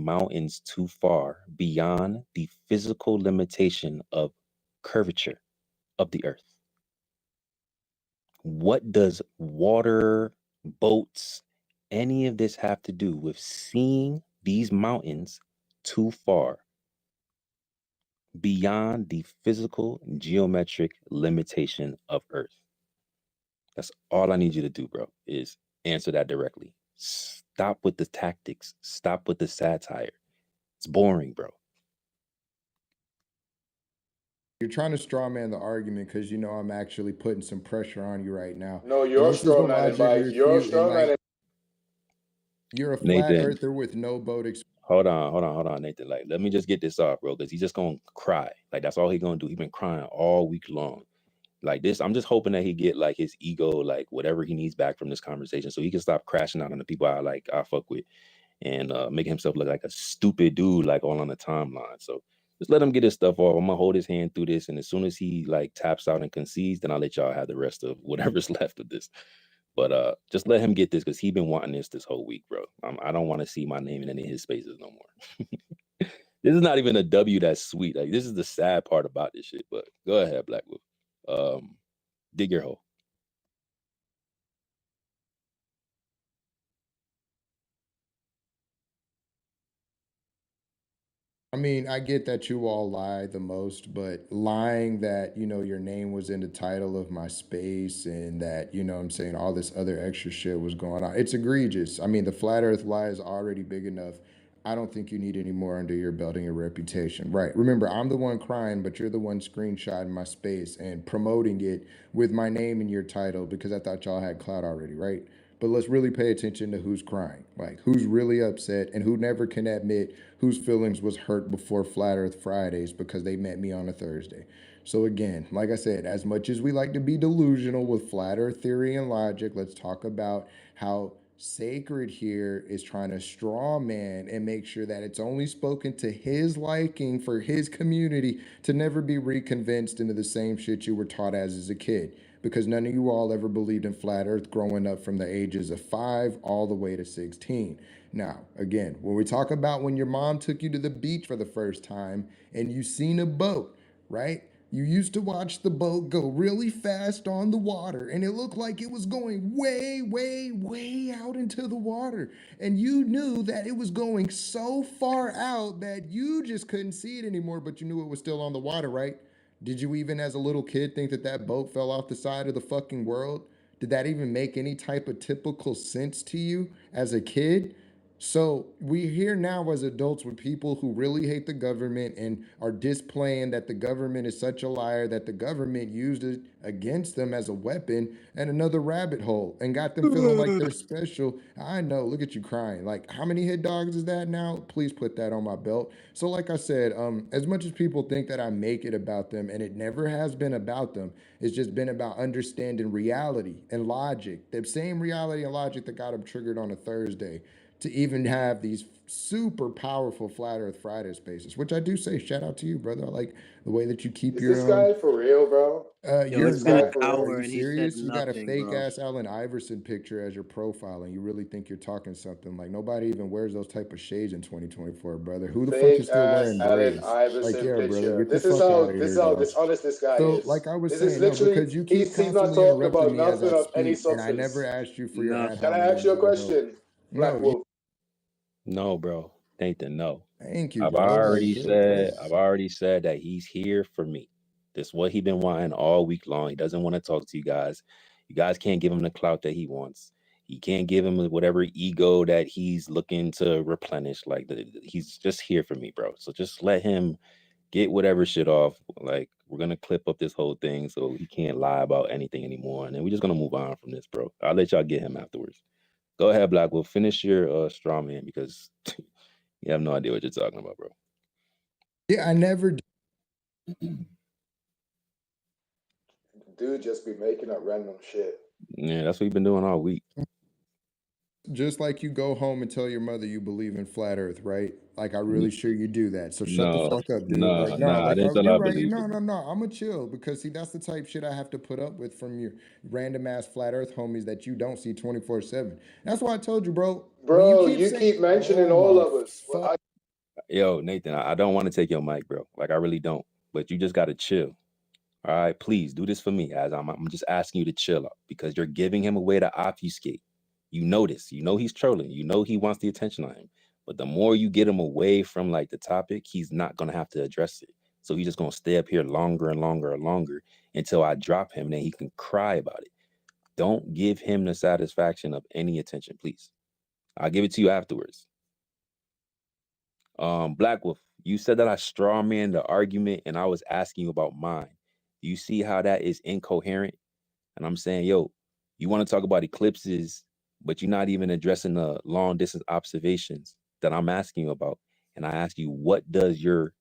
mountains too far beyond the physical limitation of curvature of the earth? What does water, boats, any of this have to do with seeing these mountains too far beyond the physical geometric limitation of Earth? That's all I need you to do, bro, is answer that directly. Stop with the tactics. Stop with the satire. It's boring, bro. You're trying to straw man the argument because you know I'm actually putting some pressure on you right now. No, you're straw manning, Mike. You're straw manning. You're a Nathan, flat earther with no boat experience. Hold on, Nathan. Like, let me just get this off, bro, because he's just gonna cry. Like, that's all he's gonna do. He's been crying all week long. Like this, I'm just hoping that he get like his ego, like whatever he needs back from this conversation, so he can stop crashing out on the people I fuck with, and making himself look like a stupid dude, like all on the timeline. So just let him get his stuff off. I'm gonna hold his hand through this, and as soon as he like taps out and concedes, then I'll let y'all have the rest of whatever's left of this. But just let him get this because he's been wanting this whole week, bro. I don't want to see my name in any of his spaces no more. This is not even a W that's sweet. Like, this is the sad part about this shit. But go ahead, Black Wolf. Dig your hole. I mean, I get that you all lie the most, but lying that, you know, your name was in the title of my space and that, you know what I'm saying, all this other extra shit was going on. It's egregious. I mean, the flat earth lie is already big enough. I don't think you need any more under your belt and your reputation. Right. Remember, I'm the one crying, but you're the one screenshotting my space and promoting it with my name in your title because I thought y'all had clout already, right? But let's really pay attention to who's crying, like who's really upset and who never can admit whose feelings was hurt before Flat Earth Fridays because they met me on a Thursday. So again, like I said, as much as we like to be delusional with flat earth theory and logic, let's talk about how sacred here is trying to straw man and make sure that it's only spoken to his liking for his community to never be reconvinced into the same shit you were taught as a kid, because none of you all ever believed in flat earth growing up from the ages of 5 all the way to 16. Now, again, when we talk about when your mom took you to the beach for the first time and you seen a boat, right? You used to watch the boat go really fast on the water and it looked like it was going way, way, way out into the water. And you knew that it was going so far out that you just couldn't see it anymore, but you knew it was still on the water, right? Did you even as a little kid think that that boat fell off the side of the fucking world? Did that even make any type of typical sense to you as a kid? So we hear now as adults with people who really hate the government and are displaying that the government is such a liar that the government used it against them as a weapon and another rabbit hole and got them feeling like they're special. I know, look at you crying. Like, how many hit dogs is that now? Please put that on my belt. So like I said, as much as people think that I make it about them, and it never has been about them, it's just been about understanding reality and logic. The same reality and logic that got them triggered on a Thursday to even have these super powerful Flat Earth Friday spaces, which I do say, shout out to you, brother. I like the way that you keep Is this guy for real, bro? You're This guy not. for real? Are you serious? You got a fake ass Allen Iverson picture as your profile, and you really think you're talking something. Like, nobody even wears those type of shades in 2024, brother. Who the fuck is still wearing braids? Like, yeah, brother, get the fuck out of here. This is how dishonest this guy So, is. like I was This is saying, no, literally because you keep he's not constantly talking interrupting about me as nothing I of any speak, and I substance. never asked you for your ad Can I ask you a question, Black No, Wolf? No, bro. Nathan, no. Thank you, I've bro. already said that he's here for me. This is what he's been wanting all week long. He doesn't want to talk to you guys. You guys can't give him the clout that he wants. He can't give him whatever ego that he's looking to replenish. Like, he's just here for me, bro. So just let him get whatever shit off. Like, we're gonna clip up this whole thing so he can't lie about anything anymore, and then we're just gonna move on from this, bro. I'll let y'all get him afterwards. Go ahead, Black. We'll finish your straw man because you have no idea what you're talking about, bro. Yeah, I never. Dude just be making up random shit. Yeah, that's what you've been doing all week. Just like you go home and tell your mother you believe in flat earth, right? Like, I really sure you do that. So shut the fuck up, dude. Like, no, like, you're right. No, I'm a chill because see, that's the type shit I have to put up with from your random ass flat earth homies that you don't see 24/7. That's why I told you, bro. Bro, you keep mentioning all of us. Yo, Nathan, I don't want to take your mic, bro. Like, I really don't. But you just got to chill. All right, please do this for me, as I'm just asking you to chill out because you're giving him a way to obfuscate. You know this. You know he's trolling. You know he wants the attention on him. But the more you get him away from like the topic, he's not gonna have to address it. So he's just gonna stay up here longer and longer and longer until I drop him, and then he can cry about it. Don't give him the satisfaction of any attention, please. I'll give it to you afterwards. Black Wolf, you said that I strawman the argument and I was asking you about mine. You see how that is incoherent? And I'm saying, yo, you want to talk about eclipses, but you're not even addressing the long distance observations that I'm asking you about. And I ask you, what does your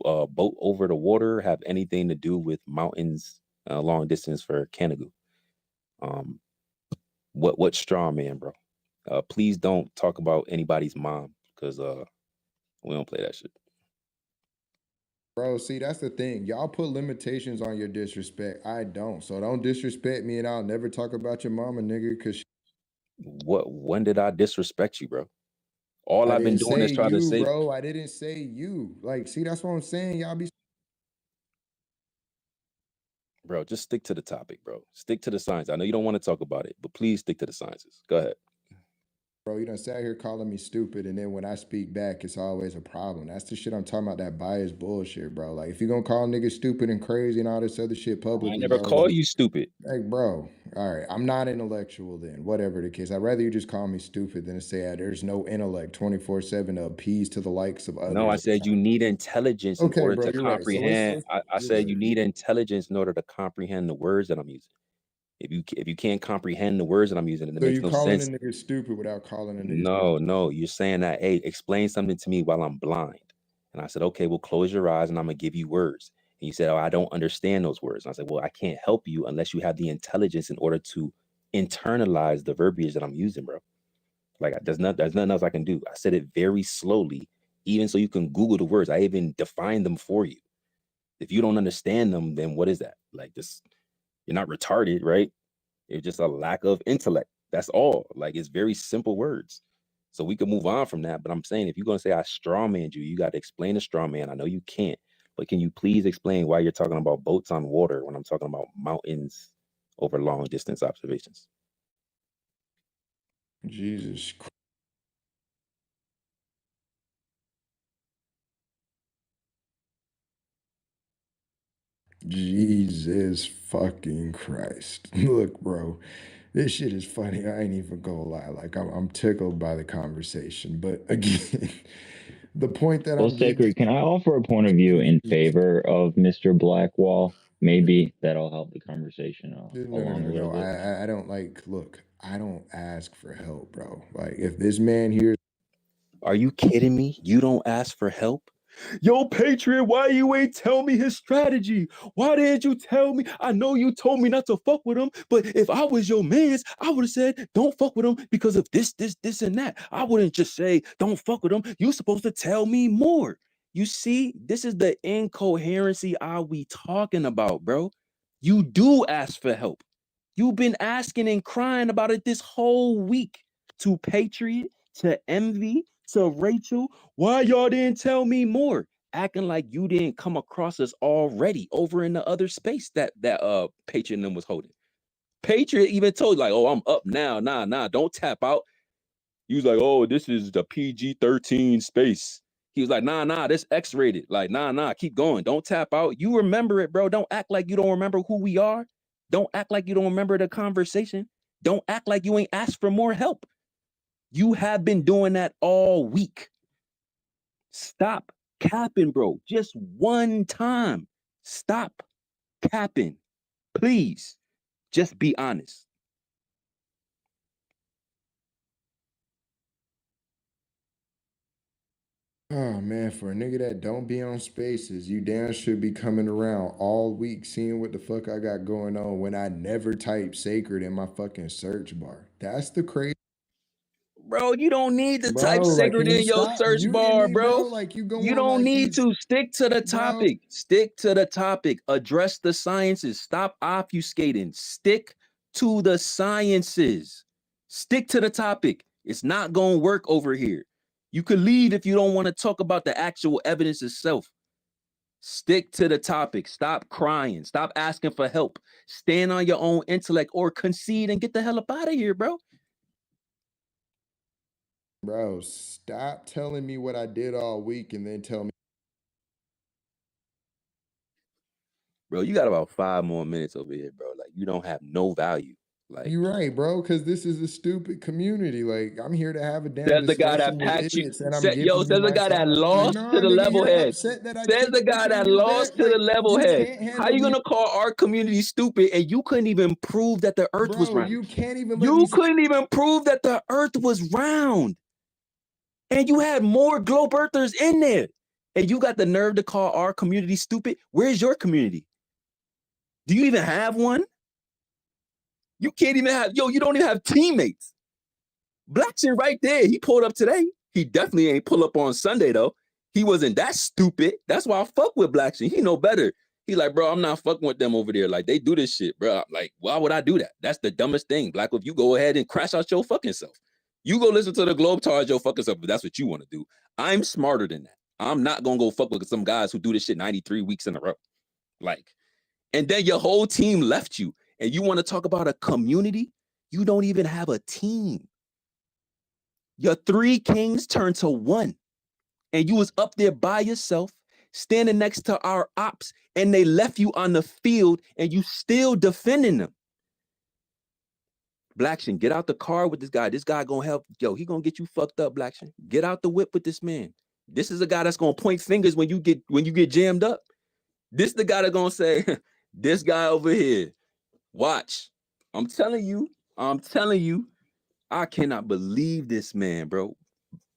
boat over the water have anything to do with mountains long distance for Canada? What straw man, bro? Please don't talk about anybody's mom because we don't play that shit. Bro, see, that's the thing. Y'all put limitations on your disrespect. I don't. So don't disrespect me, and I'll never talk about your mama, nigga, because When did I disrespect you, bro? All I I've been didn't doing say is trying to you, say, bro. I didn't say you. Like, see, that's what I'm saying. Y'all be, bro, just stick to the topic, bro. Stick to the science. I know you don't want to talk about it, but please stick to the sciences. Go ahead. bro, you done sat here calling me stupid, and then when I speak back, it's always a problem. That's the shit I'm talking about, that biased bullshit, bro. Like, if you gonna call niggas stupid and crazy and all this other shit I publicly, never bro, call you stupid. like, bro, all right, I'm not intellectual then, whatever the case. I'd rather you just call me stupid than to say there's no intellect 24/7 to appease to the likes of No, I others. said you need intelligence in Okay, order bro, to you're right. So let's, comprehend. I you're said right. you need intelligence in order to comprehend the words that I'm using. If you can't comprehend the words that I'm using, then it So makes you no calling a sense. nigga stupid without calling a nigga No, you're saying that, hey, explain something to me while I'm blind. And I said, okay, well, close your eyes and I'm gonna give you words. And you said, oh, I don't understand those words. And I said, well, I can't help you unless you have the intelligence in order to internalize the verbiage that I'm using, bro. Like there's nothing else I can do. I said it very slowly, even so you can Google the words. I even defined them for you. If you don't understand them, then what is that? Like this, you're not retarded, right? It's just a lack of intellect. That's all. Like it's very simple words. So we can move on from that. But I'm saying if you're gonna say I strawmanned you, you got to explain a straw man. I know you can't, but can you please explain why you're talking about boats on water when I'm talking about mountains over long distance observations? Jesus Christ. Jesus fucking Christ. Look, bro, this shit is funny. I ain't even gonna lie. Like, I'm tickled by the conversation. But again, the point that Well, I'm getting Sacred, can I offer a point of view in favor of Mr. Blackwall? Maybe that'll help the conversation along a little no. bit. I don't like, look, I don't ask for help, bro. Like, if this man here, Are you kidding me? You don't ask for help? Yo, Patriot, why you ain't tell me his strategy? Why didn't you tell me? I know you told me not to fuck with him, but if I was your mans, I would have said, don't fuck with him because of this, and that. I wouldn't just say, don't fuck with him. You supposed to tell me more. You see, this is the incoherency are we talking about, bro. You do ask for help. You've been asking and crying about it this whole week to Patriot, to Envy, to Rachel. Why y'all didn't tell me more? Acting like you didn't come across us already over in the other space that Patriot and them was holding. Patriot even told you, like, oh, I'm up now. Nah, don't tap out. He was like, oh, this is the PG-13 space. He was like, nah, this X-rated. Like, nah, keep going. Don't tap out. You remember it, bro. Don't act like you don't remember who we are. Don't act like you don't remember the conversation. Don't act like you ain't asked for more help. You have been doing that all week. Stop capping, bro. Just one time. Stop capping. Please. Just be honest. oh man, for a nigga that don't be on spaces, you damn should be coming around all week seeing what the fuck I got going on when I never type sacred in my fucking search bar. That's the crazy. Bro, you don't need to type Bro, like, sacred can you in your stop search muting bar, me, bro? bro. Like, you go You on don't like need these, to stick to the bro. topic. Stick to the topic. Address the sciences. Stop obfuscating. Stick to the sciences. Stick to the topic. It's not going to work over here. You could leave if you don't want to talk about the actual evidence itself. Stick to the topic. Stop crying. Stop asking for help. Stand on your own intellect or concede and get the hell up out of here, bro. Bro, stop telling me what I did all week and then tell me. Bro, you got about 5 more minutes over here, bro. Like, you don't have no value. Like, You're right, bro, because this is a stupid community. Like, I'm here to have a damn says the guy that discussion with packed you. idiots, and I'm Says giving you the my guy that side. Like, lost to nah, the nigga, level you're head. upset that I Says the didn't guy mention that you lost back. to the Like, level you head. can't How handle you these. gonna call our community stupid and you couldn't even prove that the earth was Bro, round? you can't even let me You couldn't even prove that the earth was round. And you had more globe earthers in there. And you got the nerve to call our community stupid? Where's your community? Do you even have one? You can't even have, you don't even have teammates. Blackson right there, he pulled up today. He definitely ain't pull up on Sunday, though. He wasn't that stupid. That's why I fuck with Blackson. He know better. He like, bro, I'm not fucking with them over there. Like, they do this shit, bro. Like, why would I do that? That's the dumbest thing. Black, if you go ahead and crash out your fucking self. You go listen to the Globetrotters your fucking self, but that's what you want to do. I'm smarter than that. I'm not going to go fuck with some guys who do this shit 93 weeks in a row. Like, and then your whole team left you. And you want to talk about a community? You don't even have a team. Your 3 kings turned to 1. And you was up there by yourself, standing next to our ops, and they left you on the field, and you still defending them. Blackson, get out the car with this guy. This guy gonna help. Yo, he gonna get you fucked up, Blackson. Get out the whip with this man. This is a guy that's gonna point fingers when you get jammed up. This the guy that's gonna say, this guy over here, watch. I'm telling you, I cannot believe this man, bro.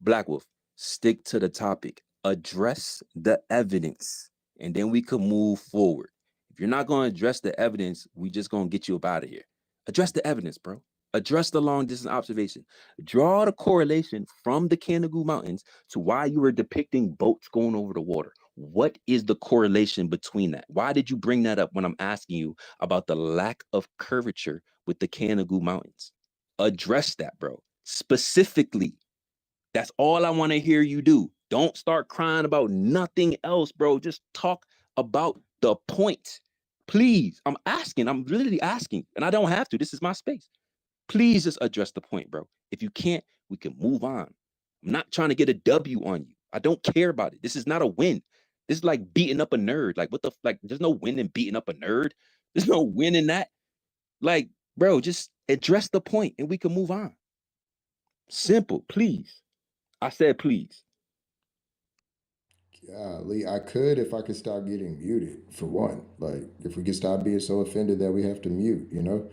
Black Wolf, stick to the topic, address the evidence, and then we could move forward. If you're not going to address the evidence, we just going to get you up out of here. Address the evidence, bro. Address the long distance observation. Draw the correlation from the Canigou Mountains to why you were depicting boats going over the water. What is the correlation between that? Why did you bring that up when I'm asking you about the lack of curvature with the Canigou Mountains? Address that, bro. Specifically. That's all I want to hear you do. Don't start crying about nothing else, bro. Just talk about the point. Please, I'm literally asking, and I don't have to. This is my space. Please just address the point, bro. If you can't, we can move on. I'm not trying to get a W on you. I don't care about it. This is not a win. This is like beating up a nerd. Like, there's no win in beating up a nerd. There's no win in that. Like, bro, just address the point and we can move on. Simple, please. I said, please. Golly, I could if I could stop getting muted, for one. Like, if we could stop being so offended that we have to mute, you know?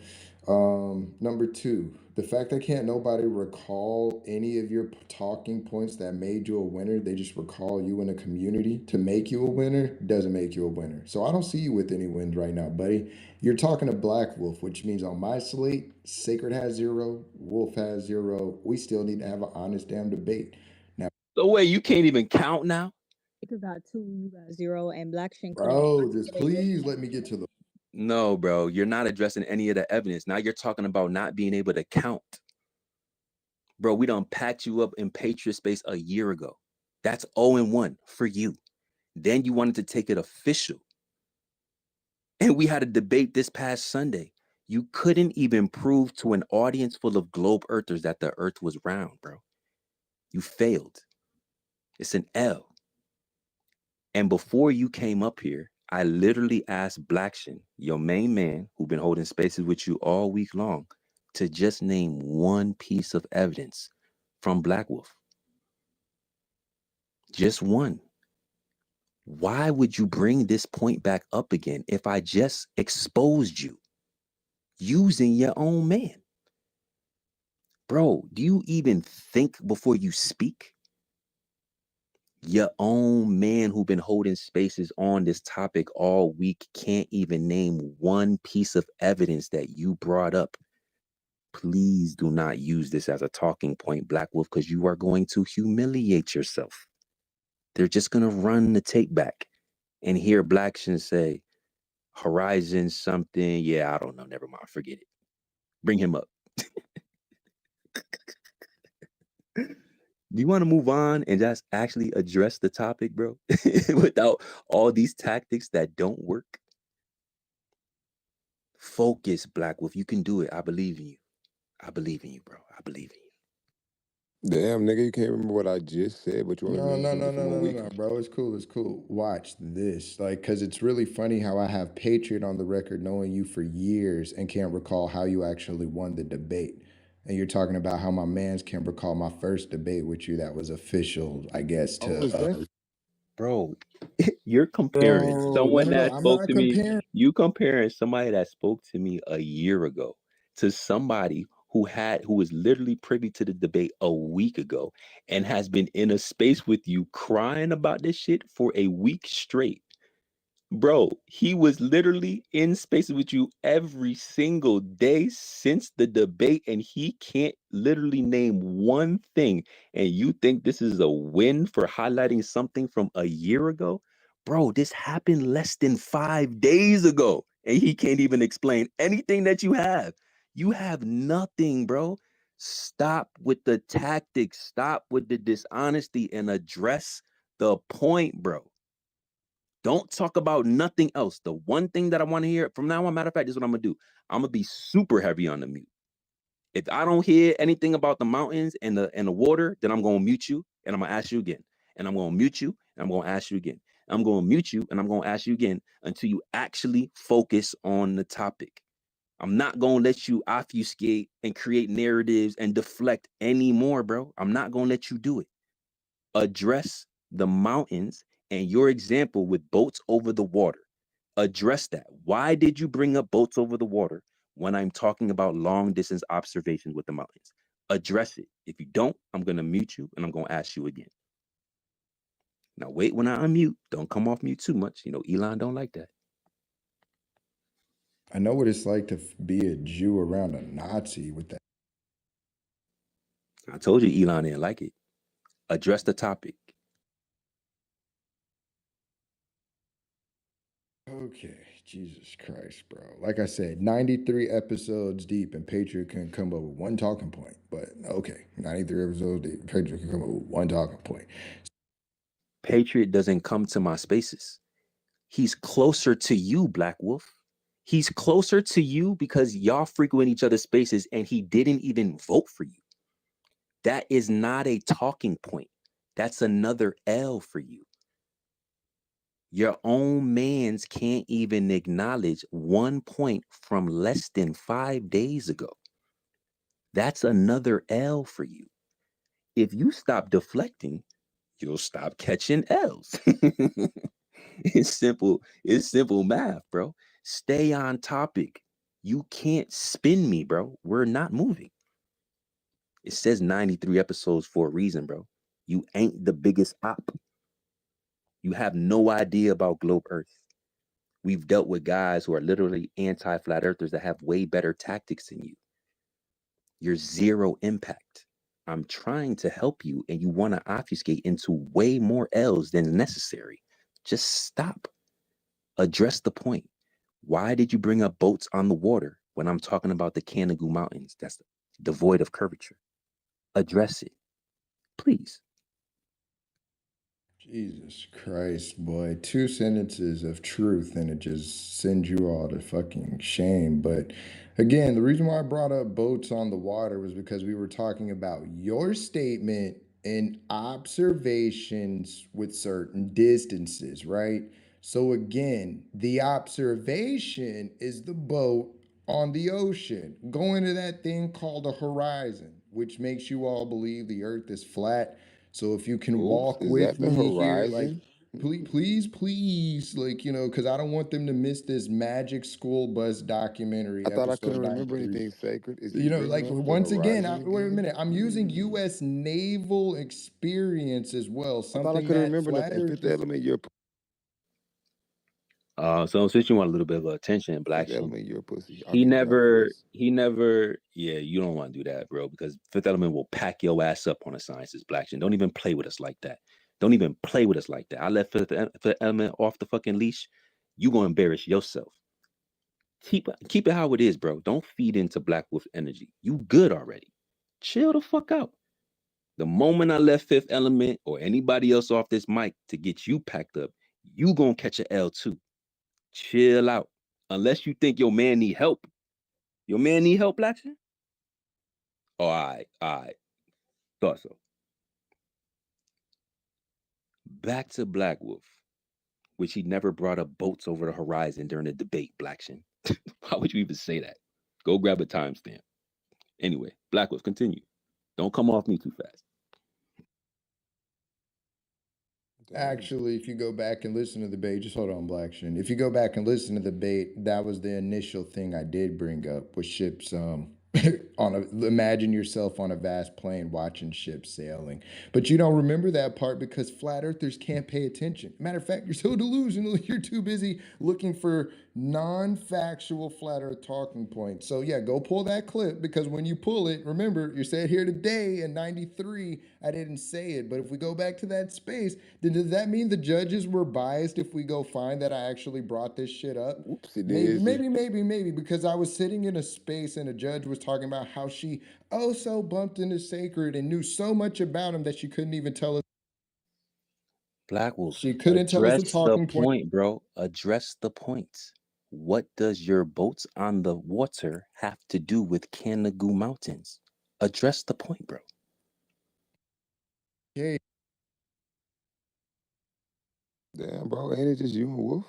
Number two, the fact that can't nobody recall any of your talking points that made you a winner, they just recall you in a community to make you a winner, doesn't make you a winner. So I don't see you with any wins right now, buddy. You're talking to Black Wolf, which means on my slate, Sacred has 0, Wolf has 0. We still need to have an honest damn debate. Now, So wait, you can't even count now? Baker got 2, you got 0, and Blackson couldn't bro, just please let me get to the. No, bro, you're not addressing any of the evidence. Now you're talking about not being able to count. Bro, we done packed you up in Patriot Space a year ago. That's 0-1 for you. Then you wanted to take it official. And we had a debate this past Sunday. You couldn't even prove to an audience full of globe earthers that the earth was round, bro. You failed. It's an L. And before you came up here, I literally asked Blackson, your main man, who's been holding spaces with you all week long, to just name one piece of evidence from Black Wolf. Just one. Why would you bring this point back up again if I just exposed you using your own man? Bro, do you even think before you speak? Your own man who been holding spaces on this topic all week can't even name one piece of evidence that you brought up. Please do not use this as a talking point, Black Wolf, because you are going to humiliate yourself. They're just going to run the tape back and hear Blackson say, Horizon something. Yeah, I don't know. Never mind. Forget it. Bring him up. Do you want to move on and just actually address the topic, bro? Without all these tactics that don't work? Focus, Black Wolf. You can do it. I believe in you. I believe in you, bro. I believe in you. Damn, nigga, you can't remember what I just said, but you want to No, remember no, something no, from no, a no, no, week no, ago. bro. It's cool. It's cool. Watch this. Like, because it's really funny how I have Patriot on the record knowing you for years and can't recall how you actually won the debate. And you're talking about how my mans can't recall my first debate with you that was official, I guess, Oh, is to that? Bro, you're comparing bro. No, someone no, no. that I'm spoke not to me, comparing. you comparing somebody that spoke to me a year ago to somebody who was literally privy to the debate a week ago and has been in a space with you crying about this shit for a week straight. Bro, he was literally in spaces with you every single day since the debate, and he can't literally name one thing. And you think this is a win for highlighting something from a year ago? Bro, this happened less than 5 days ago, and he can't even explain anything that you have. You have nothing, bro. Stop with the tactics, stop with the dishonesty, and address the point, bro. Don't talk about nothing else. The one thing that I want to hear from now on, matter of fact, this is what I'm gonna do. I'm gonna be super heavy on the mute. If I don't hear anything about the mountains and the water, then I'm gonna mute you and I'm gonna ask you again. And I'm gonna mute you and I'm gonna ask you again. I'm gonna mute you and I'm gonna ask you again until you actually focus on the topic. I'm not gonna let you obfuscate and create narratives and deflect anymore, bro. I'm not gonna let you do it. Address the mountains and your example with boats over the water. Address that. Why did you bring up boats over the water when I'm talking about long distance observations with the mountains? Address it. If you don't, I'm going to mute you and I'm going to ask you again. Now, wait when I unmute. Don't come off mute too much. You know, Elon don't like that. I know what it's like to be a Jew around a Nazi with that. I told you Elon didn't like it. Address the topic. Okay, Jesus Christ, bro. Like I said, 93 episodes deep, and Patriot can come up with one talking point. But okay, 93 episodes deep, Patriot can come up with one talking point. Patriot doesn't come to my spaces. He's closer to you, Black Wolf. He's closer to you because y'all frequent each other's spaces and he didn't even vote for you. That is not a talking point. That's another L for you. Your own mans can't even acknowledge 1 point from less than 5 days ago. That's another L for you. If you stop deflecting, you'll stop catching L's. It's simple math, bro. Stay on topic. You can't spin me, bro. We're not moving. It says 93 episodes for a reason, bro. You ain't the biggest op. You have no idea about globe Earth. We've dealt with guys who are literally anti-flat earthers that have way better tactics than you. You're zero impact. I'm trying to help you and you want to obfuscate into way more L's than necessary. Just stop. Address the point. Why did you bring up boats on the water when I'm talking about the Canigou Mountains? That's devoid of curvature. Address it, please. Jesus Christ, boy. 2 sentences of truth and it just sends you all to fucking shame. But again, the reason why I brought up boats on the water was because we were talking about your statement and observations with certain distances, right? So again, the observation is the boat on the ocean, going to that thing called a horizon, which makes you all believe the earth is flat. So if you can Oops, walk is that with the me here, like, horizon? please, like, because I don't want them to miss this Magic School Bus I documentary, thought I episode couldn't remember 93. anything sacred. Is he bringing Like, up the once again, horizon wait a again? minute, I'm using U.S. naval experience as well, I thought I something couldn't that remember flat nothing. Fifth earthers. element, you're So since you want a little bit of attention, fifth Black, element, you're a pussy. I'll he give you that never, first. yeah, you don't want to do that, bro, because Fifth Element will pack your ass up on the sciences, Black. Don't even play with us like that. Don't even play with us like that. I let Fifth Element off the fucking leash. You gonna embarrass yourself. Keep it how it is, bro. Don't feed into Black Wolf energy. You good already. Chill the fuck out. The moment I left Fifth Element or anybody else off this mic to get you packed up, you gonna catch an L too. Chill out. Unless you think your man need help. Your man need help, Blackson? Oh, all right. Thought so. Back to Black Wolf, which he never brought up boats over the horizon during the debate, Blackson. Why would you even say that? Go grab a timestamp. Anyway, Black Wolf, continue. Don't come off me too fast. Actually, if you go back and listen to the debate, just hold on, Blackson. If you go back and listen to the debate, that was the initial thing I did bring up with ships imagine yourself on a vast plane watching ships sailing. But you don't remember that part because flat earthers can't pay attention. Matter of fact, you're so delusional, you're too busy looking for non-factual flat earth talking points. So yeah, go pull that clip because when you pull it, remember, you said here today in 93, I didn't say it. But if we go back to that space, then does that mean the judges were biased if we go find that I actually brought this shit up? Whoopsie Maybe, because I was sitting in a space and a judge was talking about how she so bumped into Sacred and knew so much about him that she couldn't even tell us. Black Wolf, She couldn't tell us the talking point, bro. Address the point. What does your boats on the water have to do with Canagoo Mountains? Address the point, bro. Okay. Damn, bro, ain't it just you and Wolf?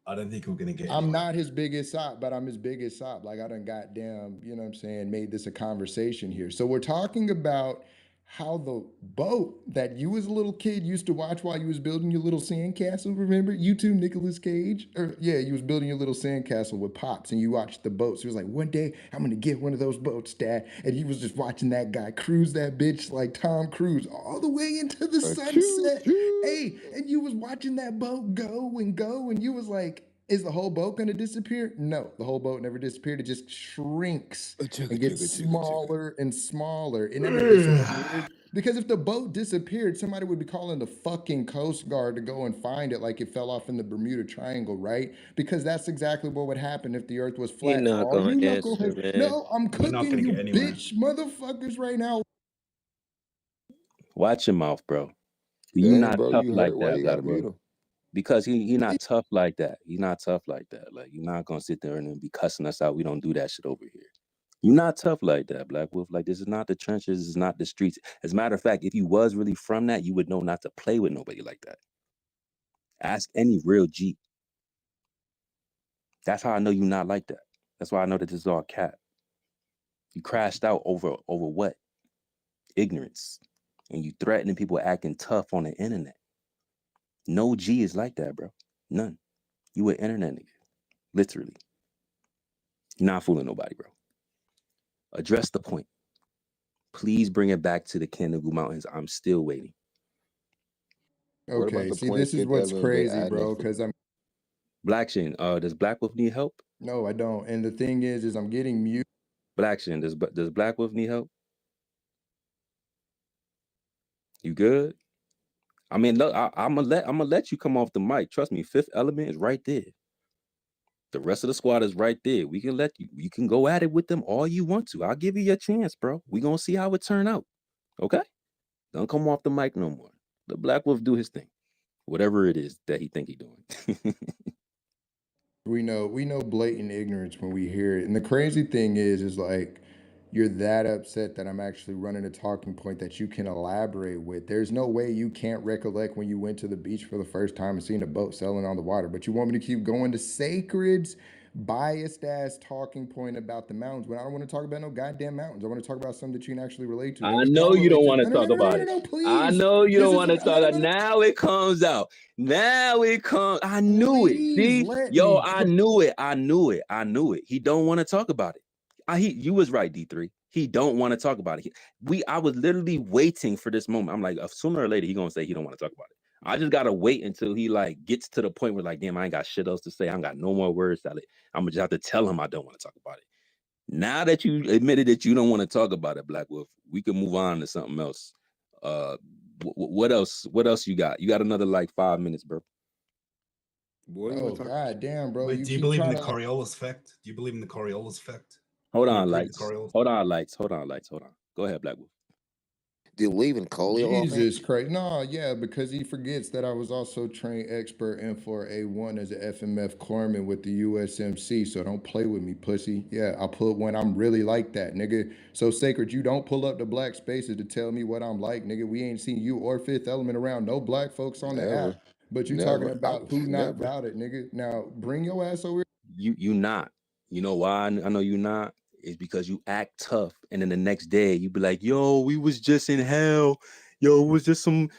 I don't think we're gonna get. I'm not his biggest op, but I'm his biggest op. Like I done goddamn, you know what I'm saying, made this a conversation here. So we're talking about how the boat that you as a little kid used to watch while you was building your little sandcastle, remember? You too, Nicolas Cage? Or yeah, you was building your little sandcastle with Pops and you watched the boats. He was like, one day I'm gonna get one of those boats, Dad. And he was just watching that guy cruise that bitch like Tom Cruise all the way into the sunset. Hey, and you was watching that boat go, and you was like, is the whole boat gonna disappear? No, the whole boat never disappeared. It just shrinks and gets smaller and smaller. It never disappeared. Because if the boat disappeared, somebody would be calling the fucking Coast Guard to go and find it like it fell off in the Bermuda Triangle, right? Because that's exactly what would happen if the earth was flat. You're not All gonna you answer, knuckleheads. man. No, I'm We're not cooking gonna you get anywhere. bitch motherfuckers right now. Watch your mouth, bro. You Damn, not bro, tough you like hurt. Why that, you Black gotta mute Wolf. him? Because he not tough like that. He's not tough like that. Like, you're not gonna sit there and be cussing us out. We don't do that shit over here. You're not tough like that, Black Wolf. Like, this is not the trenches. This is not the streets. As a matter of fact, if you was really from that, you would know not to play with nobody like that. Ask any real G. That's how I know you're not like that. That's why I know that this is all cap. You crashed out over what? Ignorance. And you threatening people acting tough on the internet. No G is like that, bro. None. You an internet nigga. Literally. You're not fooling nobody, bro. Address the point. Please bring it back to the Canagoo Mountains. I'm still waiting. Okay, see, this is what's crazy, bro, because I'm Blackson, does Black Wolf need help? No, I don't. And the thing is I'm getting mute. Blackson, does Black Wolf need help? You good? I mean, look, I'm gonna let you come off the mic. Trust me, Fifth Element is right there. The rest of the squad is right there. We can let you. You can go at it with them all you want to. I'll give you your chance, bro. We gonna see how it turn out. Okay? Don't come off the mic no more. Let Black Wolf do his thing, whatever it is that he think he doing. We know blatant ignorance when we hear it. And the crazy thing is like, you're that upset that I'm actually running a talking point that you can elaborate with. There's no way you can't recollect when you went to the beach for the first time and seen a boat sailing on the water, but you want me to keep going to Sacred's biased ass talking point about the mountains when I don't want to talk about no goddamn mountains. I want to talk about something that you can actually relate to. I know you don't want to talk about it. No, please. I know you don't want to talk about it. Now it comes out. Now it comes. I knew it. See, yo, I knew it. He don't want to talk about it. You was right, D3. He don't want to talk about it. I was literally waiting for this moment. I'm like, sooner or later, he gonna say he don't want to talk about it. I just gotta wait until he like gets to the point where like, damn, I ain't got shit else to say. I ain't got no more words to it. I'm gonna just have to tell him I don't want to talk about it. Now that you admitted that you don't want to talk about it, Black Wolf, we can move on to something else. What else? What else you got? You got another like 5 minutes, bro. Oh god damn, bro! Wait, do you believe in the Coriolis effect? Do you believe in the Coriolis effect? Hold on, lights. Hold on, lights. Hold on. Go ahead, Black Wolf. Did leaving Coley on me? Jesus Christ. No, yeah, because he forgets that I was also trained expert N4A1 as an FMF corpsman with the USMC. So don't play with me, pussy. Yeah, I put when I'm really like that, nigga. So Sacred, you don't pull up the black spaces to tell me what I'm like, nigga. We ain't seen you or Fifth Element around no black folks on the Never. app. But you talking Never. about who not Never. about it, nigga. Now bring your ass over. You not. You know why I know you not? Is because you act tough, and then the next day you be like, "Yo, we was just in hell. Yo, it was just some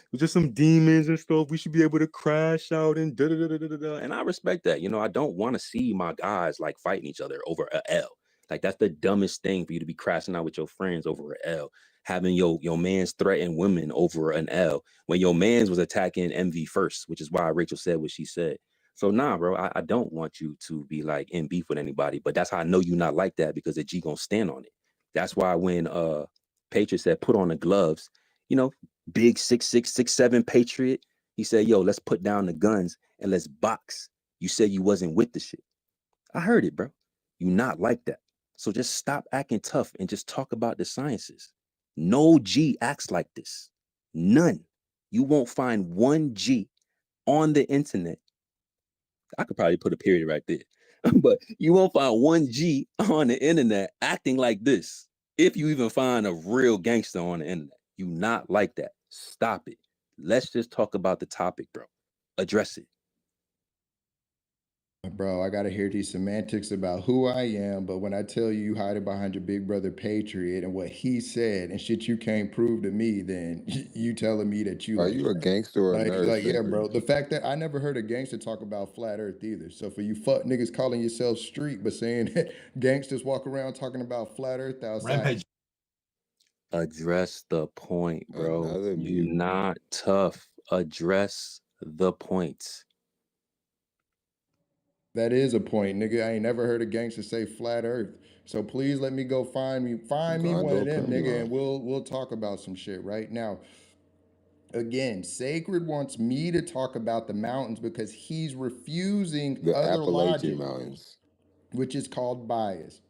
demons and stuff. We should be able to crash out and da da da da da da." And I respect that. You know, I don't want to see my guys like fighting each other over a L. Like that's the dumbest thing for you to be crashing out with your friends over an L. Having your mans threaten women over an L when your mans was attacking MV first, which is why Rachel said what she said. So nah, bro, I don't want you to be like in beef with anybody, but that's how I know you not like that because the G gonna stand on it. That's why when Patriot said put on the gloves, you know, big 6'6", 6'7" Patriot, he said, yo, let's put down the guns and let's box. You said you wasn't with the shit. I heard it, bro. You not like that. So just stop acting tough and just talk about the sciences. No G acts like this. None. You won't find one G on the internet. I could probably put a period right there. But you won't find one G on the internet acting like this. If you even find a real gangster on the internet, you not like that. Stop it. Let's just talk about the topic, bro. Address it. Bro, I gotta hear these semantics about who I am, but when I tell you hiding behind your big brother Patriot and what he said and shit you can't prove to me, then you telling me that you Are ain't you a gangster or a nerd, yeah, Sacred? bro. The fact that I never heard a gangster talk about flat earth either. So for you fuck niggas calling yourself street, but saying that gangsters walk around talking about flat earth outside. Rampage. Address the point, bro. Another You mute. not tough. Address the points. That is a point, nigga. I ain't never heard a gangster say flat earth. So please let me go find me God one go of them, put me nigga, on. and we'll talk about some shit right now. Again, Sacred wants me to talk about the mountains because he's refusing The other Appalachian logic, Mountains. which is called bias.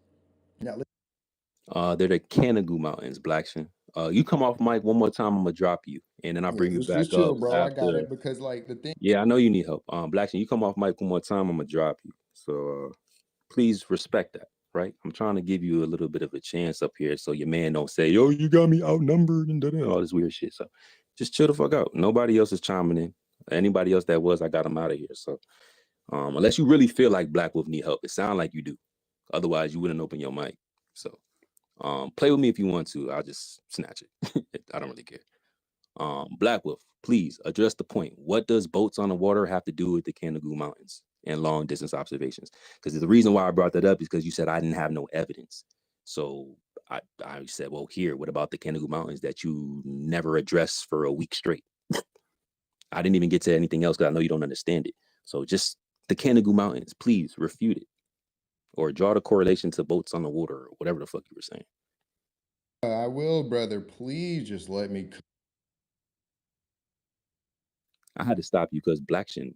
Now, They're the Canagoo Mountains, Blackson. You come off mic one more time, I'm gonna drop you, and then I'll bring you back just up chill, bro. I got after. it because, like, the thing. Yeah, I know you need help. Blackson, you come off mic one more time, I'm gonna drop you. So please respect that, right? I'm trying to give you a little bit of a chance up here, so your man don't say, "Yo, you got me outnumbered" and all this weird shit. So just chill the fuck out. Nobody else is chiming in. Anybody else that was, I got them out of here. So unless you really feel like Black Wolf need help, it sounds like you do. Otherwise, you wouldn't open your mic. So play with me if you want to. I'll just snatch it. I don't really care. Black Wolf, please address the point. What does boats on the water have to do with the Canagoo Mountains and long distance observations? Because the reason why I brought that up is because you said I didn't have no evidence. So I said, well, here, what about the Canagoo Mountains that you never addressed for a week straight? I didn't even get to anything else because I know you don't understand it. So just the Canagoo Mountains, please refute it or draw the correlation to boats on the water or whatever the fuck you were saying. I will, brother. Please just let me. I had to stop you because Blackshin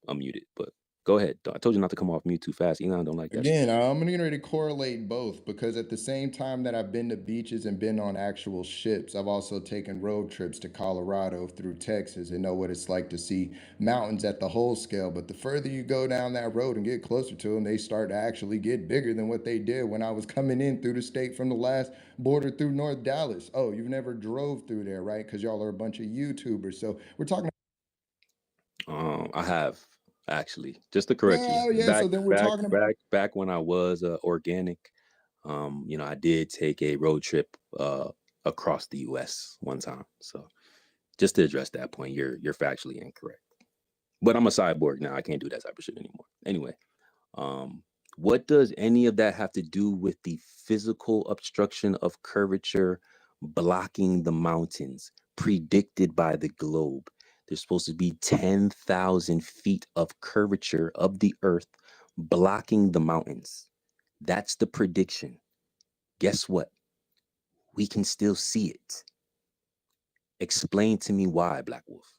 unmuted, but go ahead. I told you not to come off mute too fast. Elon don't like that shit. Again, I'm going to correlate both because at the same time that I've been to beaches and been on actual ships, I've also taken road trips to Colorado through Texas and know what it's like to see mountains at the whole scale. But the further you go down that road and get closer to them, they start to actually get bigger than what they did when I was coming in through the state from the last border through North Dallas. Oh, you've never drove through there, right? Because y'all are a bunch of YouTubers. So we're talking. I have actually, just to correct you, Well, yeah. So then we're talking about. back when I was organic. I did take a road trip across the U.S. one time. So just to address that point, you're factually incorrect. But I'm a cyborg now. I can't do that type of shit anymore. Anyway, what does any of that have to do with the physical obstruction of curvature blocking the mountains predicted by the globe? There's supposed to be 10,000 feet of curvature of the earth blocking the mountains. That's the prediction. Guess what? We can still see it. Explain to me why, Black Wolf.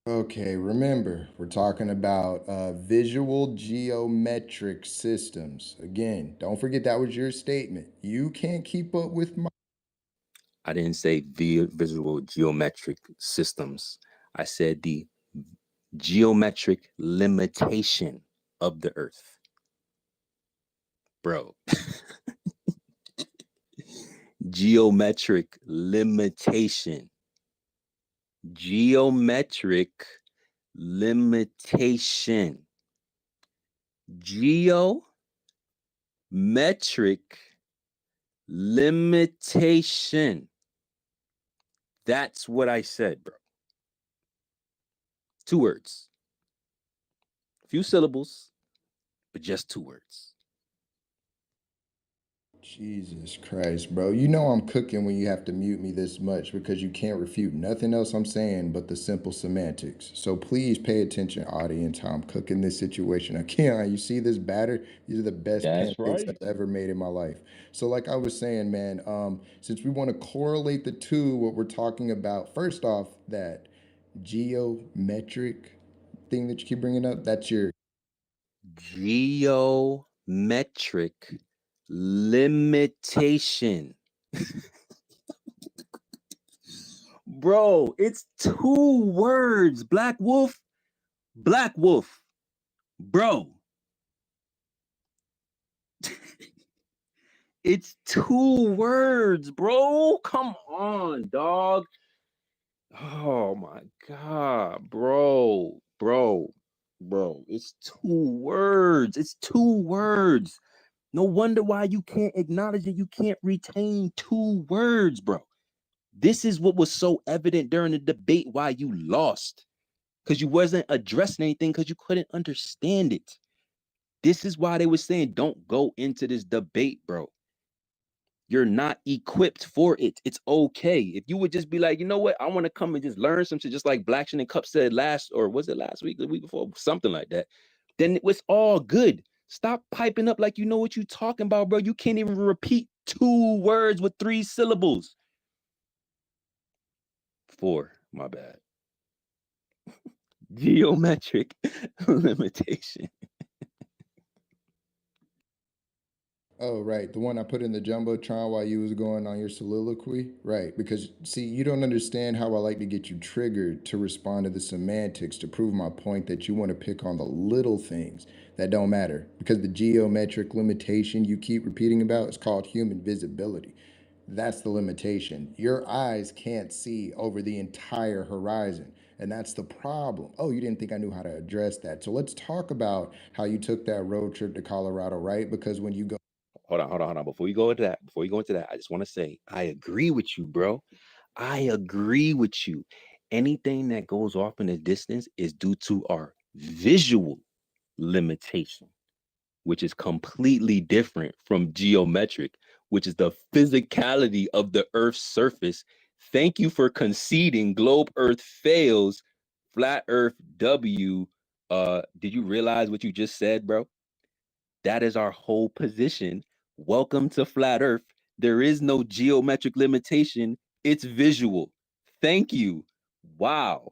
Okay, remember, we're talking about visual geometric systems. Again, don't forget that was your statement. You can't keep up with my I didn't say visual geometric systems. I said the geometric limitation of the earth. Bro. Geometric limitation. Geometric limitation. Geometric limitation. That's what I said, bro. 2 words. Few syllables, but just 2 words. Jesus Christ, bro. You know I'm cooking when you have to mute me this much because you can't refute nothing else I'm saying but the simple semantics. So please pay attention, audience, how I'm cooking this situation. Keon, you see this batter? These are the best That's pancakes right. I've ever made in my life. So like I was saying, man, since we want to correlate the two, what we're talking about, first off, that geometric thing that you keep bringing up, that's your Geometric limitation. Bro, it's 2 words. Black Wolf. Black Wolf. Bro. It's 2 words, bro. Come on, dog. Oh my God, bro. It's 2 words. It's 2 words. No wonder why you can't acknowledge it. You can't retain 2 words, bro. This is what was so evident during the debate why you lost. Because you wasn't addressing anything because you couldn't understand it. This is why they were saying, don't go into this debate, bro. You're not equipped for it. It's okay. If you would just be like, you know what? I want to come and just learn some shit, just like Blackshin and Cup said last, or was it last week, the week before, something like that. Then it was all good. Stop piping up like you know what you're talking about, bro. You can't even repeat 2 words with 3 syllables. 4, my bad. Geometric limitation. Oh, right. The one I put in the Jumbotron while you was going on your soliloquy. Right. Because, see, you don't understand how I like to get you triggered to respond to the semantics to prove my point that you want to pick on the little things that don't matter. Because the geometric limitation you keep repeating about is called human visibility. That's the limitation. Your eyes can't see over the entire horizon. And that's the problem. Oh, you didn't think I knew how to address that. So let's talk about how you took that road trip to Colorado, right? Because when you go, Hold on. Before you go into that, I just want to say I agree with you, bro. I agree with you. Anything that goes off in the distance is due to our visual limitation, which is completely different from geometric, which is the physicality of the Earth's surface. Thank you for conceding globe Earth fails, flat Earth W. Did you realize what you just said, bro? That is our whole position. Welcome to flat Earth. There is no geometric limitation. It's visual. Thank you. Wow.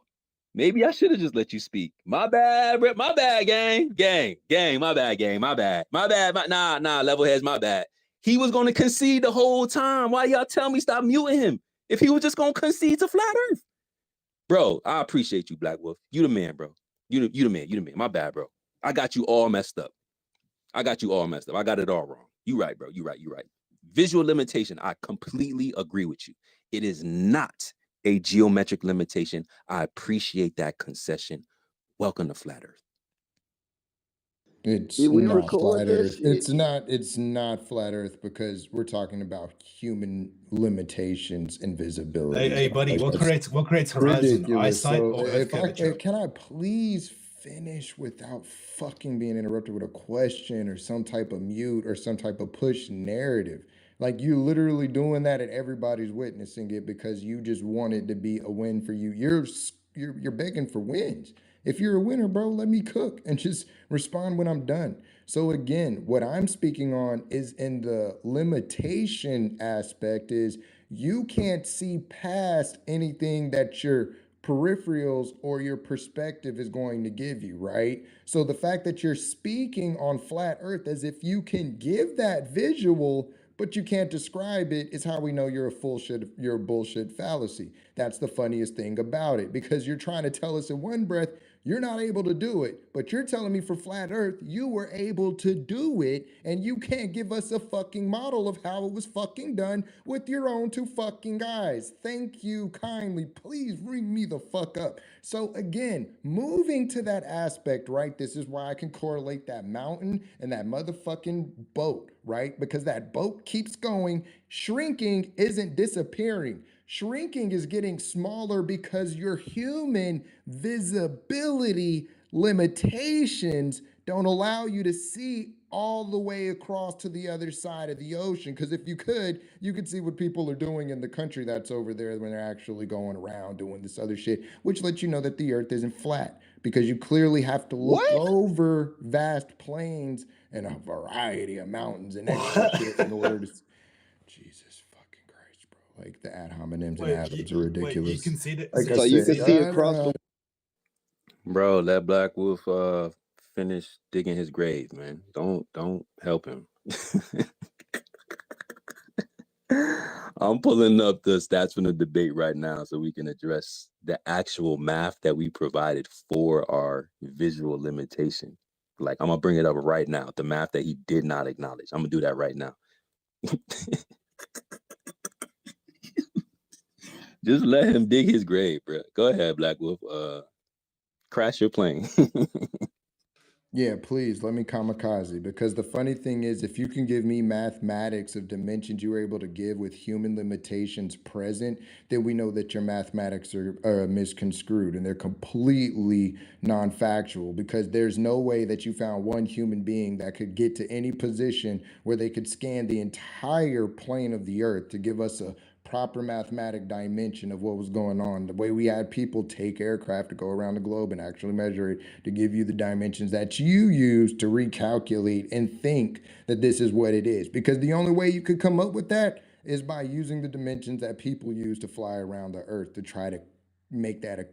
Maybe I should have just let you speak. My bad, bro. My bad, gang. Gang. My bad, gang. My bad. Nah, level heads, my bad. He was going to concede the whole time. Why y'all tell me stop muting him? If he was just going to concede to flat Earth. Bro, I appreciate you, Black Wolf. You the man, bro. You the man. My bad, bro. I got you all messed up. I got it all wrong. You right, bro. You right. Visual limitation. I completely agree with you. It is not a geometric limitation. I appreciate that concession. Welcome to Flat Earth. it's Did we not record flat that Earth. shit? It's not flat Earth because we're talking about human limitations and visibility. Hey, So buddy, like that's what creates horizon? ridiculous. Eyesight So or earth if curvature? can I please finish without fucking being interrupted with a question or some type of mute or some type of push narrative? Like you literally doing that and everybody's witnessing it because you just want it to be a win for you. You're begging for wins. If you're a winner, bro, let me cook and just respond when I'm done. So again, what I'm speaking on is in the limitation aspect is you can't see past anything that your peripherals or your perspective is going to give you, right? So the fact that you're speaking on flat earth as if you can give that visual but you can't describe it, is how we know you're a bullshit fallacy. That's the funniest thing about it, because you're trying to tell us in one breath you're not able to do it, but you're telling me for flat earth you were able to do it, and you can't give us a fucking model of how it was fucking done with your own two fucking eyes. Thank you kindly. Please bring me the fuck up. So again, moving to that aspect, right? This is why I can correlate that mountain and that motherfucking boat, right? Because that boat keeps going. Shrinking isn't disappearing. Shrinking is getting smaller because your human visibility limitations don't allow you to see all the way across to the other side of the ocean. Because if you could see what people are doing in the country that's over there when they're actually going around doing this other shit, which lets you know that the earth isn't flat, because you clearly have to look What? over vast plains and a variety of mountains and extra shit in order to. Jesus fucking Christ, bro. Like the ad hominems and atoms are ridiculous. Wait, you conceded. Like I So you said, can see across the. Bro, let Black Wolf finish digging his grave, man. Don't help him. I'm pulling up the stats from the debate right now so we can address the actual math that we provided for our visual limitation. Like, I'm gonna bring it up right now, the math that he did not acknowledge. I'm gonna do that right now. Just let him dig his grave, bro. Go ahead, Black Wolf. Crash your plane. yeah, please let me kamikaze, because the funny thing is, if you can give me mathematics of dimensions you were able to give with human limitations present, then we know that your mathematics are misconstrued and they're completely non-factual, because there's no way that you found one human being that could get to any position where they could scan the entire plane of the earth to give us a proper mathematic dimension of what was going on. The way we had people take aircraft to go around the globe and actually measure it to give you the dimensions that you use to recalculate and think that this is what it is. Because the only way you could come up with that is by using the dimensions that people use to fly around the earth to try to make that a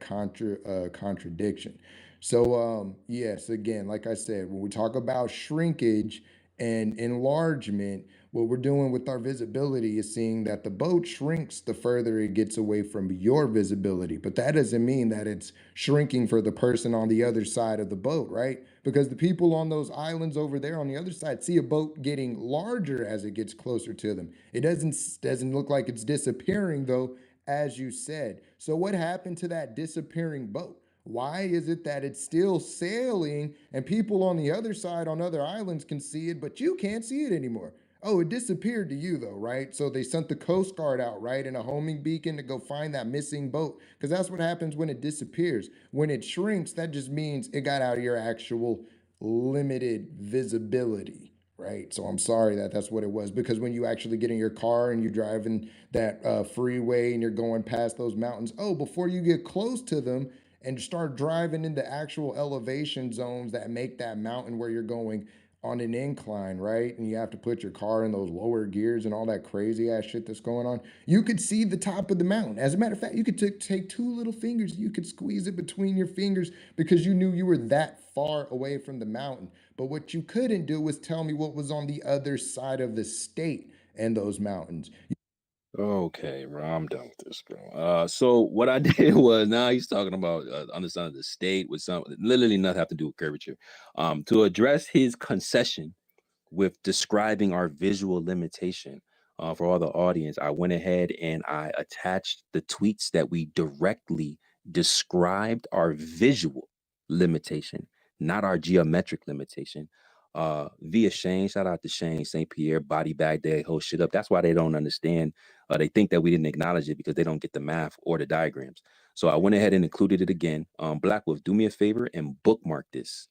contradiction. So yes, again, like I said, when we talk about shrinkage and enlargement, what we're doing with our visibility is seeing that the boat shrinks the further it gets away from your visibility. But that doesn't mean that it's shrinking for the person on the other side of the boat, right? Because the people on those islands over there on the other side see a boat getting larger as it gets closer to them. It doesn't look like it's disappearing though, as you said. So what happened to that disappearing boat? Why is it that it's still sailing and people on the other side on other islands can see it, but you can't see it anymore? Oh, it disappeared to you though, right? So they sent the Coast Guard out, right, in a homing beacon to go find that missing boat, because that's what happens when it disappears. When it shrinks, that just means it got out of your actual limited visibility, right? So I'm sorry that that's what it was, because when you actually get in your car and you're driving that freeway and you're going past those mountains, oh, before you get close to them and start driving into actual elevation zones that make that mountain where you're going on an incline, right? And you have to put your car in those lower gears and all that crazy ass shit that's going on. You could see the top of the mountain. As a matter of fact, you could take two little fingers, you could squeeze it between your fingers because you knew you were that far away from the mountain. But what you couldn't do was tell me what was on the other side of the state and those mountains. Okay, bro, I'm done with this, bro. So what I did was, now he's talking about understanding the state with some literally nothing have to do with curvature. To address his concession with describing our visual limitation, for all the audience, I went ahead and I attached the tweets that we directly described our visual limitation, not our geometric limitation. Via Shane, shout out to Shane St. Pierre, body bag day, whole shit up. That's why they don't understand. They think that we didn't acknowledge it because they don't get the math or the diagrams. So I went ahead and included it again. Black Wolf, do me a favor and bookmark this.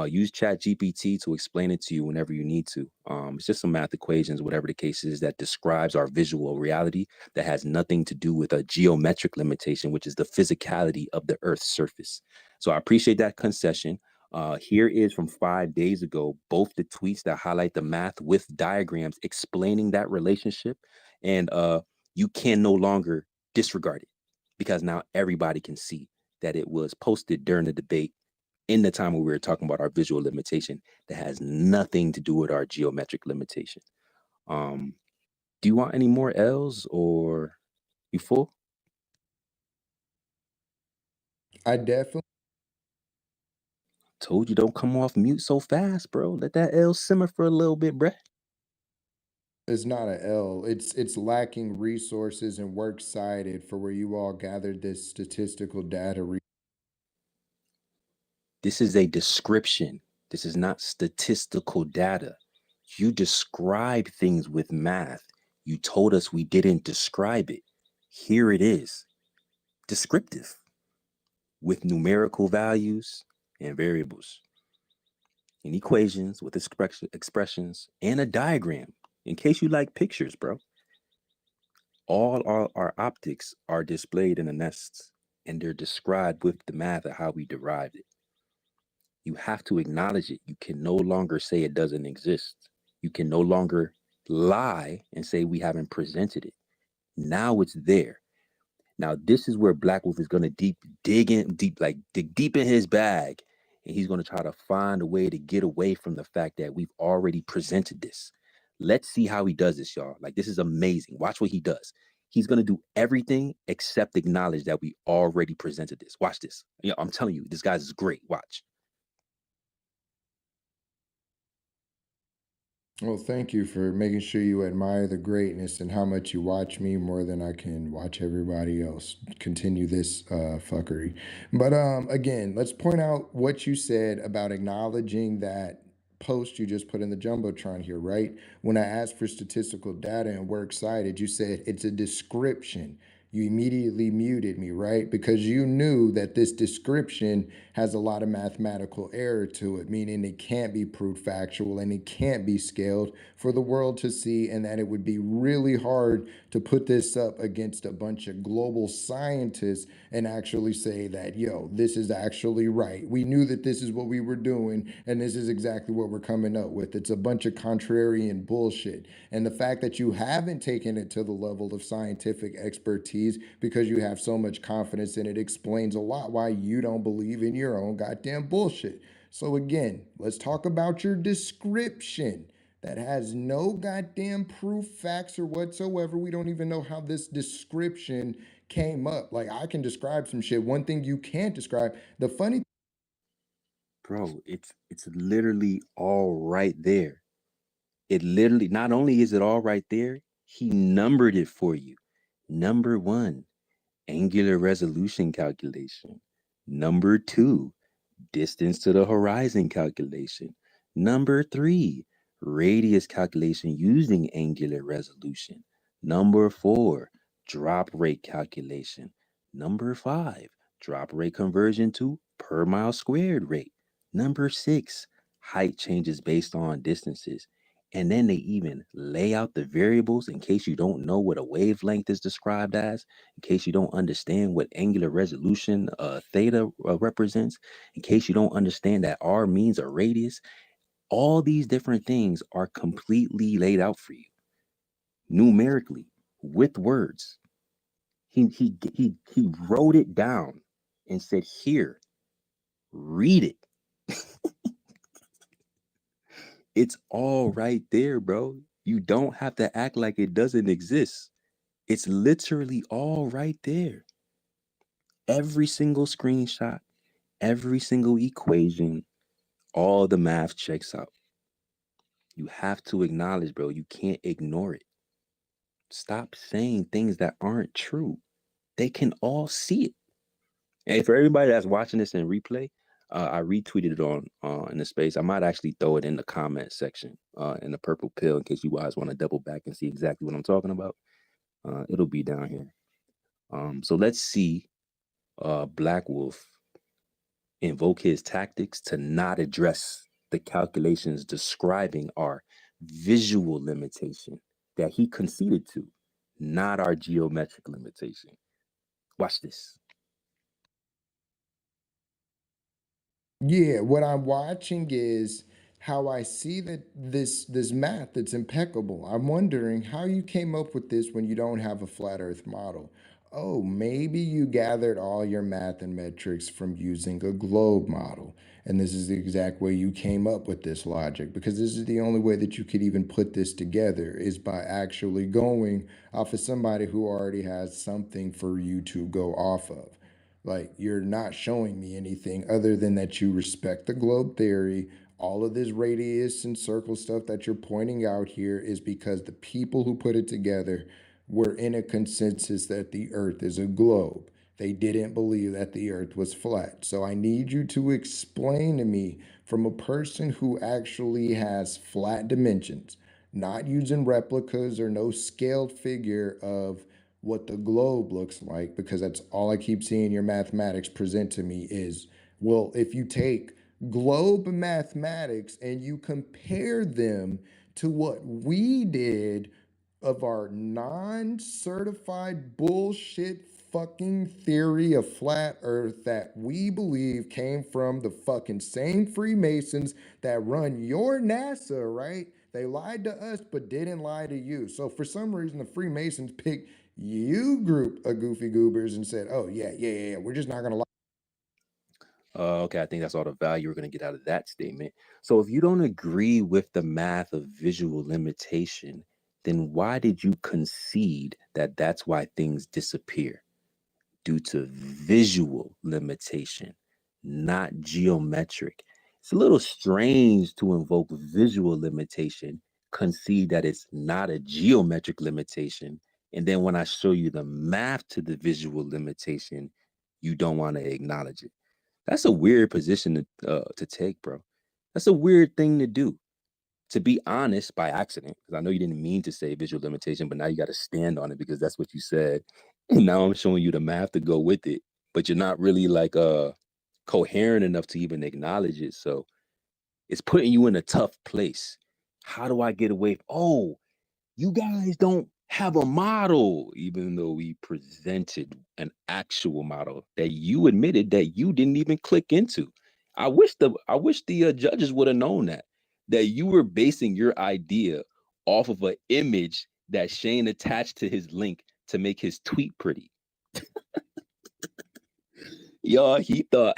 Use ChatGPT to explain it to you whenever you need to. It's just some math equations, whatever the case is, that describes our visual reality that has nothing to do with a geometric limitation, which is the physicality of the Earth's surface. So I appreciate that concession. Here is from 5 days ago, both the tweets that highlight the math with diagrams explaining that relationship. And you can no longer disregard it, because now everybody can see that it was posted during the debate in the time when we were talking about our visual limitation that has nothing to do with our geometric limitation. Do you want any more L's or you full? I definitely. Told you don't come off mute so fast, bro. Let that L simmer for a little bit, bruh. It's not a L. It's lacking resources and works cited for where you all gathered this statistical data. This is a description. This is not statistical data. You describe things with math. You told us we didn't describe it. Here it is. Descriptive with numerical values and variables and equations with expressions and a diagram in case you like pictures, bro. All our optics are displayed in the nests and they're described with the math of how we derived it. You have to acknowledge it. You can no longer say it doesn't exist. You can no longer lie and say we haven't presented it. Now it's there. Now this is where Black Wolf is gonna dig deep in his bag, and he's gonna try to find a way to get away from the fact that we've already presented this. Let's see how he does this, y'all. Like, this is amazing. Watch what he does. He's gonna do everything except acknowledge that we already presented this. Watch this. Yeah, I'm telling you, this guy's great. Watch. Well, thank you for making sure you admire the greatness and how much you watch me more than I can watch everybody else continue this fuckery. But again, let's point out what you said about acknowledging that post you just put in the jumbotron here, right? When I asked for statistical data and works cited, you said it's a description. You immediately muted me, right? Because you knew that this description has a lot of mathematical error to it, meaning it can't be proved factual and it can't be scaled for the world to see, and that it would be really hard to put this up against a bunch of global scientists and actually say that, yo, this is actually right. We knew that this is what we were doing, and this is exactly what we're coming up with. It's a bunch of contrarian bullshit. And the fact that you haven't taken it to the level of scientific expertise because you have so much confidence in it explains a lot why you don't believe in your own goddamn bullshit. So again, let's talk about your description that has no goddamn proof, facts, or whatsoever. We don't even know how this description came up. Like, I can describe some shit. One thing you can't describe. The funny, Bro, it's literally all right there. It literally, not only is it all right there, he numbered it for you. Number one, angular resolution calculation. Number two, distance to the horizon calculation. Number three, radius calculation using angular resolution. Number four, drop rate calculation. Number five, drop rate conversion to per mile squared rate. Number six, height changes based on distances. And then they even lay out the variables in case you don't know what a wavelength is described as, in case you don't understand what angular resolution theta represents, in case you don't understand that R means a radius. All these different things are completely laid out for you numerically with words. He wrote it down and said, "Here, read it." It's all right there, bro. You don't have to act like it doesn't exist. It's literally all right there. Every single screenshot, every single equation, all the math checks out. You have to acknowledge, bro. You can't ignore it. Stop saying things that aren't true. They can all see it. And for everybody that's watching this in replay, I retweeted it on in the space. I might actually throw it in the comment section in the purple pill in case you guys want to double back and see exactly what I'm talking about. It'll be down here. So let's see Black Wolf invoke his tactics to not address the calculations describing our visual limitation that he conceded to, not our geometric limitation. Watch this. yeah, what I'm watching is how I see that this math that's impeccable. I'm wondering how you came up with this when you don't have a flat earth model. oh, maybe you gathered all your math and metrics from using a globe model. And this is the exact way you came up with this logic, because this is the only way that you could even put this together is by actually going off of somebody who already has something for you to go off of. Like, you're not showing me anything other than that you respect the globe theory. All of this radius and circle stuff that you're pointing out here is because the people who put it together were in a consensus that the earth is a globe. They didn't believe that the earth was flat. So I need you to explain to me, from a person who actually has flat dimensions, not using replicas or no scaled figure of what the globe looks like, because that's all I keep seeing your mathematics present to me is, well, if you take globe mathematics and you compare them to what we did of our non-certified bullshit fucking theory of flat earth that we believe came from the fucking same Freemasons that run your NASA, right? They lied to us but didn't lie to you. So for some reason the Freemasons picked you group of goofy goobers and said, "Oh yeah, we're just not going to lie." Okay, I think that's all the value we're going to get out of that statement. So if you don't agree with the math of visual limitation, then why did you concede that that's why things disappear? Due to visual limitation, not geometric. It's a little strange to invoke visual limitation, concede that it's not a geometric limitation, and then when I show you the math to the visual limitation, you don't want to acknowledge it. That's a weird position to take, bro. That's a weird thing to do. To be honest, by accident, because I know you didn't mean to say visual limitation, but now you got to stand on it because that's what you said. And now I'm showing you the math to go with it, but you're not really like coherent enough to even acknowledge it. So it's putting you in a tough place. How do I get away? Oh, you guys don't have a model, even though we presented an actual model that you admitted that you didn't even click into. I wish the judges would have known that you were basing your idea off of an image that Shane attached to his link to make his tweet pretty. Y'all, he thought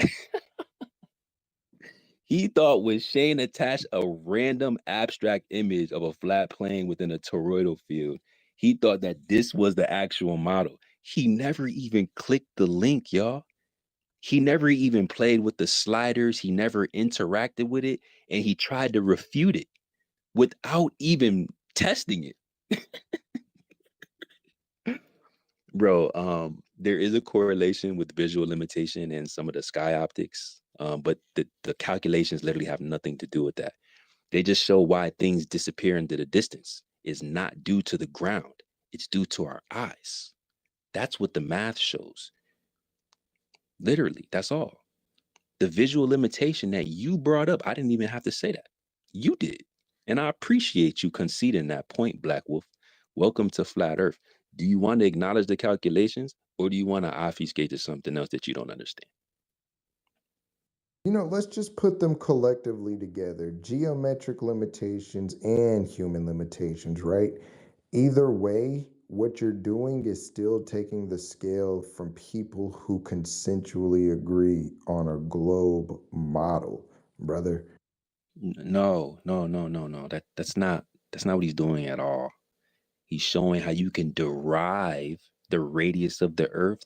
when Shane attached a random abstract image of a flat plane within a toroidal field, he thought that this was the actual model. He never even clicked the link, y'all. He never even played with the sliders. He never interacted with it. And he tried to refute it without even testing it. Bro, there is a correlation with visual limitation and some of the sky optics, but the calculations literally have nothing to do with that. They just show why things disappear into the distance is not due to the ground. It's due to our eyes. That's what the math shows. Literally, that's all. The visual limitation that you brought up, I didn't even have to say that. You did. And I appreciate you conceding that point, Black Wolf. Welcome to Flat Earth. Do you want to acknowledge the calculations or do you want to obfuscate to something else that you don't understand? Let's just put them collectively together, geometric limitations and human limitations, right? Either way, what you're doing is still taking the scale from people who consensually agree on a globe model, brother. No. That's not what he's doing at all. He's showing how you can derive the radius of the earth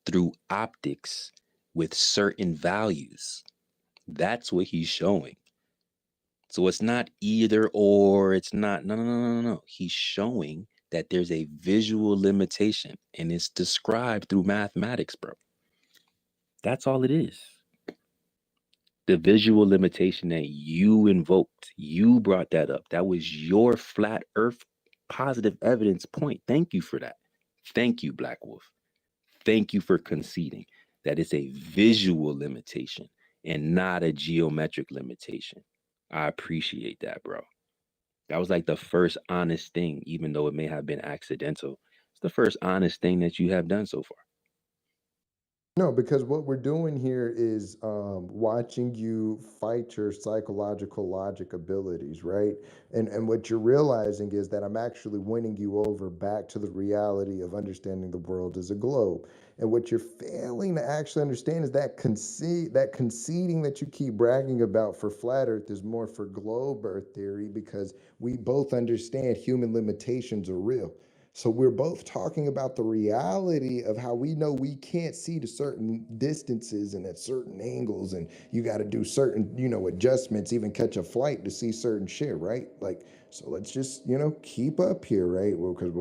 through optics with certain values. That's what he's showing. So it's not either or, it's not, no. He's showing that there's a visual limitation and it's described through mathematics, bro. That's all it is. The visual limitation that you invoked, you brought that up. That was your flat earth positive evidence point. Thank you for that. Thank you, Black Wolf. Thank you for conceding that it's a visual limitation and not a geometric limitation. I appreciate that, bro. That was like the first honest thing, even though it may have been accidental. It's the first honest thing that you have done so far. No, because what we're doing here is watching you fight your psychological logic abilities, right? And what you're realizing is that I'm actually winning you over back to the reality of understanding the world as a globe. And what you're failing to actually understand is that conceding that you keep bragging about for flat Earth is more for globe Earth theory, because we both understand human limitations are real. So we're both talking about the reality of how we know we can't see to certain distances and at certain angles, and you got to do certain, adjustments, even catch a flight to see certain shit, right? Like, so let's just, keep up here, right? Well, because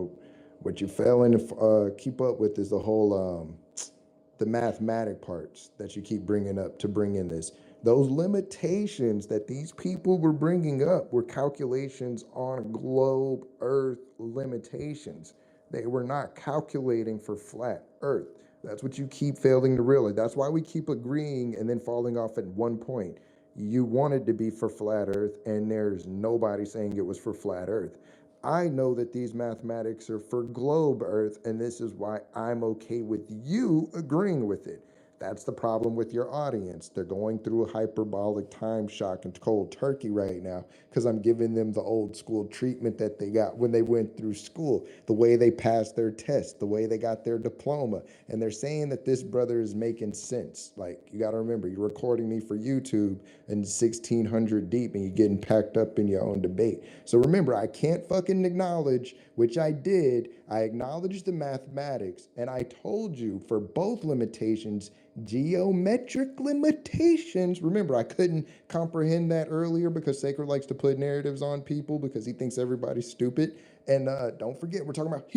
what you're failing to keep up with is the mathematic parts that you keep bringing up to bring in this. Those limitations that these people were bringing up were calculations on globe Earth limitations. They were not calculating for flat Earth. That's what you keep failing to realize. That's why we keep agreeing and then falling off at one point. You wanted to be for flat Earth, and there's nobody saying it was for flat Earth. I know that these mathematics are for globe Earth, and this is why I'm okay with you agreeing with it. That's the problem with your audience. They're going through a hyperbolic time shock and cold turkey right now because I'm giving them the old school treatment that they got when they went through school, the way they passed their test, the way they got their diploma. And they're saying that this brother is making sense. Like, you got to remember, you're recording me for YouTube and 1600 deep, and you're getting packed up in your own debate. So remember, I can't fucking acknowledge, which I did. I acknowledged the mathematics, and I told you for both limitations, geometric limitations. Remember, I couldn't comprehend that earlier because Sacred likes to put narratives on people because he thinks everybody's stupid. And don't forget, we're talking about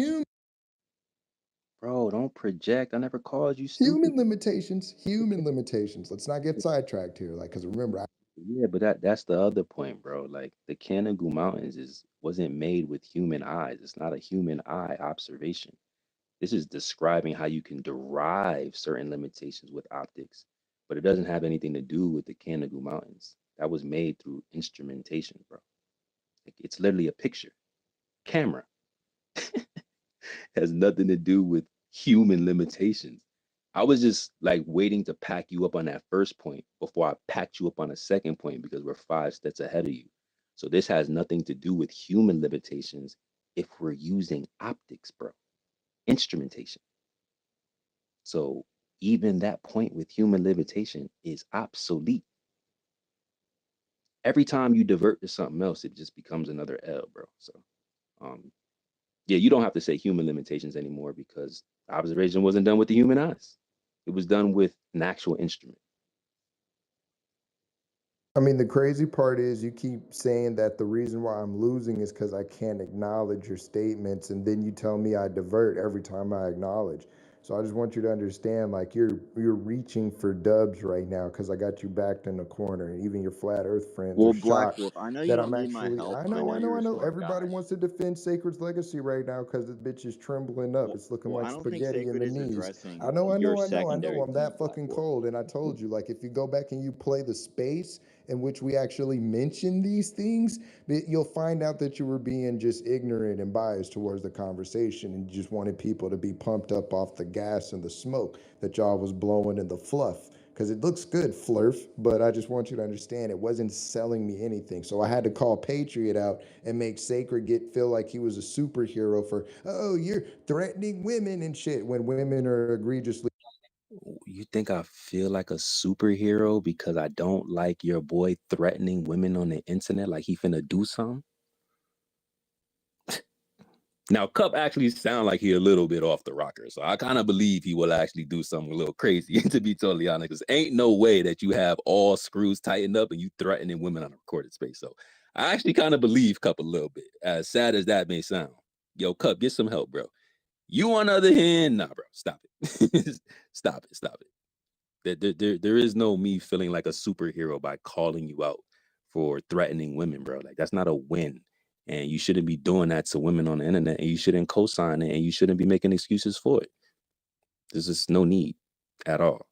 Bro, don't project. I never called you stupid. human limitations. Human limitations. Let's not get sidetracked here. Like, because remember, Yeah, but that's the other point, bro. Like the Canigou Mountains wasn't made with human eyes. It's not a human eye observation. This is describing how you can derive certain limitations with optics, but it doesn't have anything to do with the Canigou Mountains. That was made through instrumentation, bro. Like, it's literally a picture. Camera has nothing to do with human limitations. I was just like waiting to pack you up on that first point before I packed you up on a second point because we're 5 steps ahead of you. So this has nothing to do with human limitations if we're using optics, bro. Instrumentation. So even that point with human limitation is obsolete. Every time you divert to something else, it just becomes another L, bro. So um yeah, you don't have to say human limitations anymore because observation wasn't done with the human eyes. It was done with an actual instrument. I mean, the crazy part is you keep saying that the reason why I'm losing is because I can't acknowledge your statements, and then you tell me I divert every time I acknowledge. So I just want you to understand, like, you're reaching for dubs right now because I got you backed in the corner, and even your flat Earth friends are Well, Black shocked Wolf, I know you that don't I'm need my actually. help, I and I know, know I know, you're I a know. smart Everybody guy. wants to defend Sacred's legacy right now because the bitch is trembling up. It's looking Well, like I don't think spaghetti in Sacred the is knees. I addressing know, I your know, I know, I know. secondary I'm that point, Black fucking Wolf. cold, and I told you, like, if you go back and you play the space in which we actually mention these things, you'll find out that you were being just ignorant and biased towards the conversation, and you just wanted people to be pumped up off the gas and the smoke that y'all was blowing in the fluff. Because it looks good, Flurf, but I just want you to understand it wasn't selling me anything. So I had to call Patriot out and make Sacred feel like he was a superhero for, oh, you're threatening women and shit, when women are egregiously. You think I feel like a superhero because I don't like your boy threatening women on the internet like he finna do something? Now, Cup actually sound like he a little bit off the rocker, so I kind of believe he will actually do something a little crazy, to be totally honest, because ain't no way that you have all screws tightened up and you threatening women on a recorded space. So I actually kind of believe Cup a little bit, as sad as that may sound. Yo, Cup, get some help, bro. You, on the other hand, nah, bro, stop it. Stop it, stop it. There is no me feeling like a superhero by calling you out for threatening women, bro. Like, that's not a win. And you shouldn't be doing that to women on the internet, and you shouldn't co-sign it, and you shouldn't be making excuses for it. There's just no need at all.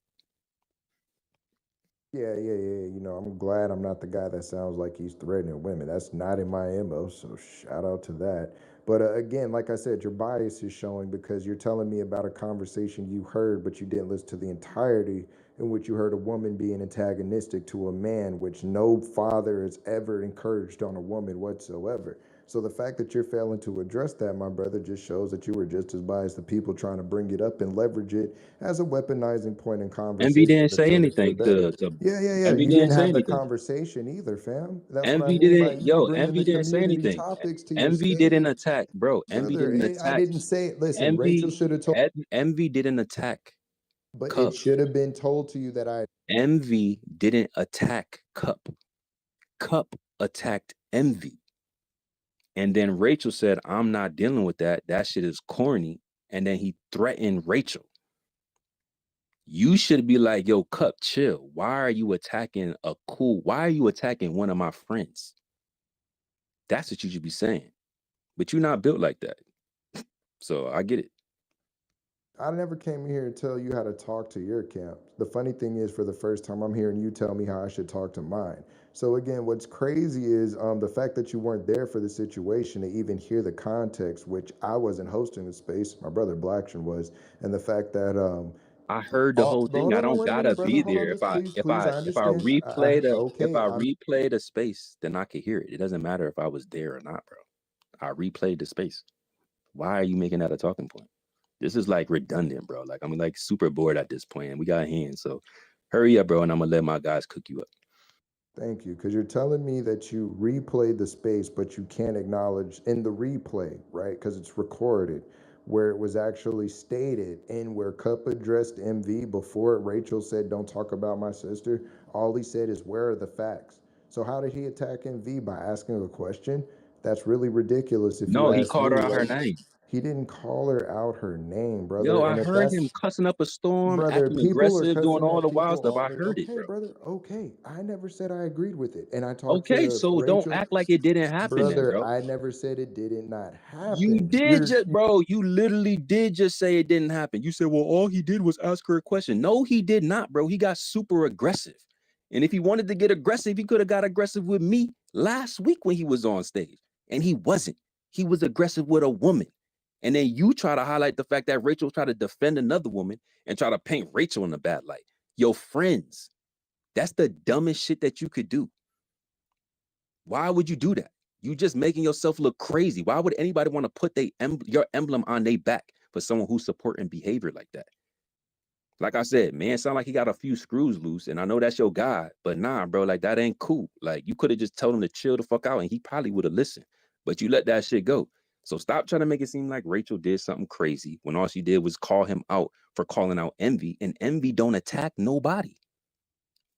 Yeah, yeah, yeah. I'm glad I'm not the guy that sounds like he's threatening women. That's not in my MO, so shout out to that. But again, like I said, your bias is showing because you're telling me about a conversation you heard, but you didn't listen to the entirety, in which you heard a woman being antagonistic to a man, which no father has ever encouraged on a woman whatsoever. So the fact that you're failing to address that, my brother, just shows that you were just as biased to people trying to bring it up and leverage it as a weaponizing point in Envy conversation didn't to say tilt it for anything that. to Yeah. Envy You didn't didn't say have the anything. conversation either, fam. That's what I Envy mean by didn't, even yo, bringing Envy the didn't say community anything. topics to your Envy didn't stage. attack, bro. Envy Brother, didn't I attack. didn't say it. Listen, Rachel Envy, should have told, Envy didn't attack but it Cup. should have been told to you that I. Envy didn't attack Cup. Cup attacked Envy. And then Rachel said, I'm not dealing with that. That shit is corny. And then he threatened Rachel. You should be like, yo, Cup, chill. Why are you attacking why are you attacking one of my friends? That's what you should be saying. But you're not built like that. So I get it. I never came here to tell you how to talk to your camp. The funny thing is, for the first time, I'm hearing you tell me how I should talk to mine. So again, what's crazy is the fact that you weren't there for the situation to even hear the context, which I wasn't hosting the space. My brother Blackson was, and the fact that I heard the whole thing. hold I on, don't wait a minute, gotta brother. be Hold on, there. just please. I If I understand. replay if Okay, I replay the space, then I could hear it. It doesn't matter if I was there or not, bro. I replayed the space. Why are you making that a talking point? This is like redundant, bro. Like I'm like super bored at this point. And we got hands, so hurry up, bro, and I'm gonna let my guys cook you up. Thank you, because you're telling me that you replayed the space, but you can't acknowledge in the replay, right? Because it's recorded, where it was actually stated and where Cup addressed MV before Rachel said, "Don't talk about my sister." All he said is, "Where are the facts?" So how did he attack MV by asking a question? That's really ridiculous if you No, he ask called me, her out her right? name. He didn't call her out her name, Yo, brother. I And if heard him that's cussing up a storm, brother, acting people are aggressive, doing cussing all at the wild people stuff. all I the heard it, okay, bro. brother. Okay. I never said I agreed with it. And I talked Okay, to so don't Rachel. act like it didn't happen then, Brother, bro. I never said it didn't not You happen. did just, bro. You literally did just say it didn't happen. You said, well, all he did was ask her a question. No, he did not, bro. He got super aggressive. And if he wanted to get aggressive, he could have got aggressive with me last week when he was on stage. And he wasn't. He was aggressive with a woman. And then you try to highlight the fact that Rachel tried to defend another woman and try to paint Rachel in a bad light. Your friends. That's the dumbest shit that you could do. Why would you do that? You just making yourself look crazy. Why would anybody want to put your emblem on their back for someone who's supporting behavior like that? Like I said, man, sound like he got a few screws loose, and I know that's your guy, but nah, bro, like that ain't cool. Like you could have just told him to chill the fuck out, and he probably would have listened. But you let that shit go. So stop trying to make it seem like Rachel did something crazy when all she did was call him out for calling out Envy, and Envy don't attack nobody.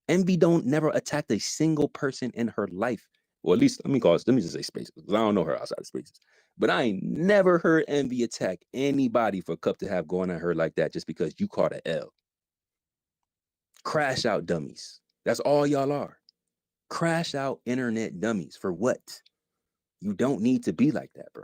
Envy don't never attacked a single person in her life. Well, at least let me just say Spaces, because I don't know her outside of Spaces. But I ain't never heard Envy attack anybody for Cup to have going at her like that just because you caught an L. Crash out dummies. That's all y'all are. Crash out internet dummies. For what? You don't need to be like that, bro.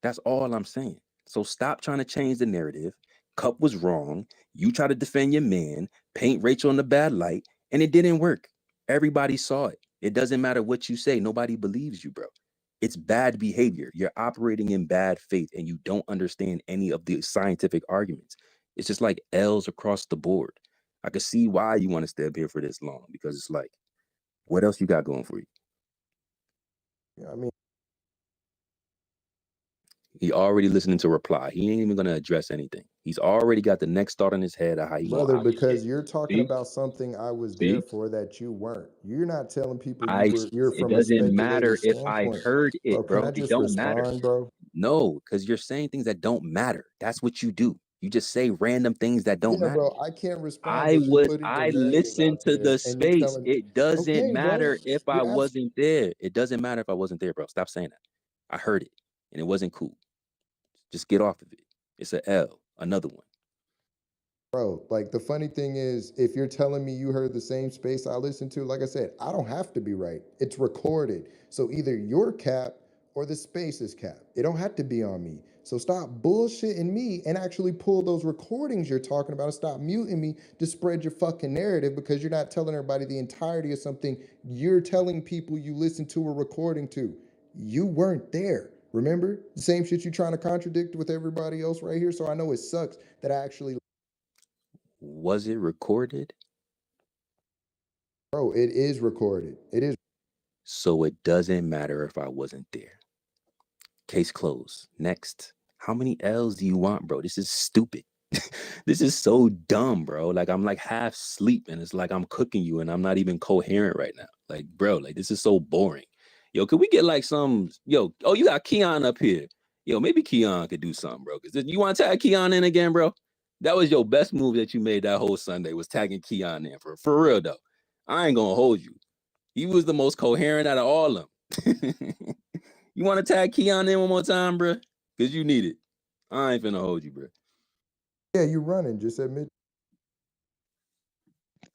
That's all I'm saying. So stop trying to change the narrative. Cup was wrong. You try to defend your man, paint Rachel in the bad light, and it didn't work. Everybody saw it. It doesn't matter what you say. Nobody believes you, bro. It's bad behavior. You're operating in bad faith and you don't understand any of the scientific arguments. It's just like L's across the board. I can see why you want to stay up here for this long because it's like, what else you got going for you? Yeah, I mean, He already listening to reply. He ain't even gonna address anything. He's already got the next thought in his head of how he gonna brother, operate. because you're talking See, about something I was there see. for that you weren't. You're not telling people I. you're It from a doesn't speculative matter if I standpoint. heard it, Bro, can bro. I It just don't matter. respond, bro? No, because you're saying things that don't matter. That's what you do. You just say random things that don't Yeah, matter. bro, I can't respond, but you're putting the I narrative listened out to there the and you're space. telling, It doesn't okay, bro, matter if I you're wasn't there. It doesn't matter if I wasn't there, bro. Stop saying that. I heard it and it wasn't cool. Just get off of it. It's a L, another one. bro, like the funny thing is, if you're telling me you heard the same space I listened to, like I said, I don't have to be right. It's recorded. So either your cap or the space is cap. It don't have to be on me. So stop bullshitting me and actually pull those recordings you're talking about and stop muting me to spread your fucking narrative because you're not telling everybody the entirety of something you're telling people you listen to a recording to. You weren't there. Remember? The same shit you trying to contradict with everybody else right here. So I know it sucks that I actually. Was it recorded? Bro, it is recorded. It is. So it doesn't matter if I wasn't there. Case closed. Next. How many L's do you want, bro? This is stupid. This is so dumb, bro. Like, I'm like half asleep and it's like I'm cooking you and I'm not even coherent right now. Like, bro, like this is so boring. Yo, could we get like some, yo, oh, you got Keon up here. Yo, maybe Keon could do something, bro. Because you want to tag Keon in again, bro? That was your best move that you made that whole Sunday, was tagging Keon in. For real, though. I ain't going to hold you. He was the most coherent out of all of them. You want to tag Keon in one more time, bro? Because you need it. I ain't finna hold you, bro. Yeah, you running. Just admit.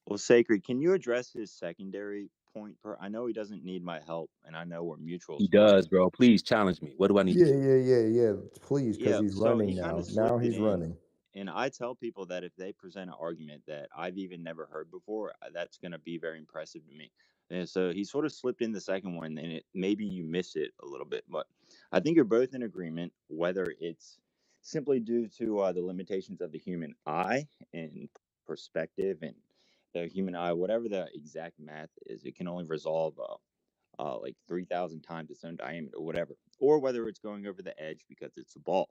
Well, Sacred, can you address his secondary point? I know he doesn't need my help, and I know we're mutuals. He does, bro. Please challenge me. What do I need to do? Yeah. Please, because he's so running he kind now. of slipped Now it he's in. running. And I tell people that if they present an argument that I've even never heard before, that's going to be very impressive to me. And so he sort of slipped in the second one, and maybe you miss it a little bit. But I think you're both in agreement, whether it's simply due to the limitations of the human eye and perspective and the human eye, whatever the exact math is, it can only resolve like 3,000 times its own diameter, or whatever, or whether it's going over the edge because it's a ball.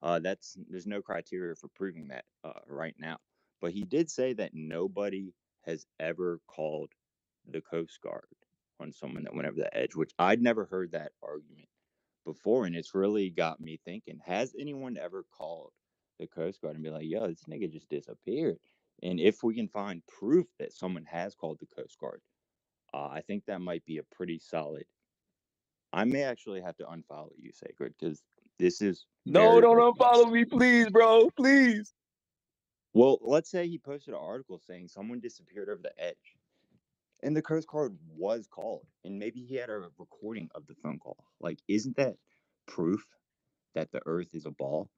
There's no criteria for proving that right now. But he did say that nobody has ever called the Coast Guard on someone that went over the edge, which I'd never heard that argument before, and it's really got me thinking: has anyone ever called the Coast Guard and be like, "Yo, this nigga just disappeared"? And if we can find proof that someone has called the Coast Guard, I think that might be a pretty solid. I may actually have to unfollow you, Sacred, because this is No, very, don't very unfollow me, please, bro. Please. Well, let's say he posted an article saying someone disappeared over the edge, and the Coast Guard was called, and maybe he had a recording of the phone call. Like, isn't that proof that the Earth is a ball?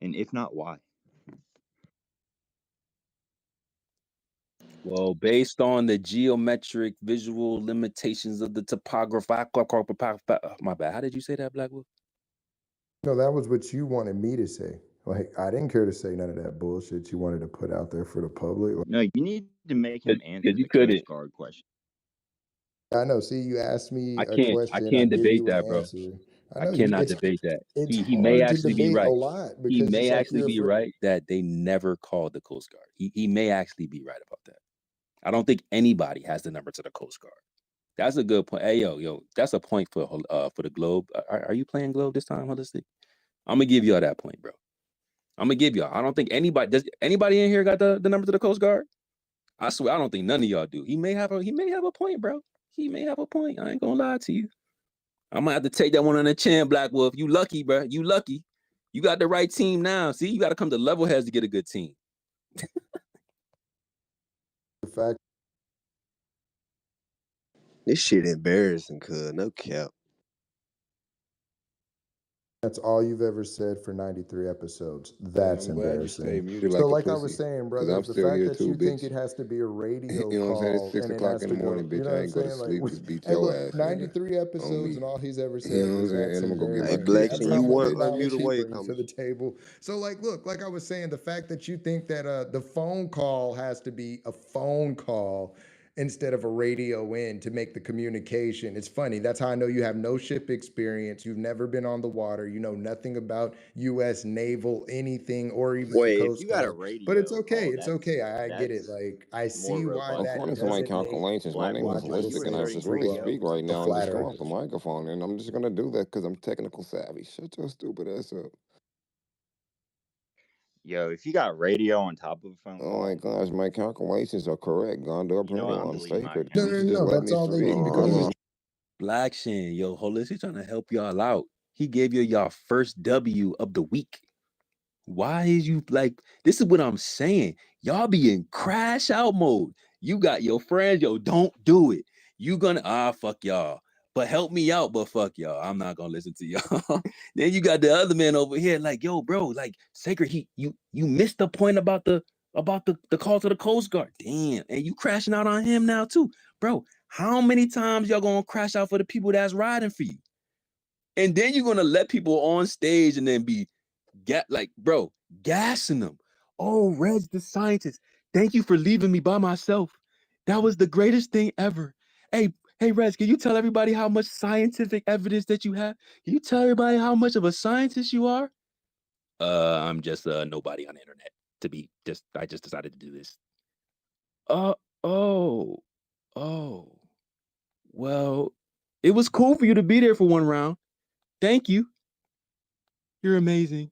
And if not, why? Well, based on the geometric visual limitations of the topography. My bad. How did you say that, Black Wolf? No, that was what you wanted me to say. Like, I didn't care to say none of that bullshit you wanted to put out there for the public. Like, No, you need to make him answer Because you the couldn't. Coast Guard question. I know. See, you asked me I a can't question. I debate give you that, an bro. answer. I I know cannot it's debate that. it's He may hard to actually be debate right. a lot He because may it's like actually you're be right that they never called the Coast Guard. He may actually be right about that. I don't think anybody has the number to the Coast Guard. That's a good point. Hey, yo, that's a point for the Globe. Are you playing Globe this time, Holistic? I'm gonna give y'all that point, bro. I'm gonna give y'all. I don't think anybody in here got the number to the Coast Guard. I swear, I don't think none of y'all do. He may have a point, bro. He may have a point. I ain't gonna lie to you. I'm gonna have to take that one on the chin, Black Wolf. You lucky, bro. You lucky. You got the right team now. See, you got to come to level heads to get a good team. the fact. This shit embarrassing, cuz. No cap. That's all you've ever said for 93 episodes. That's I'm glad you stay embarrassing. muted So, like a like I was pussy. saying, Cause brother, I'm the still fact here that too, you think bitch. it has to be a radio You know what I'm saying? It's call 6 and it o'clock has in to the morning, go, you bitch. know I what I'm ain't go to saying? Like, sleep. Just beat hey, your look, ass, nigga. 93 On episodes me. and all he's ever You said know what I'm was saying? that's And I'm gonna go get my Hey, embarrassing. dick Black, That's you how sucked, much want bitch. knowledge unmute he away brings to the comment? table. So, like, look, like I was saying, the fact that you think that the phone call has to be a phone call instead of a radio in to make the communication. It's funny. That's how I know you have no ship experience. You've never been on the water. You know nothing about U.S. naval anything or even the Wait, if Coast you got a Guard. But it's radio okay. call, It's okay. I get it. that's Like, I more see why robust that According than to my doesn't make calculations, my Black name is Wolf. Like, you Holistic, and I'm logical asserting free to for speak radio right a now and just flat come off earther. the microphone. And I'm just gonna do that because I'm technical savvy. Shut your stupid ass up. Yo, if you got radio on top of a phone Oh my call, gosh, my calculations are correct. Gondor you know what? I'm Apparel, I'm deleting my sacred. No, account. You no, should no, just no. let That's me all they speak. need because he was Black Shin, yo, Holistic trying to help y'all out. He gave you y'all first W of the week. Why is you like, this is what I'm saying. Y'all be in crash out mode. You got your friends, yo, don't do it. You gonna fuck y'all. But help me out, but fuck y'all. I'm not gonna listen to y'all. Then you got the other man over here, like, yo, bro, like Sacred, you missed the point about the call to the Coast Guard. Damn, and you crashing out on him now too. Bro, how many times y'all gonna crash out for the people that's riding for you? And then you're gonna let people on stage and then be bro, gassing them. Oh, Reg the scientist, thank you for leaving me by myself. That was the greatest thing ever. Hey, Reg, can you tell everybody how much scientific evidence that you have? Can you tell everybody how much of a scientist you are? I'm just nobody on the internet. I just decided to do this. Uh oh, oh. Well, it was cool for you to be there for one round. Thank you. You're amazing.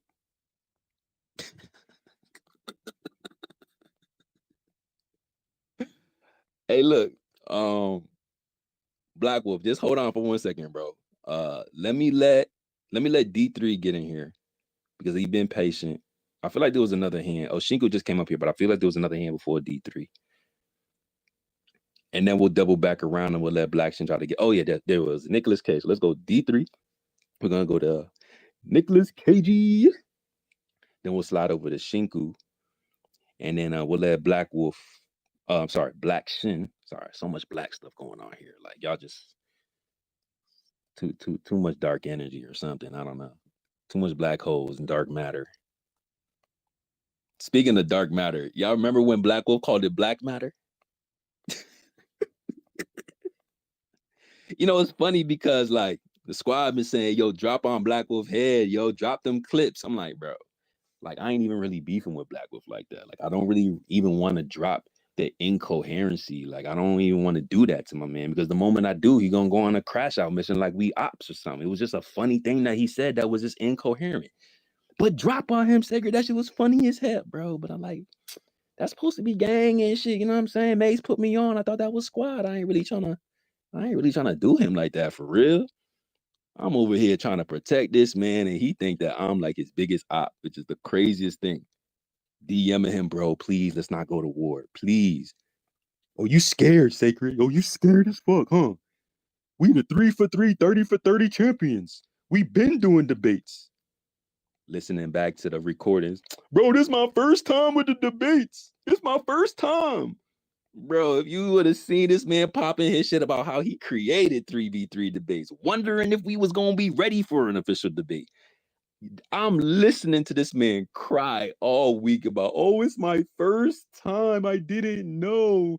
Hey, look, um, Black Wolf, just hold on for 1 second, bro. Let me let D3 get in here because he's been patient. I feel like there was another hand. Oh, Shinku just came up here, but I feel like there was another hand before D3. And then we'll double back around and we'll let Black Shin try to get. Oh yeah, there was Nicholas Cage. So let's go D3. We're gonna go to Nicholas Cagey. Then we'll slide over to Shinku, and then we'll let Black Wolf. I'm sorry, Black Shin. Sorry, so much black stuff going on here. Like y'all just too much dark energy or something. I don't know. Too much black holes and dark matter. Speaking of dark matter, y'all remember when Black Wolf called it black matter? It's funny because like the squad been saying, yo, drop on Black Wolf head, yo, drop them clips. I'm like, bro, like I ain't even really beefing with Black Wolf like that. Like I don't really even want to drop the incoherency. Like I don't even want to do that to my man because the moment I do, he gonna go on a crash out mission like we ops or something. It was just a funny thing that he said that was just incoherent. But drop on him, Sacred. That shit was funny as hell, bro. But I'm like, that's supposed to be gang and shit. You know what I'm saying? Mace put me on. I thought that was squad. I ain't really trying to do him like that for real. I'm over here trying to protect this man, and he think that I'm like his biggest op, which is the craziest thing. DMing him, bro. Please, let's not go to war. Please. Oh, you scared, Sacred? Oh, you scared as fuck, huh? We the 3 for 3, 30 for 30 champions. We been doing debates. Listening back to the recordings. Bro, this is my first time with the debates. It's my first time. Bro, if you would have seen this man popping his shit about how he created 3v3 debates, wondering if we was going to be ready for an official debate. I'm listening to this man cry all week about, oh, it's my first time. I didn't know.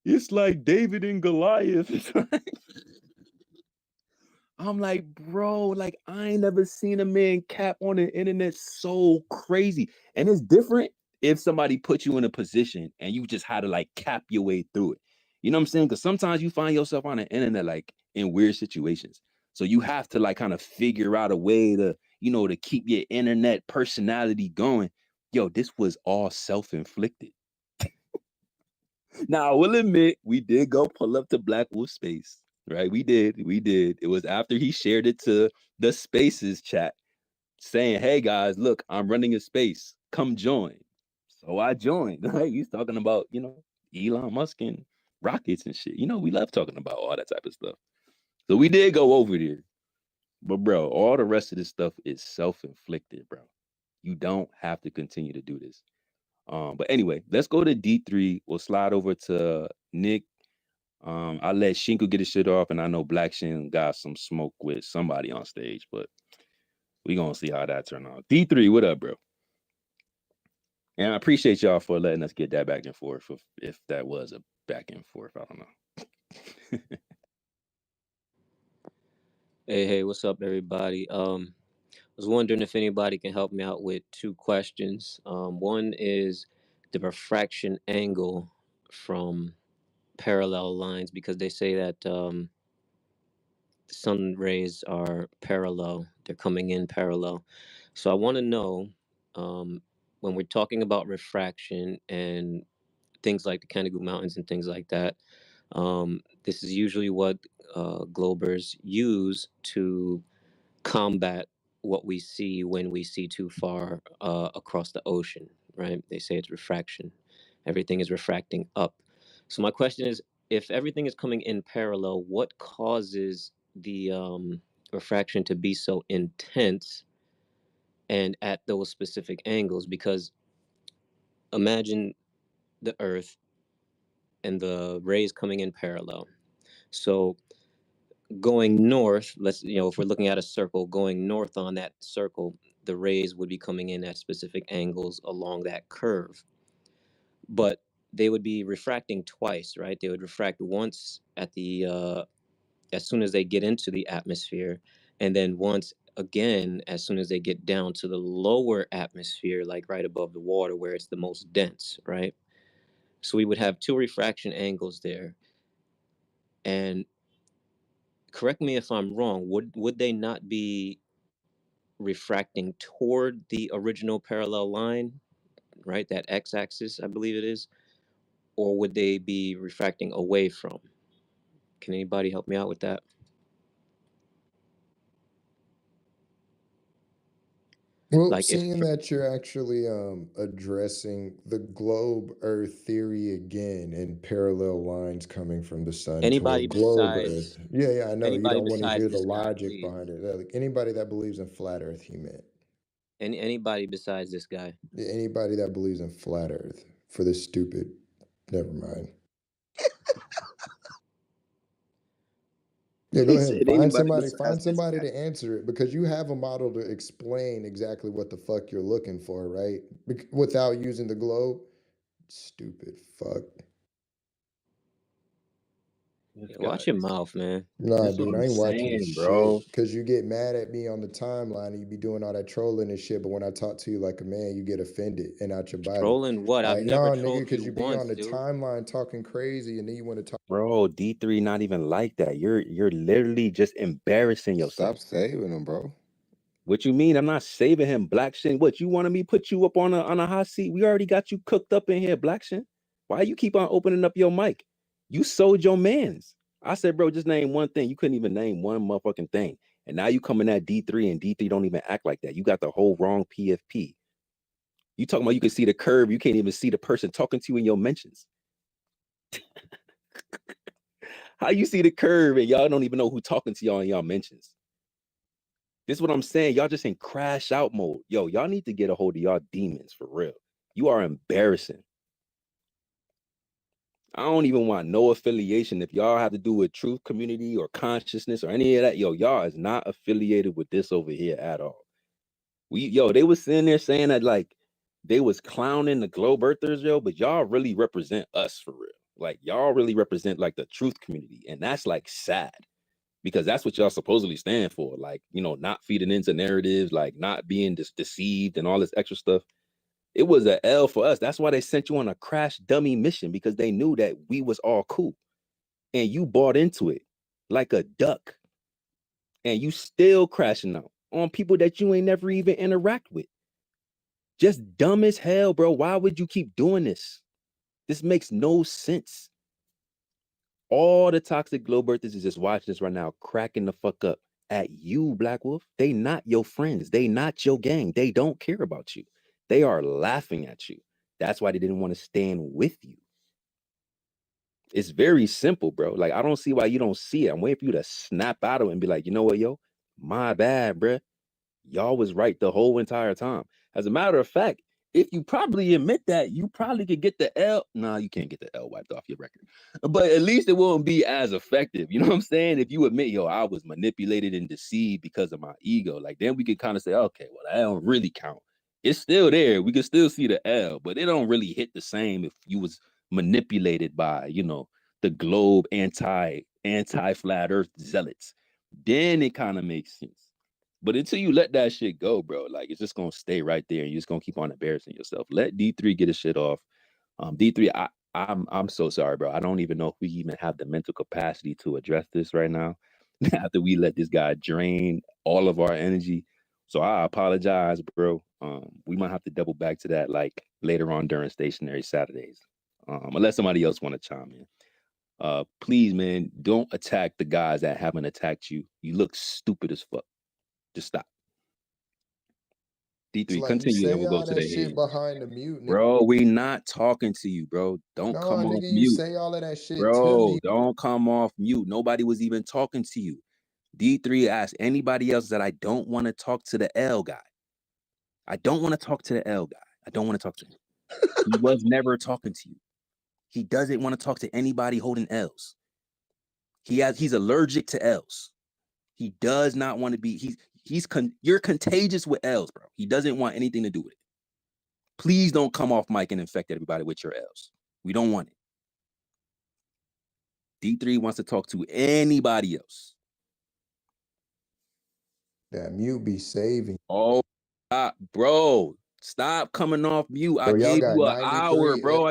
It's like David and Goliath. I'm like, bro, like I ain't never seen a man cap on the internet so crazy. And it's different if somebody put you in a position and you just had to like cap your way through it. You know what I'm saying? Because sometimes you find yourself on the internet like in weird situations. So you have to like kind of figure out a way to, to keep your internet personality going. Yo, this was all self-inflicted. Now, I will admit, we did go pull up to Black Wolf Space, right? We did. It was after he shared it to the Spaces chat saying, hey guys, look, I'm running a space. Come join. So I joined, right? He's talking about, Elon Musk and rockets and shit. We love talking about all that type of stuff. So we did go over there. But bro, all the rest of this stuff is self-inflicted, bro. You don't have to continue to do this. But anyway, let's go to D3. We'll slide over to Nick. I'll let Shinku get his shit off, and I know Black Shin got some smoke with somebody on stage, but we gonna see how that turn out. D3, what up, bro? And I appreciate y'all for letting us get that back and forth, if that was a back and forth. I don't know. Hey, what's up, everybody? I was wondering if anybody can help me out with two questions. One is the refraction angle from parallel lines, because they say that sun rays are parallel, they're coming in parallel. So I want to know, when we're talking about refraction and things like the Canigou Mountains and things like that, this is usually what globers use to combat what we see when we see too far across the ocean, right? They say it's refraction. Everything is refracting up. So my question is, if everything is coming in parallel, what causes the refraction to be so intense and at those specific angles? Because imagine the Earth and the rays coming in parallel. So going north, let's, if we're looking at a circle, going north on that circle, the rays would be coming in at specific angles along that curve. But they would be refracting twice, right? They would refract once at the as soon as they get into the atmosphere, and then once again as soon as they get down to the lower atmosphere, like right above the water where it's the most dense, right? So we would have two refraction angles there. And correct me if I'm wrong, would they not be refracting toward the original parallel line, right? That x-axis, I believe it is, or would they be refracting away from? Can anybody help me out with that? Well, Like if seeing that you're actually addressing the globe Earth theory again and parallel lines coming from the sun to a anybody globe Earth. besides Yeah, I know. You anybody don't want to besides hear the this guy, logic please. behind it. Like anybody that believes in flat Earth, he meant. Anybody besides this guy. Yeah, anybody that believes in flat Earth for the stupid. Never mind. Yeah, go He ahead. said anybody Find besides this somebody guy. to answer it because you have a model to explain exactly what the fuck you're looking for, right? Without using the globe. Stupid fuck. This guy, Watch your mouth, man. Nah, this what dude, I I'm ain't watching saying, bro. shit. Cause you get mad at me on the timeline and you be doing all that trolling and shit, but when I talk to you like a man, you get offended and out your body. Trolling what? I've Like, never no, nigga, trolled you cause you be on once, the dude. timeline talking crazy and then you want to talk. Bro, D3 not even like that. You're literally just embarrassing yourself. Stop saving him, bro. What you mean? I'm not saving him, Black Shin. What, you wanted me put you up on a hot seat? We already got you cooked up in here, Black Shin. Why you keep on opening up your mic? You sold your mans. I said, bro, just name one thing. You couldn't even name one motherfucking thing. And now you coming at D3 and D3 don't even act like that. You got the whole wrong PFP. You talking about you can see the curve. You can't even see the person talking to you in your mentions. How you see the curve and y'all don't even know who talking to y'all in y'all mentions? This is what I'm saying. Y'all just in crash out mode. Yo, y'all need to get a hold of y'all demons for real. You are embarrassing. I don't even want no affiliation. If y'all have to do with truth community or consciousness or any of that, yo, y'all is not affiliated with this over here at all. They was sitting there saying that like they was clowning the globe earthers, yo, but y'all really represent us for real. Like y'all really represent like the truth community. And that's like sad. Because that's what y'all supposedly stand for, like, not feeding into narratives, like not being deceived and all this extra stuff. It was a L for us. That's why they sent you on a crash dummy mission, because they knew that we was all cool. And you bought into it like a duck. And you still crashing out on people that you ain't never even interact with. Just dumb as hell, bro. Why would you keep doing this? This makes no sense. All the toxic globe earthers is just watching this right now, cracking the fuck up at you, Black Wolf. They not your friends. They not your gang. They don't care about you. They are laughing at you. That's why they didn't want to stand with you. It's very simple, bro. Like, I don't see why you don't see it. I'm waiting for you to snap out of it and be like, you know what, yo? My bad, bro. Y'all was right the whole entire time. As a matter of fact, if you probably admit that, you probably could get the L. Nah, you can't get the L wiped off your record. But at least it won't be as effective. You know what I'm saying? If you admit, yo, I was manipulated and deceived because of my ego, like then we could kind of say, okay, well, that don't really count. It's still there. We can still see the L, but it don't really hit the same if you was manipulated by, the globe anti flat earth zealots. Then it kind of makes sense. But until you let that shit go, bro, like it's just gonna stay right there, and you're just gonna keep on embarrassing yourself. Let D3 get his shit off. D3, I'm so sorry, bro. I don't even know if we even have the mental capacity to address this right now. After we let this guy drain all of our energy, so I apologize, bro. We might have to double back to that like later on during stationary Saturdays, unless somebody else want to chime in. Please, man, don't attack the guys that haven't attacked you. You look stupid as fuck. Just stop. It's D3, like you continue, then say we'll go all to that the shit head. behind the mute, nigga. Bro, we not talking to you, bro. Don't No, come off nigga, you mute. say all of that shit to Bro, me. don't come off mute. Nobody was even talking to you. D3 asked anybody else that I don't want to talk to the L guy. I don't want to talk to the L guy. I don't want to talk to him. He was never talking to you. He doesn't want to talk to anybody holding L's. He's allergic to L's. He does not want to be, you're contagious with L's, bro. He doesn't want anything to do with it. Please don't come off mic and infect everybody with your L's. We don't want it. D3 wants to talk to anybody else. That mute be saving. Oh, bro, stop coming off mute. I Bro, y'all gave got you an hour, 93. bro.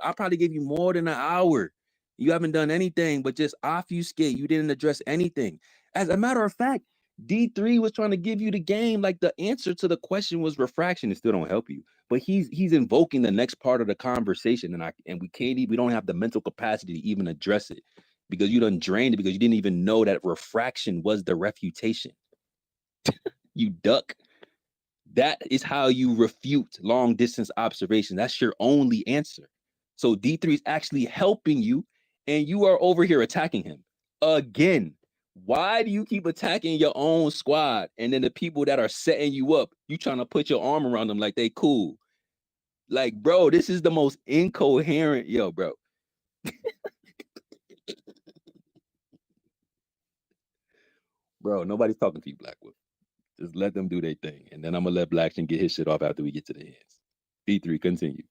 I probably gave you more than an hour. You haven't done anything but just obfuscate. You didn't address anything. As a matter of fact, D3 was trying to give you the game. Like the answer to the question was refraction. It still don't help you. But he's invoking the next part of the conversation, and we don't have the mental capacity to even address it because you done drained it because you didn't even know that refraction was the refutation. You duck. That is how you refute long distance observation. That's your only answer. So D3 is actually helping you, and you are over here attacking him again. Why do you keep attacking your own squad, and then the people that are setting you up, you trying to put your arm around them like they cool? Like, bro, this is the most incoherent, bro. Bro, nobody's talking to you, Blackwood. Just let them do their thing, and then I'm gonna let Blackson get his shit off after we get to the hands. D3, continue.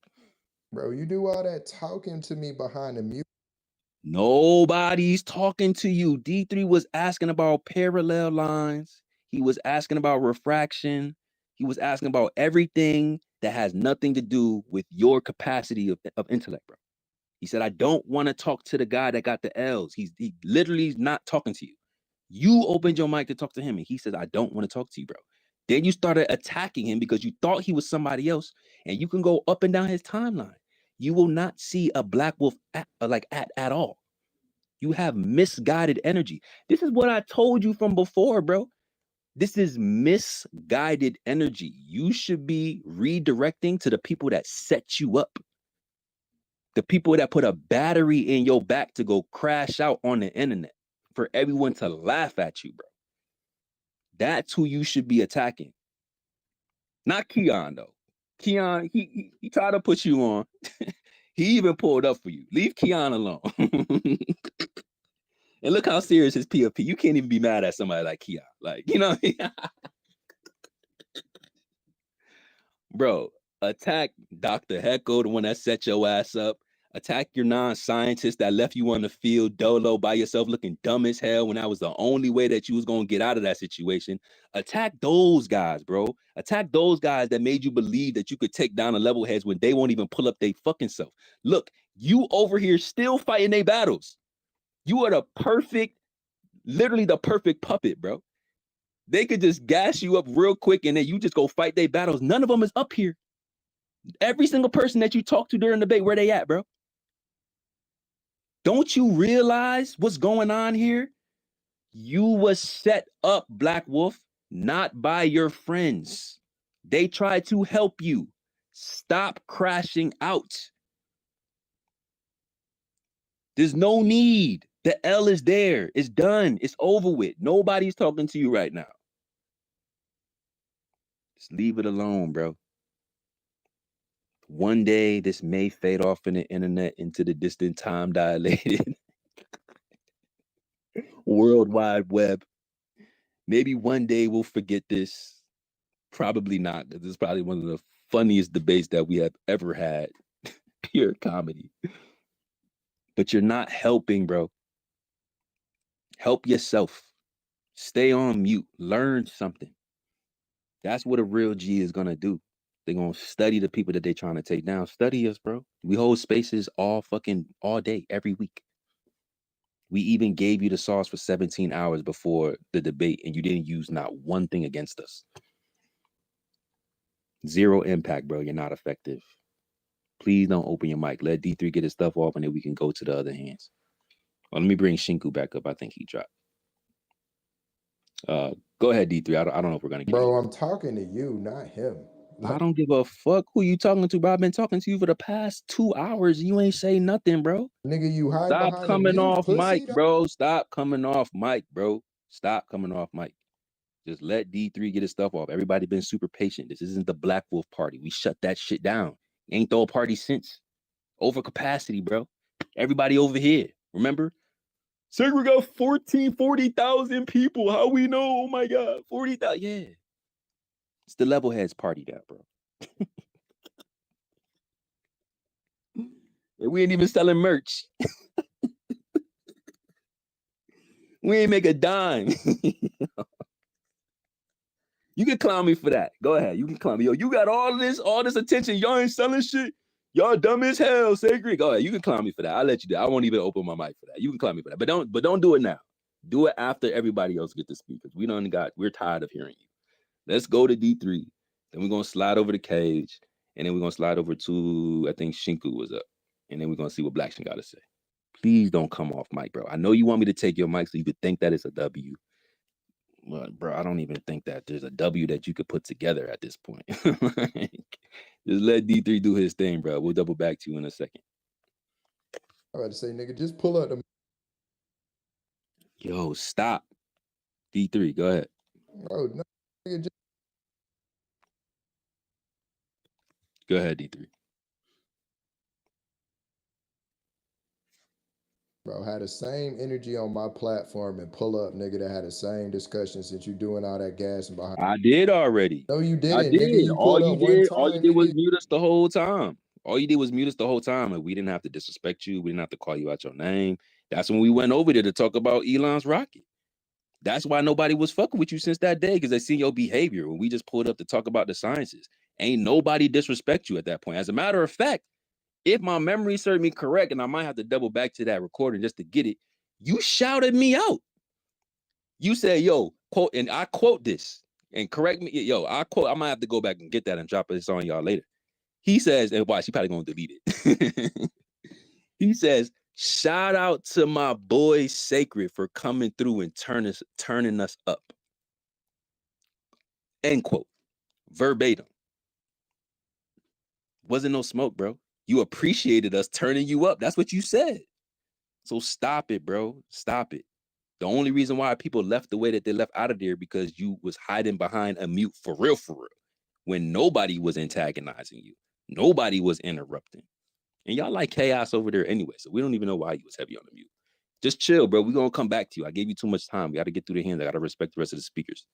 Bro, you do all that talking to me behind the mute. Nobody's talking to you. D3 was asking about parallel lines. He was asking about refraction. He was asking about everything that has nothing to do with your capacity of intellect, bro. He said, I don't want to talk to the guy that got the L's. He literally is not talking to you. You opened your mic to talk to him, and he says, I don't want to talk to you, bro. Then you started attacking him because you thought he was somebody else, and you can go up and down his timeline. You will not see a Black Wolf at all. You have misguided energy. This is what I told you from before, bro. This is misguided energy. You should be redirecting to the people that set you up. The people that put a battery in your back to go crash out on the internet for everyone to laugh at you, bro. That's who you should be attacking. Not Keon, though. Keon, he tried to put you on. He even pulled up for you. Leave Keon alone. And look how serious his PFP. You can't even be mad at somebody like Keon. Like, you know what I mean? Bro, attack Dr. Heckle, the one that set your ass up. Attack your non-scientist that left you on the field dolo by yourself looking dumb as hell when that was the only way that you was going to get out of that situation. Attack those guys, bro. Attack those guys that made you believe that you could take down the level heads when they won't even pull up their fucking self. Look, you over here still fighting their battles. You are literally the perfect puppet, bro. They could just gas you up real quick and then you just go fight their battles. None of them is up here. Every single person that you talk to during the debate, where they at, bro? Don't you realize what's going on here? You was set up, Black Wolf, not by your friends. They tried to help you. Stop crashing out. There's no need. The L is there. It's done. It's over with. Nobody's talking to you right now. Just leave it alone, bro. One day, this may fade off in the internet into the distant time dilated World Wide Web. Maybe one day we'll forget this. Probably not, because this is probably one of the funniest debates that we have ever had. Pure comedy. But you're not helping, bro. Help yourself. Stay on mute. Learn something. That's what a real G is going to do. They're going to study the people that they're trying to take down. Study us, bro. We hold spaces all day, every week. We even gave you the sauce for 17 hours before the debate, and you didn't use not one thing against us. Zero impact, bro. You're not effective. Please don't open your mic. Let D3 get his stuff off, and then we can go to the other hands. Well, let me bring Shinku back up. I think he dropped. Go ahead, D3. I don't know if we're going to get Bro, I'm talking to you, not him. I don't give a fuck who you talking to, bro. I've been talking to you for the past 2 hours. You ain't say nothing, bro. Nigga, you hide Stop behind coming the mute, off pussy, mic, bro. Stop coming off mic, bro. Stop coming off mic. Just let D3 get his stuff off. Everybody been super patient. This isn't the Black Wolf party. We shut that shit down. Ain't throw a party since. Overcapacity, bro. Everybody over here. Remember? Sacred got 40,000 people. How we know? Oh my God, 40,000. Yeah, it's the level heads party, that bro. And we ain't even selling merch. We ain't make a dime. You can clown me for that. Go ahead. You can clown me. Yo, you got all this attention. Y'all ain't selling shit. Y'all dumb as hell. Sacred. Go ahead. You can clown me for that. I'll let you do it. I won't even open my mic for that. You can clown me for that. But don't do it now. Do it after everybody else get to speak. Because we're tired of hearing you. Let's go to D3. Then we're gonna slide over to Cage. And then we're gonna slide over to, I think Shinku was up. And then we're gonna see what Blackshin gotta say. Please don't come off mic, bro. I know you want me to take your mic so you could think that it's a W. But bro, I don't even think that there's a W that you could put together at this point. Just let D3 do his thing, bro. We'll double back to you in a second. I about to say, nigga, just pull up the. Yo, stop. D3, go ahead. Oh no, nigga, just. Go ahead, D3. Bro, had the same energy on my platform and pull up, nigga, that had the same discussion since you doing all that gas and behind. I did already. No, you I didn't, did. nigga. You pulled up one All you time, did was nigga. mute us the whole time. All you did was mute us the whole time, and we didn't have to disrespect you. We didn't have to call you out your name. That's when we went over there to talk about Elon's rocket. That's why nobody was fucking with you since that day, because they see your behavior when we just pulled up to talk about the sciences. Ain't nobody disrespect you at that point. As a matter of fact, if my memory served me correct, and I might have to double back to that recording just to get it, you shouted me out. You said, yo, quote, and I quote this, and correct me, yo, I might have to go back and get that and drop this on y'all later. He says, and watch, he probably gonna delete it. He says, shout out to my boy Sacred for coming through and turning us up. End quote. Verbatim. Wasn't no smoke, bro. You appreciated us turning you up. That's what you said. So stop it, bro. Stop it. The only reason why people left the way that they left out of there because you was hiding behind a mute for real, when nobody was antagonizing you. Nobody was interrupting. And y'all like chaos over there anyway, so we don't even know why you was heavy on the mute. Just chill, bro. We're going to come back to you. I gave you too much time. We got to get through the hands. I got to respect the rest of the speakers.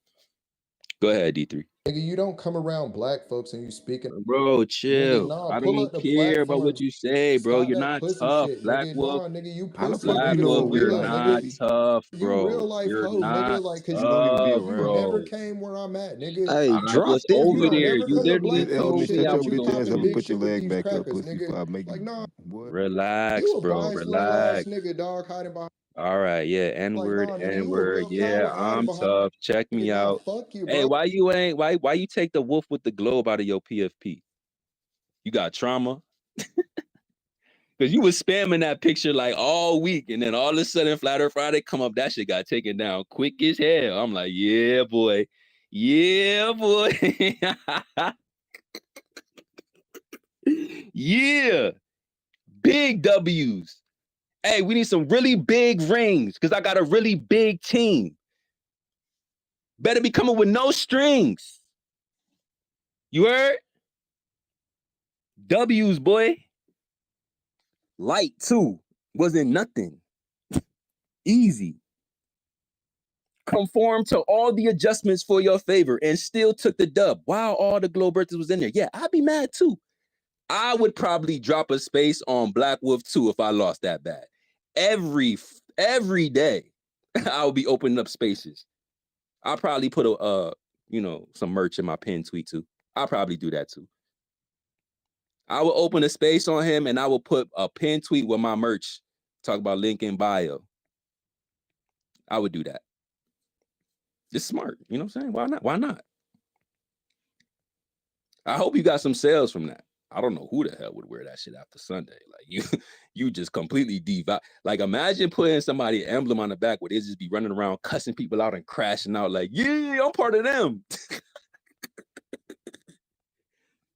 Go ahead, D3. Nigga, you don't come around black folks and you speaking. Bro, chill. Nigga, nah, I pull don't up the care about platform. what you say, bro. Stop You're that not pussy tough, shit, Black nigga. Wolf. Nah, nigga, you How the pussy, fuck Black you nigga, know for Wolf, what we you're real, like, not nigga. pussy? tough, You bro. real life You're hoe, not nigga. Like, cause You don't even be tough, you around. never bro. came where I'm at, nigga. Hey, I drop was this, You over don't bro. there. never You come to literally black Just folk help me told me shit, shut I your but was you bitch gonna ass popping up and come. big put your shit with leg these back up, crackers, pussy, nigga. before I make Like, you. nah, What? Relax, you a bro. biased little ass Relax. nigga, dog, hiding behind. All right, yeah. Like, N-word, nah, nigga, you a N-word. real Yeah, coward hiding I'm behind. tough. Check Nigga, me nah, out. fuck you, Hey, bro. why you take the wolf with the globe out of your PFP? You got trauma? Because you was spamming that picture like all week, and then all of a sudden, Flat Earth Friday come up, that shit got taken down quick as hell. I'm like, yeah, boy. Yeah, boy. Yeah. Big W's. Hey, we need some really big rings because I got a really big team. Better be coming with no strings. You heard? W's, boy. Light, too. Wasn't nothing. Easy. Conform to all the adjustments for your favor and still took the dub. Wow, all the glow birthdays was in there. Yeah, I'd be mad too. I would probably drop a space on Black Wolf too if I lost that bad. Every day, I would be opening up spaces. I'll probably put some merch in my pin tweet too. I'll probably do that too. I will open a space on him and I will put a pin tweet with my merch. Talk about link in bio. I would do that. It's smart. You know what I'm saying? Why not? Why not? I hope you got some sales from that. I don't know who the hell would wear that shit after Sunday. Like you just completely devout. Like imagine putting somebody emblem on the back where they just be running around cussing people out and crashing out like, yeah, I'm part of them.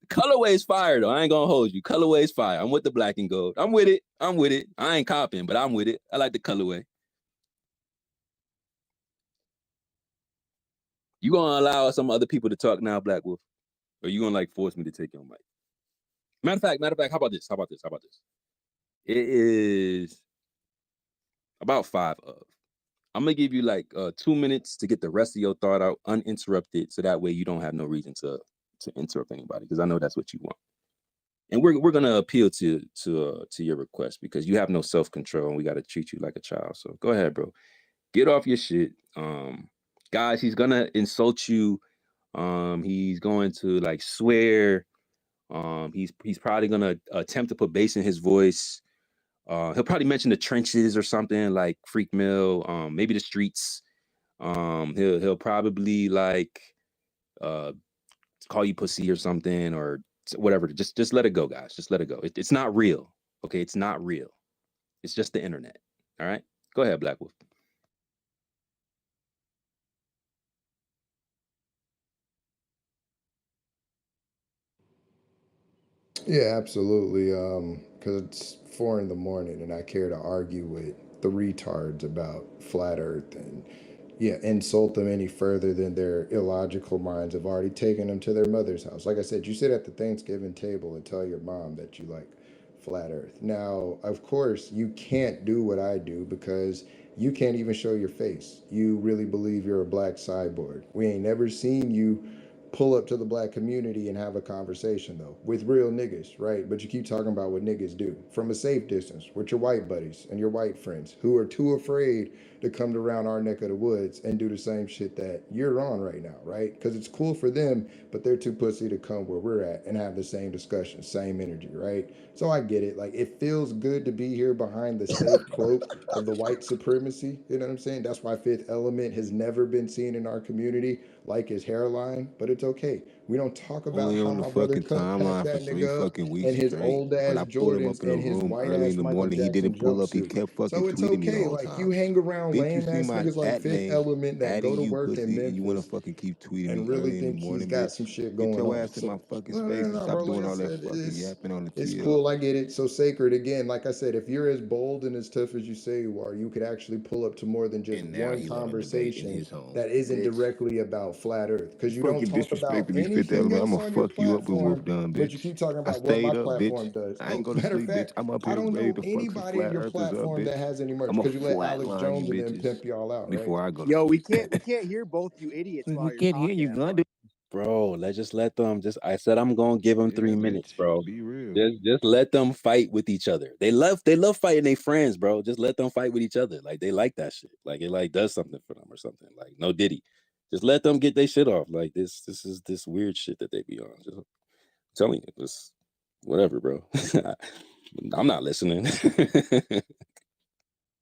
Colorway's fire though. I ain't gonna hold you. Colorway's fire. I'm with the black and gold. I'm with it. I ain't copying, but I'm with it. I like the colorway. You gonna allow some other people to talk now, Black Wolf? Or you gonna like force me to take your mic? Matter of fact, how about this? It is About 5 of. I'm gonna give you like 2 minutes to get the rest of your thought out uninterrupted, so that way you don't have no reason to interrupt anybody, because I know that's what you want. And we're gonna appeal to your request, because you have no self-control and we gotta treat you like a child. So go ahead, bro. Get off your shit. Guys, he's gonna insult you. He's going to like swear. He's probably gonna attempt to put bass in his voice. He'll probably mention the trenches or something like Freak Mill, maybe the streets. He'll probably like call you pussy or something, or whatever. Just let it go, guys. Just let it go. It's not real. Okay, it's not real. It's just the internet. All right. Go ahead, Black Wolf. Yeah, absolutely. Because it's 4 in the morning and I care to argue with the retards about flat Earth and yeah, insult them any further than their illogical minds have already taken them to their mother's house. Like I said, you sit at the Thanksgiving table and tell your mom that you like flat Earth. Now, of course, you can't do what I do because you can't even show your face. You really believe you're a black cyborg. We ain't never seen you pull up to the black community and have a conversation though with real niggas, right? But you keep talking about what niggas do from a safe distance with your white buddies and your white friends who are too afraid to come around our neck of the woods and do the same shit that you're on right now, right? Because it's cool for them, but they're too pussy to come where we're at and have the same discussion, same energy, right? So I get it. Like it feels good to be here behind the safe cloak of the white supremacy. You know what I'm saying? That's why Fifth Element has never been seen in our community, like his hairline, but it's okay. We don't talk about Only how on the my brother fucking cut packed timeline for that 3 nigga up fucking weeks and his straight. old When ass I pulled him up Jordans in a and his room white early in ass the Michael morning, he Jackson didn't pull up. He jumpsuit. kept fucking So it's tweeting me the okay. whole Like you time. hang around Bitch, you lame see ass my niggas like at Fifth name, Element that go adding to you, work in pussy, and you wanna Memphis fucking keep tweeting and me really early in the think he's morning, got bitch. some shit Get going your on. ass in my So fucking no, no, space no, and no, stop bro. Like doing I all that said, fucking yapping on the it's TL. cool. I get it. So Sacred again, like I said, if you're as bold and as tough as you say you are, you could actually pull up to more than just And now one he want to debate in conversation his home, that isn't bitch. directly about flat Earth You because you don't fucking talk about disrespected me, Fifth anything Element. else I'ma on your fuck you up when Wolf platform. done, But you bitch. keep talking I about what my stayed up, bitch. platform does. I ain't Oh, go to matter of sleep, bitch. fact, I'm up I here don't ready know to fuck some anybody in flat your earthers up, platform that bitch. has any merch I'ma because you let Alex flatline you Jones and them bitches pimp y'all out, right? before I go to Yo, sleep. we can't hear both you idiots We while you're can't hear talking you, at gun. once. Bro, let's just let them. I said I'm gonna give them Yeah, 3 minutes, bitch. bro. Be real. Just let them fight with each other. They love fighting their friends, bro. Just let them fight with each other. Like they like that shit. Like it like does something for them or something. Like no Diddy. Just let them get their shit off. Like this is this weird shit that they be on. Just I'm telling you, just whatever, bro. I'm not listening.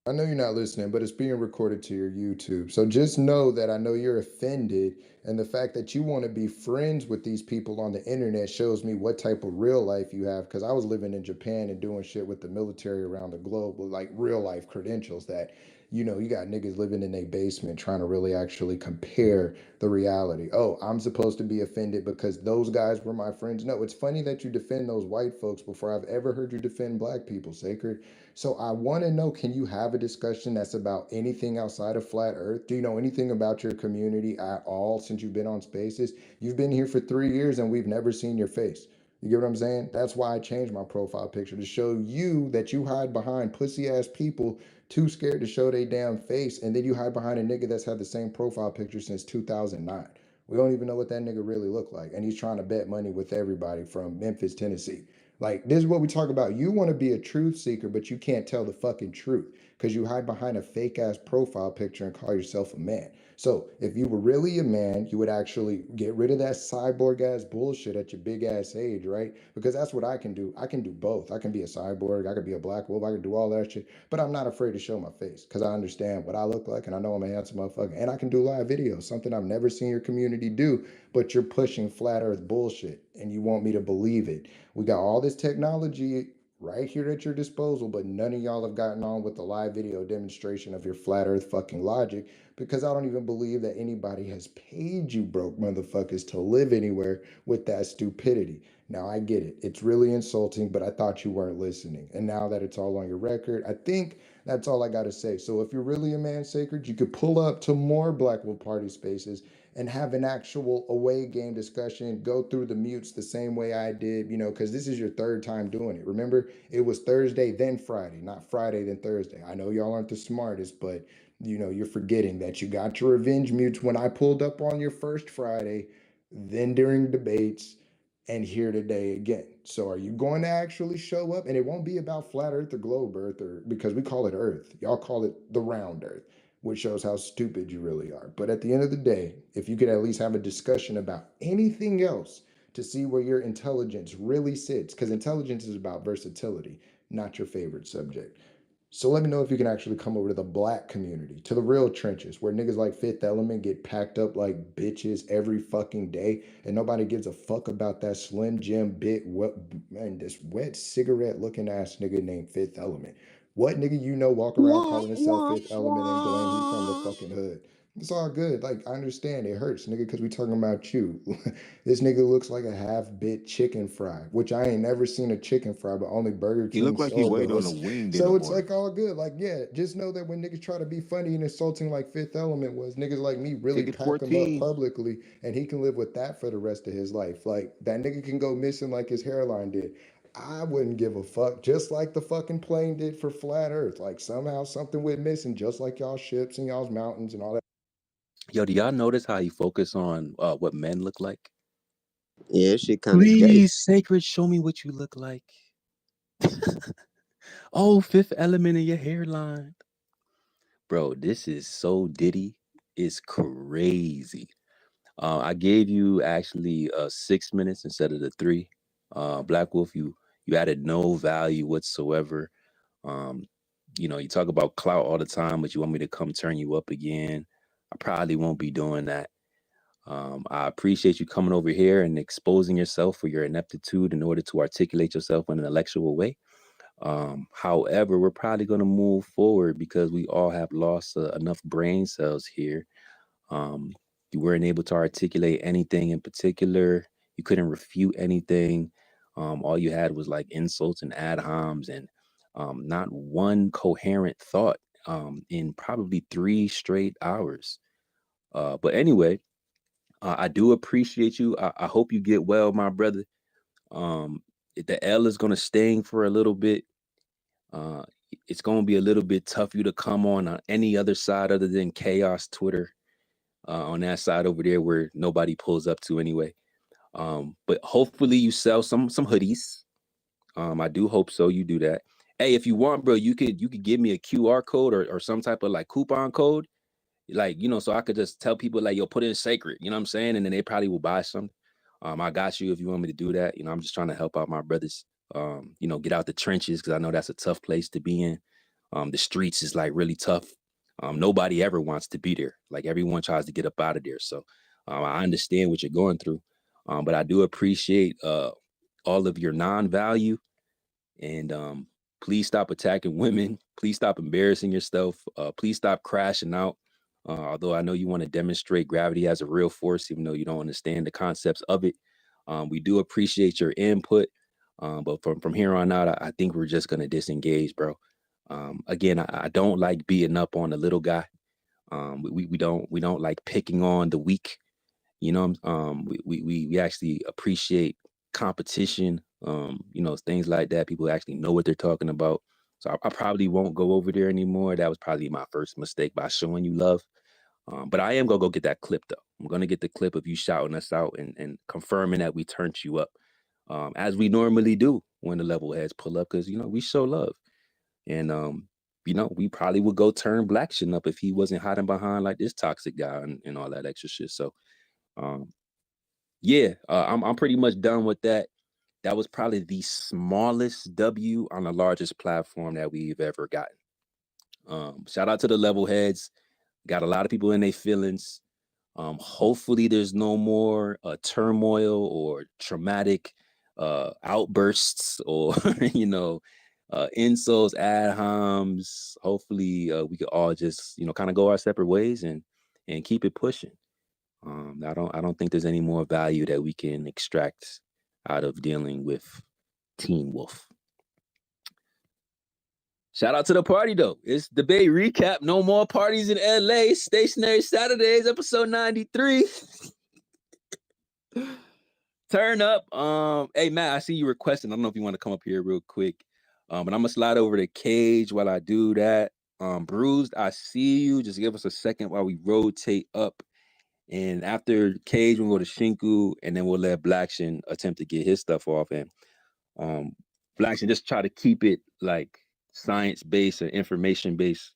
I know you're not listening, but it's being recorded to your YouTube. So just know that I know you're offended. And the fact that you want to be friends with these people on the internet shows me what type of real life you have. Because I was living in Japan and doing shit with the military around the globe with like real life credentials that, you got niggas living in a basement trying to really actually compare the reality. Oh, I'm supposed to be offended because those guys were my friends. No, it's funny that you defend those white folks before I've ever heard you defend black people, Sacred. So I want to know, can you have a discussion that's about anything outside of flat earth? Do you know anything about your community at all since you've been on Spaces? You've been here for 3 years and we've never seen your face. You get what I'm saying? That's why I changed my profile picture to show you that you hide behind pussy ass people too scared to show their damn face, and then you hide behind a nigga that's had the same profile picture since 2009. We don't even know what that nigga really looked like, and he's trying to bet money with everybody from Memphis, Tennessee. Like, this is what we talk about. You want to be a truth seeker, but you can't tell the fucking truth because you hide behind a fake ass profile picture and call yourself a man. So, if you were really a man, you would actually get rid of that cyborg ass bullshit at your big ass age, right? Because that's what I can do. I can do both. I can be a cyborg, I could be a black wolf, I can do all that shit, but I'm not afraid to show my face because I understand what I look like and I know I'm a handsome motherfucker. And I can do live videos, something I've never seen your community do, but you're pushing flat earth bullshit and you want me to believe it. We got all this technology right here at your disposal, but none of y'all have gotten on with the live video demonstration of your flat earth fucking logic because I don't even believe that anybody has paid you broke motherfuckers to live anywhere with that stupidity. Now I get it. It's really insulting, but I thought you weren't listening. And now that it's all on your record, I think That's all I got to say. So if you're really a man sacred, you could pull up to more Black Wolf Party spaces and have an actual away game discussion, go through the mutes the same way I did, you know, because this is your third time doing it. Remember, it was Thursday, then Friday, not Friday, then Thursday. I know y'all aren't the smartest, but you know, you're forgetting that you got your revenge mutes when I pulled up on your first Friday, then during debates, and here today again. So are you going to actually show up? And it won't be about flat earth or globe earth, or because we call it earth. Y'all call it the round earth, which shows how stupid you really are. But at the end of the day, if you could at least have a discussion about anything else to see where your intelligence really sits, because intelligence is about versatility, not your favorite subject. So let me know if you can actually come over to the Black community, to the real trenches, where niggas like Fifth Element get packed up like bitches every fucking day, and nobody gives a fuck about that Slim Jim bit. What man, this wet cigarette looking ass nigga named Fifth Element. What nigga you know walk around Wah, calling himself wah, Fifth Element and claim he's from the wah. fucking hood? It's all good. Like, I understand it hurts, nigga, because we talking about you. This nigga looks like a half-bit chicken fry, which I ain't never seen a chicken fry, but only Burger He King looked like he sold waited on a those. wing dinner So it's party. like all good. Like, yeah, just know that when niggas try to be funny and insulting like Fifth Element was, niggas like me really Tickets pack him up 14. publicly, and he can live with that for the rest of his life. Like, that nigga can go missing like his hairline did. I wouldn't give a fuck, just like the fucking plane did for Flat Earth. Like, somehow something went missing, just like y'all ships and y'all's mountains and all that. Yo, do y'all notice how he focus on what men look like? Yeah, shit kind of gay. Please, sacred, show me what you look like. Oh, Fifth Element in your hairline. Bro, this is so Diddy. It's crazy. I gave you actually 6 minutes instead of the 3. Black Wolf, you added no value whatsoever. Um, you know, you talk about clout all the time, but you want me to come turn you up again. I probably won't be doing that. I appreciate you coming over here and exposing yourself for your ineptitude in order to articulate yourself in an intellectual way. However, we're probably going to move forward because we all have lost enough brain cells here. Um, you weren't able to articulate anything in particular. You couldn't refute anything. All you had was like insults and ad homs and not one coherent thought in probably 3 straight hours. But anyway, I do appreciate you. I hope you get well, my brother. The L is going to sting for a little bit. Uh, it's going to be a little bit tough for you to come on any other side other than Chaos Twitter. On that side over there where nobody pulls up to anyway. But hopefully you sell some hoodies. I do hope so. You do that. Hey, if you want, bro, you could give me a QR code or some type of like coupon code, like, you know, so I could just tell people like, yo, put in sacred, you know what I'm saying? And then they probably will buy something. I got you if you want me to do that. You know, I'm just trying to help out my brothers, you know, get out the trenches because I know that's a tough place to be in. The streets is like really tough. Nobody ever wants to be there. Like everyone tries to get up out of there. So I understand what you're going through. But I do appreciate all of your non-value. And please stop attacking women. Please stop embarrassing yourself. Please stop crashing out. Although I know you want to demonstrate gravity as a real force, even though you don't understand the concepts of it. We do appreciate your input. But from here on out, I think we're just going to disengage, bro. Again, I don't like beating up on the little guy. We don't like picking on the weak. You know, we actually appreciate competition. You know, things like that. People actually know what they're talking about. So I probably won't go over there anymore. That was probably my first mistake by showing you love. But I am gonna go get that clip though. I'm gonna get the clip of you shouting us out and confirming that we turned you up, as we normally do when the level heads pull up, because you know we show love. And you know, we probably would go turn Black shit up if he wasn't hiding behind like this toxic guy and all that extra shit. So yeah, I'm pretty much done with that. That was probably the smallest W on the largest platform that we've ever gotten. Shout out to the level heads. Got a lot of people in their feelings. Hopefully there's no more turmoil or traumatic outbursts or you know, insults, ad homs. Hopefully we could all just, you know, kind of go our separate ways and keep it pushing. I don't think there's any more value that we can extract out of dealing with Teen Wolf. Shout out to the party though. It's debate recap. No more parties in LA. Stationary Saturdays, episode 93. Turn up. Hey Matt, I see you requesting. I don't know if you want to come up here real quick. But I'm gonna slide over to Cage while I do that. Bruised, I see you. Just give us a second while we rotate up. And after Cage, we'll go to Shinku, and then we'll let Blackshin attempt to get his stuff off. And Blackshin, just try to keep it like science-based or information-based.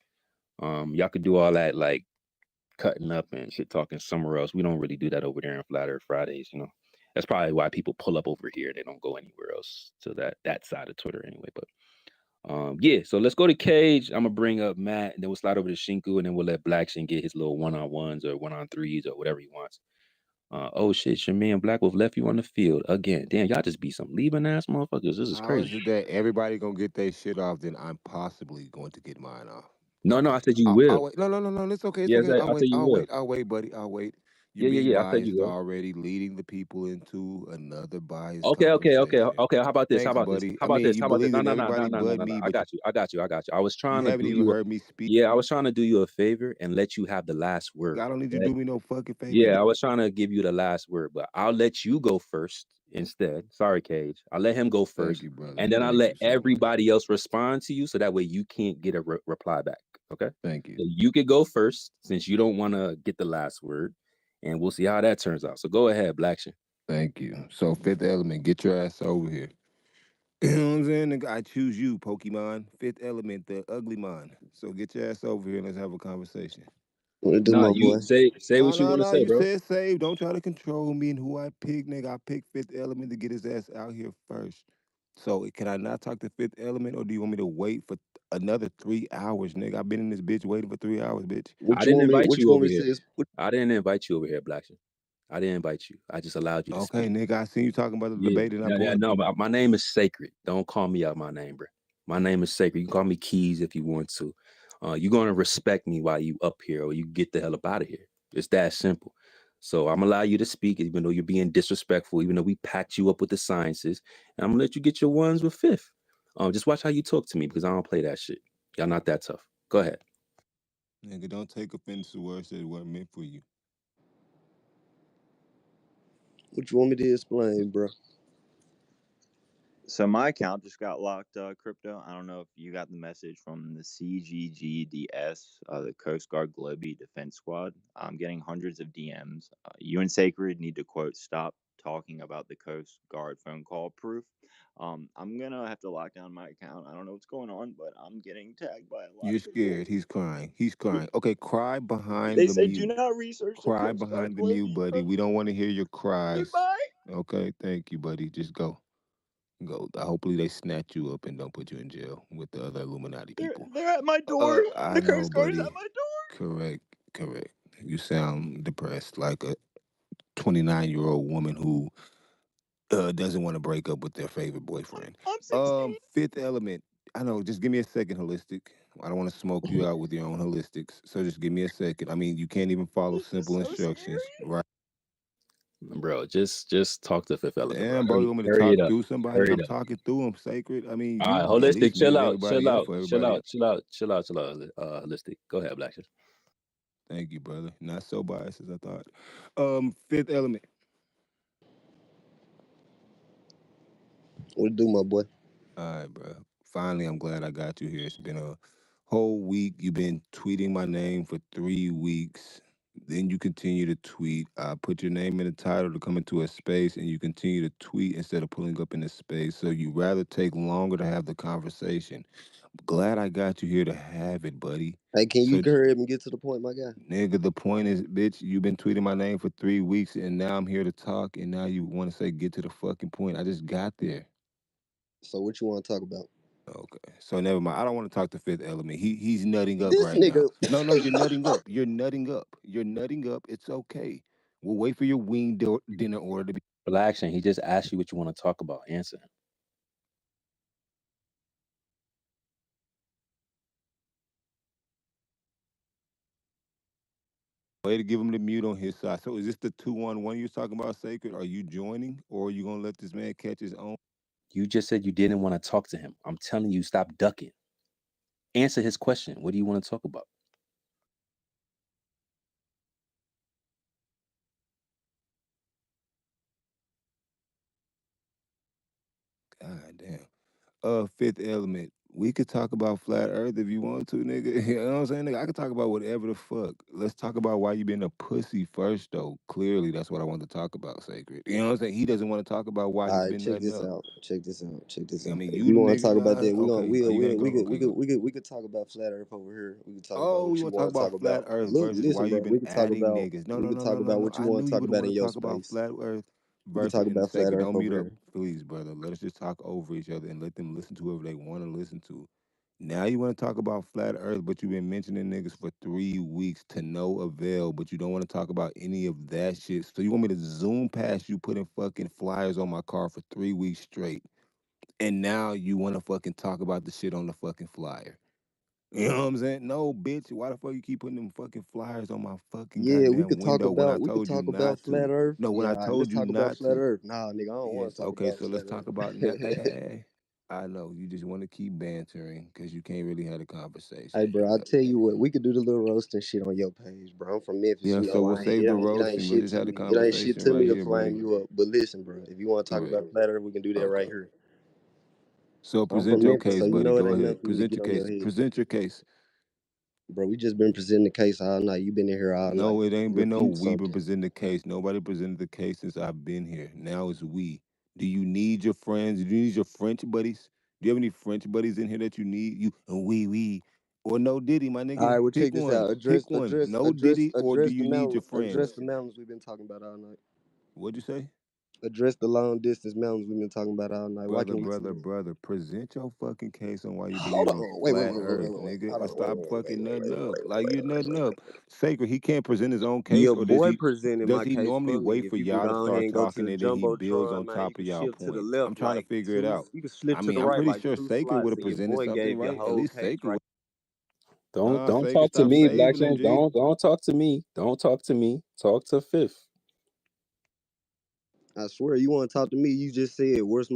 Y'all could do all that like cutting up and shit talking somewhere else. We don't really do that over there in Flat Earth Fridays, you know. That's probably why people pull up over here. They don't go anywhere else to that side of Twitter anyway. But yeah, so let's go to Cage. I'm gonna bring up Matt, and then we'll slide over to Shinku, and then we'll let Blackshin get his little one-on-ones or one-on-threes or whatever he wants. Oh shit, your man Black Wolf left you on the field again. Damn, y'all just be some leaving ass motherfuckers. This is How is crazy. it that everybody gonna get their shit off, then I'm possibly going to get mine off? No, I Okay. said you I'll will. wait. No. It's okay. It's Yes, okay. I'll I said wait. you will. I'll wait, buddy. I'll wait. You're being Yeah. I said you biased will. already, leading the people into another biased Okay. conversation. How about this? Thanks, buddy. How I about mean, this? you How about this? believe No, in no, no, no, everybody no, no, but no, no. me, I but got you. I was you trying to haven't do even you. heard me speak. Yeah, I was trying to do you a favor and let you have the last word. I don't need you to Okay? do me no fucking favor. Yeah, I was trying to give you the last word, but I'll let you go first instead. Sorry, Cage. I'll let him go Thank first, you, brother. and then I'll Thank you let so much. everybody else respond to you, so that way you can't get a reply back. Okay? Thank you. So you could go first since you don't want to get the last word, and we'll see how that turns out. So go ahead, Blackshin. Thank you. So, Fifth Element, get your ass over here. You know what I'm saying? Nigga, I choose you, Pokemon. Fifth Element, the ugly mon. So get your ass over here and let's have a conversation. What to do, No, my you boy? say what you want to No. say, You bro. said save. Don't try to control me and who I pick, nigga. I picked Fifth Element to get his ass out here first. So can I not talk to Fifth Element, or do you want me to wait for another 3 hours, nigga? I've been in this bitch waiting for 3 hours, bitch. I didn't invite What you you want over me to here. say? I didn't invite you over here, Blackshin. I didn't invite you. I just allowed you to Okay, speak. nigga, I seen you talking about the Yeah, debate and I pulled. no, but my name is sacred. Don't call me out my name, bro. My name is sacred. You can call me Keys if you want to. You're gonna respect me while you up here, or you get the hell up out of here. It's that simple. So I'm gonna allow you to speak, even though you're being disrespectful, even though we packed you up with the sciences, and I'm gonna let you get your ones with fifth. Just watch how you talk to me because I don't play that shit. Y'all not that tough. Go ahead. Nigga, don't take offense to words that weren't meant for you. What you want me to explain, bro? So my account just got locked, crypto. I don't know if you got the message from the CGGDS, the Coast Guard Globee Defense Squad. I'm getting hundreds of DMs. You and Sacred need to quote stop talking about the Coast Guard phone call proof. I'm gonna have to lock down my account. I don't know what's going on, but I'm getting tagged by a lot You're of people. scared. He's crying. Okay, cry behind They the say do mute. not research the Cry Coast Guard behind the mute, Globee buddy. phone. We don't want to hear your cries. Goodbye. Okay, thank you, buddy. Just go. Go. Hopefully they snatch you up and don't put you in jail with the other Illuminati people. They're at my door. I The know, Coast Guard is buddy. at my door. Correct. You sound depressed, like a 29-year-old woman who doesn't want to break up with their favorite boyfriend. I'm 16. Fifth Element. I know. Just give me a second, Holistic. I don't want to smoke you out with your own holistics. So just give me a second. I mean, you can't even follow This is simple so instructions, scary. right? Bro, just talk to Fifth Element, bro. Damn, bro, you want me to Hurry talk it up. through somebody? Hurry I'm it up. talking through them, Sacred. I mean, All right, you at holistic, least chill mute out, everybody up for everybody else. chill out. Holistic. Go ahead, Blackshin. Thank you, brother. Not so biased as I thought. Fifth Element. What to do, my boy? All right, bro. Finally, I'm glad I got you here. It's been a whole week. You've been tweeting my name for 3 weeks. Then you continue to tweet. I put your name in the title to come into a space, and you continue to tweet instead of pulling up in the space. So you rather take longer to have the conversation. Glad I got you here to have it, buddy. Hey, can you So, hurry up and get to the point, my guy? nigga, the point is, bitch, you've been tweeting my name for 3 weeks, and now I'm here to talk, and now you want to say get to the fucking point. I just got there. So what you want to talk about? Okay, so never mind. I don't want to talk to Fifth Element. He's nutting up This right now. nigga. No, you're nutting up. You're nutting up. You're nutting up. It's okay. We'll wait for your wing dinner order to be. Blackshin, he just asked you what you want to talk about. Answer him. Way to give him the mute on his side. So is this the 2-on-1 you're talking about, Sacred? Are you joining, or are you gonna let this man catch his own? You just said you didn't want to talk to him. I'm telling you, stop ducking. answer his question. What do you want to talk about? God damn. Fifth Element. We could talk about flat Earth if you want to, nigga. You know what I'm saying, nigga? I could talk about whatever the fuck. Let's talk about why you been a pussy first, though. Clearly, that's what I want to talk about, Sacred. You know what I'm saying? He doesn't want to talk about why All you right, been check nutting this up. out. Check this out. Check this I out. mean, If you you the want to nigga talk about lie. that, Okay, are you gonna go? Okay, go. we could talk about flat Earth over here. We could talk about Oh, what you you want to talk want to about talk flat about. Earth Look, versus why listen, you bro. been adding niggas. No, We no, could no, talk no, no, about no. what you I want knew to you talk would about want in to your talk about space. flat Earth We could versus talk in about flat Sacred. Earth Don't mute over up, here. please, brother. Let us just talk over each other and let them listen to whoever they want to listen to. Now you want to talk about flat Earth, but you've been mentioning niggas for 3 weeks to no avail, but you don't want to talk about any of that shit. So you want me to zoom past you putting fucking flyers on my car for 3 weeks straight, and now you want to fucking talk about the shit on the fucking flyer. You know what I'm saying? No, bitch. Why the fuck you keep putting them fucking flyers on my fucking Yeah, goddamn window when I we could told you talk about not flat to? Earth. No, when Yeah, I all right, let's told you talk about not flat to. Earth. Nah, nigga, I don't Yeah, want to talk okay, about so let's flat talk Earth. about hey, hey, hey. I know you just want to keep bantering because you can't really have a Hey, conversation. bro, I tell you what, we could do the little roasting shit on your page, bro. I'm from Memphis, Yeah, you so know. we'll save the It ain't roasting. We'll shit just to have the me. It ain't shit conversation to right me to here, flame buddy. you up. But listen, bro, if you want to talk Correct. about flat Earth, we can do that right Okay. here. So I'm present from your Memphis, so case, you buddy. know it Go ain't ahead. nothing for me to Present get your on your case. head. Present your case. Bro, we just been presenting the case all night. You been in here all night. No, it ain't been no Refute we been something. presenting the case. Nobody presented the case since I've been here. Now it's we. Do you need your friends? Do you need your French buddies? Do you have any French buddies in here that you need? You and we. Or no Diddy, my All right, nigga. well, check Pick this one. out. Pick one. No Diddy, or do you need your Address friends? the mountains we've been talking about all night. What'd you say? Address the long distance mountains we've been talking about all night. Why Brother, can we see brother, them? brother, present your fucking case on why you Hold believe in on. flat Earth, Wait. nigga, Hold and on. Wait, stop wait, fucking wait, nutting wait, up. wait, Like wait, you're wait, nutting wait, up. wait. Sacred, he can't present his own case, Your or does boy he? presented Does my he case normally for me. wait If for you can y'all to go ahead start and go to talking the and then he builds jumbotron, on man, you top of can y'all shift to the points? left I'm trying to like figure it two. out. You can slip I to mean, the I'm right pretty like sure two Sacred would slots, have and your presented boy something, gave your right? At whole least case Sacred right. would. Don't Nah, don't Sacred, talk to stop me, Black saving him, James. G. Don't talk to me. Don't talk to me. Talk to Fifth. I swear, you want to talk to me? You just said, what's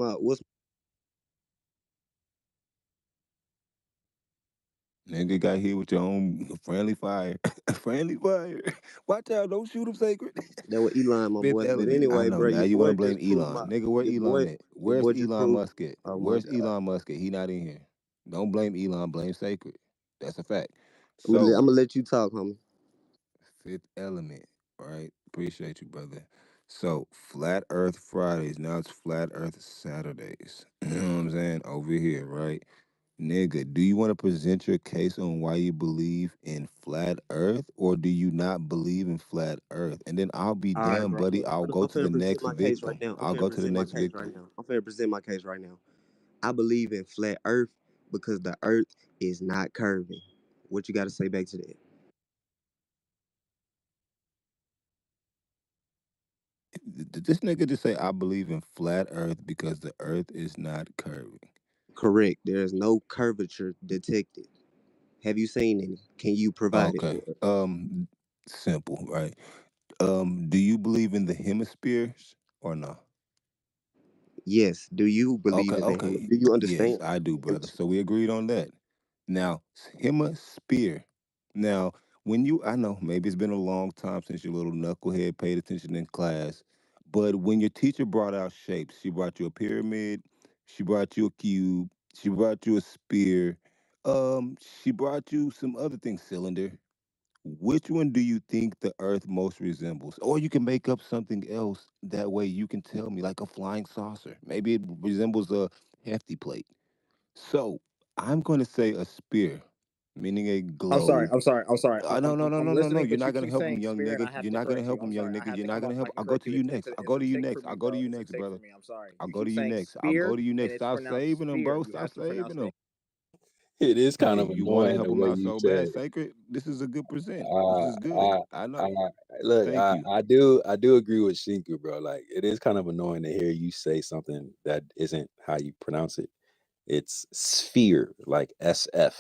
Nigga got hit with your own friendly fire. Friendly fire. Watch out, don't shoot him, Sacred. that with Elon, my Fifth boy? But Element. I anyway, know. bro, Now your you want boy to blame just proved Elon. my Nigga, where Elon at? your Where's boy just Elon proved. Musk at? Oh my Where's god. Elon Musk at? He not in here. Don't blame Elon, blame Sacred. That's a fact. I'm So, gonna let you talk, homie. Fifth Element, right? Appreciate you, brother. So, Flat Earth Fridays. Now it's Flat Earth Saturdays. You know what I'm saying? Over here, right? Nigga, do you want to present your case on why you believe in flat earth or do you not believe in flat earth? And then I'll be All right, damn, bro. buddy. Look, I'll go I'm to the finna present next my case right victim. now. I'll go to the next victim. I'm finna present my case right now. I believe in flat Earth because the Earth is not curving. What you got to say back to that? This nigga just say, I believe in flat earth because the earth is not curving. Correct. There is no curvature detected. Have you seen any? Can you provide it Okay. for us? Simple, right? Do you believe in the hemispheres or not? Yes. Do you believe Okay, in the? okay. Do you Yes, understand I do, the brother. So hemisphere? we agreed on that. Now, hemisphere. Now, when you, I know maybe it's been a long time since your little knucklehead paid attention in class, but when your teacher brought out shapes, she brought you a pyramid, she brought you a cube, she brought you a spear, she brought you some other things, cylinder. Which one do you think the Earth most resembles? Or you can make up something else. That way you can tell me, like a flying saucer. Maybe it resembles a hefty plate. So I'm going to say a spear, meaning a globe. I'm sorry. No, no, no, I'm no, no, no. listening, You're but you not going to keep help him, saying young spirit, and nigga. I have You're to not going to correct you. help I'm him, young sorry. I nigga. have You're to not come going to off help. mic and I'll go correct to you. you next. I'll It's go a to you mistake for next. me, I'll go to bro. you It's a next, mistake for brother. me. I'm sorry. I'll You go keep to you saying next. I'll go spear, to you and next. it's Stop pronounced saving them, spear. bro. You Stop have to pronounce saving that. them. It is kind Hey, of you want to annoying help the him way out you so said bad, it. Sacred? This is a good present. This Uh, is good. I, I I know. look. Thank you. I do agree with Shinku, bro. Like it is kind of annoying to hear you say something that isn't how you pronounce it. It's sphere, like SF,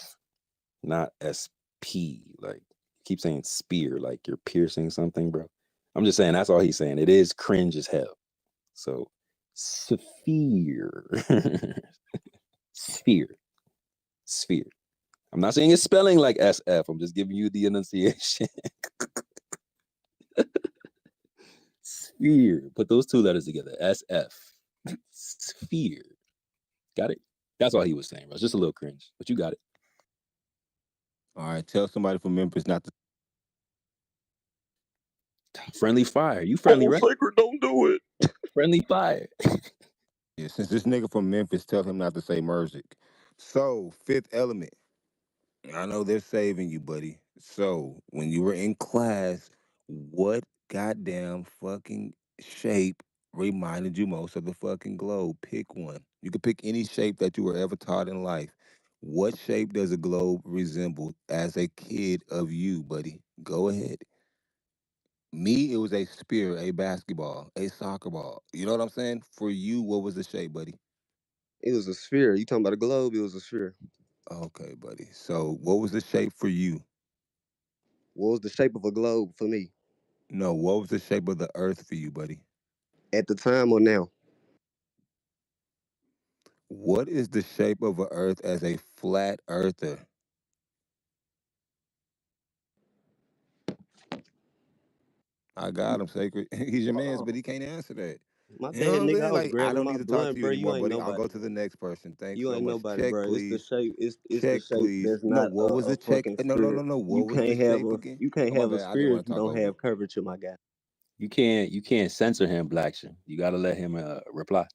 not SP. Like keep saying spear, like you're piercing something, bro. I'm just saying that's all he's saying. It is cringe as hell. So sphere, sphere, sphere. I'm not saying it's spelling like SF. I'm just giving you the enunciation. Sphere. Put those two letters together. SF. Sphere. Got it? That's all he was saying, bro. It's just a little cringe, but you got it. All right, tell somebody from Memphis not to. Friendly fire. You friendly, right? Sacred, don't do it. Friendly fire. Yeah, since this nigga from Memphis, tell him not to say Merzik. So, Fifth Element. I know they're saving you, buddy. So, when you were in class, what goddamn fucking shape reminded you most of the fucking globe? Pick one. You could pick any shape that you were ever taught in life. What shape does a globe resemble as a kid of you, buddy? Go ahead. Me, it was a spear, a basketball, a soccer ball. You know what I'm saying? For you, what was the shape, buddy? It was a sphere. You talking about a globe? It was a sphere. Okay, buddy. So, what was the shape for you? What was the shape of a globe for me No, what was the shape of the earth for you, buddy? at the time or now? What is the shape of a earth as a flat earther? I got him, Sacred. He's your man's, but Oh, he can't answer that. my You know what bad, I'm nigga. I saying? was Like, I grabbing don't my need to talk blunt, to you bro. You anymore, ain't buddy. I'll nobody, go to bro. the next person. Thanks You so ain't much. nobody, Check, bro. It's the please. shape. It's the Check, shape please. that's No, not what was a the check? fucking No, no, sphere. no, no. You What was the can't have shape a again? you can't Oh, my have a bad. I didn't sphere want if to you talk don't over you. have curvature, my guy. You can't censor him, Blackson. You gotta let him reply.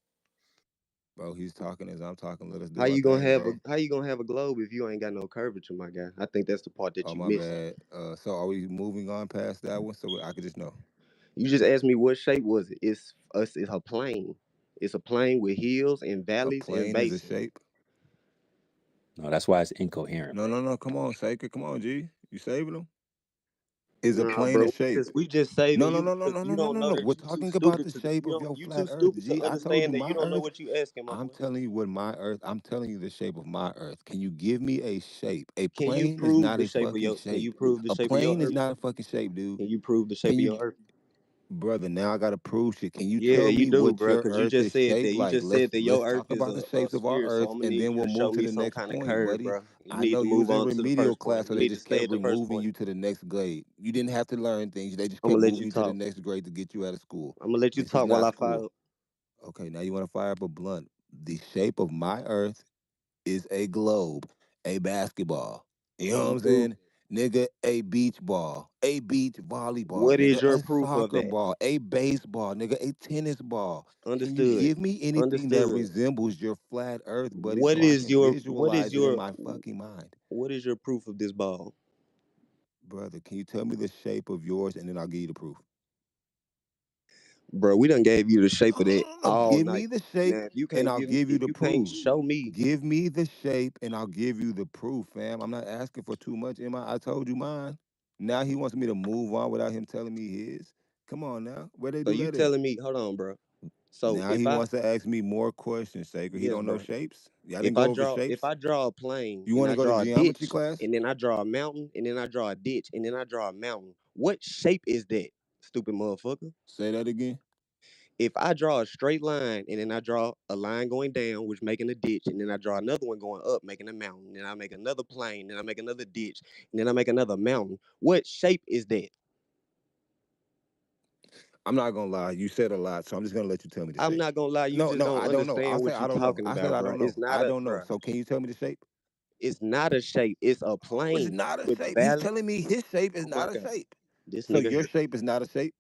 Bro, he's talking as I'm talking. Let us How do our you gonna thing, have a bro. how you gonna have a globe if you ain't got no curvature, my guy? I think that's the part that Oh, you my missing. bad. So are we moving on past that one so I could just know? You just asked me what shape was it. It's a plane. It's a plane with hills and A valleys and plane is a basins. shape? No, that's why it's incoherent, No, bro. no, no. Come on, Sacred. Come on, G. You saving them? Is a Nah, plane a bro. shape? We just saving No, no, you no, no, because no, no, you no, don't no, know no. that We're you too talking about stupid the to shape of your you too flat Earth. stupid to G, I told understand you that you my don't know Earth. what you asking, my I'm boy. telling you what my Earth. I'm telling you the shape of my Earth. Can you give me a shape? A Can you plane is prove not the a shape of fucking your can you shape. prove the A shape of your plane is earth? not a fucking shape, dude. Can you prove the shape Can of you, your earth? brother? Now I gotta prove shit. Can you Yeah, tell you me do, what bro. your Cause you Earth just is said that. shaped You like? just said that Let's your earth talk is about the a shapes of our sphere. So Earth, I'm gonna and need then you we'll to show move to me the some next kind of point, curve, buddy. bro. You I need know to you move was in on to the remedial first point. class, You so they need to just stay kept at the first removing point. you to the next grade. You didn't have to learn things; they just I'm kept gonna let moving you you to the talk. next grade to get you out of school. I'm gonna let you This is talk while not I school. file. Okay, now you want to fire up a blunt. The shape of my Earth is a globe, a basketball. You know what I'm Dude, saying? Nigga, a beach ball, a beach volleyball, what nigga, is your a proof of soccer that? ball, a baseball, nigga, a tennis ball. Can you Understood. give me anything that Understood. resembles your flat earth, buddy, What so I is can your what is visualize it in your my fucking mind? what is your proof of this ball? Brother, can you tell me the shape of yours and then I'll give you the proof? Bro, we done gave you the shape No, of no, that no, no. all Give night. me the Now shape and I'll give you if the you can't proof. show me, Give me the shape and I'll give you the proof, fam. I'm not asking for too much. Am I? I told you mine. Now he wants me to move on without him telling me his. Come on now. Where they so do you that at? telling me, hold on, bro. So Now if he I wants to ask me more questions, Saker. He yes, don't know bro. shapes. Y'all didn't go over If shapes. I draw a plane You and want to I go to draw a geometry ditch class? and then I draw a mountain and then I draw a ditch and then I draw a mountain, what shape is that? Stupid motherfucker. Say that again. If I draw a straight line and then I draw a line going down, which making a ditch, and then I draw another one going up, making a mountain, then I make another plane, then I make another ditch, and then I make another mountain. What shape is that? I'm not gonna lie. You said a lot, so I'm just gonna let you tell me the I'm shape. not gonna lie, you No, just no, don't I don't know. I'll understand say what I you're don't know. talking I said about, I bro. don't It's know. not I a don't know. bro. So can you tell me the shape? It's not a shape. It's a Oh, it's plane not a with shape. He's valley. telling me his shape is Oh my not a god, shape. this So nigga your here. shape is not a shape?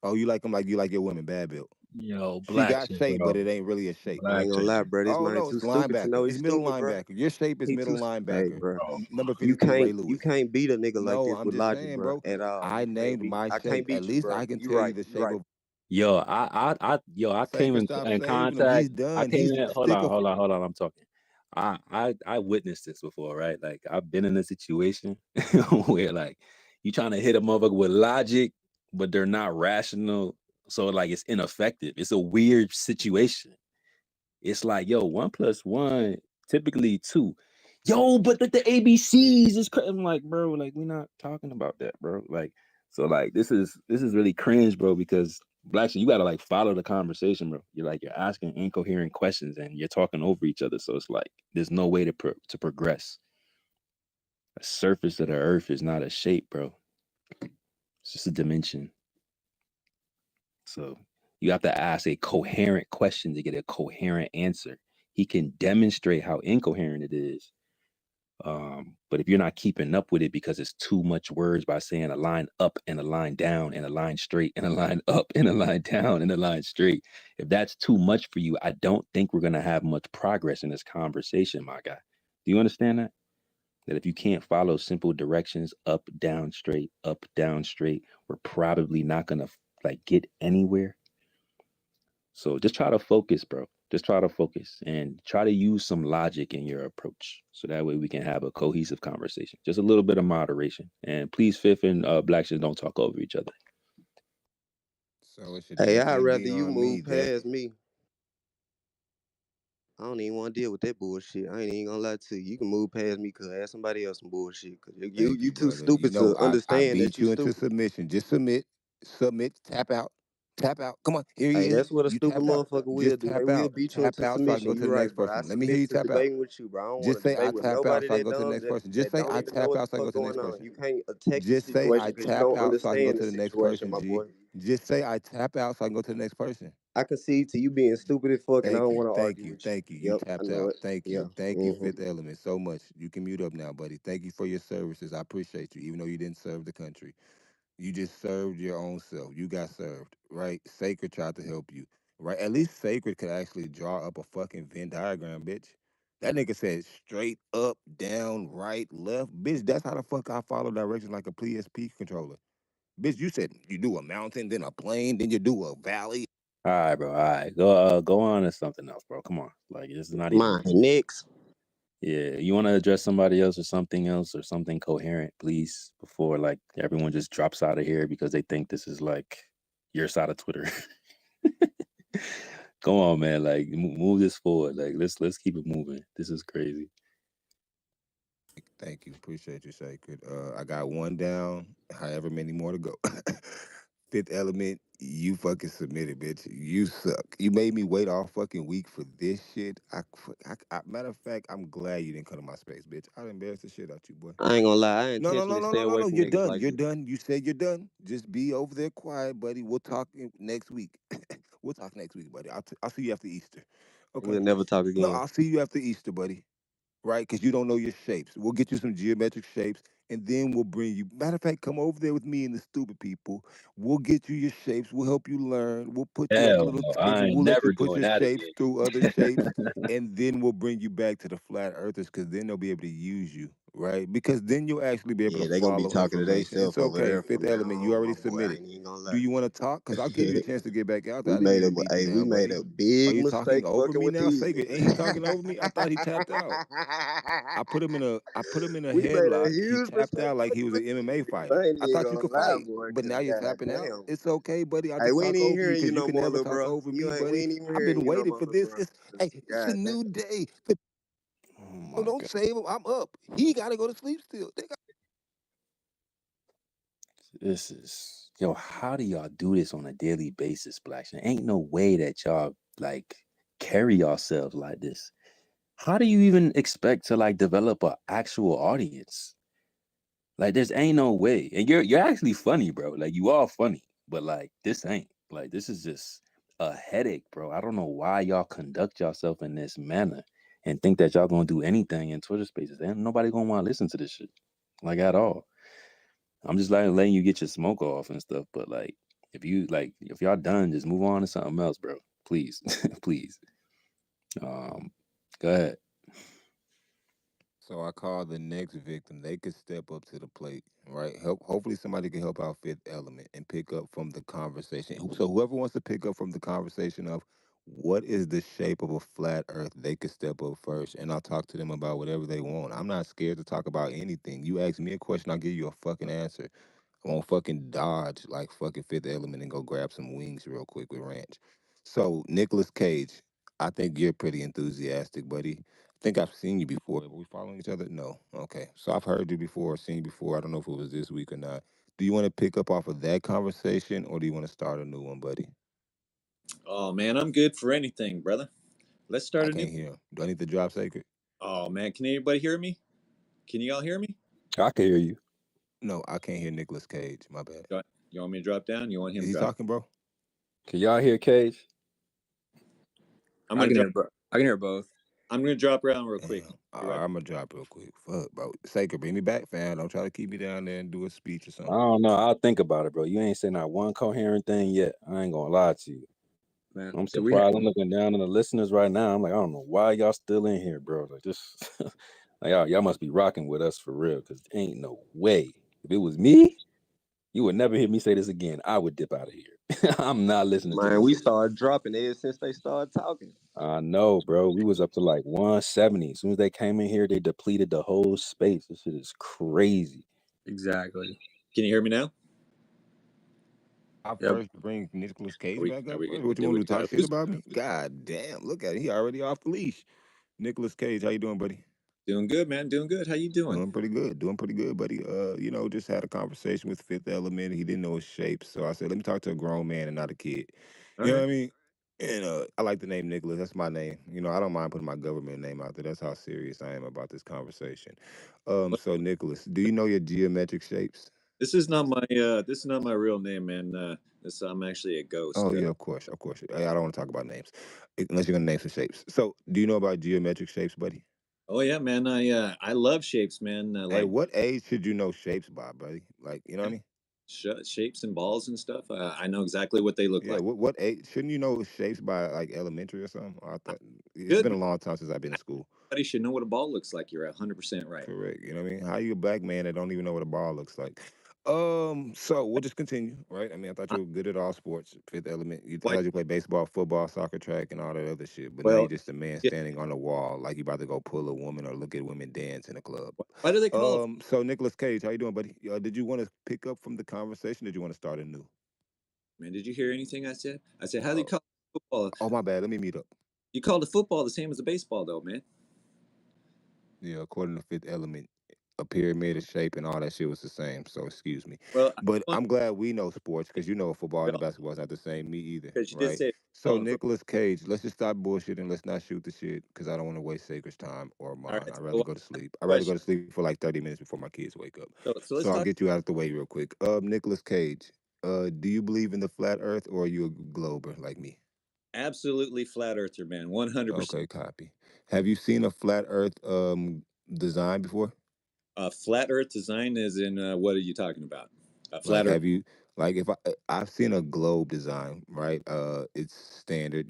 Oh, you like them like you like your women bad built. Yo, She black got shit, shape, but bro. it ain't really a shape. I Black ain't gonna shit, lie, bro. This Oh man no, too it's stupid to linebacker. know It's he's middle stupid, bro. linebacker. Your shape is He middle too. Hey, linebacker. bro. Number 53, Ray You Lewis. can't beat a nigga like No, this I'm with just logic, saying, bro. bro. At all. I You can't named beat. my I can't shape. At beat you, least bro. I can You tell you right. the You shape right. of Yo, I came Sacred. Stop in saving him. contact. He's I done. came He's in. stick of Hold on. I'm talking. I witnessed this before, right? Like I've been in a situation where like you trying to hit a motherfucker with logic, but they're not rational. So like it's ineffective. It's a weird situation. It's like, yo, 1+1, typically 2. Yo, but the ABCs is I'm like, bro, like we're not talking about that, bro. Like, so like this is really cringe, bro, because Blackson, you gotta like follow the conversation, bro. You're asking incoherent questions and you're talking over each other. So it's like there's no way to progress. A surface of the earth is not a shape, bro. It's just a dimension. So you have to ask a coherent question to get a coherent answer. He can demonstrate how incoherent it is. But if you're not keeping up with it because it's too much words by saying a line up and a line down and a line straight and a line up and a line down and a line straight, if that's too much for you, I don't think we're going to have much progress in this conversation, my guy. Do you understand that? That if you can't follow simple directions, up, down, straight, we're probably not going to like get anywhere. So just try to focus, bro. Just try to focus and try to use some logic in your approach. So that way we can have a cohesive conversation. Just a little bit of moderation. And please, Fifth and Black shit don't talk over each other. So it should Hey, I'd definitely rather be you on me. move past me. I don't even want to deal with that bullshit. I ain't even gonna lie to you. You can move past me, cause ask somebody else some bullshit. Cause Thank you you, too brother. You stupid know, to I understand that beat you you into stupid. submission. Just submit, tap out, tap out. Come on, here he Hey, is. that's what a You stupid tapped out. motherfucker will Just do. They will beat you tap into out, so I can submission. go to You the next right, but I person. Let me hear you submit to tap out. debating with you, bro. I don't want Just to say I debate with tap out, nobody so I can that go to the don't next person. Just that say don't I even know tap what the out, so I can go fuck to the going next on. person. You can't attack the Just say I situation because you tap don't out, so I can go understand the to the next situation, person. my G. boy. Just say I tap out, so I can go to the next person. I concede to you being stupid as fuck, and I Thank don't you, want to thank argue you, with you. thank you. You Yep, I tapped know out. it. Yeah. Thank you, Fifth Element, so much. You can mute up now, buddy. Thank you for your services. I appreciate you, even though you didn't serve the country. You just served your own self. You got served, right? Sacred tried to help you, right? At least Sacred could actually draw up a fucking Venn diagram, bitch. That nigga said straight up, down, right, left. Bitch, that's how the fuck I follow directions like a PSP controller. Bitch, you said you do a mountain, then a plain, then you do a valley. All right, bro. All right. Go on to something else, bro. Come on. Like this is not Mine even. next. Yeah. You want to address somebody else or something coherent, please, before like everyone just drops out of here because they think this is like your side of Twitter. Come on, man. Like move this forward. Like let's keep it moving. This is crazy. Thank you. Appreciate you, Sacred. I got one down, however many more to go. Fifth Element, you fucking submitted, bitch. You suck. You made me wait all fucking week for this shit. Matter of fact, I'm glad you didn't come to my space, bitch. I'd embarrass the shit out you, boy. I ain't gonna lie. I No, no, no, intentionally no, stay no, no, away no. from You're niggas done. like You're you. done. You said you're done. Just be over there quiet, buddy. We'll talk next week. We'll talk next week, buddy. I'll see you after Easter. Okay. We'll never talk No, again. I'll see you after Easter, buddy, right? Because you don't know your shapes. We'll get you some geometric shapes, and then we'll bring you. Matter of fact, come over there with me and the stupid people. We'll get you your shapes. We'll help you learn. We'll put you on a Hell little no. table. I ain't We'll let you never put doing your that shapes again. through other shapes, and then we'll bring you back to the flat earthers, because then they'll be able to use you, right? Because then you'll actually be able to Yeah, they gonna be follow talking to information. It's themselves over okay. there Fifth from now Element, you on, already my boy. I submitted. ain't even gonna Do lie. you want to talk? Because I'll give you a chance to get back out there. we I didn't made mean a to beat you we down, made buddy. a Are big you talking mistake over fucking me with now, these Sacred? Ain't he talking over me? I thought he tapped out. niggas. I put him in a We made a headlock. He huge tapped mistake out like he fucking was an with these MMA niggas. I fighter. ain't I even thought you gonna could lie, fight, boy. but Cause now you're tapping out. goddamn. It's okay, buddy. I'll Hey, just we ain't talk even over you hearing you because you no can more, never little talk bro. over me, We buddy. ain't even I've hearing been you no waiting more, for little this. bro. It's a Goddamn. new day. Oh Oh, my don't god. save him. I'm up. He got to go to sleep still. This is yo, how do y'all do this on a daily basis, Black? There ain't no way that y'all like carry yourselves like this. How do you even expect to like develop an actual audience? Like there's ain't no way. And you're actually funny, bro. Like you are funny, but like this ain't. Like this is just a headache, bro. I don't know why y'all conduct yourself in this manner and think that y'all gonna do anything in Twitter spaces. Ain't nobody gonna want to listen to this shit. Like at all. I'm just like letting you get your smoke off and stuff, but like if y'all done, just move on to something else, bro. Please. Please. Go ahead. So I call the next victim. They could step up to the plate, right? Hopefully, somebody can help out Fifth Element and pick up from the conversation. So whoever wants to pick up from the conversation of what is the shape of a flat Earth, they could step up first, and I'll talk to them about whatever they want. I'm not scared to talk about anything. You ask me a question, I'll give you a fucking answer. I won't fucking dodge like fucking Fifth Element and go grab some wings real quick with ranch. So Nicolas Cage, I think you're pretty enthusiastic, buddy. I think I've seen you before. Are we following each other? No. Okay. So I've heard you before, seen you before. I don't know if it was this week or not. Do you want to pick up off of that conversation, or do you want to start a new one, buddy? Oh man, I'm good for anything, brother. Let's start I a new. can't hear him. Do I need to drop Sacred? Oh man, can anybody hear me? Can you all hear me? I can hear you. No, I can't hear Nicolas Cage. My bad. You want me to drop down? You want him Is he drop? talking, bro? Can y'all hear Cage? I'm I gonna can drop. hear. I can hear both. I'm gonna drop around real quick. Damn. Be right. I'm gonna drop real quick. Fuck, bro. Saker, bring me back, fam. Don't try to keep me down there and do a speech or I something. don't know. I'll think about it, bro. You ain't saying not one coherent thing yet. I ain't gonna lie to you. Man, I'm so we had. surprised. I'm looking down on the listeners right now. I'm like, I don't know why y'all still in here, bro. Like just like y'all must be rocking with us for real, because ain't no way. If it was me, you would never hear me say this again. I would dip out of here. I'm not listening to Man, this we shit. started dropping ever since they started talking. I know, bro. We was up to like 170. As soon as they came in here, they depleted the whole space. This shit is crazy. Exactly. Can you hear me now? I Yep. first bring Nicolas Cage Are we? back Are up we? first. What you Did want we? to do? Did I Talk shit lose? about me? God damn! Look at it. He already off the leash. Nicolas Cage, how you doing, buddy? Doing good, man. Doing good. How you doing? Doing pretty good. Doing pretty good, buddy. Just had a conversation with Fifth Element. He didn't know his shape, so I said, let me talk to a grown man and not a kid. All You know right. what I mean? And I like the name Nicholas. That's my name. I don't mind putting my government name out there. That's how serious I am about this conversation. Well, So Nicholas, do you know your geometric shapes? this is not my. This is not my real name, man. I'm actually a ghost. Oh yeah, of course, of course. I don't want to talk about names unless you're gonna name some shapes. So, do you know about geometric shapes, buddy? Oh yeah, man. I love shapes, man. Hey, Like what age should you know shapes by, buddy? Like, you know what I mean? shapes and balls and stuff. I know exactly what they look Yeah, like. what age shouldn't you know shapes by like elementary or something? I thought it's Good. been a long time since I've been in school. Everybody should know what a ball looks like. You're 100% right. Correct. You know what I mean? How you a black man that don't even know what a ball looks like? So we'll just continue, right? I mean, I thought I, you were good at all sports, fifth element. I like, thought you played baseball, football, soccer, track, and all that other shit. But now you're well, just a man yeah. standing on a wall, like you about to go pull a woman or look at women dance in a club. Why do they call it? So Nicolas Cage, how you doing, buddy? Did you want to pick up from the conversation? Or did you want to start anew? Man, did you hear anything I said? I said, how do you Uh, call football? oh my bad. Let me mute up. You call the football the same as a baseball, though, man. Yeah, according to Fifth Element, a pyramid of shape and all that shit was the same. So excuse me, Well, I but want I'm glad we know sports to because you know football and the go basketball is not the same. Me either, because you did right? say So football and football. Nicolas Cage, let's just stop bullshitting. Let's not shoot the shit because I don't want to waste Sacred's time or All mine. right. I'd So, rather what go to sleep. I'd rather go question? to sleep for like 30 minutes before my kids wake up. So let's So I'll talk. get you out of the way real quick. Nicolas Cage, do you believe in the flat Earth or are you a glober like me? Absolutely flat earther, man. 100%. Okay, copy. Have you seen a flat Earth design before? Flat Earth design is in what are you talking about? Like, Flat Earth. have you like if I've seen a globe design, right? It's standard.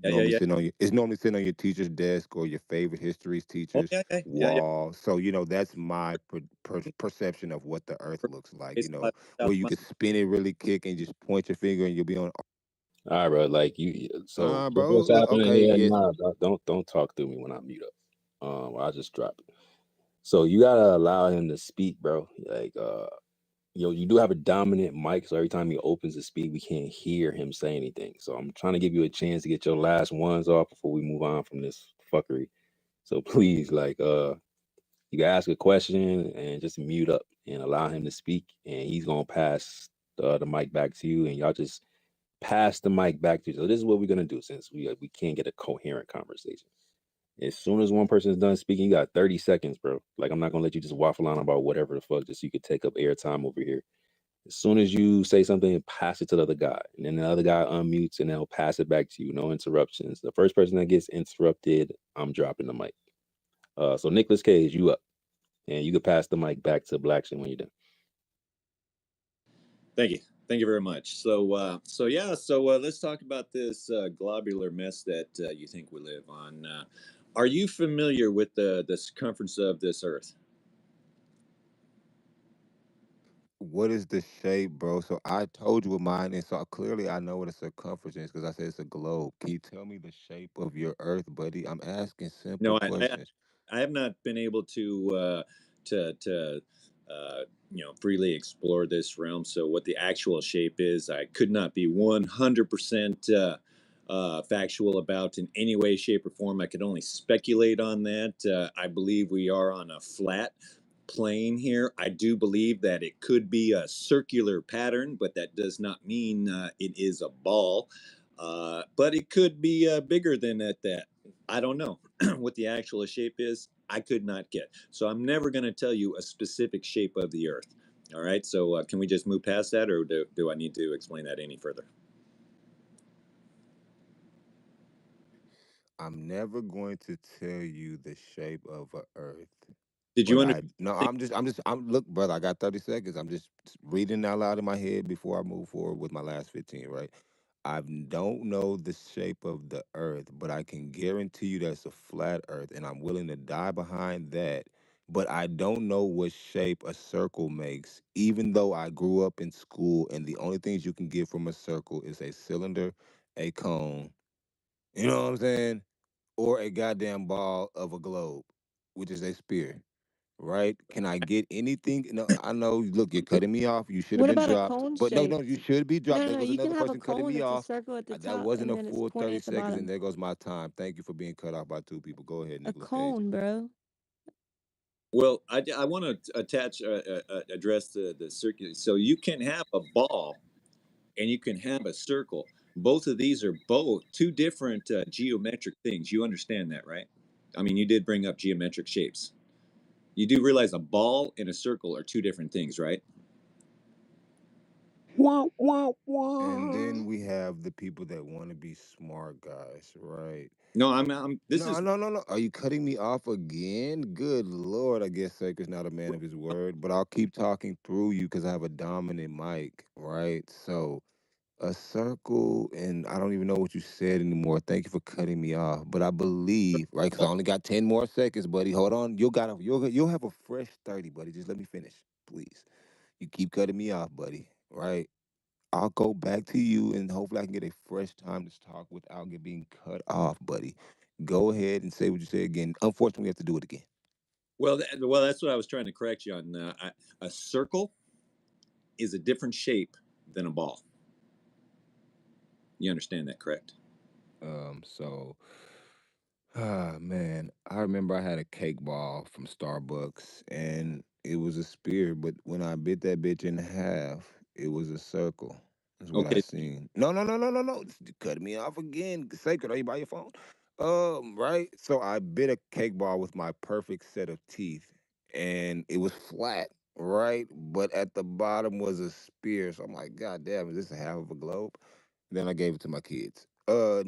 Yeah, yeah, yeah. It's normally sitting on your teacher's desk or your favorite history Oh, teacher's yeah, yeah, yeah, yeah. wall. So that's my perception of what the Earth looks like. Based about Where South you Mile. could spin it really quick and just point your finger and you'll be on. All right, bro. Like you. So Nah, just bro. what's Look, happening okay, here? yeah. Nah, bro, don't talk through me when I mute up. I just drop it. So you gotta allow him to speak, bro. Like you do have a dominant mic, so every time he opens to speak, we can't hear him say anything. So I'm trying to give you a chance to get your last ones off before we move on from this fuckery. So please, you can ask a question and just mute up and allow him to speak, and he's gonna pass the mic back to you, and y'all just pass the mic back to you. So this is what we're gonna do since we can't get a coherent conversation. As soon as one person is done speaking, you got 30 seconds, bro. Like I'm not gonna let you just waffle on about whatever the fuck, just so you could take up airtime over here. As soon as you say something, pass it to the other guy, and then the other guy unmutes, and they'll pass it back to you. No interruptions. The first person that gets interrupted, I'm dropping the mic. So Nicolas Cage, you up, and you can pass the mic back to Blackson when you're done. Thank you. Thank you very much. So let's talk about this globular mess that you think we live on. Are you familiar with the circumference of this Earth? What is the shape, bro? So I told you what mine is. So clearly I know what a circumference is because I said it's a globe. Can you tell me the shape of your Earth, buddy? I'm asking simple No, questions. I have not been able to freely explore this realm. So what the actual shape is, I could not be 100% factual about in any way, shape, or form. I could only speculate on that. I believe we are on a flat plane here. I do believe that it could be a circular pattern, but that does not mean it is a ball. But it could be bigger than that. I don't know what the actual shape is. I could not get. So I'm never going to tell you a specific shape of the Earth. All right. So can we just move past that, or do I need to explain that any further? I'm never going to tell you the shape of a Earth. Did you understand? Look, brother, I got 30 seconds. I'm just reading out loud in my head before I move forward with my last 15, right? I don't know the shape of the Earth, but I can guarantee you that's a flat Earth, and I'm willing to die behind that. But I don't know what shape a circle makes, even though I grew up in school, and the only things you can get from a circle is a cylinder, a cone, you know what I'm saying? Or a goddamn ball of a globe, which is a spear, right? Can I get anything? No, I know. Look, you're cutting me off. You should have What been about a dropped. cone But no, shape? no, you should be No, dropped. no, There no. goes You can another have a person cutting cone me that's a off. circle at the That top wasn't and a then it's full pointed 30 at the seconds, and bottom. there goes my time. Thank you for being cut off by two people. Go ahead, A Nicholas Cage. cone, bro. Well, I want to address the circular. So you can have a ball and you can have a circle. Both of these are both two different geometric things. You understand that, right? I mean, you did bring up geometric shapes. You do realize a ball and a circle are two different things, right? Wah, wah, And wah. then we have the people that want to be smart guys, right? No, I'm this No, is no, no, no. Are you cutting me off again? Good Lord. I guess Sacred's not a man of his word, but I'll keep talking through you because I have a dominant mic, right? So a circle, and I don't even know what you said anymore. Thank you for cutting me off. But I believe, right? Because I only got 10 more seconds, buddy. Hold on. You'll have a fresh 30, buddy. Just let me finish, please. You keep cutting me off, buddy. Right? I'll go back to you and hopefully I can get a fresh time to talk without being cut off, buddy. Go ahead and say what you say again. Unfortunately, we have to do it again. well. Well, that's what I was trying to correct you on. A circle is a different shape than a ball. You understand that, correct? So man, I remember I had a cake ball from Starbucks and it was a spear, but when I bit that bitch in half, it was a circle. That's what I Okay. seen. No, no, no, no, no, no. You cut me off again. Sacred, are you by your phone? Right. So I bit a cake ball with my perfect set of teeth, and it was flat, right? But at the bottom was a spear. So I'm like, God damn, is this a half of a globe? Then I gave it to my kids.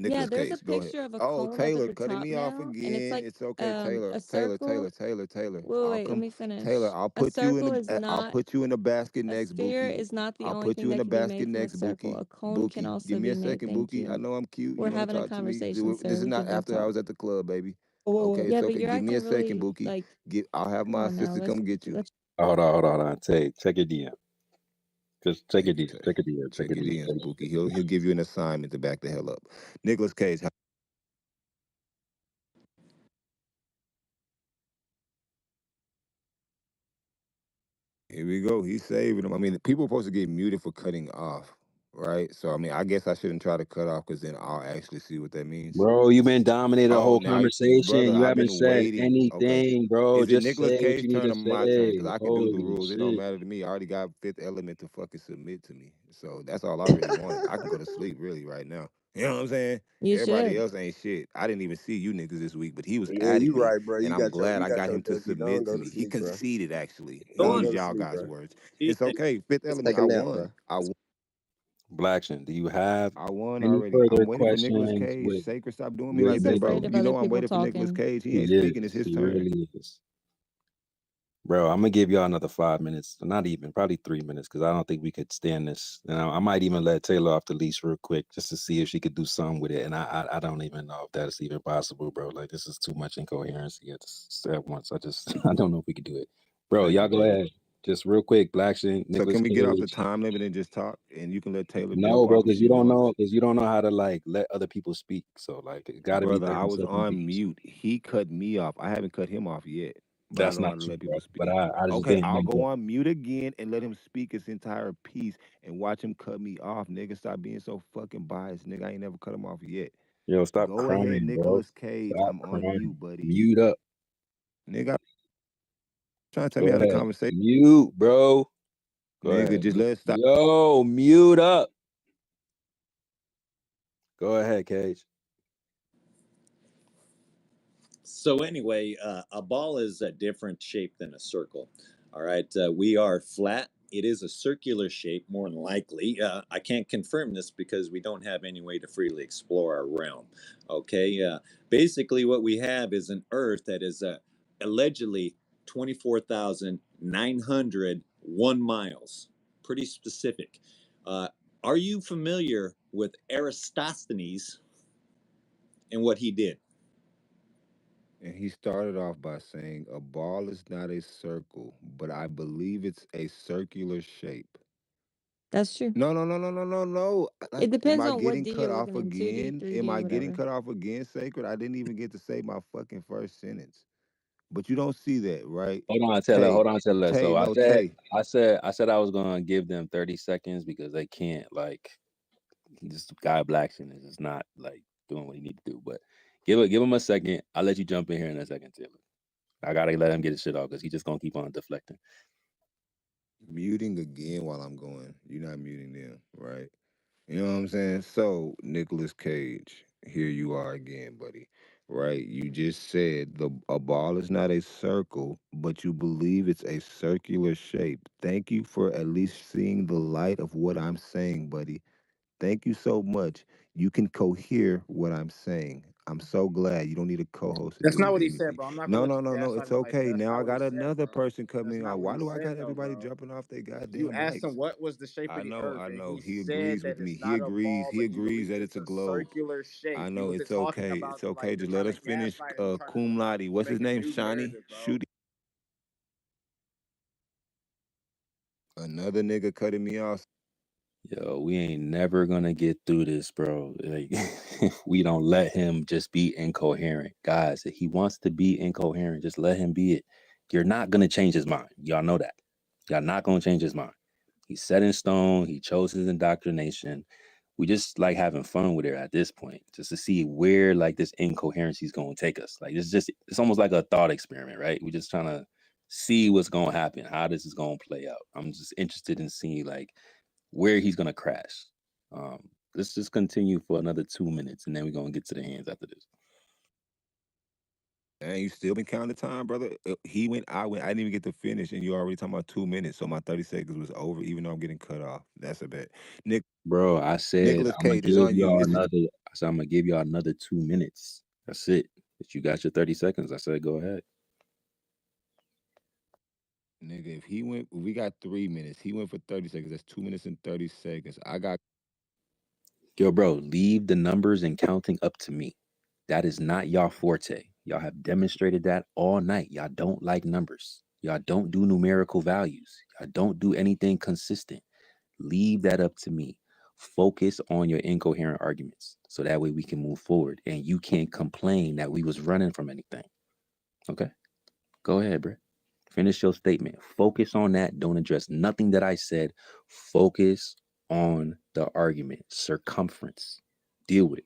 Yeah, Nicholas there's a Case, go ahead. picture of a Oh, cone up at Taylor, the cutting top me off now, and it's again. like It's okay, Taylor. a Taylor, circle. Taylor, Taylor, Taylor. Wait, wait, let me Taylor. finish. I'll A put you in circle the. is I'll not put you in the basket a next, sphere Bookie. is not the I'll only put thing you in that the can be basket made from a next, circle. Bookie. A cone can Bookie, give also me be a made. second, Thank Bookie. I you. know I'm cute. You We're want to having a talk to me. conversation, This sir. is We not can both after I talk. was at the club, baby. Whoa, whoa, Okay, whoa. it's Yeah, but okay. you're Give me a acting second, really Bookie. like, I'll have come my on now. sister come get you. Let's Hold on, hold on, hold on. Take your DM. Just take a Thank you, DM. Tay. Take a DM. Take a Check your DM. DMs, Bookie. He'll give you an assignment to back the hell up. Nicholas Cage. Here we go. He's saving them. I mean, people are supposed to get muted for cutting off, right? So, I mean, I guess I shouldn't try to cut off because then I'll actually see what that means. Bro, you've been dominating the Oh, whole now, conversation. brother, You I've haven't been said waiting. Okay. anything, bro. Is it Just Nicholas say what Cage you need turn to or my turn? Because say. I can do the Holy rules. It don't shit. matter to me. I already got Fifth Element to fucking submit to me. So that's all I really wanted. I can go to sleep really right now. You know what I'm saying? you Everybody should. else ain't shit. I didn't even see you niggas this week, but he was Yeah, adding you me, right, bro. and I'm glad You I got got your him to dusty. Go on, submit to go to me. He sleep, bro. conceded, actually. Go on, Use go to y'all sleep, guys' bro. words. See, It's okay. Fifth Let's Element, take a I nap, won. bro. Blackson, do you have I won any already. further I'm waiting for Nicolas questions Cage. with Sacred, stop doing me like He's that, afraid bro. of You other know I'm people waiting for Nicolas talking. Cage. He He ain't speaking. It's is. his He turn. really is. Bro, I'm gonna give y'all another 5 minutes. Not even, probably 3 minutes, because I don't think we could stand this. And I might even let Taylor off the leash real quick just to see if she could do something with it. And I don't even know if that's even possible, bro. Like, this is too much incoherency at once. I don't know if we could do it. Bro, Thank y'all you, go thank you. ahead. Just real quick, Blackson, So Nicholas can we get off the Cage. time limit and just talk? And you can let Taylor jump No, bro, off if because she wants. you don't know how to like let other people speak. So like it gotta be Brother, I 30 was seconds on each. mute. He cut me off. I haven't cut him off yet, but I That's know not how to true, let bro. people But speak. I just Okay, didn't I'll make go that. on mute again and let him speak his entire piece and watch him cut me off. Nigga, stop being so fucking biased. Nigga, I ain't never cut him off yet. Yo, stop Go ahead, crying, bro. Nicolas Cage. Stop I'm on crying. mute, buddy. Mute up. Nigga, trying to tell Go me how the ahead. conversation. Mute, bro. Go Nigga, ahead. just let it stop. Yo, mute up. Go ahead, Cage. So anyway, a ball is a different shape than a circle. All right, we are flat. It is a circular shape, more than likely. I can't confirm this because we don't have any way to freely explore our realm. Okay, basically, what we have is an Earth that is allegedly 24,901 miles. Pretty specific. Uh, are you familiar with Aristophanes and what he did? And he started off by saying, a ball is not a circle, but I believe it's a circular shape. That's true. No, no, no, no, no, no, no. It Am depends I on what getting D cut you're off looking in, 2D, again? Am 3D, I getting whatever. cut off again, Sacred? I didn't even get to say my fucking first sentence. But you don't see that, right? Hold on, Taylor. Tay, Hold on, Taylor. Tay, So no, Tay. I said I was gonna give them 30 seconds because they can't like this guy Blackson is just not like doing what he need to do. But give him a second. I'll let you jump in here in a second, Taylor. I gotta let him get his shit off because he's just gonna keep on deflecting. Muting again while I'm going. You're not muting them, right? You know what I'm saying? So, Nicolas Cage, here you are again, buddy. Right? You just said a ball is not a circle, but you believe it's a circular shape. Thank you for at least seeing the light of what I'm saying, buddy. Thank you so much. You can cohere what I'm saying. I'm so glad you don't need a co-host to That's do not it what he with said, me. bro. I'm not gonna No, let no, you no, no. gaslight It's me like that. okay. That's Now not I what he got said, another bro. person That's coming not on. what Why he do I got said, though, everybody bro. jumping off their You goddamn asked him mics? what was the shape of the I earth, and know. he He said agrees that with me. it's He not a agrees. ball, He but he agrees believes that it's it's a a globe. circular I shape. He know. wasn't It's talking okay. about It's you. okay. Like, you're Just trying let to us finish. gaslight him and trying to Cum laude. What's his make a name? new Shawnee. narrative, bro. Shoot. Another nigga cutting me off. Yo, we ain't never gonna get through this, bro. Like we don't let him just be incoherent. Guys, if he wants to be incoherent, just let him be it. You're not gonna change his mind. Y'all know that. Y'all not gonna change his mind. He's set in stone. He chose his indoctrination. We just like having fun with it at this point, just to see where like this incoherency is gonna take us. Like it's almost like a thought experiment, right? We're just trying to see what's gonna happen, how this is gonna play out. I'm just interested in seeing like where he's gonna crash. Let's just continue for another 2 minutes, and then we're gonna get to the hands after this. And you still been counting the time, brother. He went, I went. I didn't even get to finish, and you already talking about 2 minutes. So my 30 seconds was over, even though I'm getting cut off. That's a bet. Bro, I said Nicholas I'm gonna Cage is give on you. y'all This is another. I said I'm gonna give y'all another 2 minutes. That's it. But you got your 30 seconds. I said go ahead. nigga. If he went, we got 3 minutes. He went for 30 seconds. That's 2 minutes and 30 seconds. I got. Yo, bro, leave the numbers and counting up to me. That is not y'all forte. Y'all have demonstrated that all night. Y'all don't like numbers. Y'all don't do numerical values. Y'all don't do anything consistent. Leave that up to me. Focus on your incoherent arguments so that way we can move forward and you can't complain that we was running from anything. Okay? Go ahead, bro. Finish your statement. Focus on that. Don't address nothing that I said. Focus on the argument, circumference. Deal with it.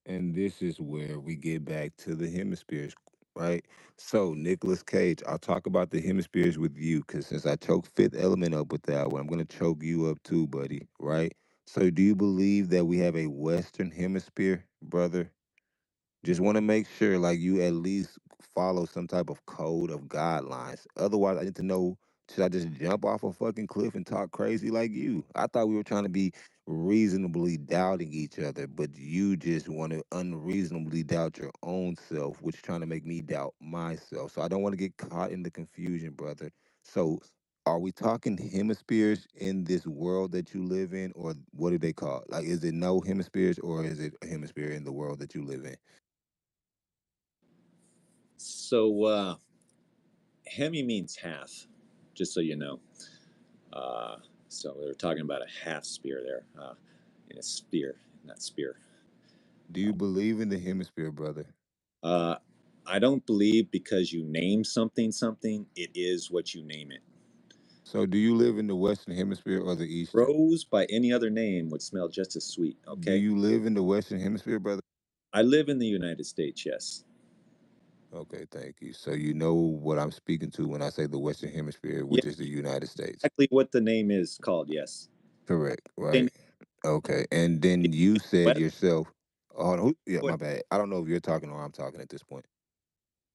And this is where we get back to the hemispheres, right? So, Nicolas Cage, I'll talk about the hemispheres with you because since I choked Fifth Element up with that one, I'm going to choke you up too, buddy, right? So, do you believe that we have a Western hemisphere, brother? Just want to make sure, like, you at least follow some type of code of guidelines. Otherwise, I need to know, should I just jump off a fucking cliff and talk crazy like you? I thought we were trying to be reasonably doubting each other, but you just want to unreasonably doubt your own self, which is trying to make me doubt myself. So I don't want to get caught in the confusion, brother. So are we talking hemispheres in this world that you live in, or what do they call it? Like, is it no hemispheres, or is it a hemisphere in the world that you live in? So, hemi means half, just so you know. Uh, so we were talking about a half spear there, in a sphere, not spear. Do you believe in the hemisphere, brother? Uh, I don't believe because you name something something, it is what you name it. So do you live in the Western Hemisphere or the Eastern? Rose by any other name would smell just as sweet, Do okay? you live in the Western Hemisphere, brother? I live in the United States, yes. Okay, thank you. So you know what I'm speaking to when I say the Western Hemisphere, Yeah, which is the United States. exactly what the name is called. Yes. Correct, They named right? Okay. And then it you said West. yourself, oh, yeah, What? my bad. I don't know if you're talking or I'm talking at this point.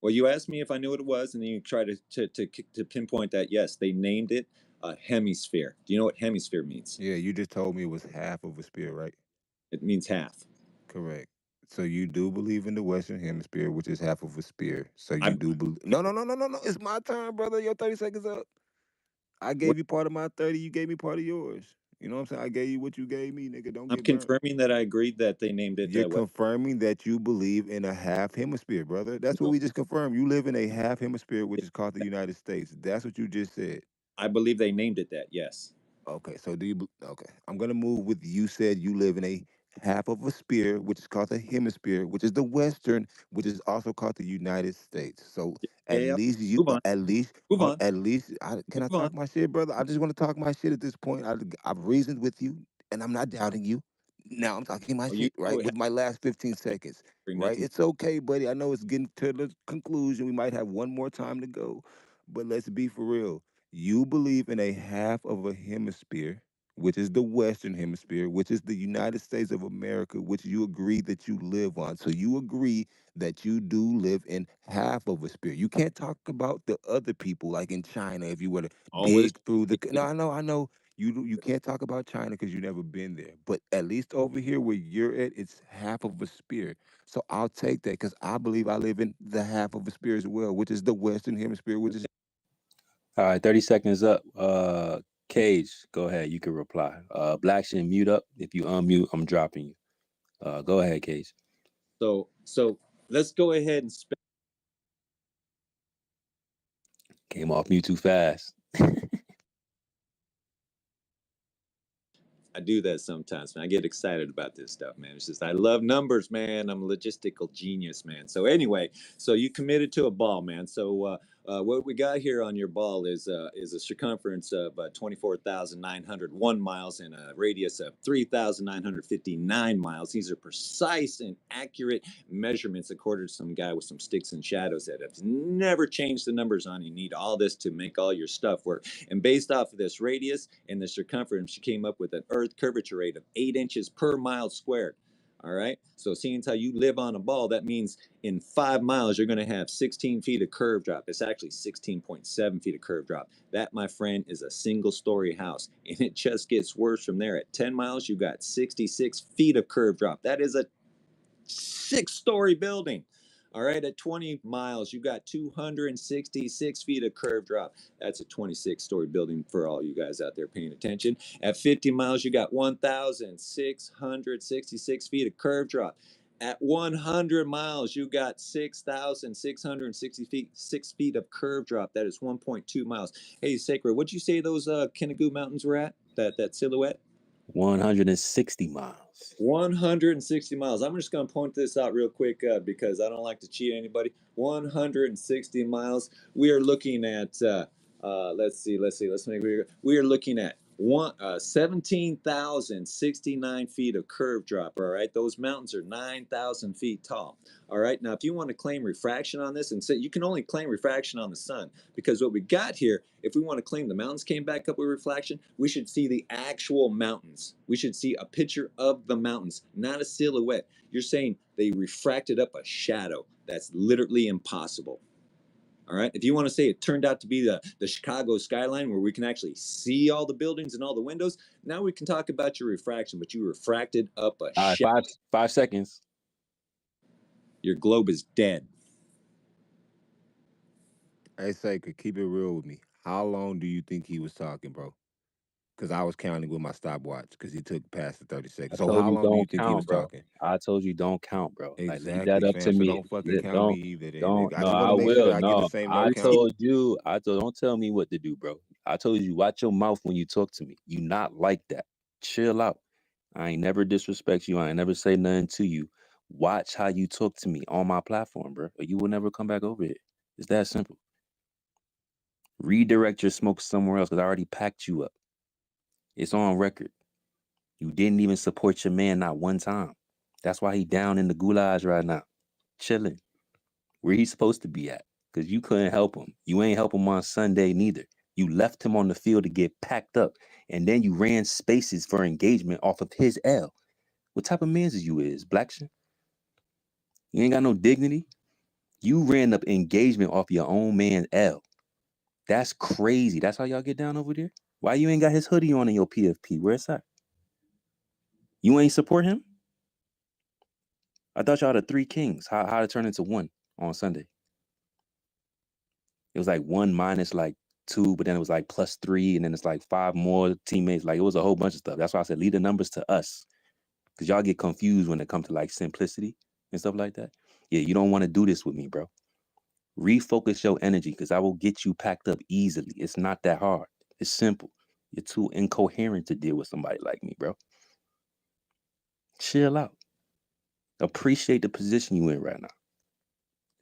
Well, you asked me if I knew what it was, and then you try to pinpoint that. Yes, they named it a hemisphere. Do you know what hemisphere means? Yeah, you just told me it was half of a sphere, right? It means half. Correct. So you do believe in the Western Hemisphere, which is half of a sphere. So I you do believe. No, no, no, no, no, no. It's my turn, brother. Your 30 seconds up. I what gave you part of my 30. You gave me part of yours. You know what I'm saying? I gave you what you gave me, nigga. Don't I'm get burnt. confirming that I agreed that they named it You're West. confirming that you believe in a half hemisphere, brother. That's what No, we just confirmed. You live in a half hemisphere, which is called the United States. That's what you just said. I believe they named it that. Yes. Okay, so okay? I'm gonna move with you said you live in a half of a sphere, which is called the hemisphere, which is the Western, which is also called the United States. So Yeah. at Yeah. least you, Move on. Move on. at least, can I Move on. talk my shit, brother? I just want to talk my shit at this point. I've reasoned with you, and I'm not doubting you. Now I'm talking my Oh, you shit, right? know how With my last 15 seconds, right? making. It's okay, buddy. I know it's getting to the conclusion. We might have one more time to go, but let's be for real. You believe in a half of a hemisphere, which is the Western Hemisphere, which is the United States of America, which you agree that you live on. So you agree that you do live in half of a sphere. You can't talk about the other people, like in China, if you were to Always. dig through the. No, I know. You can't talk about China because you've never been there. But at least over here where you're at, it's half of a sphere. So I'll take that because I believe I live in the half of a sphere as well, which is the Western Hemisphere, which is All right, 30 seconds up. Cage, go ahead. You can reply. Black Shin, mute up. If you unmute, I'm dropping you. Go ahead, Cage. So let's go ahead and spend. Came off mute too fast. I do that sometimes, man. I get excited about this stuff, man. It's just I love numbers, man. I'm a logistical genius, man. So anyway, so you committed to a ball, man. So what we got here on your ball is a circumference of 24,901 miles and a radius of 3,959 miles. These are precise and accurate measurements according to some guy with some sticks and shadows that have never changed the numbers on. You need all this to make all your stuff work. And based off of this radius and the circumference, you came up with an Earth curvature rate of 8 inches per mile squared. All right. So seeing how you live on a ball, that means in 5 miles, you're going to have 16 feet of curve drop. It's actually 16.7 feet of curve drop. That, my friend, is a single story house. And it just gets worse from there. At 10 miles, you got 66 feet of curve drop. That is a 6-story building. All right, at 20 miles, you got 266 feet of curve drop. That's a 26-story building for all you guys out there paying attention. At 50 miles, you got 1,666 feet of curve drop. At 100 miles, you got 6,660 feet, 6 feet of curve drop. That is 1.2 miles. Hey, Sacred, what'd you say those Kenegu Mountains were at? That silhouette? 160 miles. 160 miles. I'm just going to point this out real quick because I don't like to cheat anybody. 160 miles. We are looking at, let's make we are looking at 17,069 feet of curve drop. All right. Those mountains are 9,000 feet tall. All right. Now, if you want to claim refraction on this and say you can only claim refraction on the sun because what we got here, if we want to claim the mountains came back up with reflection, we should see the actual mountains. We should see a picture of the mountains, not a silhouette. You're saying they refracted up a shadow. That's literally impossible. All right. If you want to say it turned out to be the Chicago skyline where we can actually see all the buildings and all the windows, now we can talk about your refraction, but you refracted up a All right, shadow. 5 seconds. Your globe is dead. Hey, Sacred, keep it real with me. How long do you think he was talking, bro? Because I was counting with my stopwatch because he took past the 30 I seconds. So told how you long do you don't think he was count, bro. talking? I told you don't count, bro. Like leave that Exactly, up to fam. So me. don't fucking count me Don't either then, nigga. don't I no, just want I to make sure will. I get the No, same no I count. don't tell me what to do, bro. I told you watch your mouth when you talk to me. You not like that. Chill out. I ain't never disrespect you. I ain't never say nothing to you. Watch how you talk to me on my platform, bro. Or you will never come back over here. It's that simple. Redirect your smoke somewhere else because I already packed you up. It's on record. You didn't even support your man not one time. That's why he down in the goulash right now, chilling. where he's supposed to be at, because you couldn't help him. You ain't help him on Sunday neither. You left him on the field to get packed up, and then you ran spaces for engagement off of his L. What type of man's you is, Blackson? You ain't got no dignity. You ran up engagement off your own man's L. That's crazy. That's how y'all get down over there? Why you ain't got his hoodie on in your PFP? Where's that? You ain't support him? I thought y'all the three kings. How to turn into one on Sunday? It was like 1 minus like 2, but then it was like +3, and then it's like 5 more teammates. Like it was a whole bunch of stuff. That's why I said leave the numbers to us, because y'all get confused when it comes to like simplicity and stuff like that. Yeah, you don't want to do this with me, bro. Refocus your energy, because I will get you packed up easily. It's not that hard. It's simple. You're too incoherent to deal with somebody like me, bro. Chill out. Appreciate the position you in right now.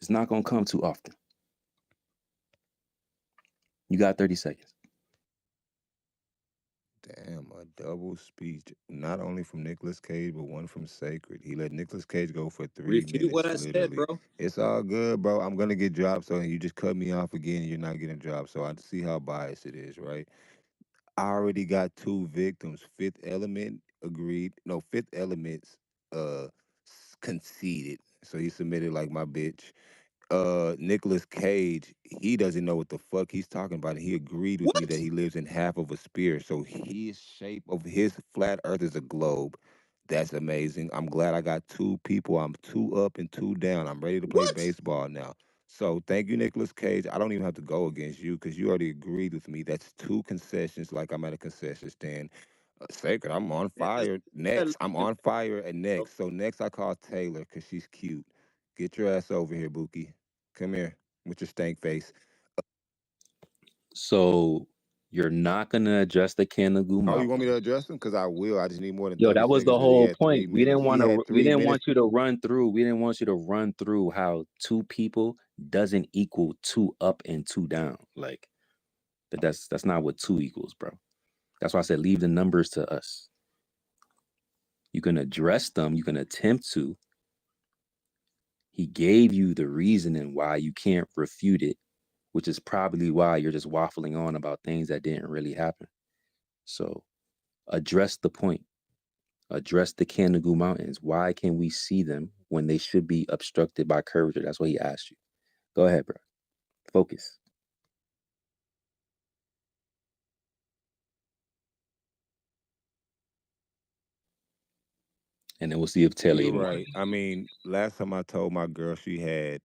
It's not gonna come too often. You got 30 seconds. Damn, a double speech, not only from Nicolas Cage, but one from Sacred. He let Nicolas Cage go for 3 Refute what minutes, I said, literally. bro. It's all good, bro. I'm gonna get dropped, so you just cut me off again, and you're not getting dropped. So I see how biased it is, right? I already got 2 victims. Fifth Element agreed. No, Fifth Element's conceded. So he submitted like my bitch. Nicolas Cage, he doesn't know what the fuck he's talking about. And he agreed with me that What? he lives in half of a sphere. So his shape of his flat earth is a globe. That's amazing. I'm glad I got 2 people. I'm 2 up and 2 down. I'm ready to play What? baseball now. So thank you, Nicolas Cage. I don't even have to go against you because you already agreed with me. That's 2 concessions, like I'm at a concession stand. Sacred, I'm on Man, this fire that next. I'm on fire at bro. next. So next I call Taylor because she's cute. Get your ass over here, Buki. Come here with your stank face. So you're not gonna address the Kanagu Oh, you want Mountain. me to address him? Because I will. I just need more than Yo, 30 that was seconds the because he whole had 3 point. We didn't minutes. want He to. had We 3 didn't minutes. want you to run through. We didn't want you to run through how 2 people doesn't equal 2 up and 2 down. Like that's not what 2 equals, bro. That's why I said leave the numbers to us. You can address them. You can attempt to. He gave you the reasoning why you can't refute it, which is probably why you're just waffling on about things that didn't really happen. So address the point. Address the Kanagu Mountains. Why can we see them when they should be obstructed by curvature? That's what he asked you. Go ahead, bro. Focus. And then we'll see if Taylor You're even wants. right. I mean, last time I told my girl she had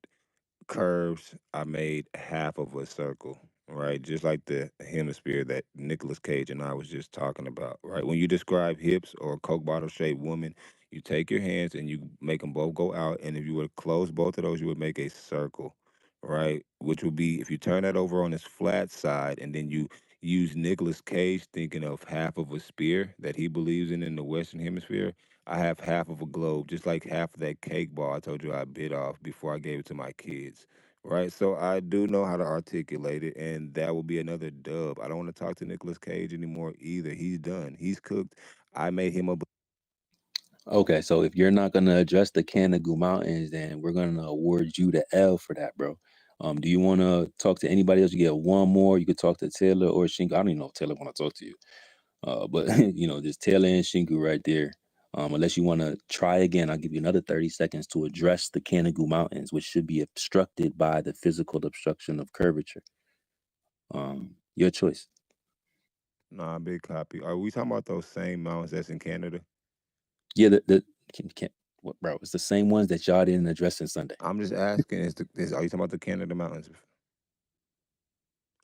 curves, I made half of a circle, right? Just like the hemisphere that Nicolas Cage and I was just talking about, right? When you describe hips or a Coke bottle shaped woman, you take your hands and you make them both go out. And if you would close both of those, you would make a circle, right? Which would be if you turn that over on its flat side and then you use Nicolas Cage thinking of half of a spear that he believes in the Western Hemisphere. I have half of a globe, just like half of that cake bar I told you I bit off before I gave it to my kids. Right, so I do know how to articulate it, and that will be another dub. I don't want to talk to Nicolas Cage anymore either. He's done. He's cooked. I made him a. Okay, so if you're not gonna address the Kanagu Mountains, then we're gonna award you the L for that, bro. Do you want to talk to anybody else? You get one more. You could talk to Taylor or Shinku. I don't even know if Taylor want to talk to you. But just Taylor and Shinku right there. Unless you want to try again, I'll give you another 30 seconds to address the Kanagu Mountains, which should be obstructed by the physical obstruction of curvature. Your choice. Nah, big copy. Are we talking about those same mountains that's in Canada? Yeah, what, bro? It's the same ones that y'all didn't address in Sunday. I'm just asking. Are you talking about the Canada mountains?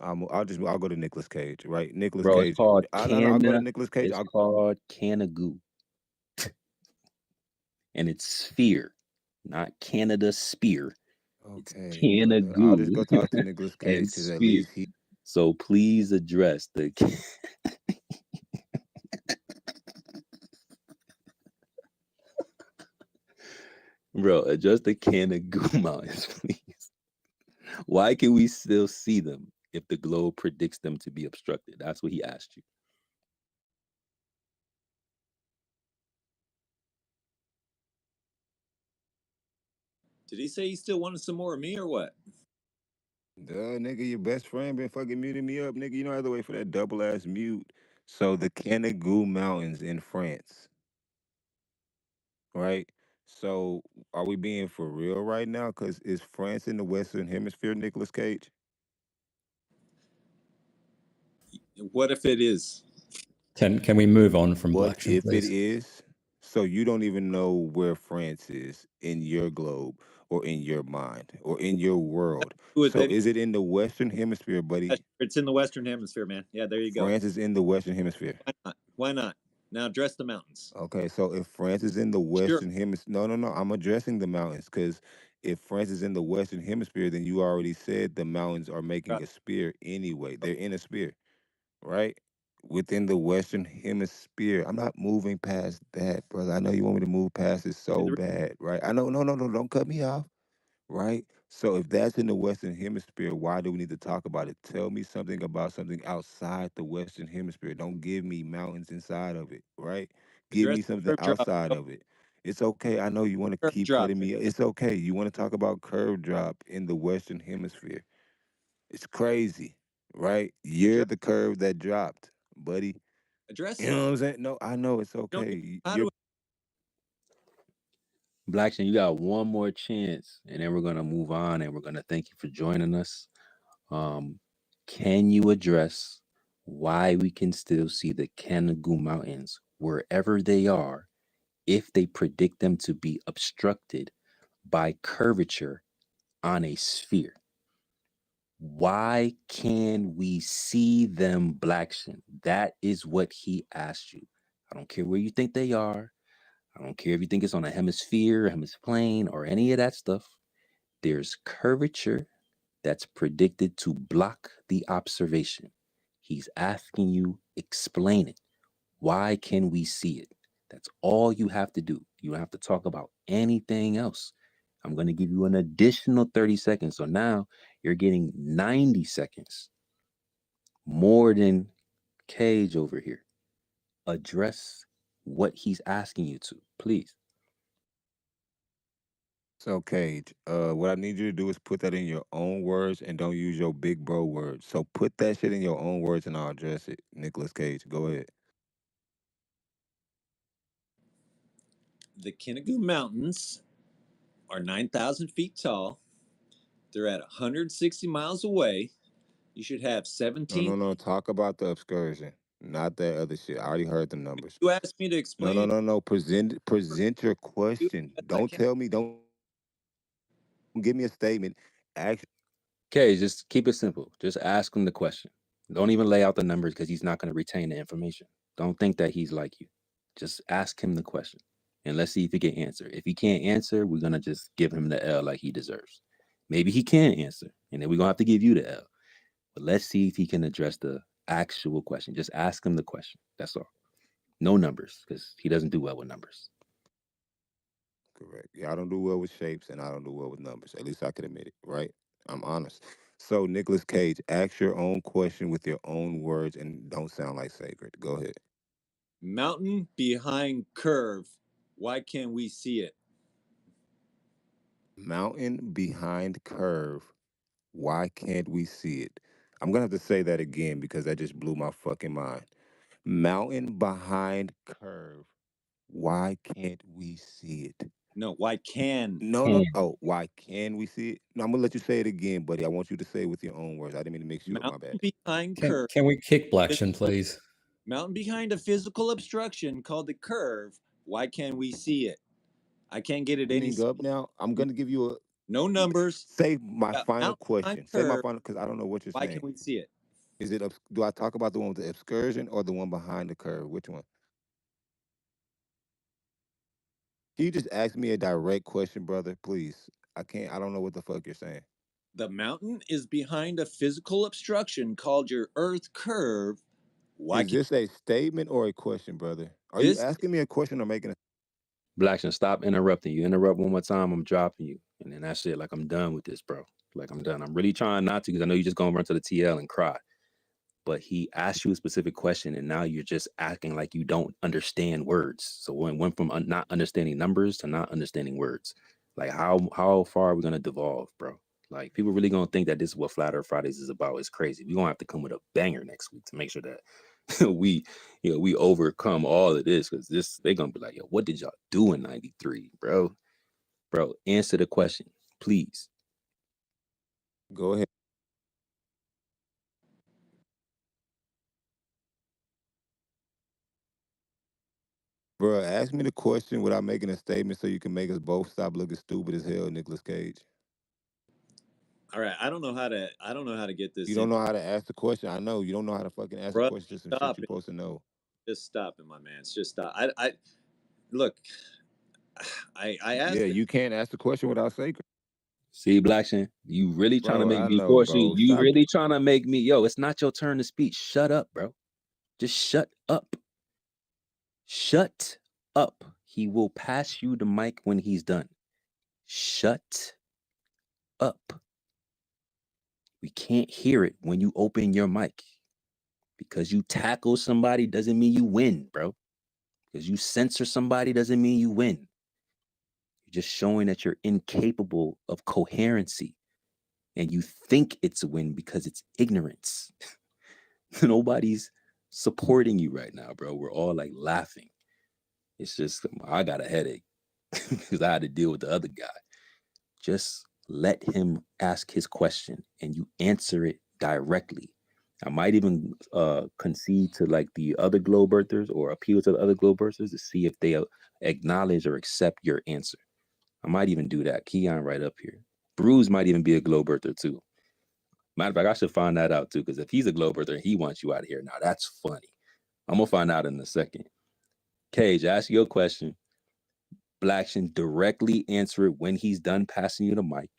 I'll go to Nicolas Cage, right? Nicolas Bro, it's Cage. called No, I'll go to Cana. Nicolas Cage. It's called Kanagu, and it's sphere, not Canada spear. It's Okay, brother. I'll just Kanagu go talk to Nicolas Cage and because at sphere. least he. So please address the. Bro, adjust the Kanagu mountains, please. Why can we still see them if the globe predicts them to be obstructed? That's what he asked you. Did he say he still wanted some more of me or what? Duh, nigga, your best friend been fucking muting me up, nigga. You don't have to wait for that double ass mute. So the Canigou Mountains in France, right? So are we being for real right now? Cause is France in the Western Hemisphere, Nicolas Cage? What if it is? Can we move on from What Blackson, if it please? is? So you don't even know where France is in your globe or in your mind or in your world. With So any, is it in the Western Hemisphere, buddy? it's in the Western Hemisphere, man. Yeah, there you go. France is in the Western Hemisphere. Why not? Why not? Now address the mountains. Okay, so if France is in the Sure. Western Hemisphere, no, I'm addressing the mountains because if France is in the Western Hemisphere, then you already said the mountains are making a spear anyway. They're in a spear, right? Within the Western Hemisphere. I'm not moving past that, brother. I know you want me to move past it so bad, right? I know, no, don't cut me off, right? So if that's in the Western Hemisphere, why do we need to talk about it? Tell me something about something outside the Western Hemisphere. Don't give me mountains inside of it, right? Give Address me something the curve drop. outside of it. It's okay. I know you want to Curve keep drop. cutting me. It's okay. You want to talk about curve drop in the Western Hemisphere. It's crazy, right? You're Address. the curve that dropped, buddy. Address You it. know what I'm saying? No, I know it's You don't even okay. know how You're to. Blackson, you got one more chance, and then we're gonna move on, and we're gonna thank you for joining us. Can you address why we can still see the Canigou Mountains wherever they are if they predict them to be obstructed by curvature on a sphere? Why can we see them, Blackson? That is what he asked you. I don't care where you think they are. I don't care if you think it's on a hemisphere, plane, or any of that stuff. There's curvature that's predicted to block the observation. He's asking you, explain it. Why can we see it? That's all you have to do. You don't have to talk about anything else. I'm going to give you an additional 30 seconds. So now you're getting 90 seconds, more than Cage over here. Address what he's asking you to, please. so Cage. What I need you to do is put that in your own words and don't use your big bro words. So put that shit in your own words and I'll address it. Nicolas Cage, go ahead. The Canigou Mountains are 9,000 feet tall. They're at 160 miles away. You should have 17. No. Talk about the excursion, not that other shit. I already heard the numbers. You asked me to explain it. No. Present your question. Yes, I Don't can. tell me. Don't give me a statement. Ask. Okay, just keep it simple. Just ask him the question. Don't even lay out the numbers because he's not going to retain the information. Don't think that he's like you. Just ask him the question and let's see if he can answer. If he can't answer, we're going to just give him the L like he deserves. Maybe he can answer, and then we're going to have to give you the L. But let's see if he can address the actual question. Just ask him the question. That's all. No numbers because he doesn't do well with numbers. Correct. Yeah, I don't do well with shapes and I don't do well with numbers. At least I can admit it, right? I'm honest. So, Nicolas Cage, ask your own question with your own words and don't sound like sacred. Go ahead. Mountain behind curve. Why can't we see it? Mountain behind curve. Why can't we see it? I'm going to have to say that again because that just blew my fucking mind. Mountain behind curve. Why can't we see it? No, why can? No. Oh, why can we see it? No, I'm gonna let you say it again, buddy. I want you to say it with your own words. I didn't mean to mix you up. My bad. Mountain behind Can curve. can we kick Blackson, please? Mountain behind a physical obstruction called the curve. Why can't we see it? I can't get it any. Opening up now. I'm gonna give you a No numbers. say my final Mountain behind question. Say my curve. final because I don't know what you're Why can't saying. we see it? Is it do I talk about the one with the excursion or the one behind the curve? Which one? Can you just ask me a direct question, brother? Please. I can't. I don't know what the fuck you're saying. The mountain is behind a physical obstruction called your Earth curve. Why Is can't this a statement or a question, brother? Are you this? asking me a question or making a Blackson, stop interrupting. You interrupt one more time, I'm dropping you. And then that's it. Like, I'm done with this, bro. Like, I'm done. I'm really trying not to because I know you're just going to run to the TL and cry. But he asked you a specific question, and now you're just acting like you don't understand words. So it went from not understanding numbers to not understanding words. Like how far are we gonna devolve, bro? Like people really gonna think that this is what Flat Earth Fridays is about. It's crazy. We're gonna have to come with a banger next week to make sure that we overcome all of this, because they're gonna be like, yo, what did y'all do in 93, bro? Bro, answer the question, please. Go ahead. Bro, ask me the question without making a statement so you can make us both stop looking stupid as hell, Nicolas Cage. All right, I don't know how to get this You in. don't know how to ask the question. I know you don't know how to fucking ask a Bro, question. Just some shit stop you're it. supposed to know. Just stop it, my man. Just stop. I look. I Yeah, asked it. you can't ask the question without sacred. See, Blackson, you really trying to Bro, make I me know, force you. bro. You Stop. really trying to make me, yo, it's not your turn to speak. Shut up, bro. Just shut up. Shut up. He will pass you the mic when he's done. Shut up. We can't hear it when you open your mic. Because you tackle somebody doesn't mean you win, bro. Because you censor somebody doesn't mean you win. You're just showing that you're incapable of coherency. And you think it's a win because it's ignorance. Nobody's supporting you right now, bro. We're all like laughing. It's just, I got a headache because I had to deal with the other guy. Just let him ask his question and you answer it directly. I might even concede to like the other globe earthers or appeal to the other globe earthers to see if they acknowledge or accept your answer. I might even do that. Keon right up here. Bruce might even be a globe earther too. Matter of fact, I should find that out too, because if he's a globe earther and he wants you out of here, now that's funny. I'm gonna find out in a second. Cage, ask your question. Blackson, directly answer it when he's done passing you the mic.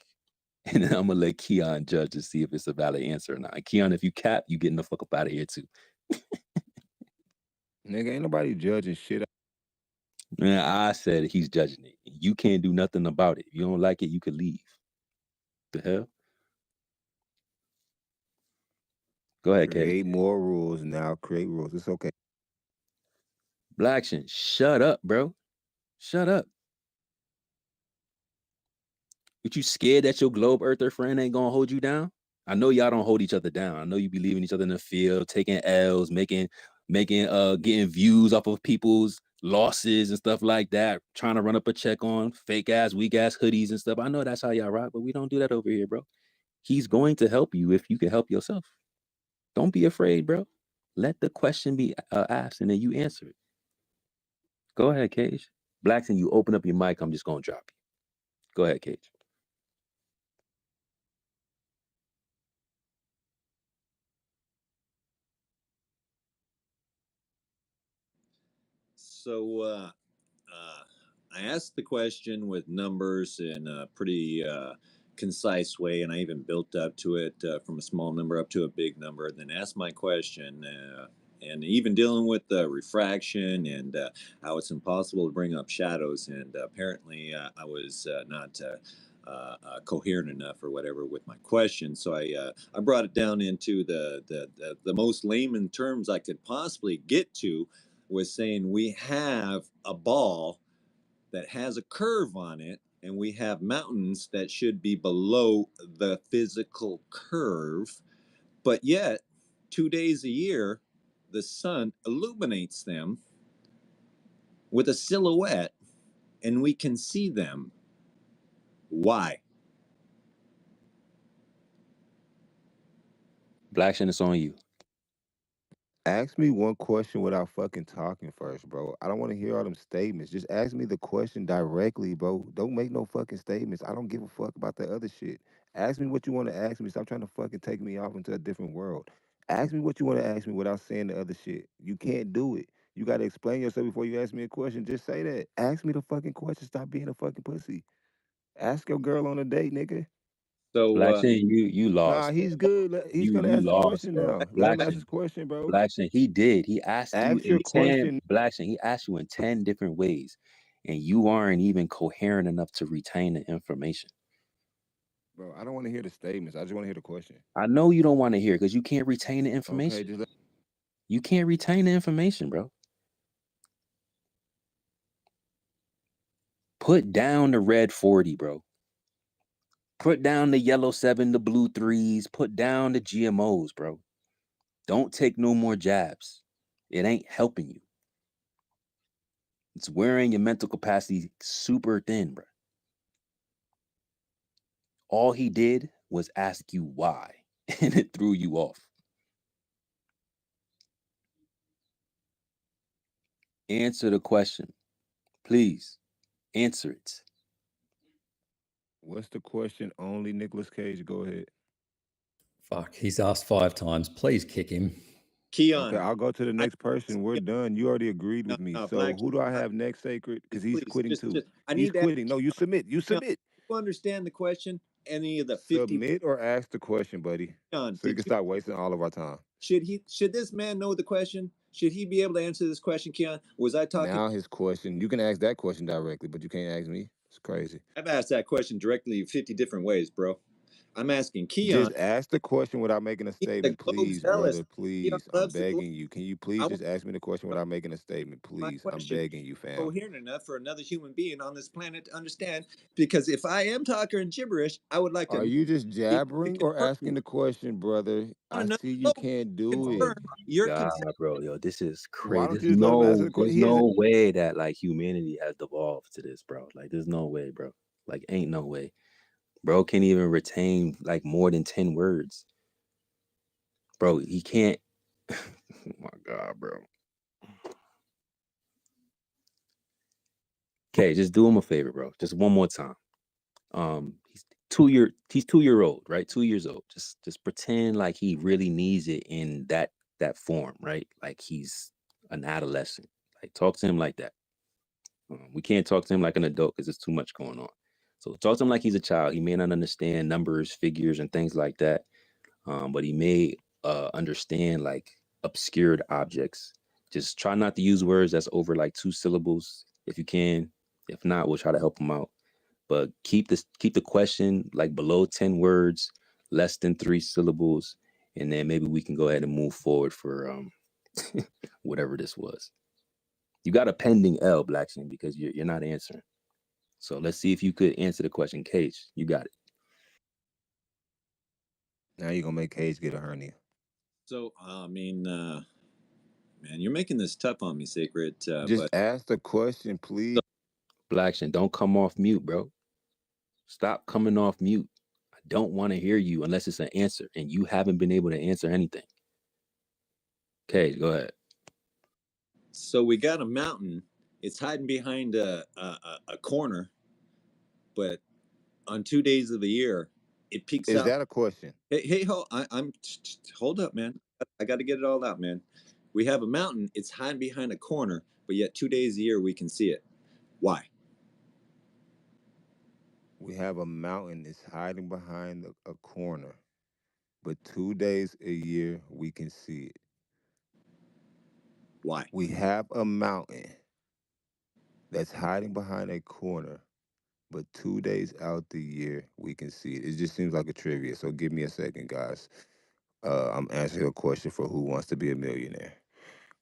And then I'm gonna let Keon judge to see if it's a valid answer or not. And Keon, if you cap, you getting the fuck up out of here too. Nigga, ain't nobody judging shit. Man, I said he's judging it. You can't do nothing about it. If you don't like it, you could leave. The hell? Go ahead, Cage. Create more rules now. Create rules. It's okay. Blackson, shut up, bro. Shut up. But you scared that your globe earther friend ain't gonna hold you down? I know y'all don't hold each other down. I know you be leaving each other in the field, taking L's, making getting views off of people's losses and stuff like that, trying to run up a check on fake ass, weak ass hoodies and stuff. I know that's how y'all rock, but we don't do that over here, bro. He's going to help you if you can help yourself. Don't be afraid, bro. Let the question be asked and then you answer it. Go ahead, Cage. Blackson, you open up your mic, I'm just gonna drop you. Go ahead, Cage. So I asked the question with numbers in a pretty concise way, and I even built up to it from a small number up to a big number. Then asked my question, and even dealing with the refraction and how it's impossible to bring up shadows. And apparently, I was not. Coherent enough or whatever with my question, so I brought it down into the most layman terms I could possibly get to, was saying we have a ball that has a curve on it, and we have mountains that should be below the physical curve, but yet 2 days a year the sun illuminates them with a silhouette and we can see them. Why? Blackson, it's on you. Ask me one question without fucking talking first, bro. I don't want to hear all them statements. Just ask me the question directly, bro. Don't make no fucking statements. I don't give a fuck about the other shit. Ask me what you want to ask me. Stop trying to fucking take me off into a different world. Ask me what you want to ask me without saying the other shit. You can't do it. You got to explain yourself before you ask me a question. Just say that. Ask me the fucking question. Stop being a fucking pussy. Ask your girl on a date, nigga. So Blackson, you Nah, lost, bro. he's good. He's gonna You ask the lost, question bro. now. Let him ask Blackson, his question, bro. Blackson, he did. He asked you Ask in your 10, question. Blackson, he asked you in 10 different ways, and you aren't even coherent enough to retain the information. Bro, I don't want to hear the statements. I just want to hear the question. I know you don't want to hear because you can't retain the Okay, information. just let You can't retain the information, bro. Put down the red 40, bro. Put down the yellow 7, the blue 3s. Put down the GMOs, bro. Don't take no more jabs. It ain't helping you. It's wearing your mental capacity super thin, bro. All he did was ask you why, and it threw you off. Answer the question. Please, answer it. What's the question? Only Nicolas Cage. Go ahead. Fuck, he's asked 5 times. Please kick him. Keon. Okay, I'll go to the next person. We're done. You already agreed with me. So Black, who do I have next, Sacred? Because he's quitting too. He's quitting. No, you submit. You submit. You understand the question? Any of the 50? Submit or ask the question, buddy. Keon, so you can stop wasting all of our time. Should this man know the question? Should he be able to answer this question, Keon? Was I talking? Now his question. You can ask that question directly, but you can't ask me. It's crazy. I've asked that question directly 50 different ways, bro. I'm asking Keon. Just ask the question without making a statement, please, brother. Please, I'm begging you. Can you please just ask me the question without making a statement, please? I'm begging you, fam. Coherent enough for another human being on this planet to understand. Because if I am talking gibberish, I would like to. Are you just jabbering or asking the question, brother? I see you can't do it. God, bro, yo, this is crazy. Why don't you just let him answer the question? There's no way that like humanity has devolved to this, bro. Like, there's no way, bro. Like, ain't no way. Bro can't even retain like more than 10 words. Bro, he can't. Oh my God, bro. Okay, just do him a favor, bro. Just one more time. He's 2 year old, right? 2 years old. Just pretend like he really needs it in that form, right? Like he's an adolescent. Like, talk to him like that. We can't talk to him like an adult because there's too much going on. So talk to him like he's a child. He may not understand numbers, figures, and things like that, but he may understand like obscured objects. Just try not to use words that's over like 2 syllables if you can. If not, we'll try to help him out. But keep the question like below 10 words, less than 3 syllables, and then maybe we can go ahead and move forward for whatever this was. You got a pending L, Blackson, because you're not answering. So let's see if you could answer the question. Cage, you got it. Now you're gonna make Cage get a hernia. So I mean, man, you're making this tough on me, Sacred. Just ask the question, please. Blackson, don't come off mute, bro. Stop coming off mute. I don't want to hear you unless it's an answer, and you haven't been able to answer anything. Cage, go ahead. So we got a mountain. It's hiding behind a corner, but on 2 days of the year, it peaks out. Is that a question? Hey, hold up, man. I got to get it all out, man. We have a mountain. It's hiding behind a corner, but yet 2 days a year we can see it. Why? We have a mountain that's hiding behind a corner, but 2 days a year we can see it. Why? We have a mountain that's hiding behind a corner, but 2 days out the year we can see it. It just seems like a trivia. So give me a second, guys. I'm answering a question for Who Wants to Be a Millionaire.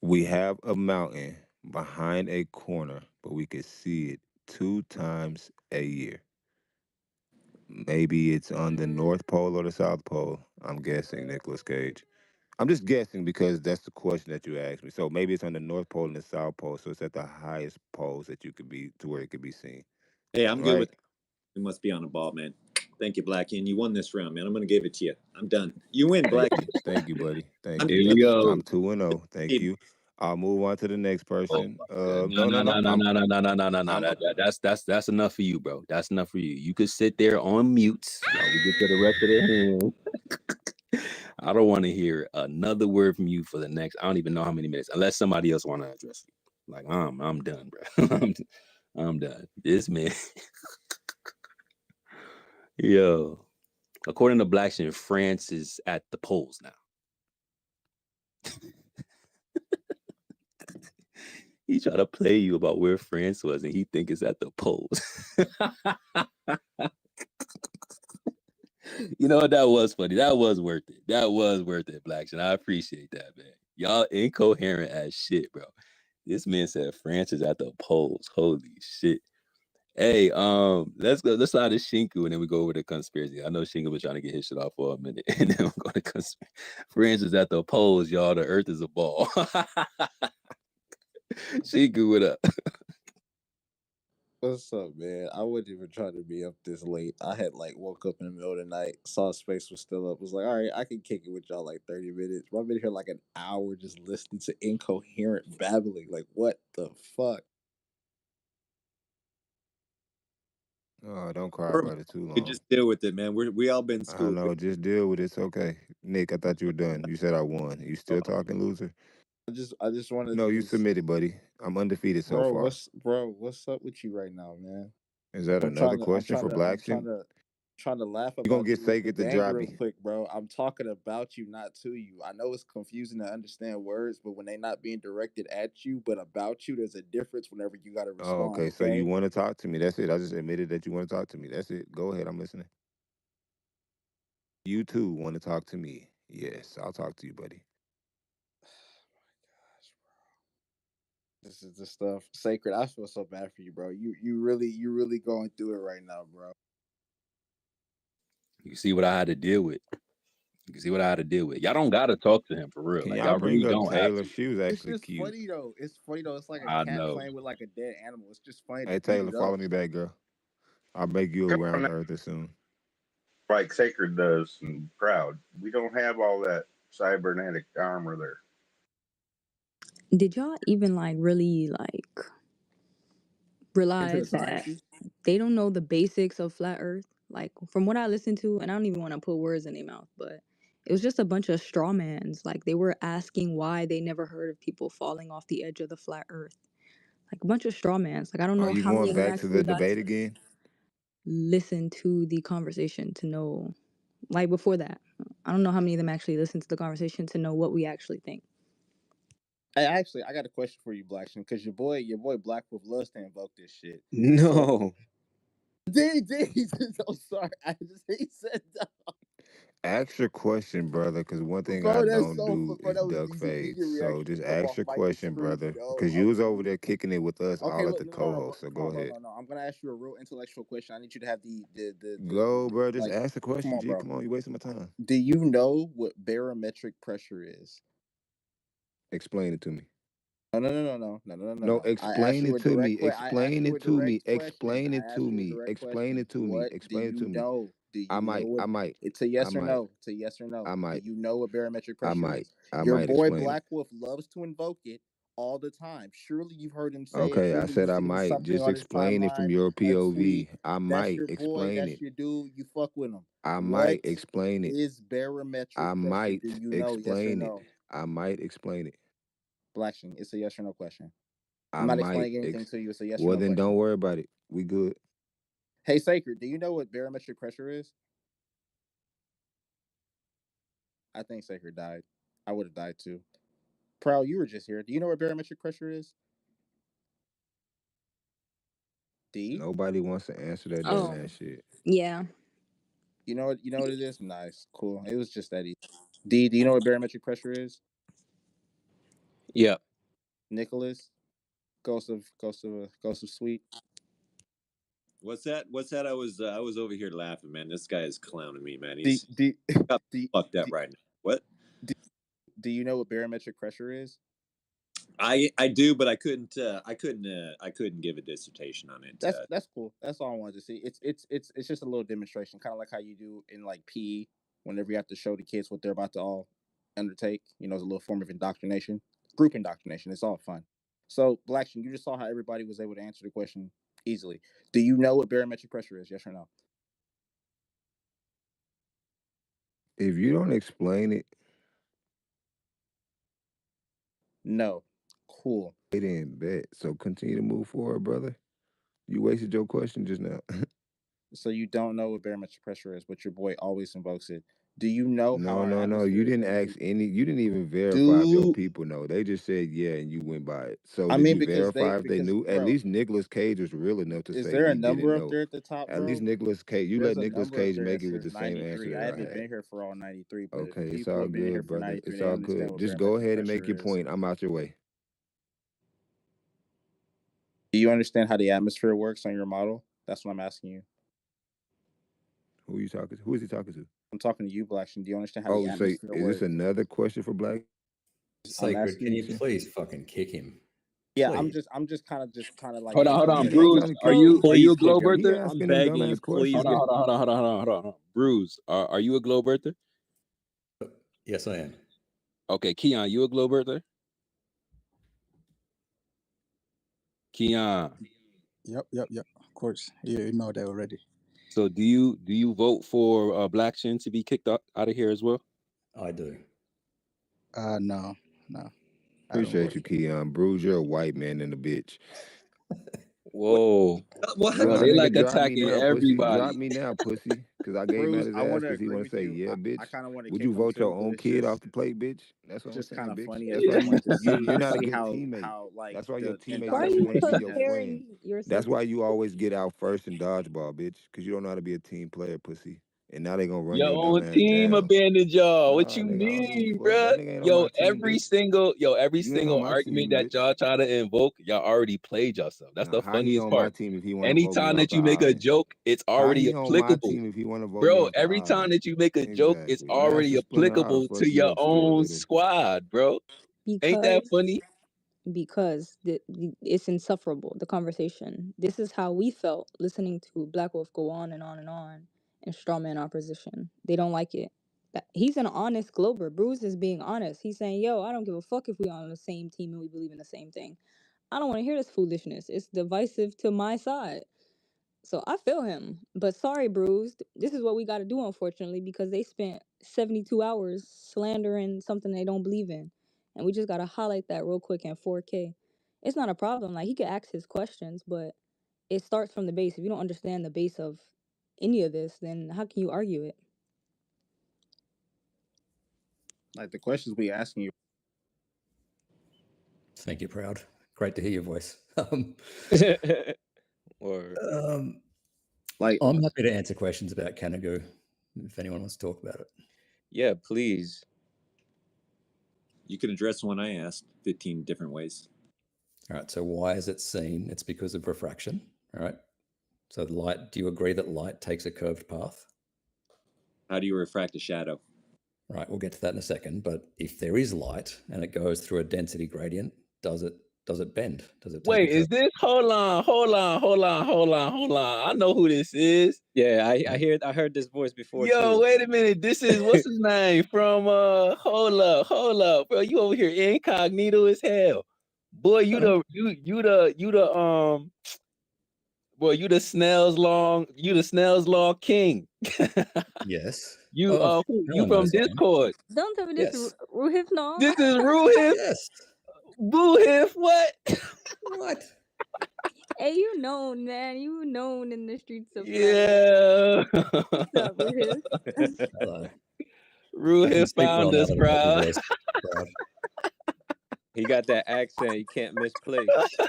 We have a mountain behind a corner, but we can see it 2 times a year. Maybe it's on the North Pole or the South Pole. I'm guessing, Nicolas Cage. I'm just guessing because that's the question that you asked me. So maybe it's on the North Pole and the South Pole. So it's at the highest poles that you could be to where it could be seen. Hey, I'm good with it. You must be on the ball, man. Thank you, Blackie. And you won this round, man. I'm going to give it to you. I'm done. You win, Blackie. Thank you, buddy. Thank Here you. we go. I'm 2-0. Thank you. I'll move on to the next person. No. That's enough for you, bro. That's enough for you. You could sit there on mute while we get to the rest of the hand. I don't want to hear another word from you for the next. I don't even know how many minutes, unless somebody else want to address you. Like, I'm done, bro. I'm done. This man. Yo, according to Blackson, France is at the polls now. He tried to play you about where France was, and he think it's at the polls. You know what? That was funny. That was worth it. That was worth it, Blackson. I appreciate that, man. Y'all incoherent as shit, bro. This man said France is at the polls. Holy shit. Hey, let's go. Let's start this Shinku, and then we go over to conspiracy. I know Shinku was trying to get his shit off for a minute, and then we're going to conspiracy. Friends is at the polls, y'all. The Earth is a ball. Shinku, what up? What's up, man? I wasn't even trying to be up this late. I had like woke up in the middle of the night, saw space was still up. Was like, all right, I can kick it with y'all like 30 minutes. But I've been here like an hour just listening to incoherent babbling. Like, what the fuck? Oh, don't cry We're about it too okay, long. just deal with it, man. We all been I schooled. know, just deal with it. It's okay. Nick, I thought you were done. You said I won. You still talking, loser? I just wanted No, to you just, submitted, buddy. I'm undefeated so far. what's up with you right now, man? Is that I'm another trying to I'm question trying for to I'm Black trying Shink? to trying to laugh You gonna about get you with the Sake at the gang real Jobby. quick, bro. I'm talking about you, not to you. I know it's confusing to understand words, but when they not being directed at you, but about you, there's a difference whenever you gotta Oh, respond, okay. So you okay? want to talk to me? That's it. I just admitted that you want to talk to me. That's it. Go ahead. I'm listening. You too want to talk to me? Yes, I'll talk to you, buddy. This is the stuff. Sacred, I feel so bad for you, bro. You really going through it right now, bro. You see what I had to deal with. You can see what I had to deal with. Y'all don't gotta talk to him for real. Can Like y'all y'all really bring up don't have Taylor? to. She was It's actually just cute. funny though. It's funny though. It's like a I cat know. playing with like a dead animal. It's just funny to Hey, beat Taylor, it follow up. me back, girl. I'll make you around Earth soon. Like Sacred does and Proud. We don't have all that cybernetic armor there. Did y'all even like really like Into the realize that sciencey. they don't know the basics of flat Earth? Like from what I listened to, and I don't even want to put words in their mouth, but it was just a bunch of straw mans. Like they were asking why they never heard of people falling off the edge of the flat Earth. Like a bunch of straw mans. Like I don't Are know you how many going of them back to actually the got debate to again? listen to the conversation to know. Like before that, I don't know how many of them actually listened to the conversation to know what we actually think. Hey, actually, I got a question for you, Blackson, because your boy Black Wolf loves to invoke this shit. So, No. he said, I'm sorry. He said, no. Ask your question, brother, because one thing I Bro, that's don't so do bro. is That was duck decent to see fades. your So reaction to just come ask off your mic and question, scream brother, no. because you was over there kicking it with us Okay, all at look, the no. co-host. So Come go on, bro. ahead. No. I'm gonna ask you a real intellectual question. I need you to have Go, bro. Just like. ask the Come question, on, G. bro. Come on, you wasting my time. Do you know what barometric pressure is? Explain it to me. No. No, I asked explain you it a to me. direct question. I asked Explain you it a to me. direct question. Explain I it to asked you a me. direct Explain question. it to me. What do Explain it you to me. know? Do I you know might. what? I might. It's a I yes or might. no. It's a yes or no. I Do might. you know what barometric I pressure might. is? I Your might boy explain it. Black Wolf loves to invoke it all the time. Surely you've heard him say it. Okay, I Surely you've said I seen might. something Just on his explain it from timeline, your a tweet. POV. I That's might your boy. explain That's it. your dude. You fuck with him. I might What explain it. is barometric I pressure? Do might you know? Yes or explain it. no? I might explain it. Blackson, it's a yes or no question. I'm I not might. explaining anything to you. It's a yes or Well, no then don't question. worry about it. We good. Hey, Sacred, do you know what barometric pressure is? I think Sacred died. I would have died too. Proud, you were just here. Do you know what barometric pressure is? D? Nobody wants to answer that dumb Oh, ass shit. yeah. You know what it is? Nice. Cool. It was just that easy. D, do you know what barometric pressure is? Yeah. Nicholas? Ghost of Sweet. What's that? What's that? I was over here laughing, man. This guy is clowning me, man. D, He's D, got D, fucked up D, right now. What? D, do you know what barometric pressure is? I do, but I couldn't give a dissertation on it. That's cool. That's all I wanted to see. It's just a little demonstration, kind of like how you do in like PE, whenever you have to show the kids what they're about to all undertake. It's a little form of indoctrination, group indoctrination. It's all fun. So, Blackson, you just saw how everybody was able to answer the question easily. Do you know what barometric pressure is? Yes or no? If you don't explain it, No. Cool. they didn't bet. So continue to move forward, brother. You wasted your question just now. So you don't know what barometric pressure is, but your boy always invokes it. Do you know how No, our no, no. You atmosphere is didn't made? ask any. You didn't even verify if your Do people know. They just said yeah, and you went by it. So I did mean you verify if they because knew? At bro, least Nicolas Cage was real enough to is say there a he didn't number up know. there at the top, At least bro? Nicolas Cage. You There's let a Nicolas number up Cage there that make it with says the same answer 93. I that I haven't had. been here for all 93, but if Okay, it's people all have been here good, for brother. 93, It's they all understand good. what Just go barometric ahead and make pressure your is. point. I'm out your way. Do you understand how the atmosphere works on your model? That's what I'm asking you. Who are you talking to? Who is he talking to? I'm talking to you, Blackson. Do you understand how the Oh, so atmosphere is works? this another question for Black? I'm Sacred, asking can you. you please fucking kick him? Yeah, Please. I'm just kind of like. Hold on, He ain't Bruce. trying to Are kick you you. Please a glow kick him. He birther? I'm asking them begging you. dumbass questions. Please. Hold on. Bruce, are you a glow birther? Yes, I am. Okay, Keon, you a glow birther? Keon. Yep. Of course, you know that already. So do you vote for Black Shin to be kicked out of here as well? I do. No. Appreciate you, Keon. Bruce, you're a white man and a bitch. Whoa. What? Yo, Nah, they nigga, like drop me attacking now, pussy. Drop everybody. me now, pussy. Because I gave him Bruce, at his I ass want to because he agree want to with say, you. yeah, bitch. I kind of want to Would kick you him vote your too, but own it's kid just off the plate, bitch? That's what I'm just kind saying, of bitch. funny That's at why this point to you're not a see good how teammate. like That's why your the teammates Why are never you want to see indoctrination your has. win. comparing yourself That's why to you always get out first in dodgeball, bitch. Because you don't know how to be a team player, pussy. And now they gonna run Your your dumb own ass team down. abandoned y'all. What Nah, you nigga, I don't give a mean, fuck. bruh? That nigga ain't on my team, bitch. Every You ain't on single my argument team, that bitch. y'all try to invoke, y'all already played yourself. That's Nah, the how he funniest on my part. team if he want to vote me Anytime off that the you make a island? joke, it's How already he on my applicable. team if he want to vote me Bro, off the every time island? that you make a joke, it's Exactly. already Master Splinter, I'll applicable fuck to you your up still, own little. squad, bro. Ain't that funny? because it's insufferable, the conversation. This is how we felt listening to Black Wolf go on and on and on and strawman our position. They don't like it. He's an honest glober. Bruce is being honest. He's saying, yo, I don't give a fuck if we on the same team and we believe in the same thing. I don't want to hear this foolishness. It's divisive to my side. So I feel him. But sorry, Bruised. This is what we got to do, unfortunately, because they spent 72 hours slandering something they don't believe in. And we just got to highlight that real quick in 4K. It's not a problem. Like, he could ask his questions, but it starts from the base. If you don't understand the base of any of this, then how can you argue it? Like the questions we asking you. Thank you, Proud. Great to hear your voice. Or Like I'm happy to answer questions about Canada if anyone wants to talk about it. yeah, please. You can address one I asked 15 different ways. All right. So why is it seen? It's because of refraction. All right. So light. Do you agree that light takes a curved path? How do you refract a shadow? Right. We'll get to that in a second. But if there is light and it goes through a density gradient, does it bend? Does it take Wait, a is curve? this? Hold on. I know who this is. Yeah, I heard this voice before Yo, too. wait a minute. This is what's his name from hold up, bro. You over here incognito as hell. Boy, you the boy, you the Snell's Law king. Yes. You Oh, you Alan from knows I am. Discord. Don't tell me this Yes. Ruhif no. This is Ruhif, Yes. Boohif, what? What? Hey, you known, man. You known in the streets of Flat Earth. Yeah. What's up, Ruhif? Hello. You can Ruhif speak well found now us, that I've heard your proud. voice. Proud. He got that accent you can't misplace.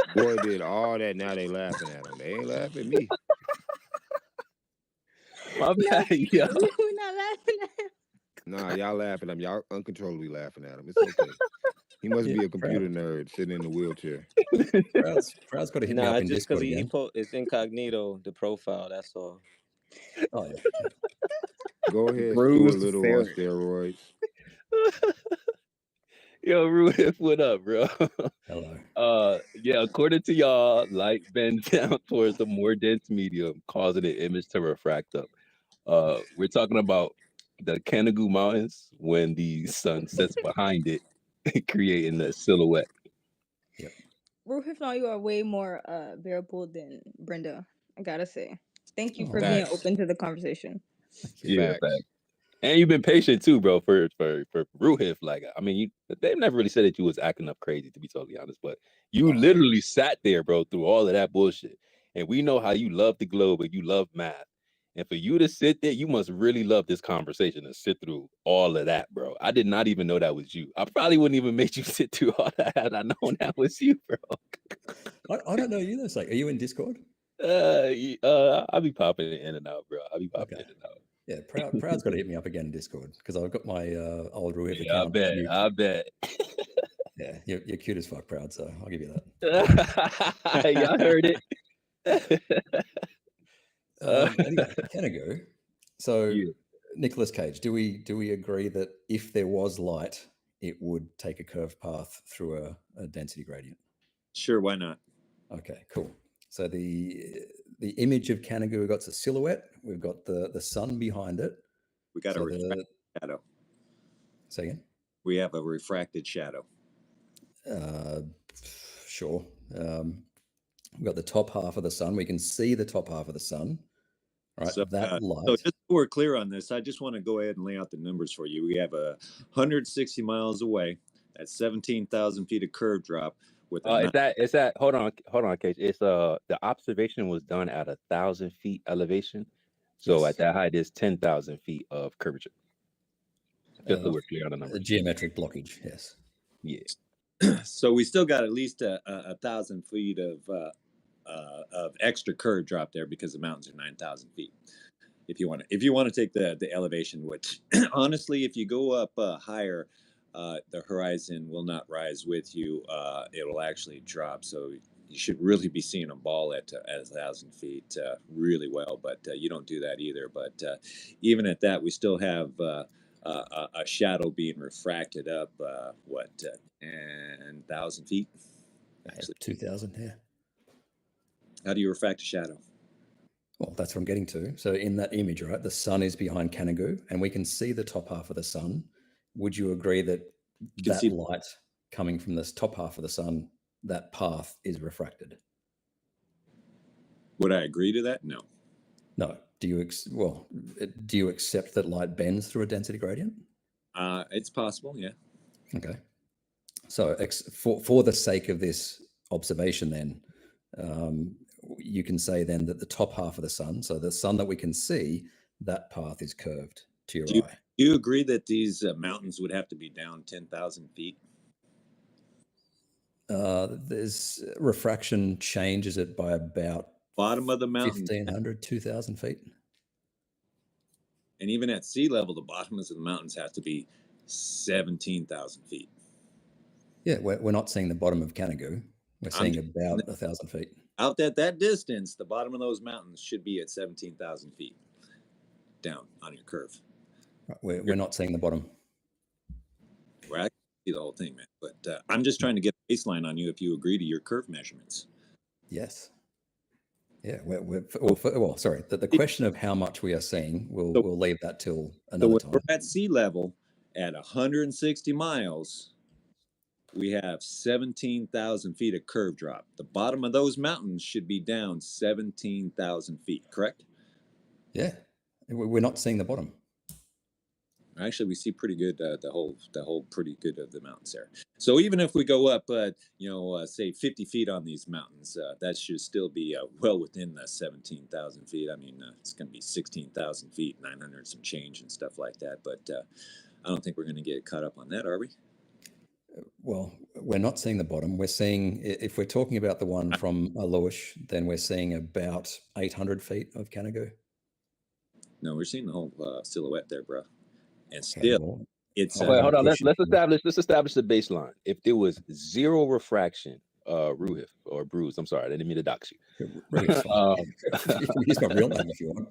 Boy did all that. Now they laughing at him. They ain't laughing at me. My No, bad, yo. we're not laughing at him. Nah, y'all laughing at him. Y'all uncontrollably laughing at him. It's okay. He must Yeah, be a Proud. computer nerd sitting in the wheelchair. Proud's got to hit me up Nah, in just because Discord again. it's incognito, the profile, that's all. Oh, yeah. Go ahead, Stuart bruised Little on ferret. steroids. Yo, Ruhif, what up, bro? Hello. Yeah, according to y'all, light bends down towards the more dense medium, causing the image to refract up. We're talking about the Canigou Mountains when the sun sets behind it, creating the silhouette. Yep. Ruhif, no, you are way more bearable than Brenda. I gotta say. Thank you Oh, for being Facts. open to the conversation. thank you. Yeah, Facts. and you've been patient too, bro, for Ruhif. Like, I mean, they've never really said that you was acting up crazy, to be totally honest, but you literally sat there, bro, through all of that bullshit. And we know how you love the globe and you love math. And for you to sit there, you must really love this conversation and sit through all of that, bro. I did not even know that was you. I probably wouldn't even make you sit through all that had I known that was you, bro. I don't know you. That's like, are you in Discord? I'll be popping in and out, bro. I'll be popping Okay. in and out. Yeah, Proud's got to hit me up again in Discord because I've got my old Ruiv Yeah, account. I bet. Yeah, you're cute as fuck, Proud. So I'll give you that. Y'all heard it. Anyway, Kanagu. So, Yeah. Nicolas Cage, do we agree that if there was light, it would take a curved path through a density gradient? Sure, why not? Okay, cool. So the image of Kanagu, we've got the silhouette, we've got the sun behind it. We got So a refracted shadow. Say again? We have a refracted shadow. Sure. We've got the top half of the sun. We can see the top half of the sun. Right, So, that light. so just so we're clear on this, I just want to go ahead and lay out the numbers for you. We have 160 miles away. That's 17,000 feet of curve drop with a It's that hold on, Cage. It's the observation was done at 1,000 feet elevation. So Yes. at that height is 10,000 feet of curvature. Just so we're clear on the numbers. Geometric blockage, yes. Yeah. So we still got at least 1,000 feet of extra curve drop there because the mountains are 9,000 feet. If you want to take the elevation, which honestly, if you go up higher, the horizon will not rise with you. It'll actually drop. So you should really be seeing a ball at 1,000 feet really well, but you don't do that either. But even at that, we still have a shadow being refracted up 10,000 feet. Actually, 2,000. Yeah. How do you refract a shadow? Well, that's what I'm getting to. So in that image, right, the sun is behind Kanagu, and we can see the top half of the sun. Would you agree that light coming from this top half of the sun, that path is refracted? Would I agree to that? No. No. Do you accept that light bends through a density gradient? It's possible, yeah. Okay. So for the sake of this observation, then, you can say then that the top half of the sun, so the sun that we can see, that path is curved to your eye. Do you agree that these mountains would have to be down 10,000 feet? There's refraction changes it by about bottom of the mountain 1,500, 2,000 feet. And even at sea level, the bottoms of the mountains have to be 17,000 feet. Yeah, we're not seeing the bottom of Kanagu. We're seeing about 1,000 feet. Out at that distance, the bottom of those mountains should be at 17,000 feet down on your curve. We're not seeing the bottom. Well, I can see the whole thing, man. But I'm just trying to get a baseline on you if you agree to your curve measurements. Yes. Yeah. Sorry. The question of how much we are seeing, we'll leave that till another time. We're at sea level at 160 miles. We have 17,000 feet of curve drop. The bottom of those mountains should be down 17,000 feet, correct? Yeah. We're not seeing the bottom. Actually, we see pretty good the whole pretty good of the mountains there. So even if we go up, say 50 feet on these mountains, that should still be well within the 17,000 feet. I mean, it's going to be 16,000 feet, 900 some change and stuff like that. But I don't think we're going to get caught up on that, are we? Well, we're not seeing the bottom. We're seeing, if we're talking about the one from Alush, then we're seeing about 800 feet of Kanagu. No, we're seeing the whole silhouette there, bro. And still, it's wait, hold on. Let's establish the baseline. If there was zero refraction, Ruhif or Bruce, I'm sorry, I didn't mean to dox you. You just got real name if you want.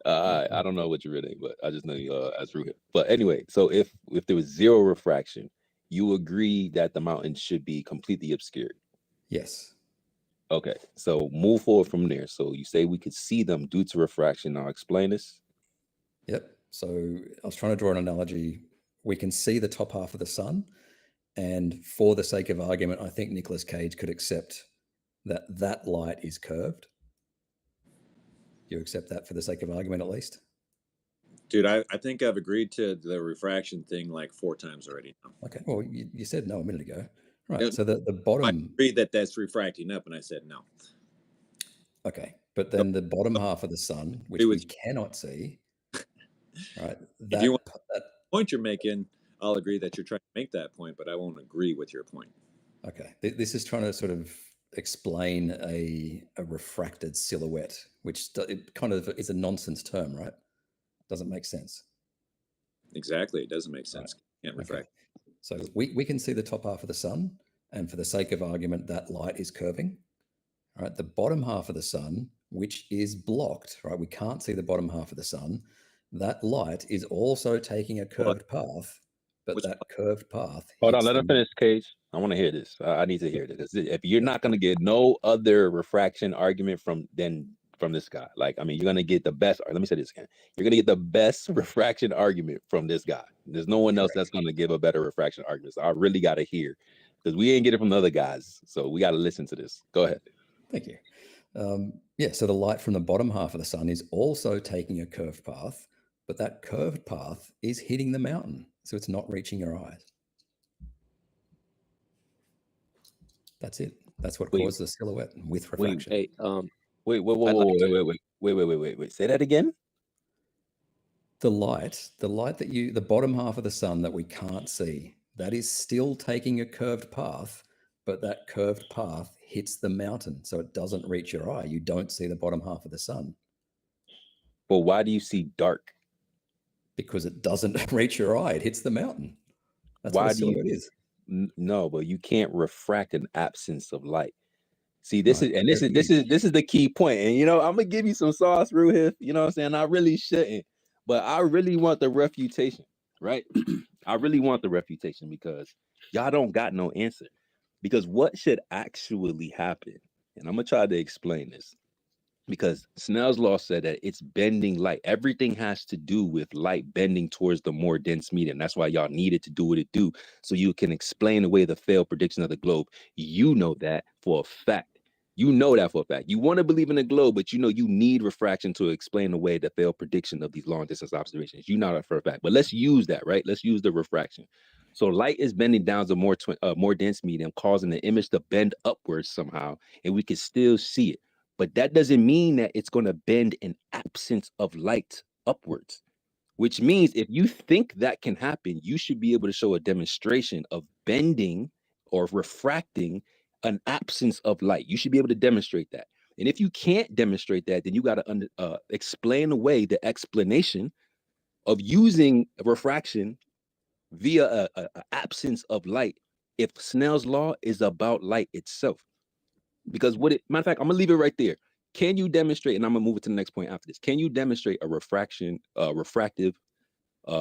I don't know what your real name, but I just know you as Ruhif. But anyway, so if there was zero refraction, you agree that the mountain should be completely obscured? Yes. Okay, so move forward from there. So you say we could see them due to refraction. Now explain this. Yep. So I was trying to draw an analogy. We can see the top half of the sun, and for the sake of argument, I think Nicolas Cage could accept that light is curved. You accept that for the sake of argument, at least? Dude, I think I've agreed to the refraction thing like 4 times already now. Okay. Well, you said no a minute ago. Right. So the bottom. I agreed that's refracting up, and I said no. Okay. But then the bottom half of the sun, which we cannot see, right? If you want that point you're making, I'll agree that you're trying to make that point, but I won't agree with your point. Okay. This is trying to sort of explain a refracted silhouette, which it kind of is a nonsense term, right? Doesn't make sense. Exactly. It doesn't make sense. Right. Can't refract. Okay. So we can see the top half of the sun, and for the sake of argument, that light is curving. All right. The bottom half of the sun, which is blocked, right? We can't see the bottom half of the sun. That light is also taking a curved path, but Which- that curved path Hold on, hits let him finish, Cage. I want to hear this. I need to hear this. If you're not going to get no other refraction argument from this guy, like, I mean, you're going to get the best. Let me say this again. You're going to get the best refraction argument from this guy. There's no one else that's going to give a better refraction argument. So I really got to hear, because we ain't get it from the other guys. So we got to listen to this. Go ahead. Thank you. Yeah, so the light from the bottom half of the sun is also taking a curved path, but that curved path is hitting the mountain, so it's not reaching your eyes. That's it. That's what caused the silhouette with refraction. Hey, Wait. Say that again. The light that the bottom half of the sun that we can't see, that is still taking a curved path, but that curved path hits the mountain, so it doesn't reach your eye. You don't see the bottom half of the sun. But why do you see dark? Because it doesn't reach your eye. It hits the mountain. That's Why what a do you? silhouette is. No, but you can't refract an absence of light. See, this Right. is the key point. And I'm gonna give you some sauce, Ruhif. You know what I'm saying? I really shouldn't, but I really want the refutation, right? I really want the refutation, because y'all don't got no answer. Because what should actually happen? And I'm gonna try to explain this. Because Snell's law said that it's bending light. Everything has to do with light bending towards the more dense medium. That's why y'all needed to do what it do, so you can explain away the failed prediction of the globe. You know that for a fact. You know that for a fact. You want to believe in the globe, but you need refraction to explain away the failed prediction of these long distance observations. You know that for a fact. But let's use that, right? Let's use the refraction. So light is bending down to more dense medium, causing the image to bend upwards somehow, and we can still see it. But that doesn't mean that it's going to bend in absence of light upwards, which means if you think that can happen, you should be able to show a demonstration of bending or refracting an absence of light. You should be able to demonstrate that. And if you can't demonstrate that, then you got to explain away the explanation of using refraction via a absence of light if Snell's law is about light itself. Because matter of fact, I'm gonna leave it right there. Can you demonstrate, and I'm gonna move it to the next point after this, can you demonstrate a refractive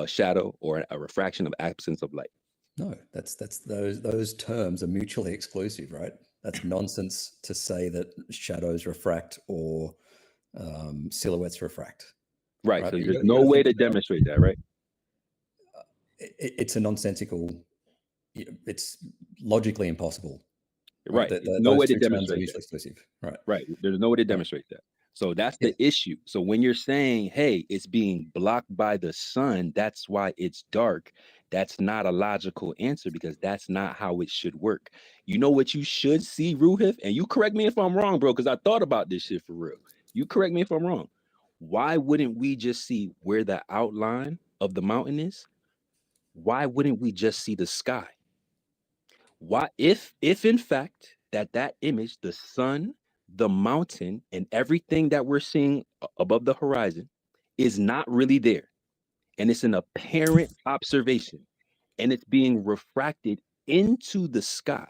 shadow, or a refraction of absence of light? No, that's those terms are mutually exclusive, right? That's nonsense to say that shadows refract or silhouettes refract. Right. So there's no way to demonstrate that, right? It's a nonsensical. It's logically impossible. Right. No way to demonstrate that. Exclusive. Right. Right. There's no way to demonstrate that. So that's the issue. So when you're saying, hey, it's being blocked by the sun, that's why it's dark, that's not a logical answer, because that's not how it should work. You know what you should see, Ruhif? And you correct me if I'm wrong, bro, because I thought about this shit for real. You correct me if I'm wrong. Why wouldn't we just see where the outline of the mountain is? Why wouldn't we just see the sky? Why, if in fact that image, the sun, the mountain, and everything that we're seeing above the horizon is not really there, and it's an apparent observation, and it's being refracted into the sky,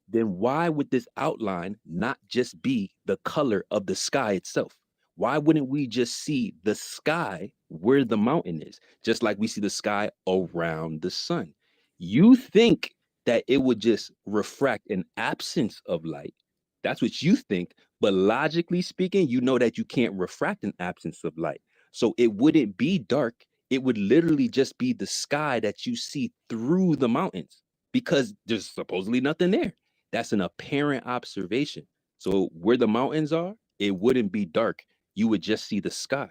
then why would this outline not just be the color of the sky itself? Why wouldn't we just see the sky where the mountain is, just like we see the sky around the sun? You think that it would just refract an absence of light. That's what you think. But logically speaking, you know that you can't refract an absence of light. So it wouldn't be dark. It would literally just be the sky that you see through the mountains, because there's supposedly nothing there. That's an apparent observation. So where the mountains are, it wouldn't be dark. You would just see the sky.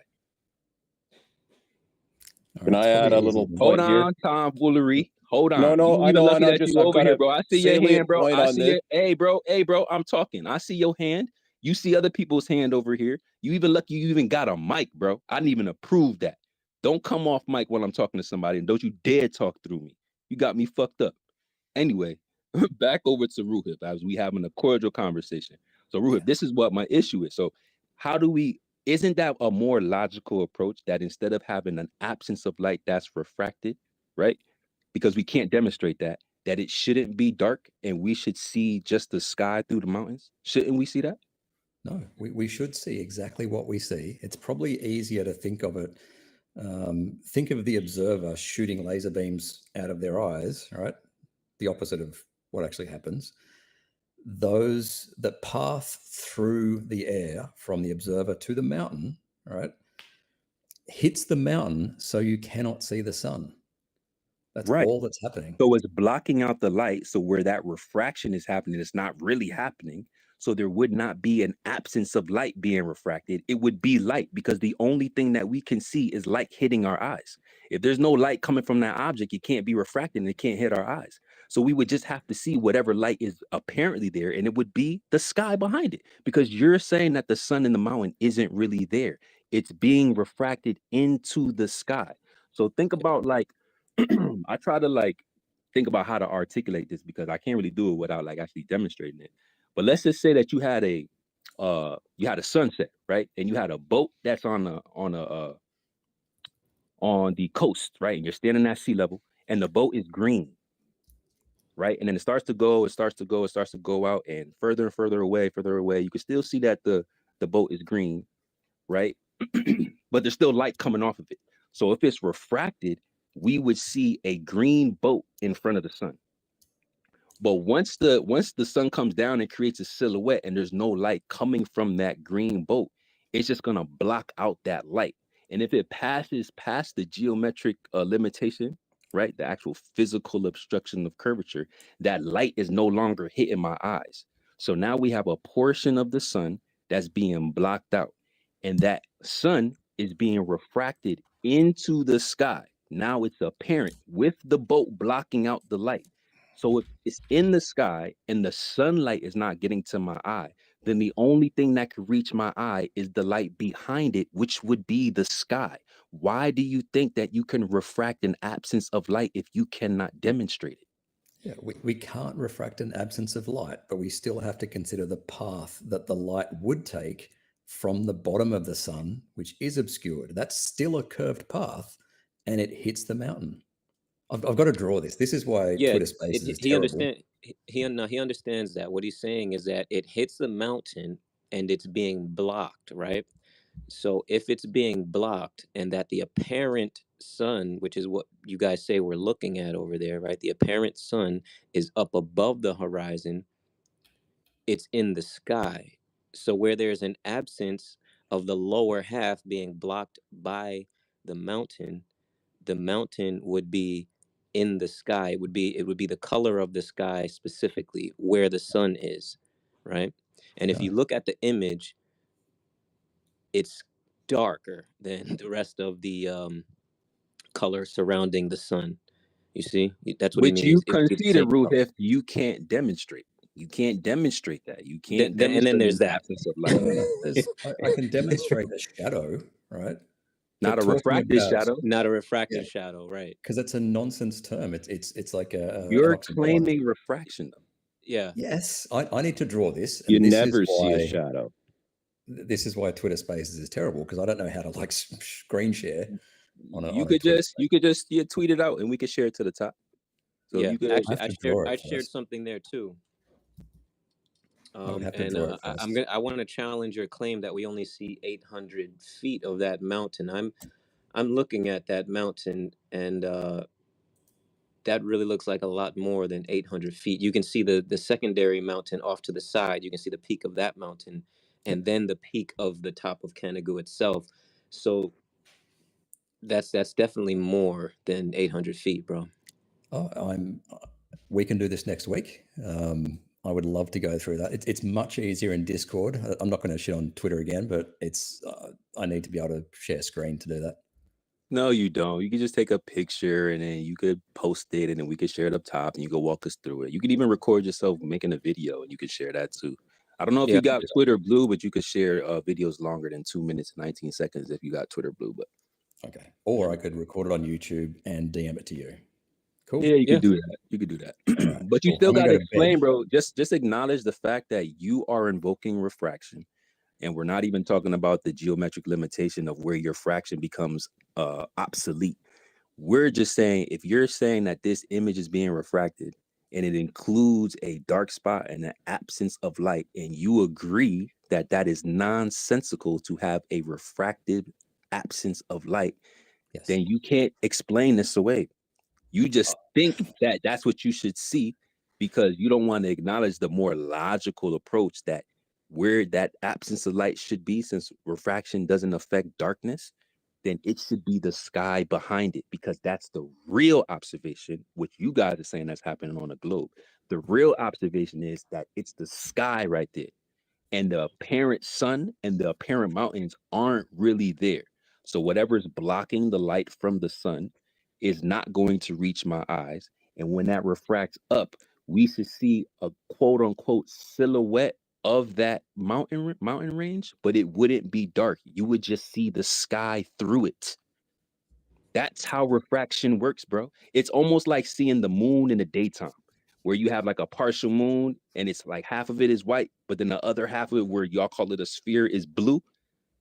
Can I add a little Hold point here? on, tomfoolery. Hold on. No, You I even know, lucky and that you over here, bro. I see your hand, bro. I see it. Hey, bro, I'm talking. I see your hand. You see other people's hand over here. You even lucky you even got a mic, bro. I didn't even approve that. Don't come off mic while I'm talking to somebody, and don't you dare talk through me. You got me fucked up. Anyway, back over to Ruhib as we having a cordial conversation. So Ruhib, this is what my issue is. So how do we Isn't that a more logical approach, that instead of having an absence of light that's refracted, right? Because we can't demonstrate that it shouldn't be dark and we should see just the sky through the mountains? Shouldn't we see that? No, we should see exactly what we see. It's probably easier to think of it. Think of the observer shooting laser beams out of their eyes, right? The opposite of what actually happens. Those that path through the air from the observer to the mountain, right, hits the mountain so you cannot see the sun. That's Right. all that's happening. So it's blocking out the light. So where that refraction is happening, it's not really happening. So there would not be an absence of light being refracted. It would be light, because the only thing that we can see is light hitting our eyes. If there's no light coming from that object, it can't be refracted and it can't hit our eyes. So we would just have to see whatever light is apparently there, and it would be the sky behind it, because you're saying that the sun in the mountain isn't really there. It's being refracted into the sky. So think about, like, I try to like think about how to articulate this, because I can't really do it without like actually demonstrating it. But let's just say that you had a sunset, right? And you had a boat that's on the coast, right? And you're standing at sea level, and the boat is green, right? And then it starts to go out, and further away. You can still see that the boat is green, right? But there's still light coming off of it. So if it's refracted, we would see a green boat in front of the sun. But once the sun comes down and creates a silhouette, and there's no light coming from that green boat, it's just gonna block out that light. And if it passes past the geometric limitation, right, the actual physical obstruction of curvature, that light is no longer hitting my eyes. So now we have a portion of the sun that's being blocked out, and that sun is being refracted into the sky. Now it's apparent with the boat blocking out the light. So if it's in the sky and the sunlight is not getting to my eye, then the only thing that could reach my eye is the light behind it, which would be the sky. Why do you think that you can refract an absence of light if you cannot demonstrate it? Yeah, we can't refract an absence of light, but we still have to consider the path that the light would take from the bottom of the sun, which is obscured. That's still a curved path, and it hits the mountain. I've got to draw this. This is why Yeah, Twitter Spaces is he terrible. he understands that. What he's saying is that it hits the mountain and it's being blocked, right? So if it's being blocked, and that the apparent sun, which is what you guys say we're looking at over there, right? The apparent sun is up above the horizon, it's in the sky. So where there's an absence of the lower half being blocked by the mountain would be in the sky. It would be the color of the sky, specifically where the sun is, right? And if No. you look at the image, it's darker than the rest of the color surrounding the sun. You see, that's what he Which you means. It's conceded, saying, Ruth, if you can't demonstrate. You can't demonstrate that. You can't and then demonstrate there's an that. absence of light. I can demonstrate a shadow, right? Not But a talking refracted about, shadow. Not a yeah, refracted shadow, right? because it's a nonsense term. It's like an You're oxymoron. claiming refraction, though. Yeah. Yes, I need to draw this, You and this never is see a why shadow. Twitter Spaces is terrible, because I don't know how to like screen share on a You could Twitter just tweet it out, and we could share it to the top. So Yeah, you could actually, I have to draw I it shared first. something there too. I would have to And draw it first. I want to challenge your claim that we only see 800 feet of that mountain. I'm looking at that mountain, and that really looks like a lot more than 800 feet. You can see the secondary mountain off to the side. You can see the peak of that mountain, and then the peak of the top of Canigou itself. So that's definitely more than 800 feet, bro. Oh, we can do this next week. I would love to go through that. It's much easier in Discord. I'm not going to shit on Twitter again, but it's I need to be able to share screen to do that. No, you don't. You can just take a picture, and then you could post it, and then we could share it up top, and you can walk us through it. You could even record yourself making a video, and you could share that too. I don't know if Yeah. you got Twitter Blue, but you could share videos longer than 2 minutes and 19 seconds if you got Twitter Blue. But Okay. Or I could record it on YouTube and DM it to you. Cool. yeah, you Yeah. could do that. You could do that. All right, But you cool. still I'm gonna got to go to bed. explain, bro. Just acknowledge the fact that you are invoking refraction, And we're not even talking about the geometric limitation of where your fraction becomes obsolete. We're just saying, if you're saying that this image is being refracted and it includes a dark spot and an absence of light, and you agree that that is nonsensical to have a refracted absence of light, Yes. then you can't explain this away. You just think that that's what you should see because you don't want to acknowledge the more logical approach that where that absence of light should be, since refraction doesn't affect darkness, then it should be the sky behind it, because that's the real observation, which you guys are saying that's happening on the globe. The real observation is that it's the sky right there, and the apparent sun and the apparent mountains aren't really there. So whatever's blocking the light from the sun is not going to reach my eyes. And when that refracts up, we should see a quote unquote silhouette of that mountain range, but it wouldn't be dark. You would just see the sky through it. That's how refraction works, bro. It's almost like seeing the moon in the daytime, where you have like a partial moon and it's like half of it is white, but then the other half of it, where y'all call it a sphere, is blue.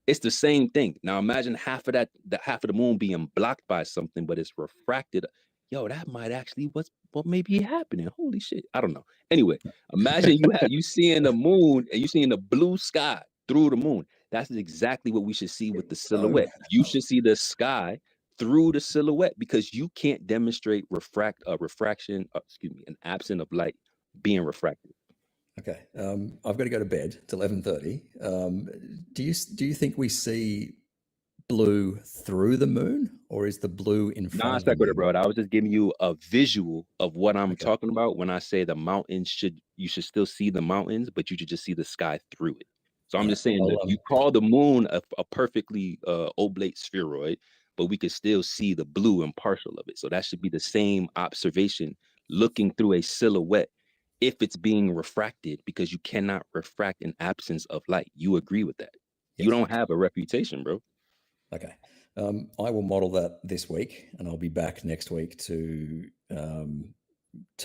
It's the same thing. Now imagine half of that, the half of the moon being blocked by something, but it's refracted. Yo, that might actually what may be happening. Holy shit. I don't know. Anyway, imagine you seeing the moon and you seeing the blue sky through the moon. That's exactly what we should see with the silhouette. You should see the sky through the silhouette, because you can't demonstrate refraction, an absence of light being refracted. Okay, I've got to go to bed. It's 11:30. Do you think we see blue through the moon, or is the blue in front Non of the sequitur, moon? bro. I was just giving you a visual of what I'm Okay. talking about when I say the mountains you should still see the mountains, but you should just see the sky through it. So I'm All right. just saying that you call the moon a perfectly oblate spheroid, but we could still see the blue and partial of it. So that should be the same observation looking through a silhouette if it's being refracted, because you cannot refract an absence of light. You agree with that? Yes. You don't have a reputation, bro. Okay. I will model that this week, and I'll be back next week to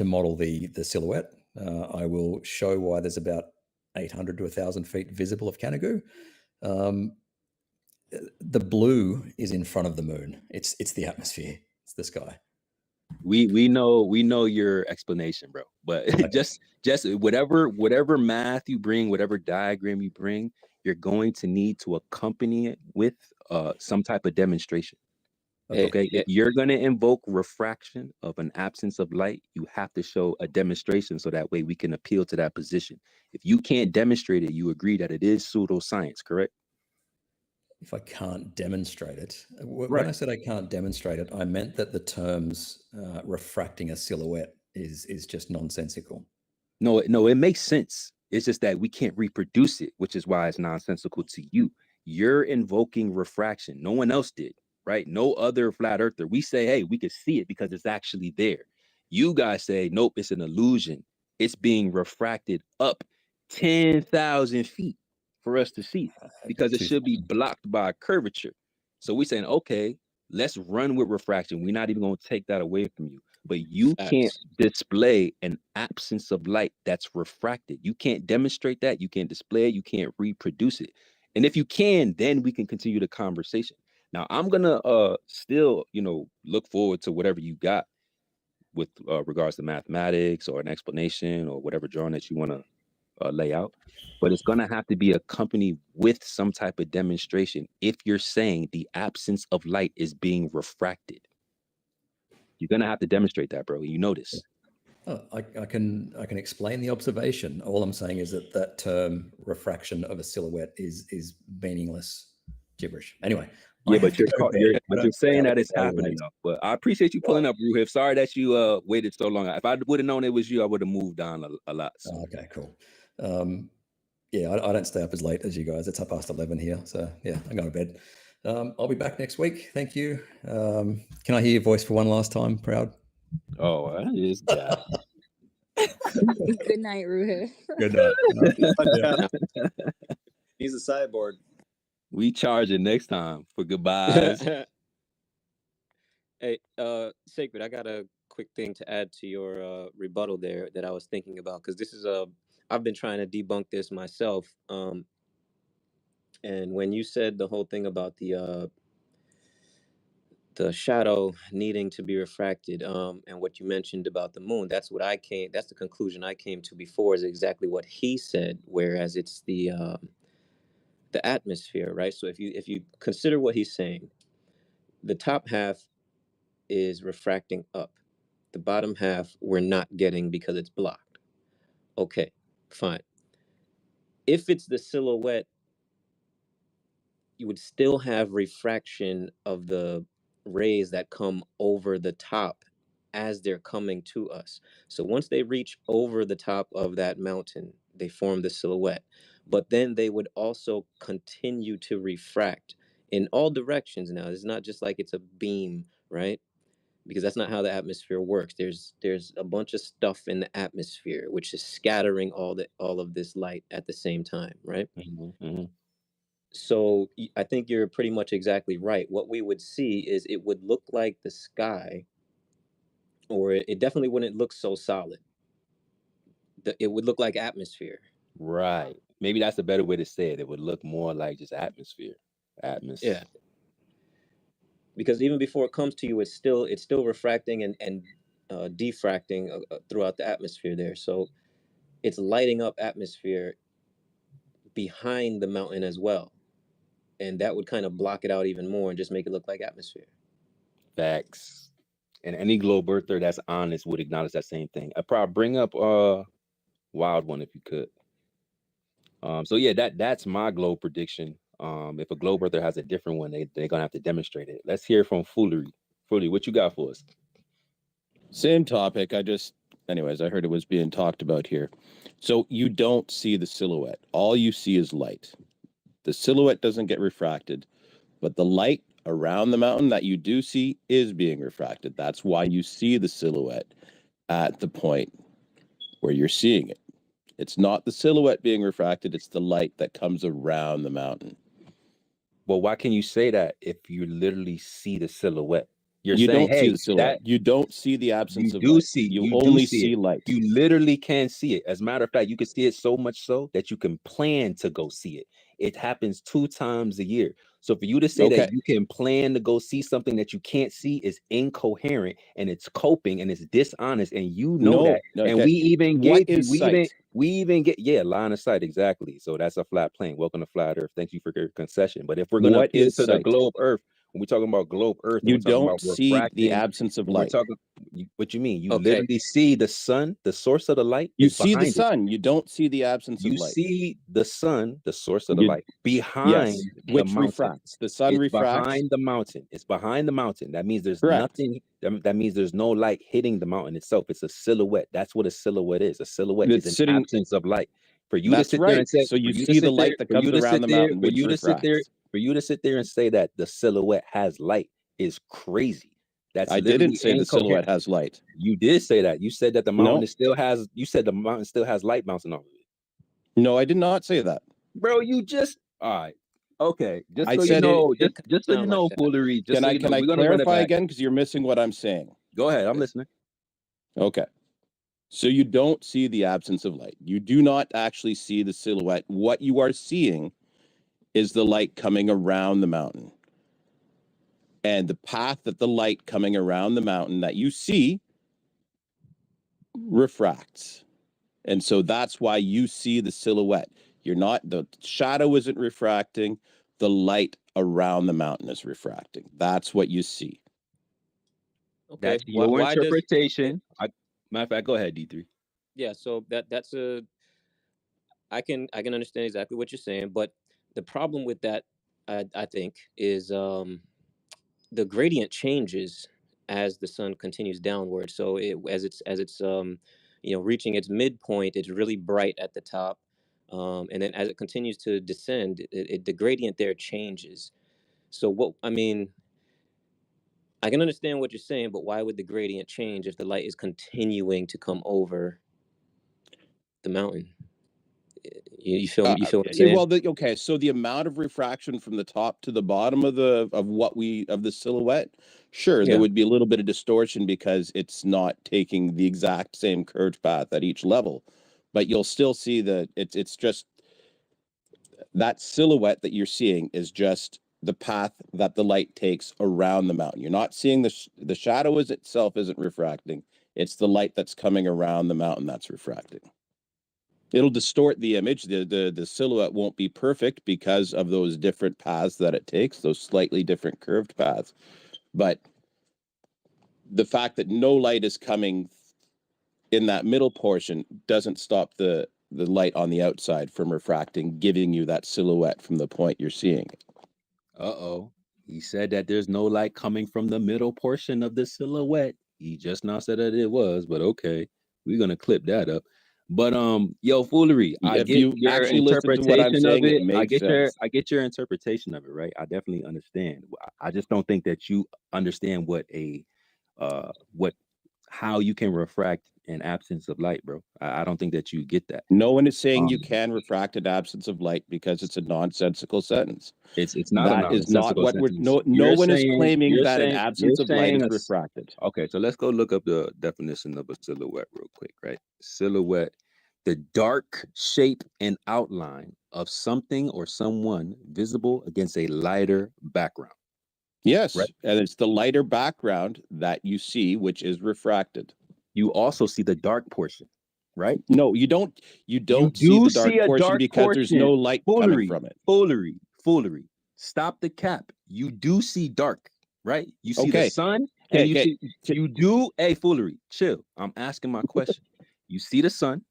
model the silhouette. I will show why there's about 800 to 1,000 feet visible of Canigou. The blue is in front of the moon. It's the atmosphere. It's the sky. We know your explanation, bro. But Okay. just whatever math you bring, whatever diagram you bring, you're going to need to accompany it with some type of demonstration. Okay, if you're going to invoke refraction of an absence of light, you have to show a demonstration, so that way we can appeal to that position. If you can't demonstrate it, you agree that it is pseudoscience, correct? If I can't demonstrate it, when Right. I said I can't demonstrate it, I meant that the terms refracting a silhouette is just nonsensical. No, it makes sense. It's just that we can't reproduce it, which is why it's nonsensical to you. You're invoking refraction. No one else did, right? No other flat earther. We say, hey, we can see it because it's actually there. You guys say, nope, it's an illusion. It's being refracted up 10,000 feet for us to see, because it should be blocked by a curvature. So we're saying, okay, let's run with refraction. We're not even going to take that away from you. But you can't display an absence of light that's refracted. You can't demonstrate that. You can't display it. You can't reproduce it. And if you can, then we can continue the conversation. Now, I'm gonna still, look forward to whatever you got with regards to mathematics or an explanation or whatever drawing that you want to lay out. But it's gonna have to be accompanied with some type of demonstration if you're saying the absence of light is being refracted. You're gonna have to demonstrate that, bro. You know this. Oh, I can explain the observation. All I'm saying is that term refraction of a silhouette is meaningless gibberish. Anyway, yeah, but you're saying that it's happening though. But I appreciate you pulling up, Ruhif. Sorry that you waited so long. If I would have known it was you, I would have moved on a lot. So. Oh, okay, cool. Yeah, I don't stay up as late as you guys. It's 11:30 here, so yeah, I'm going to bed. I'll be back next week. Thank you. Can I hear your voice for one last time, Proud? Oh, this guy. Good night, Ruhif. Good night. He's a cyborg. We charge it next time for goodbyes. Hey, Sacred, I got a quick thing to add to your rebuttal there that I was thinking about, because this is I've been trying to debunk this myself. And when you said the whole thing about the shadow needing to be refracted, and what you mentioned about the moon, that's the conclusion I came to before, is exactly what he said, whereas it's the atmosphere, right? So if you consider what he's saying, the top half is refracting up, the bottom half we're not getting because it's blocked. Okay, fine. If it's the silhouette, you would still have refraction of the rays that come over the top as they're coming to us. So once they reach over the top of that mountain, they form the silhouette. But then they would also continue to refract in all directions. Now, it's not just like it's a beam, right? Because that's not how the atmosphere works. There's a bunch of stuff in the atmosphere which is scattering all of this light at the same time, right? So I think you're pretty much exactly right. What we would see is it would look like the sky, or it definitely wouldn't look so solid. It would look like atmosphere. Right. Maybe that's a better way to say it. It would look more like just atmosphere. Yeah. Because even before it comes to you, it's still refracting and diffracting throughout the atmosphere there. So it's lighting up atmosphere behind the mountain as well, and that would kind of block it out even more and just make it look like atmosphere. Facts. And any globe earther that's honest would acknowledge that same thing. I probably bring up Wild One if you could. So yeah, that's my globe prediction. If a globe earther has a different one, they're gonna have to demonstrate it. Let's hear from Foolery. Foolery, what you got for us? Same topic. Anyways, I heard it was being talked about here. So you don't see the silhouette. All you see is light. The silhouette doesn't get refracted, but the light around the mountain that you do see is being refracted. That's why you see the silhouette at the point where you're seeing it. It's not the silhouette being refracted, it's the light that comes around the mountain. Well, why can you say that if you literally see the silhouette? You don't see the silhouette. You don't see the absence of light. You only see light. You literally can see it. As a matter of fact, you can see it so much so that you can plan to go see it. It happens 2 times a year. So for you to say that you can plan to go see something that you can't see is incoherent, and it's coping, and it's dishonest, and you know that. And we even get line of sight, exactly. So that's a flat plane. Welcome to Flat Earth. Thank you for your concession. But if we're gonna appeal to the globe Earth, when we're talking about globe Earth, you don't see the absence of light. What you mean? You literally see the sun, the source of the light. You see the sun. You don't see the absence of light. You see the sun, the source of the light, behind which refracts. The sun refracts behind the mountain. It's behind the mountain. That means there's nothing. That means there's no light hitting the mountain itself. It's a silhouette. That's what a silhouette is. A silhouette is an absence of light. For you to sit there and say, so you see the light that comes around the mountain, which refracts. For you to sit there and say that the silhouette has light is crazy. I didn't say the silhouette has light. You did say that. You said that the mountain still has. You said the mountain still has light bouncing off of it. No, I did not say that, bro. You just all right. Okay, just so you know, Foolery. Can I clarify again, because you're missing what I'm saying? Go ahead, I'm listening. Okay. So you don't see the absence of light. You do not actually see the silhouette. What you are seeing is the light coming around the mountain. And the path that the light coming around the mountain that you see refracts. And so that's why you see the silhouette. The shadow isn't refracting, the light around the mountain is refracting. That's what you see. Okay. That's your interpretation. Matter of fact, go ahead, D3. Yeah, so that's I can understand exactly what you're saying, but the problem with that, I think, is the gradient changes as the sun continues downward. So as it's reaching its midpoint, it's really bright at the top, and then as it continues to descend, the gradient there changes. So I can understand what you're saying, but why would the gradient change if the light is continuing to come over the mountain? You feel what I'm saying? Well, so the amount of refraction from the top to the bottom of the silhouette, sure, there would be a little bit of distortion because it's not taking the exact same curved path at each level, but you'll still see that it's just That silhouette that you're seeing is just the path that the light takes around the mountain. You're not seeing the shadow as itself isn't refracting. It's the light that's coming around the mountain that's refracting. It'll distort the image. The silhouette won't be perfect because of those different paths that it takes, those slightly different curved paths. But the fact that no light is coming in that middle portion doesn't stop the light on the outside from refracting, giving you that silhouette from the point you're seeing. Uh-oh. He said that there's no light coming from the middle portion of the silhouette. He just now said that it was, but okay. We're gonna clip that up. But yo, foolery. I If get you your actually listen to what I'm interpretation of saying, it it. makes sense. I get your interpretation of it, right? I definitely understand. I just don't think that you understand what how you can refract an absence of light, bro. I don't think that you get that. No one is saying you can refract an absence of light because it's a nonsensical sentence. It's not That a is not nonsensical what we're sentence. no one is claiming that an You're absence of light saying is refracted. okay, so let's go look up the definition of a silhouette real quick, right? Silhouette, the dark shape and outline of something or someone visible against a lighter background. Yes, right? And it's the lighter background that you see, which is refracted. You also see the dark portion, right? No, you don't. You don't see the dark portion because there's no light coming from it. Foolery. Stop the cap. You do see dark, right? You see the sun, and you do. Hey, foolery. Chill. I'm asking my question. You see the sun.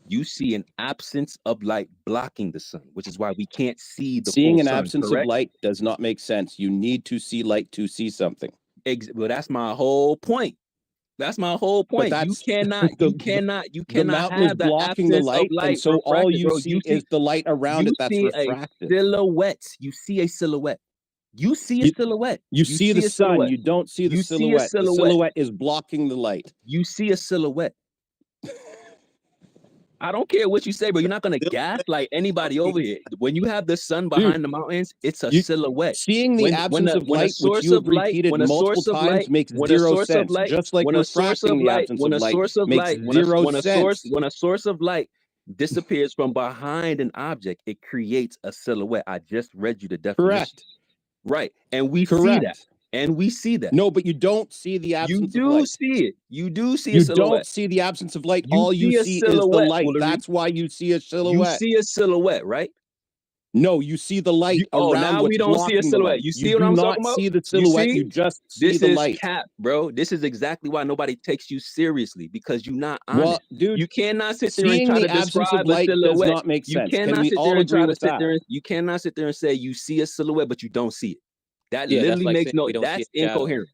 You see an absence of light blocking the sun, which is why we can't see the Seeing full an sun, absence correct? of light does not make sense. You need to see light to see something. Well, that's my whole point. That's my whole point. But You that's cannot the mountain is have the blocking the absence of light, light and so all refracted, you bro. see is the light around it that's refracted. Silhouette. You see a silhouette. You see a silhouette. You see the sun. You don't see the silhouette. The silhouette is blocking the light. You see a silhouette. I don't care what you say, but you're not gonna gaslight anybody over here. When you have the sun behind the mountains, it's a silhouette. Seeing the absence of light, which you have repeated multiple times, makes zero sense. Just like refracting the absence of light makes zero sense. When a source of light disappears from behind an object, it creates a silhouette. I just read you the definition. Correct. Right, and we see that. And we see that. No, but you don't see the absence of light. You do see it. You do see a You silhouette. don't see the absence of light. All you see is the light. That's why you see a silhouette. You see a silhouette, right? No, you see the light around now what's we don't see a blocking the silhouette. light. You see what I'm talking about? You do not see the silhouette. You just see the light. This is cap, bro. This is exactly why nobody takes you seriously, because you're not honest. Well, dude, you cannot sit there and seeing try the to absence describe of light a silhouette. does not make sense. You cannot Can we sit all there and agree try to with sit that? there. You cannot sit there and say you see a silhouette, but you don't see it. That Yeah, literally like makes no. we don't see That's a shadow. incoherent.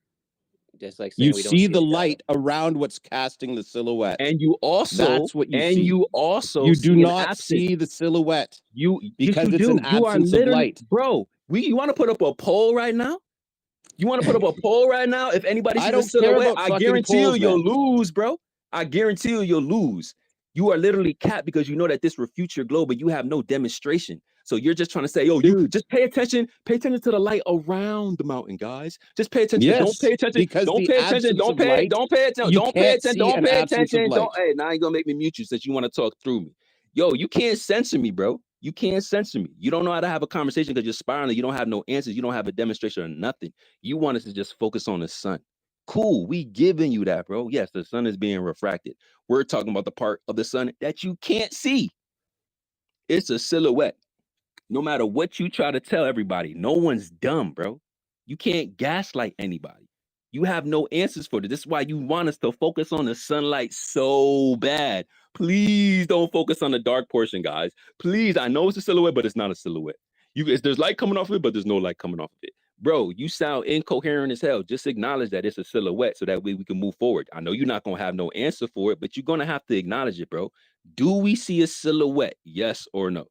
Just like saying You we don't see see the a shadow. light around what's casting the silhouette, and you also that's what you see. You do not see the silhouette. Because it's an absence of light, bro. You want to put up a poll right now? You want to put up a poll right now? If anybody sees a silhouette, I guarantee you'll lose, bro. I guarantee you'll lose. You are literally capped because you know that this refutes your globe, but you have no demonstration. So you're just trying to say, yo, you just pay attention to the light around the mountain, guys. Just pay attention. Yes, Don't pay attention. because Don't the pay attention. absence Don't of pay. light, Don't pay attention. you Don't pay can't attention. see Don't an pay absence of attention. light. Hey, now you're gonna make me mute you since you want to talk through me. Yo, you can't censor me, bro. You can't censor me. You don't know how to have a conversation because you're spiraling. You don't have no answers. You don't have a demonstration or nothing. You want us to just focus on the sun. Cool, we giving you that, bro. Yes, the sun is being refracted. We're talking about the part of the sun that you can't see. It's a silhouette. No matter what you try to tell everybody, no one's dumb, bro. You can't gaslight anybody. You have no answers for this. This is why you want us to focus on the sunlight so bad. Please don't focus on the dark portion, guys. Please, I know it's a silhouette, but it's not a silhouette. There's light coming off of it, but there's no light coming off of it. Bro, you sound incoherent as hell. Just acknowledge that it's a silhouette so that way we can move forward. I know you're not going to have no answer for it, but you're going to have to acknowledge it, bro. Do we see a silhouette? Yes or no?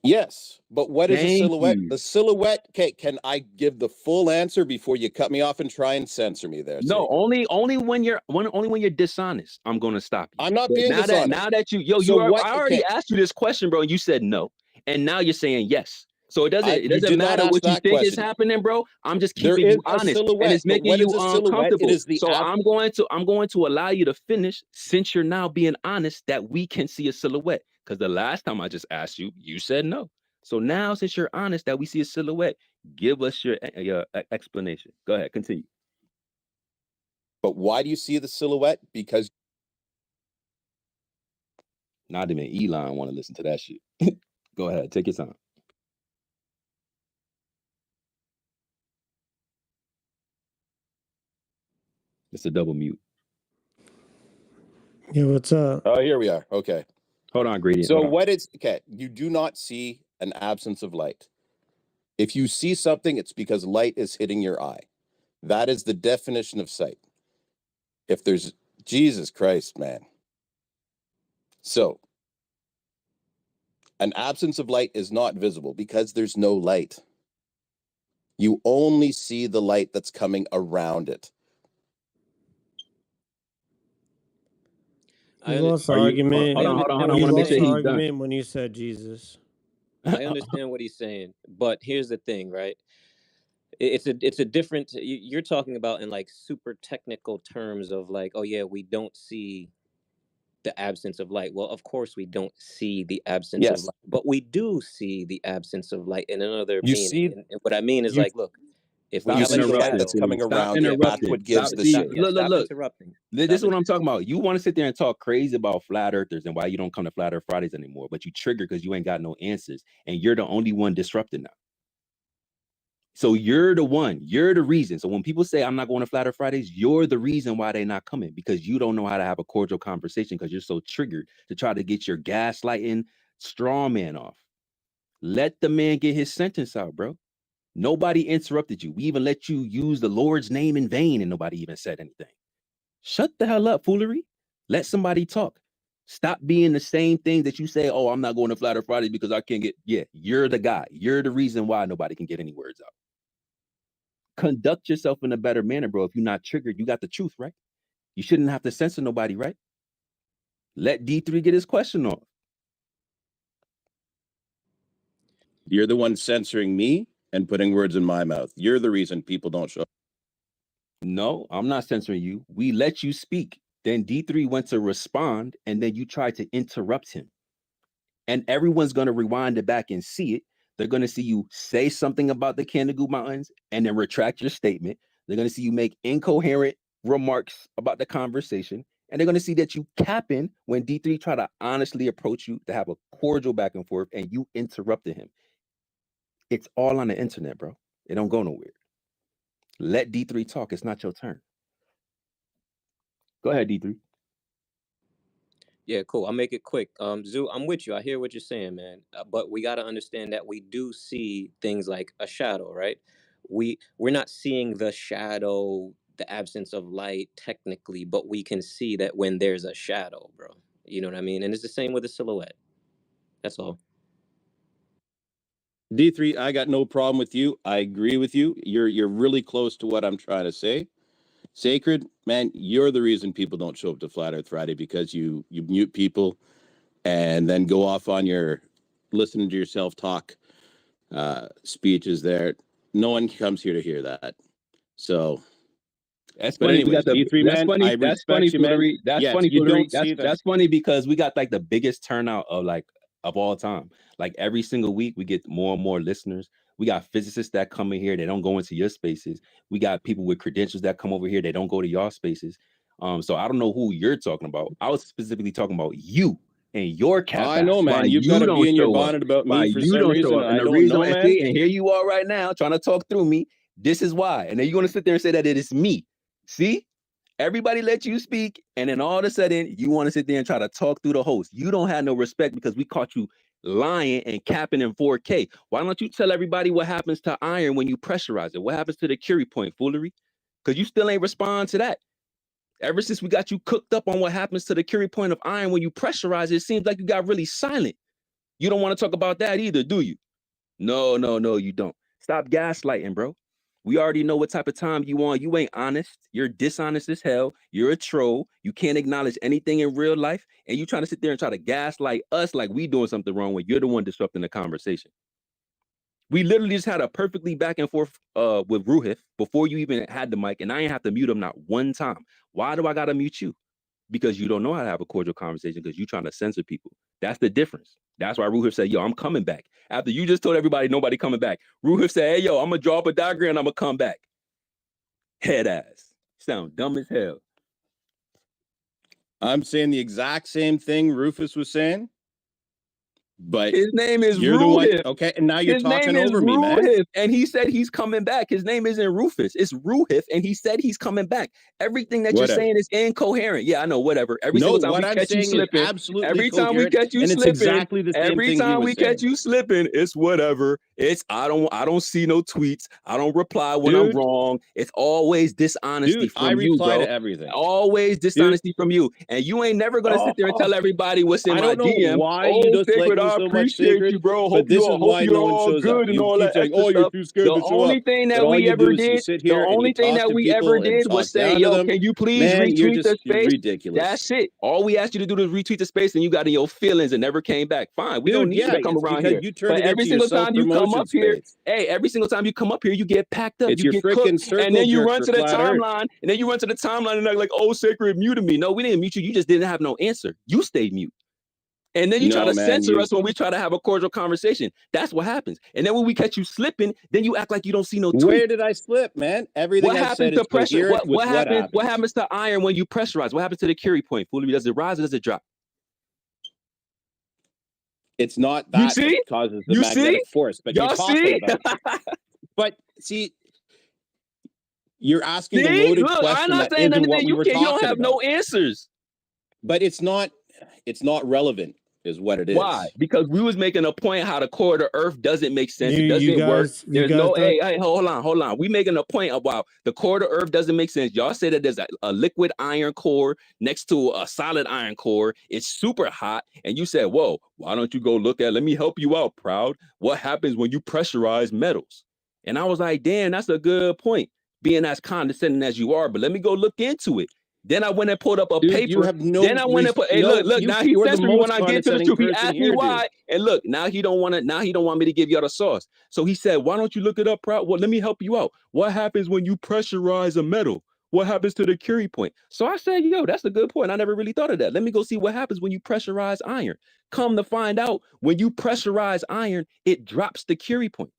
Yes, but what is a silhouette? You. The silhouette, okay, can I give the full answer before you cut me off and try and censor me there? No, only when you're dishonest, I'm gonna stop you. I'm not being dishonest. Now that I already asked you this question, bro, and you said no. And now you're saying yes. So it doesn't matter what you think is happening, bro. I'm just keeping you honest. And it's making you uncomfortable. So I'm going to allow you to finish since you're now being honest that we can see a silhouette. Because the last time I just asked you, you said no. So now, since you're honest that we see a silhouette, give us your explanation. Go ahead, continue. But why do you see the silhouette? Because not even Elon want to listen to that shit. Go ahead, take your time. It's a double mute. Yeah, what's up? Oh, here we are. Okay. Hold on, Gradient. So what is, okay, you do not see an absence of light. If you see something, it's because light is hitting your eye. That is the definition of sight. If there's, Jesus Christ, man. So an absence of light is not visible because there's no light. You only see the light that's coming around it. You lost the argument. Hold on. I You want to make lost sure the he's done. argument when you said Jesus. I understand what he's saying, but here's the thing, right? It's a different. You're talking about in like super technical terms of like, oh yeah, we don't see the absence of light. Well, of course we don't see the absence of light, but we do see the absence of light in another meaning. And what I mean is like, look, if we Stop have a interrupting. shadow, coming Stop around it, interrupting. that's what gives the shape. Stop interrupting. This is what I'm talking about. You want to sit there and talk crazy about flat earthers and why you don't come to Flat Earth Fridays anymore, but you trigger because you ain't got no answers, and you're the only one disrupting now. So you're the reason. So when people say I'm not going to Flat Earth Fridays, you're the reason why they're not coming, because you don't know how to have a cordial conversation because you're so triggered to try to get your gaslighting straw man off. Let the man get his sentence out, bro. Nobody interrupted you. We even let you use the Lord's name in vain and nobody even said anything. Shut the hell up, foolery. Let somebody talk. Stop being the same thing that you say, oh, I'm not going to Flat Earth Fridays because I can't get, yeah, you're the guy. You're the reason why nobody can get any words out. Conduct yourself in a better manner, bro. If you're not triggered, you got the truth, right? You shouldn't have to censor nobody, right? Let D3 get his question off. You're the one censoring me and putting words in my mouth. You're the reason people don't show up. No, I'm not censoring you. We let you speak. Then D3 went to respond, and then you tried to interrupt him. And everyone's going to rewind it back and see it. They're going to see you say something about the Canigoo Mountains and then retract your statement. They're going to see you make incoherent remarks about the conversation. And they're going to see that you capping when D3 try to honestly approach you to have a cordial back and forth, and you interrupted him. It's all on the internet, bro. It don't go nowhere. Let D3 talk. It's not your turn. Go ahead, D3. Yeah, cool. I'll make it quick. Zoo, I'm with you. I hear what you're saying, man. But we got to understand that we do see things like a shadow, right? We're not seeing the shadow, the absence of light technically, but we can see that when there's a shadow, bro. You know what I mean? And it's the same with a silhouette. That's all. D3, I got no problem with you. I agree with you. You're really close to what I'm trying to say. Sacred, man, you're the reason people don't show up to Flat Earth Friday, because you mute people and then go off on your listening to yourself talk speeches there. No one comes here to hear that. So that's but funny. anyways, D3 man, I respect you, man. That's funny, Foolery. That's funny because we got like the biggest turnout of all time. Like every single week, we get more and more listeners. We got physicists that come in here. They don't go into your spaces. We got people with credentials that come over here. They don't go to your spaces. So I don't know who you're talking about. I was specifically talking about you and your cap. I know, man. You've got to be in your bonnet about me for some reason. And the reason, man. And here you are right now trying to talk through me. This is why. And then you're going to sit there and say that it is me. See? Everybody let you speak, and then all of a sudden, you want to sit there and try to talk through the host. You don't have no respect because we caught you lying and capping in 4K. Why don't you tell everybody what happens to iron when you pressurize it? What happens to the Curie point, foolery? Because you still ain't respond to that. Ever since we got you cooked up on what happens to the Curie point of iron when you pressurize it, it seems like you got really silent. You don't want to talk about that either, do you? No, you don't. Stop gaslighting, bro. We already know what type of time you on. You ain't honest. You're dishonest as hell. You're a troll. You can't acknowledge anything in real life. And you trying to sit there and try to gaslight us like we doing something wrong when you're the one disrupting the conversation. We literally just had a perfectly back and forth with Ruhif before you even had the mic, and I ain't have to mute him not one time. Why do I gotta mute you? because you don't know how to have a cordial conversation because you're trying to censor people. That's the difference. That's why Ruhif said, yo, I'm coming back. After you just told everybody nobody coming back, Ruhif said, hey, yo, I'm going to draw up a diagram and I'm going to come back. Head ass. Sound dumb as hell. I'm saying the exact same thing Rufus was saying. But his name is you're the one, Ruhif. okay, and now you're His talking name is over me, man. Ruhif, and he said he's coming back. His name isn't Rufus, it's Ruhif, and he said he's coming back. Everything that Whatever. you're saying is incoherent. Yeah, I know, whatever. Every No, single time what we I'm catch you saying is slipping, absolutely every time we coherent, catch you and it's slipping, exactly the same every thing he time was we saying. catch you slipping, it's whatever. It's I don't see no tweets. I don't reply when I'm wrong. It's always dishonesty from I you, reply bro. to everything. Always dishonesty from you, and you ain't never gonna sit there and tell everybody what's in my I don't know DM. why you dislike Sacred, me I so much, appreciate Sacred, you, bro. but this is why You're no one all shows up. good and You all keep that saying, extra "Oh, stuff. you're too scared The to show only up." thing But that all we you ever do is you did, sit the here and you only thing talk that to we people ever and did was talk say, down to yo, them. can you please Man, you're retweet the space? ridiculous. That's it. All we asked you to do is retweet the space, and you got in your feelings and never came back. Fine, we don't need you to come it's around because here. you turn But it every into your single time you come self-promotion up here, space. hey, every single time you come up here, you get packed up, It's you your get freaking cooked, circle and then you jerk run for to the flat Earth. timeline, and then you run to the timeline and act like, oh, Sacred muted me. No, we didn't mute you. You just didn't have no answer. You stayed mute. And then you try to censor us when we try to have a cordial conversation. That's what happens. And then when we catch you slipping, then you act like you don't see no tweet. Where did I slip, man? Everything what I've happens said to is pressure? coherent with what happens. What happens to iron when you pressurize? What happens to the Curie point? Foolery, does it rise or does it drop? It's not that that causes the magnetic force, but you're talking about it. But see, you're asking the loaded question that isn't what we were talking about. You don't have no answers. But it's not relevant, is what it is. Why? Because we was making a point how the core of the earth doesn't make sense. It doesn't work. There's no hey, hold on. We making a point about the core of the earth doesn't make sense. Y'all say that there's a liquid iron core next to a solid iron core. It's super hot. And you said, whoa, why don't you go look at, let me help you out, Proud. What happens when you pressurize metals? And I was like, damn, that's a good point. Being as condescending as you are, but let me go look into it. Then I went and pulled up a paper. You have no. Then I went and put. Hey, look. Now he censored me when I get to the truth. He asked me why, and look. Now he don't want to. Now he don't want me to give y'all the sauce. So he said, "Why don't you look it up, Proud? Well, let me help you out. What happens when you pressurize a metal? What happens to the Curie point?" So I said, "Yo, that's a good point. I never really thought of that. Let me go see what happens when you pressurize iron. Come to find out, when you pressurize iron, it drops the Curie point."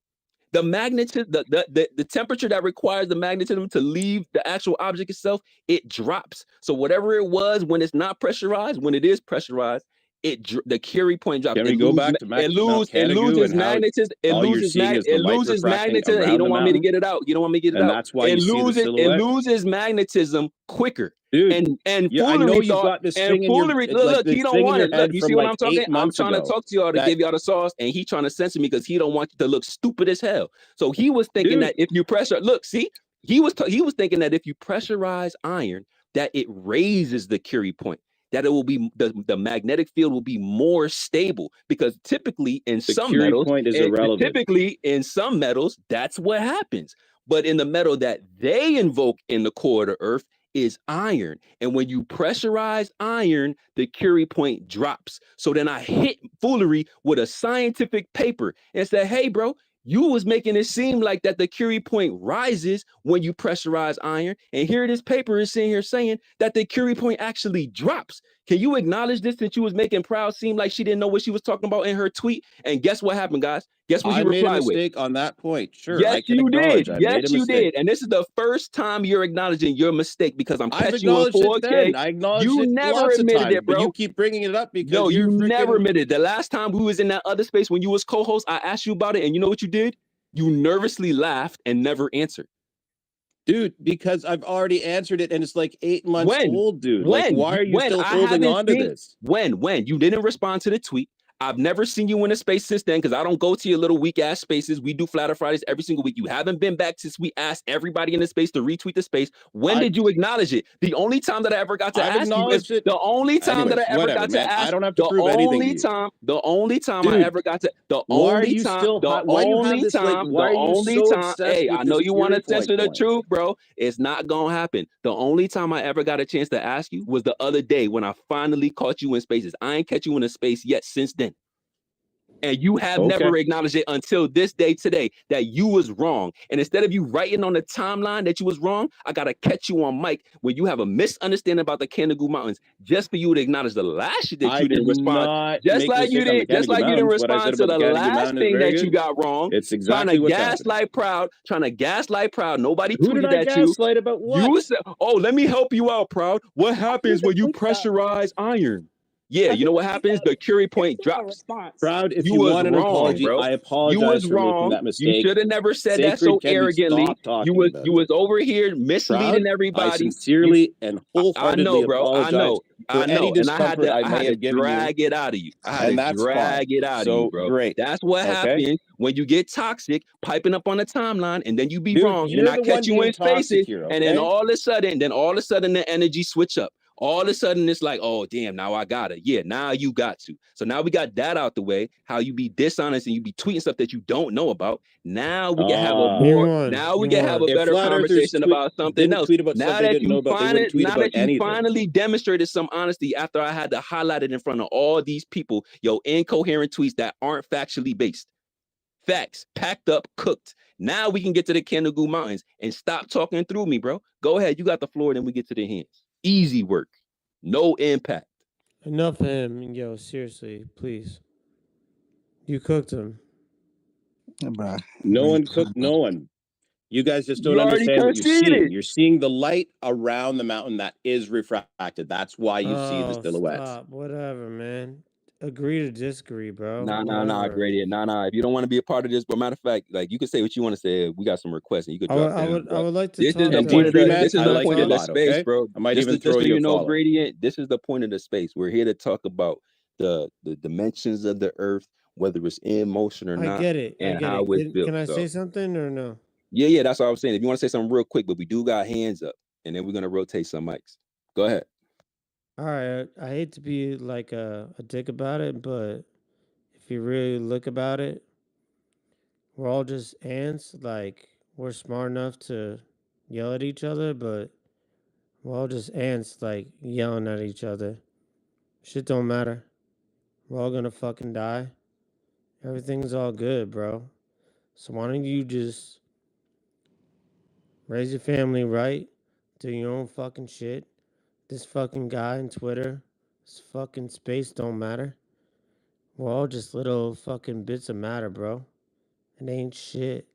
The magnetism, the temperature that requires the magnetism to leave the actual object itself, it drops. So whatever it was when it's not pressurized, when it is pressurized, the Curie point drops. Can we go back to it loses magnetism. It loses magnetism. You don't want me to get it out. You don't want me to get it out. That's why you see the silhouette. It loses magnetism quicker. Dude, and yeah, foolery I know you've got this thing in your look, he don't want it. Look, you see what I'm talking? I'm trying to talk to y'all to give y'all the sauce, and he trying to censor me because he don't want you to look stupid as hell. So he was thinking that if you pressure, look, see, he was thinking that if you pressurize iron, that it raises the Curie point, that it will be the magnetic field will be more stable, because typically in some metals, that's what happens. But in the metal that they invoke in the core of the earth is iron. And when you pressurize iron, the Curie point drops. So then I hit Foolery with a scientific paper and said, hey, bro, you was making it seem like that the Curie point rises when you pressurize iron. And here this paper is sitting here saying that the Curie point actually drops. Can you acknowledge this, that you was making Proud seem like she didn't know what she was talking about in her tweet? And guess what happened, guys? Guess what he replied with? I made a mistake on that point. Sure, yes, I can acknowledge I made a mistake. And this is the first time you're acknowledging your mistake, because I've acknowledged you in 4K. It then. I acknowledged you it never lots admitted of times, it, bro. But you keep bringing it up because no, you freaking... never admitted. The last time we was in that other space when you was co-host, I asked you about it, and you know what you did? You nervously laughed and never answered. Dude, because I've already answered it, and it's like 8 months old, dude. Like, why are you still holding on to this? When you didn't respond to the tweet, I've never seen you in a space since then, because I don't go to your little weak ass spaces. We do Flatter Fridays every single week. You haven't been back since we asked everybody in the space to retweet the space. When did you acknowledge it? The only time that I ever got to ask you is the only time that I ever got to ask. I don't have to prove anything to you. The only time I ever got to. The only time. Hey, I know you want to censor the truth, bro. It's not gonna happen. The only time I ever got a chance to ask you was the other day when I finally caught you in spaces. I ain't catch you in a space yet since then. And you have never acknowledged it until this day today that you was wrong. And instead of you writing on the timeline that you was wrong, I gotta catch you on mic when you have a misunderstanding about the Canigoo Mountains, just for you to acknowledge the last shit that I you did didn't respond. not Just make a like you mistake on the did, just Canigoo like you didn't Mountains. What I said respond to about the the Canigoo last Mountain is thing very that you good. got wrong. It's Trying exactly to what's happening. gaslight Proud, trying to gaslight Proud. Nobody Who did tweeted I at you. gaslight about what? You said, "Oh, let me help you out, Proud. What happens when you pressurize iron?" Yeah, you know what happens? The Curie point drops. Response. Proud, if You you was want an wrong, apology, bro. I You apologize was for making wrong. that You mistake. should have never said that Sacred, so can we arrogantly. stop talking about You this? was over here misleading Proud, I everybody. sincerely and I wholeheartedly know, bro. apologize for any And I discomfort I may had to have given you, drag it out of you. I had to and that's fine. drag it out of you, So bro. great. That's what Okay, happens when you get toxic, piping up on the timeline, and then you be dude, wrong, and then you're I the one catch you being in toxic spaces, here. and then Okay, all of a sudden, the energy switch up. All of a sudden, it's like, oh damn, now I got it. Yeah, now you got to. So now we got that out the way. How you be dishonest and you be tweeting stuff that you don't know about. Now we can have a more. Now we can have a If better flat earthers conversation about something didn't else. tweet about stuff Now they that didn't know you about, they wouldn't tweet about anything. finally demonstrated some honesty after I had to highlight it in front of all these people, incoherent tweets that aren't factually based. Facts, packed up, cooked. Now we can get to the Canigoo Mountains and stop talking through me, bro. Go ahead, you got the floor, then we get to the hands. Easy work, no impact. Enough of him, yo. Seriously, please. You cooked him. Bruh, No bring one it down, cooked bro. no one. You guys just don't You already understand what you're seeing. conceded. You're seeing the light around the mountain that is refracted. That's why you see the silhouettes. Stop. Whatever, man. Agree to disagree, bro. Nah, Grady. Nah. If you don't want to be a part of this, but matter of fact, like you can say what you want to say. We got some requests and you could drop down. I would like to This talk is the And point of D3 the man, I like you a the lot. space, Okay, bro. I might Just even so throw you a you know, follow. Gradient. This is the point of the space. We're here to talk about the dimensions of the Earth, whether it's in motion or not, I get it. and how it's built. Can I So say something or no? yeah, that's what I was saying. If you want to say something real quick, but we do got hands up, and then we're gonna rotate some mics. Go ahead. All right. I hate to be like a dick about it, but if you really look about it, we're all just ants. Like, we're smart enough to yell at each other, but we're all just ants, like, yelling at each other. Shit don't matter. We're all gonna fucking die. Everything's all good, bro. So why don't you just raise your family right, do your own fucking shit. This fucking guy on Twitter, this fucking space don't matter. We're all just little fucking bits of matter, bro. It ain't shit.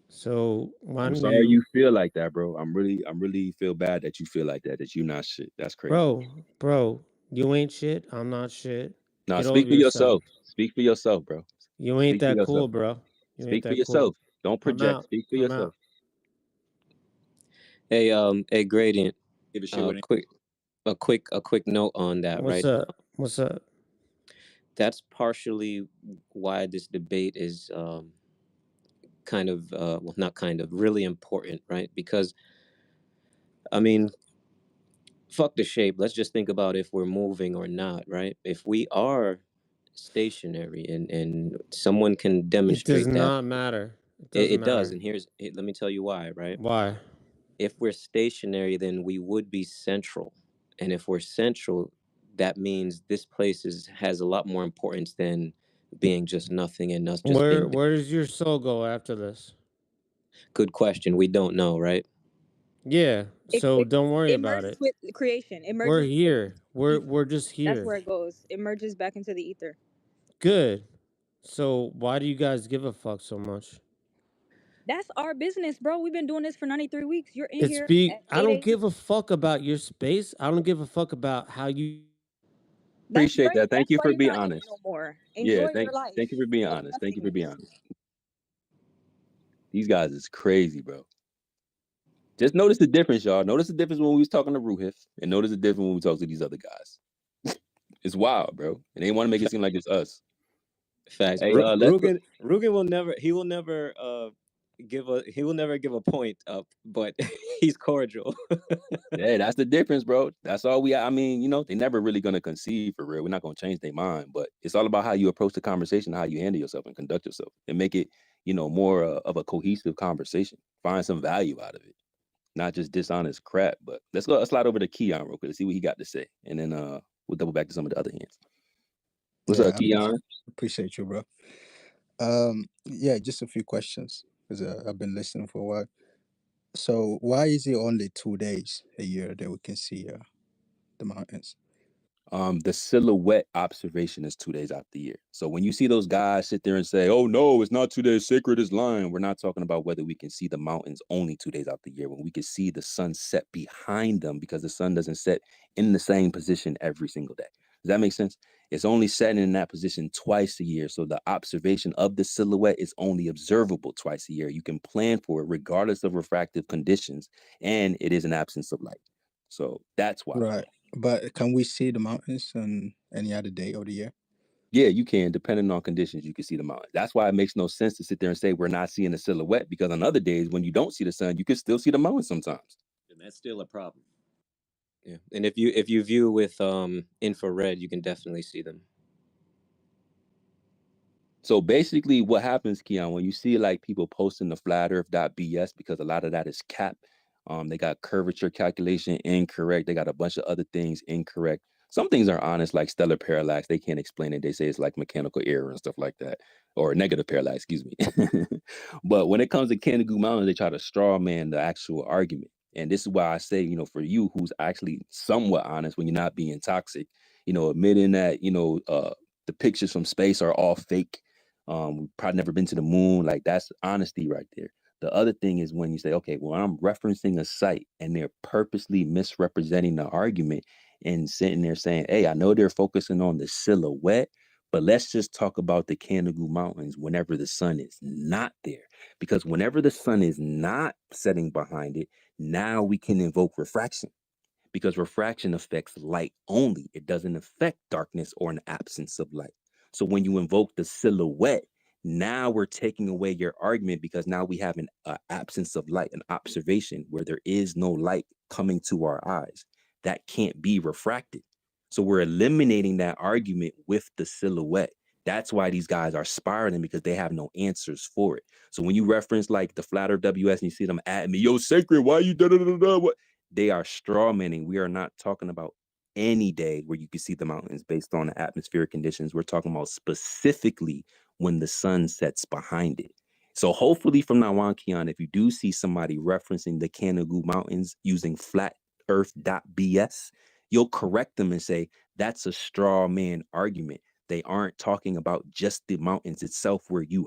So why I'm don't sorry you, you feel like that, bro. I'm really feel bad that you feel like that. That you're not shit. That's crazy. bro, you ain't shit. I'm not shit. Now Get speak over for yourself. yourself. Speak for yourself, bro. You ain't Speak for that yourself. cool, bro. You ain't Speak for that cool. yourself. Don't I'm project. out. Speak for I'm yourself. out. Hey, Gradient. Give a shit what A quick note on that, What's right? up? What's up? That's partially why this debate is kind of well, not kind of, really important, right? Because I mean, fuck the shape. Let's just think about if we're moving or not, right? If we are stationary and someone can It does demonstrate that, not matter. it does. And let me tell you why, right? Why? If we're stationary, then we would be central. And if we're central, that means this place has a lot more importance than being just nothing and us just being. Where does your soul go after this? Good question. We don't know, right? Yeah. So don't worry It about merges it. with creation. It merges. We're here. We're just here. That's where it goes. It merges back into the ether. Good. So why do you guys give a fuck so much? That's our business, bro. We've been doing this for 93 weeks. You're in It's here. I don't give a fuck about your space. I don't give a fuck about how you. That's Appreciate great. that. Thank That's you why for you're being not in it honest. no more. Yeah, Enjoy your life. thank you for being Love honest. Thank you for being nothingness. honest. These guys is crazy, bro. Just notice the difference, y'all. Notice the difference when we was talking to Ruhif, and notice the difference when we talk to these other guys. It's wild, bro. And they want to make it seem like it's us. Facts. Hey, Rugen will never give a point up, but he's cordial. yeah, that's the difference, bro. That's all we. I mean, they never really gonna concede for real. We're not gonna change their mind, but it's all about how you approach the conversation, how you handle yourself, and conduct yourself, and make it, more of a cohesive conversation. Find some value out of it, not just dishonest crap. But let's slide over to Keon real quick to see what he got to say, and then we'll double back to some of the other hands. What's Yeah, up, Keith? appreciate you, bro. Yeah, just a few questions because I've been listening for a while. So, why is it only 2 days a year that we can see the mountains? The silhouette observation is 2 days out the year. So when you see those guys sit there and say, "Oh no, it's not 2 days, sacred is lying," we're not talking about whether we can see the mountains only 2 days out the year. When we can see the sun set behind them, because the sun doesn't set in the same position every single day. Does that make sense? It's only setting in that position twice a year. So the observation of the silhouette is only observable twice a year. You can plan for it regardless of refractive conditions, and it is an absence of light. So that's why. Right. But can we see the mountains on any other day of the year? Yeah, you can, depending on conditions, you can see the mountains. That's why it makes no sense to sit there and say we're not seeing a silhouette, because on other days when you don't see the sun, you can still see the mountains sometimes. And that's still a problem. Yeah, and if you view with infrared, you can definitely see them. So basically what happens, Keon, when you see like people posting the flat earth.bs, because a lot of that is cap, they got curvature calculation incorrect. They got a bunch of other things incorrect. Some things are honest, like stellar parallax. They can't explain it. They say it's like mechanical error and stuff like that, or negative parallax, excuse me. But when it comes to Canigoo Mountain, they try to straw man the actual argument. And this is why I say, for you who's actually somewhat honest when you're not being toxic, admitting that, the pictures from space are all fake. We've probably never been to the moon. Like, that's honesty right there. The other thing is when you say, okay, well, I'm referencing a site and they're purposely misrepresenting the argument and sitting there saying, hey, I know they're focusing on the silhouette, but let's just talk about the Canigoo Mountains whenever the sun is not there. Because whenever the sun is not setting behind it, now we can invoke refraction. Because refraction affects light only. It doesn't affect darkness or an absence of light. So when you invoke the silhouette, now we're taking away your argument, because now we have an absence of light, an observation where there is no light coming to our eyes. That can't be refracted. So we're eliminating that argument with the silhouette. That's why these guys are spiraling, because they have no answers for it. So when you reference like the flat earth WS and you see them at me, yo, sacred, why you da-da-da-da-da? What? They are straw manning. We are not talking about any day where you can see the mountains based on the atmospheric conditions. We're talking about specifically when the sun sets behind it. So hopefully from now on, Keon, if you do see somebody referencing the Canigoo Mountains using flatearth.bs, you'll correct them and say, that's a straw man argument. They aren't talking about just the mountains itself where you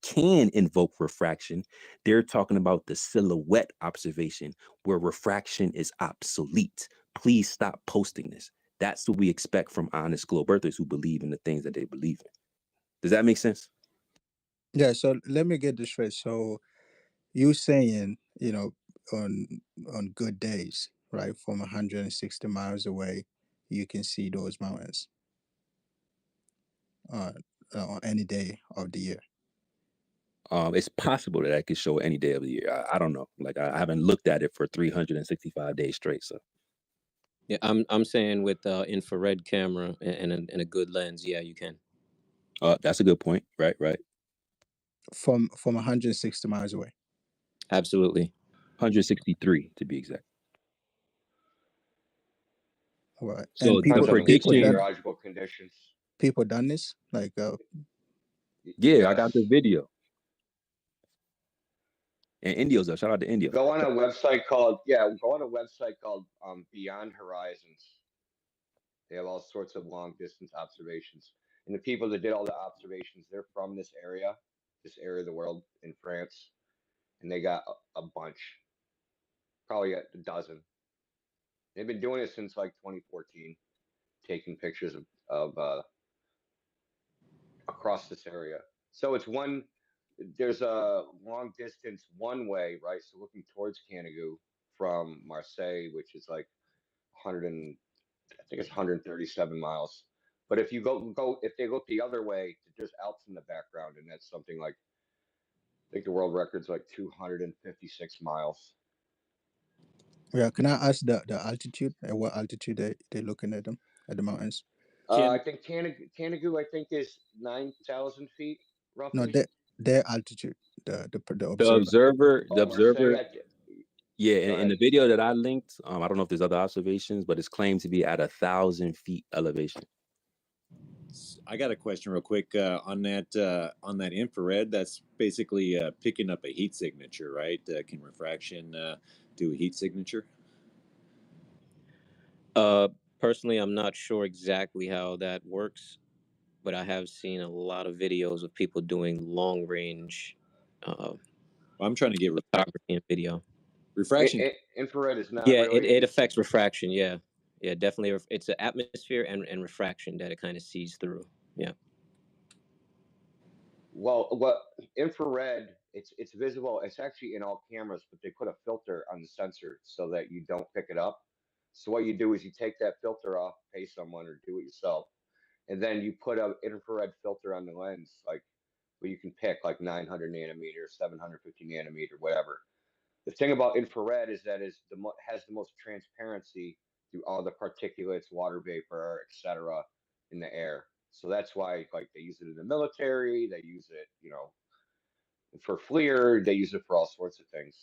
can invoke refraction. They're talking about the silhouette observation where refraction is obsolete. Please stop posting this. That's what we expect from honest globe earthers who believe in the things that they believe in. Does that make sense? Yeah, so let me get this straight. So you saying, on good days, right, from 160 miles away, you can see those mountains on any day of the year. It's possible that I could show any day of the year. I don't know. Like, I haven't looked at it for 365 days straight. So Yeah, I'm saying with infrared camera and a good lens, yeah, you can. that's a good point. Right. From 160 miles away. Absolutely. 163 to be exact. Right. So And the people Depends on the prediction. meteorological conditions. people done this? Like Yeah, I Yes. got the video. And Indio's up. Shout out to Indio. Go on a website called Beyond Horizons. They have all sorts of long distance observations. And the people that did all the observations, they're from this area of the world in France. And they got a bunch, probably a dozen. They've been doing it since like 2014, taking pictures of across this area. So there's a long distance one way, right? So looking towards Canigou from Marseille, which is like 100 and I think it's 137 miles. But if you if they look the other way, there's Alps in the background, and that's something like I think the world record's like 256 miles. yeah, can I ask the altitude? At what altitude they looking at them at the mountains? I think Canigou, I think is 9,000 feet roughly. No, their altitude. The The observer. observer. Yeah, in the ahead. video that I linked, I don't know if there's other observations, but it's claimed to be at 1,000 feet elevation. I got a question real quick on that infrared. That's basically picking up a heat signature, right? Can refraction do a heat signature? Personally, I'm not sure exactly how that works, but I have seen a lot of videos of people doing long range I'm trying to get photography and video. refraction. Infrared is not Yeah, really. it affects refraction. Yeah, definitely. It's an atmosphere and refraction that it kind of sees through. Yeah. Well, what infrared? It's visible. It's actually in all cameras, but they put a filter on the sensor so that you don't pick it up. So what you do is you take that filter off, pay someone, or do it yourself, and then you put an infrared filter on the lens, like where you can pick like 900 nanometer, 750 nanometer, whatever. The thing about infrared is that has the most transparency through all the particulates, water vapor, etc., in the air. So that's why, like, they use it in the military. They use it, for FLIR. They use it for all sorts of things.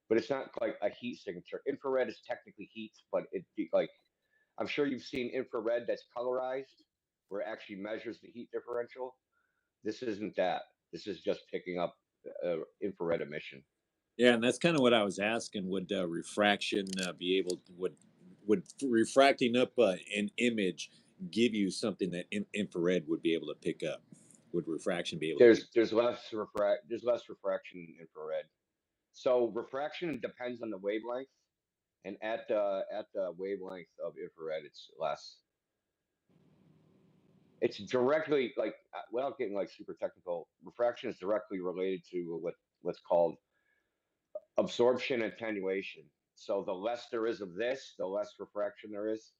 But it's not like a heat signature. Infrared is technically heat, but I'm sure you've seen infrared that's colorized, where it actually measures the heat differential. This isn't that. This is just picking up infrared emission. Yeah, and that's kind of what I was asking. Would refraction be able would refracting up an image give you something that infrared would be able to pick up? Would refraction be able to? There's less refraction in infrared. So refraction depends on the wavelength, and at the wavelength of infrared, it's less. It's directly without getting like super technical. Refraction is directly related to what's called absorption attenuation. So the less there is of this, the less refraction there is.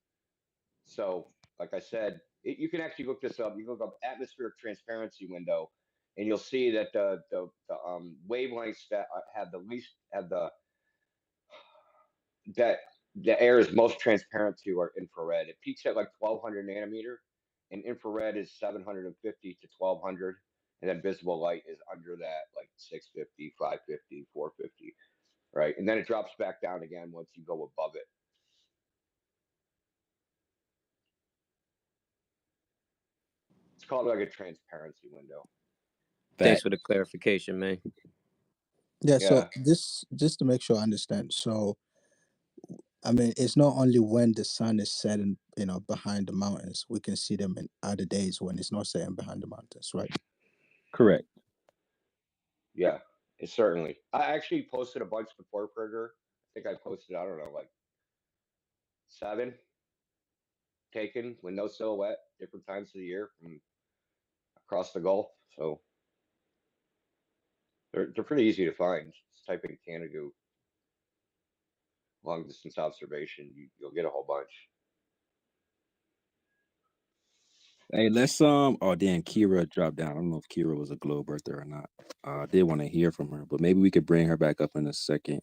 So, like I said, you can actually look this up. You can look up atmospheric transparency window, and you'll see that the wavelengths that that the air is most transparent to are infrared. It peaks at like 1200 nanometer, and infrared is 750 to 1200, and then visible light is under that, like 650, 550, 450, right? And then it drops back down again once you go above it. It's called like a transparency window. Thanks for the clarification, man. Yeah, so just to make sure I understand. So I mean, it's not only when the sun is setting, behind the mountains, we can see them in other days when it's not setting behind the mountains, right? Correct. Yeah, it certainly. I actually posted a bunch before Prager. I think I posted, I don't know, like 7 taken with no silhouette, different times of the year from across the Gulf. So they're pretty easy to find. Just type in Canada long distance observation, you'll get a whole bunch. Hey, let's oh damn, Kira dropped down. I don't know if Kira was a globe earther or not. I did want to hear from her, but maybe we could bring her back up in a second.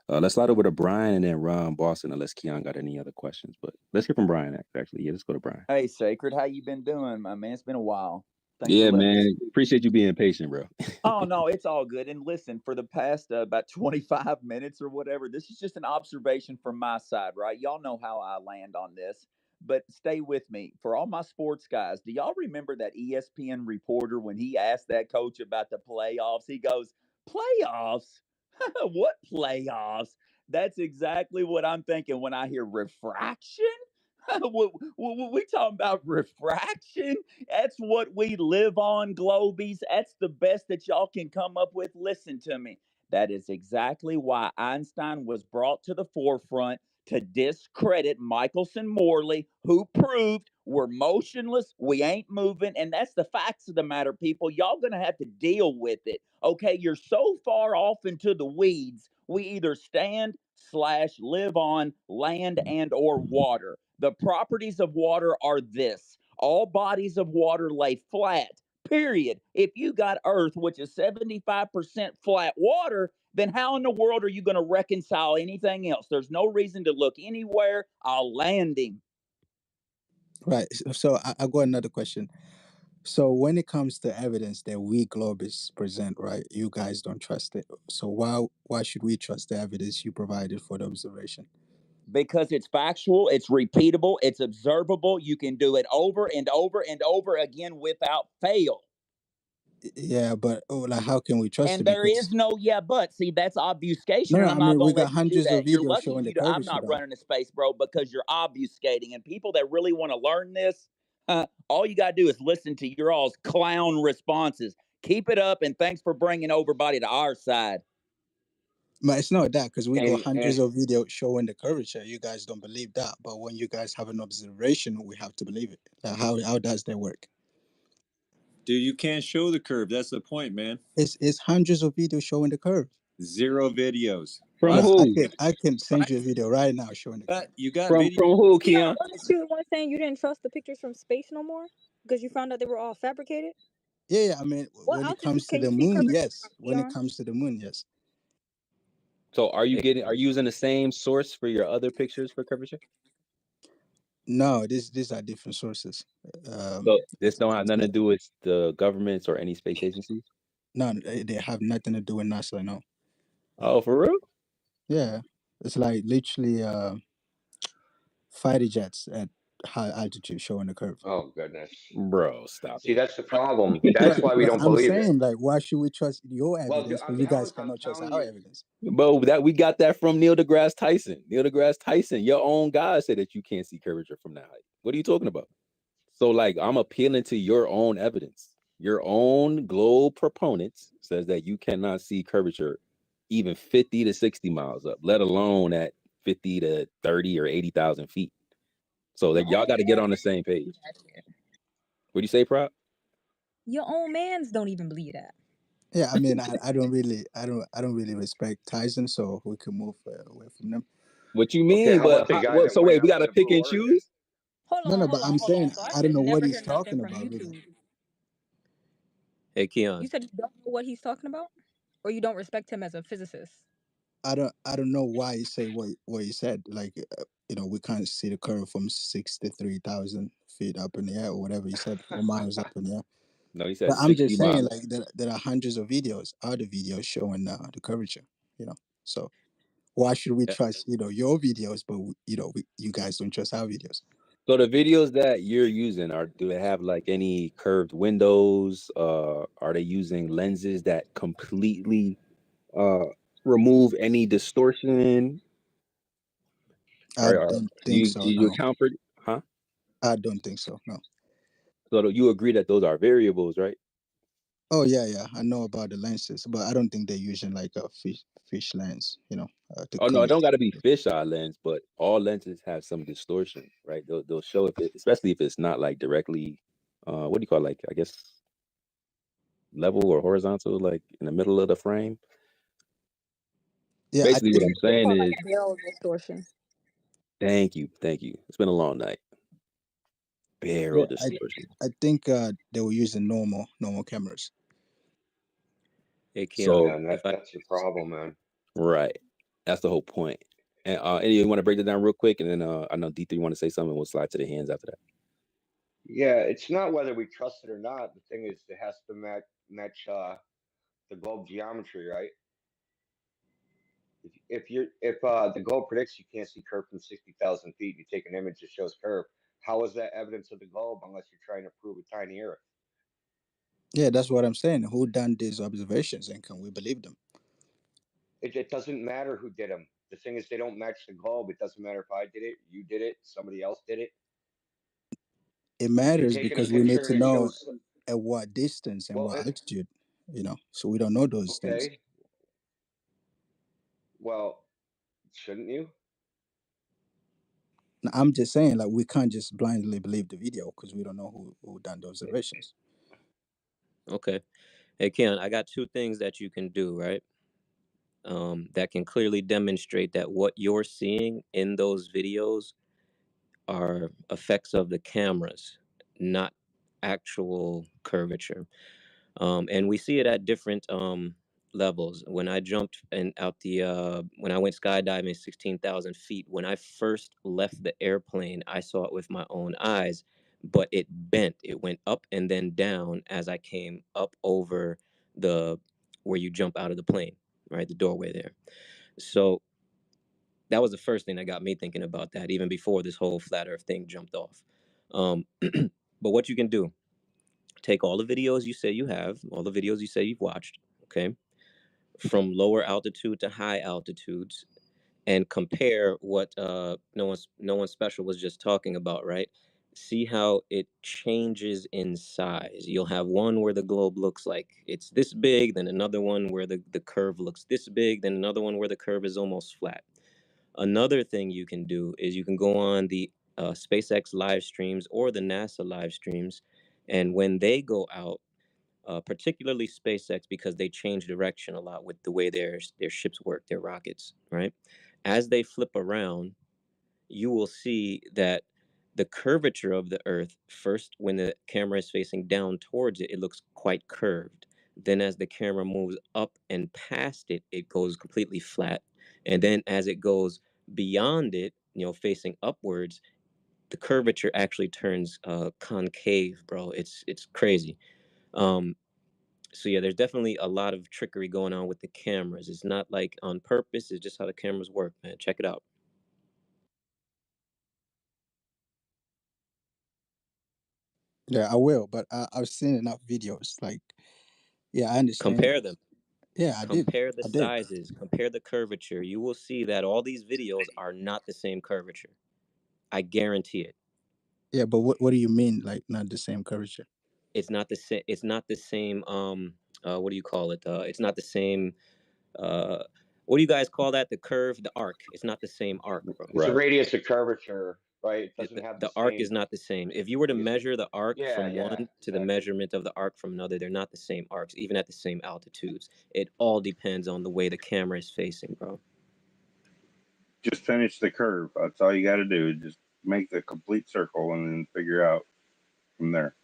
Let's slide over to Brian and then Ron Boston, unless Keon got any other questions. But let's hear from Brian actually. Yeah, let's go to Brian. Hey, Sacred, how you been doing, my man? It's been a while. Thanks Yeah, for letting me man. speak. Appreciate you being patient, bro. Oh no, it's all good. And listen, for the past about 25 minutes or whatever, this is just an observation from my side, right? Y'all know how I land on this, but stay with me. For all my sports guys, do y'all remember that ESPN reporter when he asked that coach about the playoffs? He goes, "Playoffs? What playoffs?" That's exactly what I'm thinking when I hear refraction. We talking about refraction? That's what we live on, Globies. That's the best that y'all can come up with. Listen to me. That is exactly why Einstein was brought to the forefront to discredit Michelson Morley, who proved we're motionless, we ain't moving, and that's the facts of the matter, people. Y'all gonna have to deal with it. Okay, you're so far off into the weeds. We either stand slash live on land and or water. The properties of water are this: all bodies of water lay flat, period. If you got Earth, which is 75% flat water, then how in the world are you going to reconcile anything else? There's no reason to look anywhere. I'll land him. Right. So I got another question. So when it comes to evidence that we Globus present, right, you guys don't trust it. So why should we trust the evidence you provided for the observation? Because it's factual, it's repeatable, it's observable. You can do it over and over and over again without fail. Yeah, but like, how can we trust And it? there Because is no yeah, but see, that's obfuscation, no, and no, I'm I not mean gonna we got let you do hundreds of that. You're videos lucky showing the I'm curvature, not though. running a space, bro, because you're obfuscating. And people that really want to learn this, all you gotta do is listen to your all's clown responses. Keep it up, and thanks for bringing everybody to our side. But it's not that, because we got hundreds And of videos showing the curvature. You guys don't believe that, but when you guys have an observation, we have to believe it. Like, how does that work? Dude, you can't show the curve. That's the point, man. It's hundreds of videos showing the curve. 0 videos. From Bro, What? who? I can send you a video right now showing the curve. You got From video. who, Keon, Keon? wasn't you the one saying you didn't trust the pictures from space no more because you found out they were all fabricated? Yeah, I mean, What when it comes altitude to can the you see moon, curvature from, yes. When it Keon? comes to the moon, yes. So are you Hey, using the same source for your other pictures for curvature? No, these are different sources. So this don't have nothing to do with the governments or any space agencies? No, they have nothing to do with NASA. No. Oh, for real? Yeah, it's like literally fighter jets at high altitude showing the curve. oh goodness. Bro, stop See, it. that's the problem. That's why we But don't I'm believe it. saying, like, why should we trust your Well, evidence, but you guys I'm cannot trust telling our you. evidence? But that we got that from Neil deGrasse Tyson. Neil deGrasse Tyson, your own guy said that you can't see curvature from that height. What are you talking about? So like I'm appealing to your own evidence. Your own globe proponents says that you cannot see curvature even 50 to 60 miles up, let alone at 50 to 30 or 80,000 feet. So that y'all got to get on the same page. What do you say, Prop? Your own mans don't even believe that. Yeah, I mean, I don't really respect Tyson, so we can move away from them. What you Okay, mean? how about But the guy that so went wait, we up got to to the pick Blue and Origin? choose. No, but I'm saying So I I don't should know what never he's hear nothing talking from about, really. YouTube. hey, You Keon. said you don't know what he's talking about, or you don't respect him as a physicist. I don't know why he say what he said. Like, we can't see the curve from 63,000 feet up in the air, or whatever he said, or miles up in the air. No, he But said I'm 60 just saying, miles. like, there are hundreds of videos, other videos showing the curvature. So why should we Yeah, trust your videos, but you guys don't trust our videos? So the videos that you're using do they have like any curved windows? Are they using lenses that completely remove any distortion? I Do don't think so. do you No, account for it? Huh? I don't think so. No. So you agree that those are variables, right? Oh yeah, I know about the lenses, but I don't think they're using like a fish lens, to Oh no, it correct. don't got to be fisheye lens, but all lenses have some distortion, right? They'll show if especially if it's not like directly, what do you call it? Like I guess level or horizontal, like in the middle of the frame. Yeah, I Basically, what think. I'm saying Called is, like barrel distortion. thank you. It's been a long night. Yeah, Barrel distortion. I think they were using normal cameras. hey, Keon. So Yeah, and If I that's the problem, man. right, that's the whole point. And you want to break that down real quick, and then I know D3 want to say something. We'll slide to the hands after that. Yeah, it's not whether we trust it or not. The thing is, it has to match the globe geometry, right? If the globe predicts you can't see curve from 60,000 feet, you take an image that shows curve. How is that evidence of the globe unless you're trying to prove a tiny Earth? Yeah, that's what I'm saying. Who done these observations, and can we believe them? It doesn't matter who did them. The thing is, they don't match the globe. It doesn't matter if I did it, you did it, somebody else did it. It If you're matters taking a because we need picture to and it know shows, at what distance and well, what altitude. So we don't know those things. okay, well, shouldn't you? Now, I'm just saying, like, we can't just blindly believe the video because we don't know who done the observations. okay, hey, Keon, I got two things that you can do, right? That can clearly demonstrate that what you're seeing in those videos are effects of the cameras, not actual curvature. And we see it at different levels. When I jumped and out when I went skydiving 16,000 feet, when I first left the airplane, I saw it with my own eyes, but it bent. It went up and then down as I came up over where you jump out of the plane, right? The doorway there. So that was the first thing that got me thinking about that, even before this whole flat Earth thing jumped off. But what you can do, take all the videos you say you have, all the videos you say you've watched, okay, from lower altitude to high altitudes, and compare what no one special was just talking about, right? See how it changes in size. You'll have one where the globe looks like it's this big, then another one where the curve looks this big, then another one where the curve is almost flat. Another thing you can do is you can go on the SpaceX live streams or the NASA live streams, and when they go out, particularly SpaceX, because they change direction a lot with the way their ships work, their rockets, right? As they flip around, you will see that the curvature of the Earth, first, when the camera is facing down towards it, it looks quite curved. Then as the camera moves up and past it, it goes completely flat. And then as it goes beyond it, facing upwards, the curvature actually turns concave, bro. It's crazy. Um, so yeah, there's definitely a lot of trickery going on with the cameras. It's not like on purpose. It's just how the cameras work, man. Check it out. Yeah, I will, but I've seen enough videos. Like, yeah, I understand. Compare them. Yeah, I did. Compare the I did. sizes. Compare the curvature. You will see that all these videos are not the same curvature. I guarantee it. Yeah, but what do you mean, like not the same curvature? It's not the same. It's not the same. What do you call it? It's not the same. Uh, what do you guys call that? The curve, the arc. It's not the same arc, bro. It's a Right. radius of curvature, right? It doesn't The, have the the arc is same. not the same. If you were to It's a, measure the arc yeah, from yeah, one to the exactly. measurement of the arc from another, they're not the same arcs, even at the same altitudes. It all depends on the way the camera is facing, bro. Just finish the curve. That's all you got to do. Just make the complete circle and then figure out from there.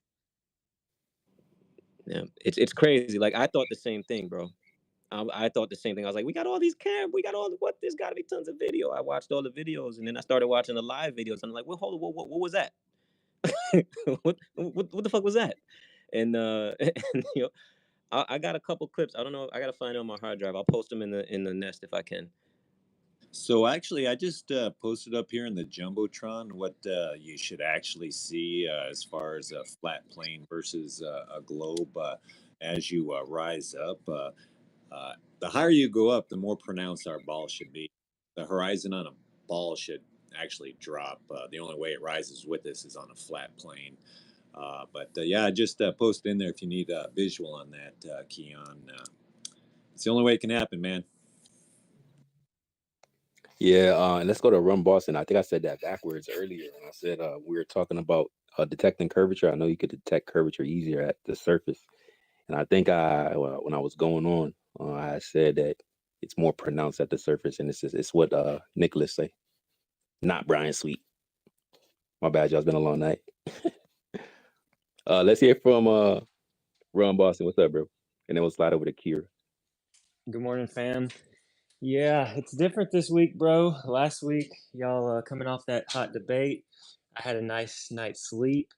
Yeah, it's crazy. Like I thought the same thing, bro. I thought the same thing. I was like, we got all these we got all what? There's got to be tons of video. I watched all the videos, and then I started watching the live videos. I'm like, well, hold on, what was that? What the fuck was that? And and, I got a couple clips. I don't know. I gotta find it on my hard drive. I'll post them in the nest if I can. So actually, I just posted up here in the jumbotron what you should actually see as far as a flat plane versus a globe as you rise up. The higher you go up, the more pronounced our ball should be. The horizon on a ball should actually drop. The only way it rises with us is on a flat plane. But yeah, just post in there if you need a visual on that, Keon. It's the only way it can happen, man. Yeah, and let's go to Rum Boston. I think I said that backwards earlier. And I said we were talking about detecting curvature. I know you could detect curvature easier at the surface. And I think when I was going on, I said that it's more pronounced at the surface. And it's what Nicholas say, not Brian Sweet. My bad, y'all. It's been a long night. Let's hear from Rum Boston. What's up, bro? And then we'll slide over to Kira. Good morning, fam. Yeah, it's different this week, bro. Last week, y'all coming off that hot debate. I had a nice night's sleep.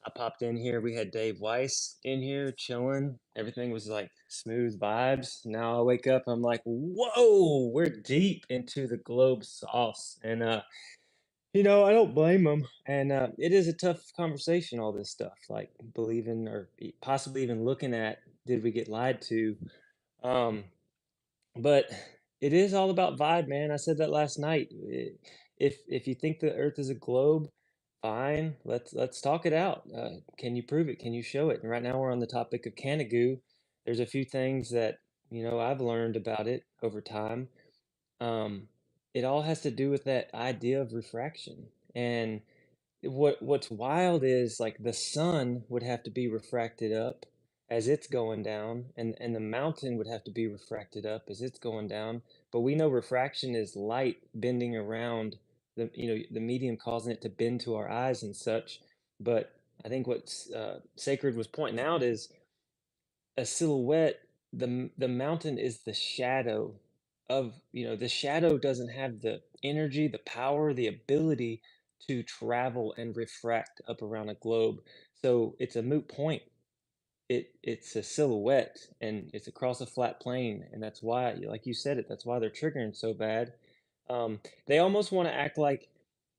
I popped in here. We had Dave Weiss in here chilling. Everything was like smooth vibes. Now I wake up, I'm like, whoa, we're deep into the globe sauce. And, I don't blame them. And it is a tough conversation, all this stuff, like believing or possibly even looking at, did we get lied to? Um, but it is all about vibe, man. I said that last night. If you think the Earth is a globe, fine. Let's talk it out. Can you prove it? Can you show it? And right now we're on the topic of Canagoo. There's a few things that I've learned about it over time. Um, it all has to do with that idea of refraction. And what's wild is like the sun would have to be refracted up as it's going down, and the mountain would have to be refracted up as it's going down. But we know refraction is light bending around the medium, causing it to bend to our eyes and such. But I think what Sacred was pointing out is a silhouette. The mountain is the shadow of, the shadow doesn't have the energy, the power, the ability to travel and refract up around a globe. So it's a moot point. It's a silhouette, and it's across a flat plane, and that's why, like you said, that's why they're triggering so bad. They almost want to act like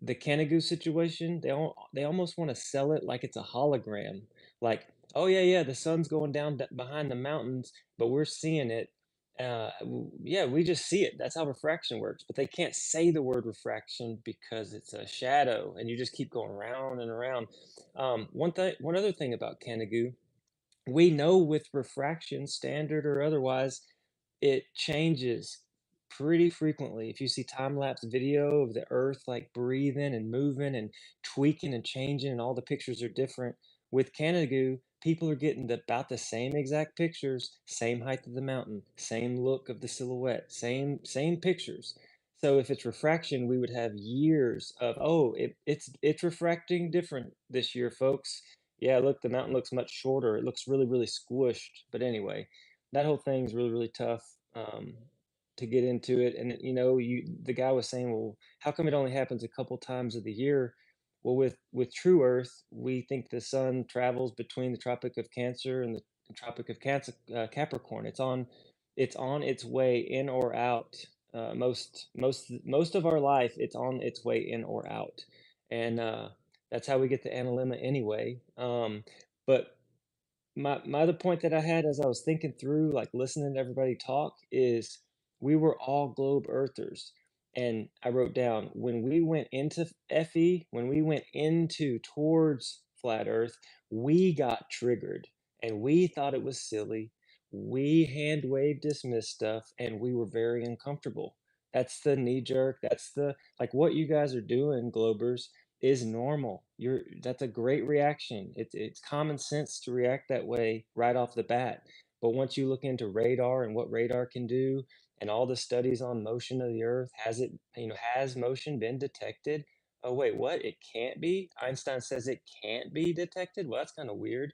the Canigoo situation. They almost want to sell it like it's a hologram. Like, oh yeah, the sun's going down behind the mountains, but we're seeing it. Yeah, we just see it. That's how refraction works. But they can't say the word refraction because it's a shadow, and you just keep going around and around. One other thing about Canigoo, we know with refraction, standard or otherwise, it changes pretty frequently. If you see time-lapse video of the Earth like breathing and moving and tweaking and changing, and all the pictures are different, with Canada, people are getting about the same exact pictures, same height of the mountain, same look of the silhouette, same pictures. So if it's refraction, we would have years of, oh, it's refracting different this year, folks. Yeah, look, the mountain looks much shorter. It looks really, really squished. But anyway, that whole thing's really, really tough to get into it. And the guy was saying, well, how come it only happens a couple times of the year? Well, with True Earth, we think the sun travels between the Tropic of Cancer and the Tropic of Capricorn. It's on its way in or out. Most of our life, it's on its way in or out, and that's how we get the analemma anyway. But my other point that I had as I was thinking through, like listening to everybody talk, is we were all globe earthers. And I wrote down, when we went into FE, when we went into towards flat earth, we got triggered and we thought it was silly. We hand wave dismissed stuff and we were very uncomfortable. That's the knee jerk. That's the, like, what you guys are doing, globers, is normal. That's a great reaction. It's common sense to react that way right off the bat. But once you look into radar and what radar can do, and all the studies on motion of the Earth, has motion been detected? Oh wait, what? It can't be? Einstein says it can't be detected? Well, that's kind of weird.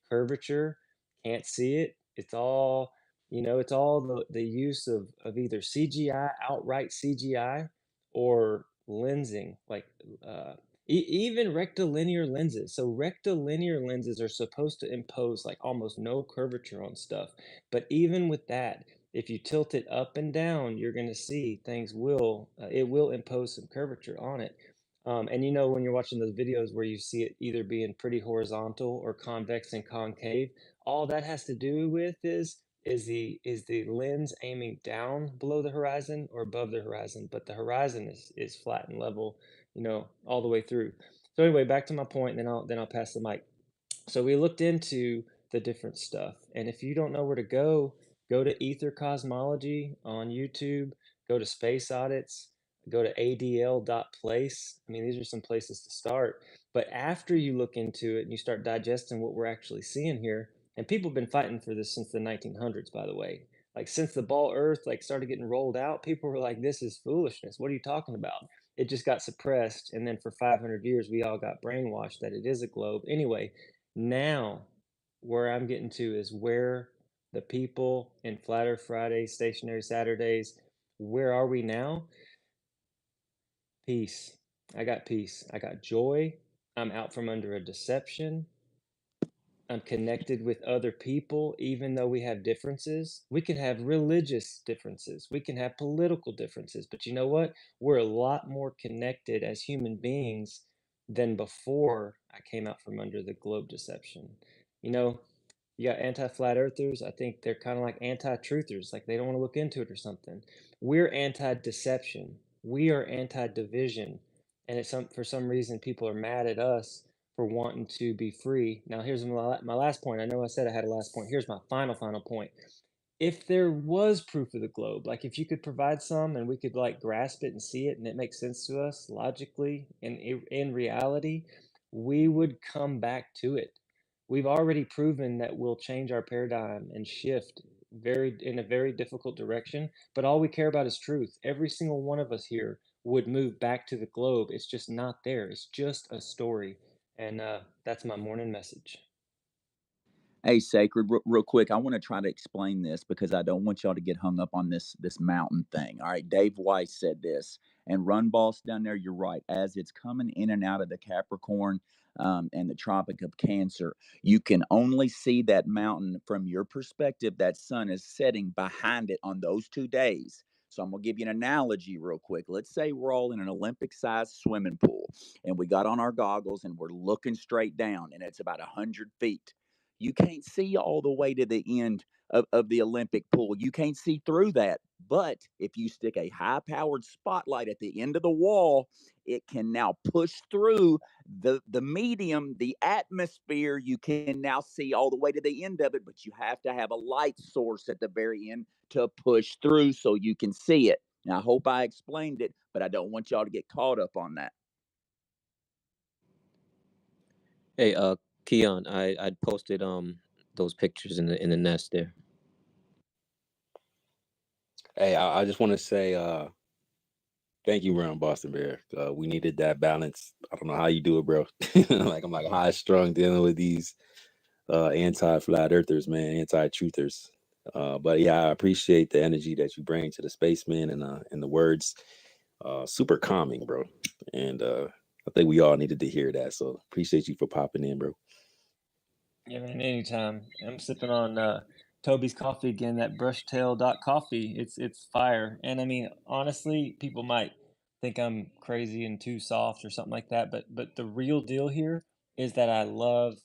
Curvature, can't see it. It's all the use of either CGI, outright CGI, or lensing, like even rectilinear lenses. So rectilinear lenses are supposed to impose like almost no curvature on stuff. But even with that, if you tilt it up and down, you're going to see it will impose some curvature on it. And when you're watching those videos where you see it either being pretty horizontal or convex and concave, all that has to do with is the lens aiming down below the horizon or above the horizon, but the horizon is flat and level, all the way through. So anyway, back to my point, and then I'll pass the mic. So we looked into the different stuff, and if you don't know where to go to Ether Cosmology on YouTube, go to Space Audits, go to adl.place. I mean, these are some places to start. But after you look into it and you start digesting what we're actually seeing here, and people have been fighting for this since the 1900s, by the way. Like, since the ball Earth started getting rolled out, people were like, "This is foolishness. What are you talking about?" It just got suppressed, and then for 500 years, we all got brainwashed that it is a globe. Anyway, now where I'm getting to is where the people in Flat Earth Fridays, Stationary Saturdays, where are we now? Peace. I got peace. I got joy. I'm out from under a deception. I'm connected with other people, even though we have differences. We can have religious differences. We can have political differences. But you know what? We're a lot more connected as human beings than before I came out from under the globe deception. You got anti-flat earthers. I think they're kind of like anti-truthers, like they don't want to look into it or something. We're anti-deception. We are anti-division. And for some reason, people are mad at us for wanting to be free. Now, here's my last point. I know I said I had a last point. Here's my final point. If there was proof of the globe, like if you could provide some and we could grasp it and see it and it makes sense to us logically and in reality, we would come back to it. We've already proven that we'll change our paradigm and shift in a very difficult direction, but all we care about is truth. Every single one of us here would move back to the globe. It's just not there. It's just a story. And that's my morning message. Hey, Sacred, real quick, I want to try to explain this because I don't want y'all to get hung up on this mountain thing. All right, Dave Weiss said this, and Run Boss down there, you're right. As it's coming in and out of the Capricorn and the Tropic of Cancer, you can only see that mountain from your perspective. That sun is setting behind it on those 2 days. So I'm going to give you an analogy real quick. Let's say we're all in an Olympic-sized swimming pool, and we got on our goggles, and we're looking straight down, and it's about 100 feet. You can't see all the way to the end of the Olympic pool. You can't see through that. But if you stick a high-powered spotlight at the end of the wall, it can now push through the medium, the atmosphere. You can now see all the way to the end of it, but you have to have a light source at the very end to push through so you can see it. Now, I hope I explained it, but I don't want y'all to get caught up on that. Hey, Keon, I posted those pictures in the nest there. Hey, I just want to say thank you, Brown Boston Bear. We needed that balance. I don't know how you do it, bro. Like I'm like high strung dealing with these anti-flat earthers, man, anti-truthers. But yeah, I appreciate the energy that you bring to the space, man, and the words. Super calming, bro. And I think we all needed to hear that. So appreciate you for popping in, bro. Yeah, man, anytime. I'm sipping on Toby's coffee again, that brushtail.coffee. It's fire. And I mean, honestly, people might think I'm crazy and too soft or something like that, but the real deal here is that I love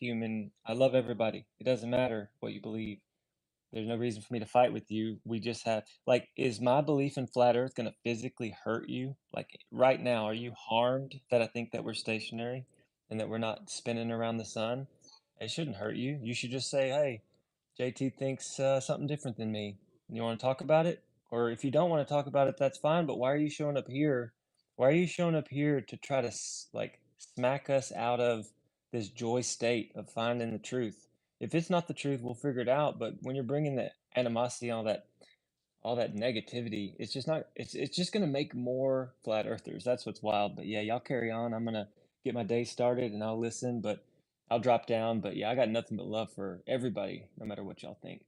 everybody. It doesn't matter what you believe. There's no reason for me to fight with you. We just have, like, is my belief in flat earth going to physically hurt you? Like right now, are you harmed that I think that we're stationary and that we're not spinning around the sun? It shouldn't hurt you. You should just say, hey, JT thinks something different than me. You want to talk about it? Or if you don't want to talk about it, that's fine. But why are you showing up here? Why are you showing up here to try to like smack us out of this joy state of finding the truth? If it's not the truth, we'll figure it out. But when you're bringing that animosity, all that negativity, it's just not. It's just gonna make more flat earthers. That's what's wild. But yeah, y'all carry on. I'm gonna get my day started and I'll listen. But I'll drop down. But yeah, I got nothing but love for everybody, no matter what y'all think.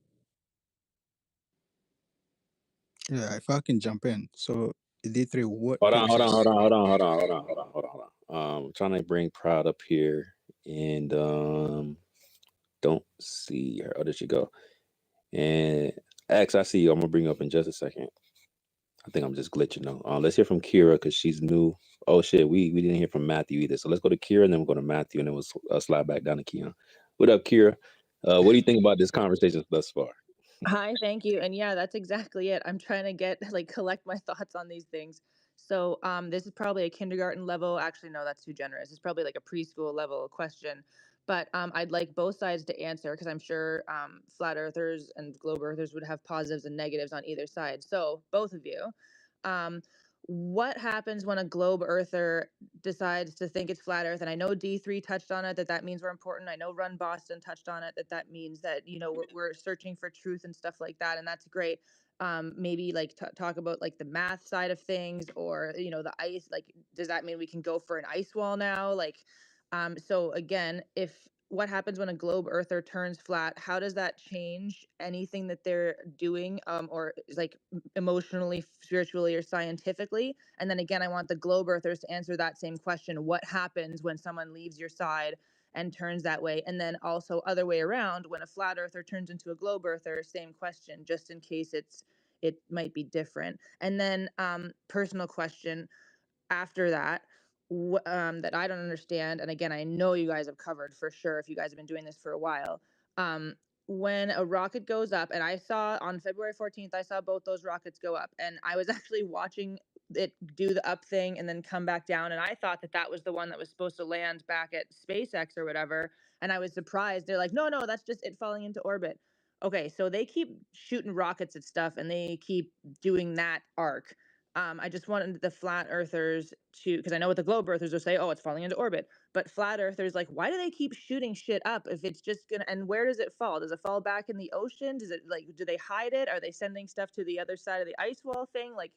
Yeah, if I can jump in. So D3, what Hold on. pictures? I'm trying to bring Proud up here and don't see her. Oh, there she go. And X, I see you. I'm gonna bring you up in just a second. I think I'm just glitching though. Let's hear from Kira because she's new. Oh shit, we didn't hear from Matthew either. So let's go to Kira and then we'll go to Matthew and then we'll slide back down to Keon. What up, Kira? What do you think about this conversation thus far? Hi, thank you. And yeah, that's exactly it. I'm trying to collect my thoughts on these things. So, this is probably a kindergarten level. Actually, no, that's too generous. It's probably like a preschool level question. But I'd like both sides to answer because I'm sure flat earthers and globe earthers would have positives and negatives on either side. So, both of you, um, what happens when a globe earther decides to think it's flat earth? And I know D3 touched on it, that means we're important. I know Run Boston touched on it, that means that, we're searching for truth and stuff like that. And that's great. Maybe like talk about like the math side of things, or, the ice, like, does that mean we can go for an ice wall now? Like, so again, what happens when a globe earther turns flat? How does that change anything that they're doing, or like emotionally, spiritually, or scientifically? And then again, I want the globe earthers to answer that same question. What happens when someone leaves your side and turns that way? And then also other way around, when a flat earther turns into a globe earther, same question, just in case it might be different. And then personal question after that, that I don't understand, and again, I know you guys have covered for sure if you guys have been doing this for a while. When a rocket goes up, and I saw on February 14th, I saw both those rockets go up, and I was actually watching it do the up thing and then come back down, and I thought that was the one that was supposed to land back at SpaceX or whatever, and I was surprised. They're like, no, that's just it falling into orbit. Okay, so they keep shooting rockets at stuff, and they keep doing that arc. I just wanted the flat earthers to, because I know what the globe earthers will say, oh, it's falling into orbit. But flat earthers, like, why do they keep shooting shit up if it's just gonna, and where does it fall? Does it fall back in the ocean? Does it, like, do they hide it? Are they sending stuff to the other side of the ice wall thing? Like,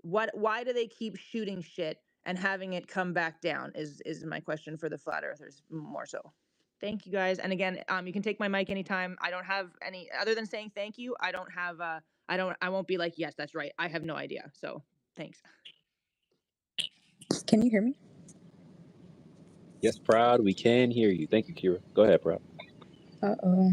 why do they keep shooting shit and having it come back down is my question for the flat earthers more so. Thank you guys. And again, you can take my mic anytime. I don't have any, other than saying thank you, I don't have, I won't be like, yes, that's right. I have no idea. So thanks. Can you hear me? Yes, Proud. We can hear you. Thank you, Kira. Go ahead, Proud. Uh-oh.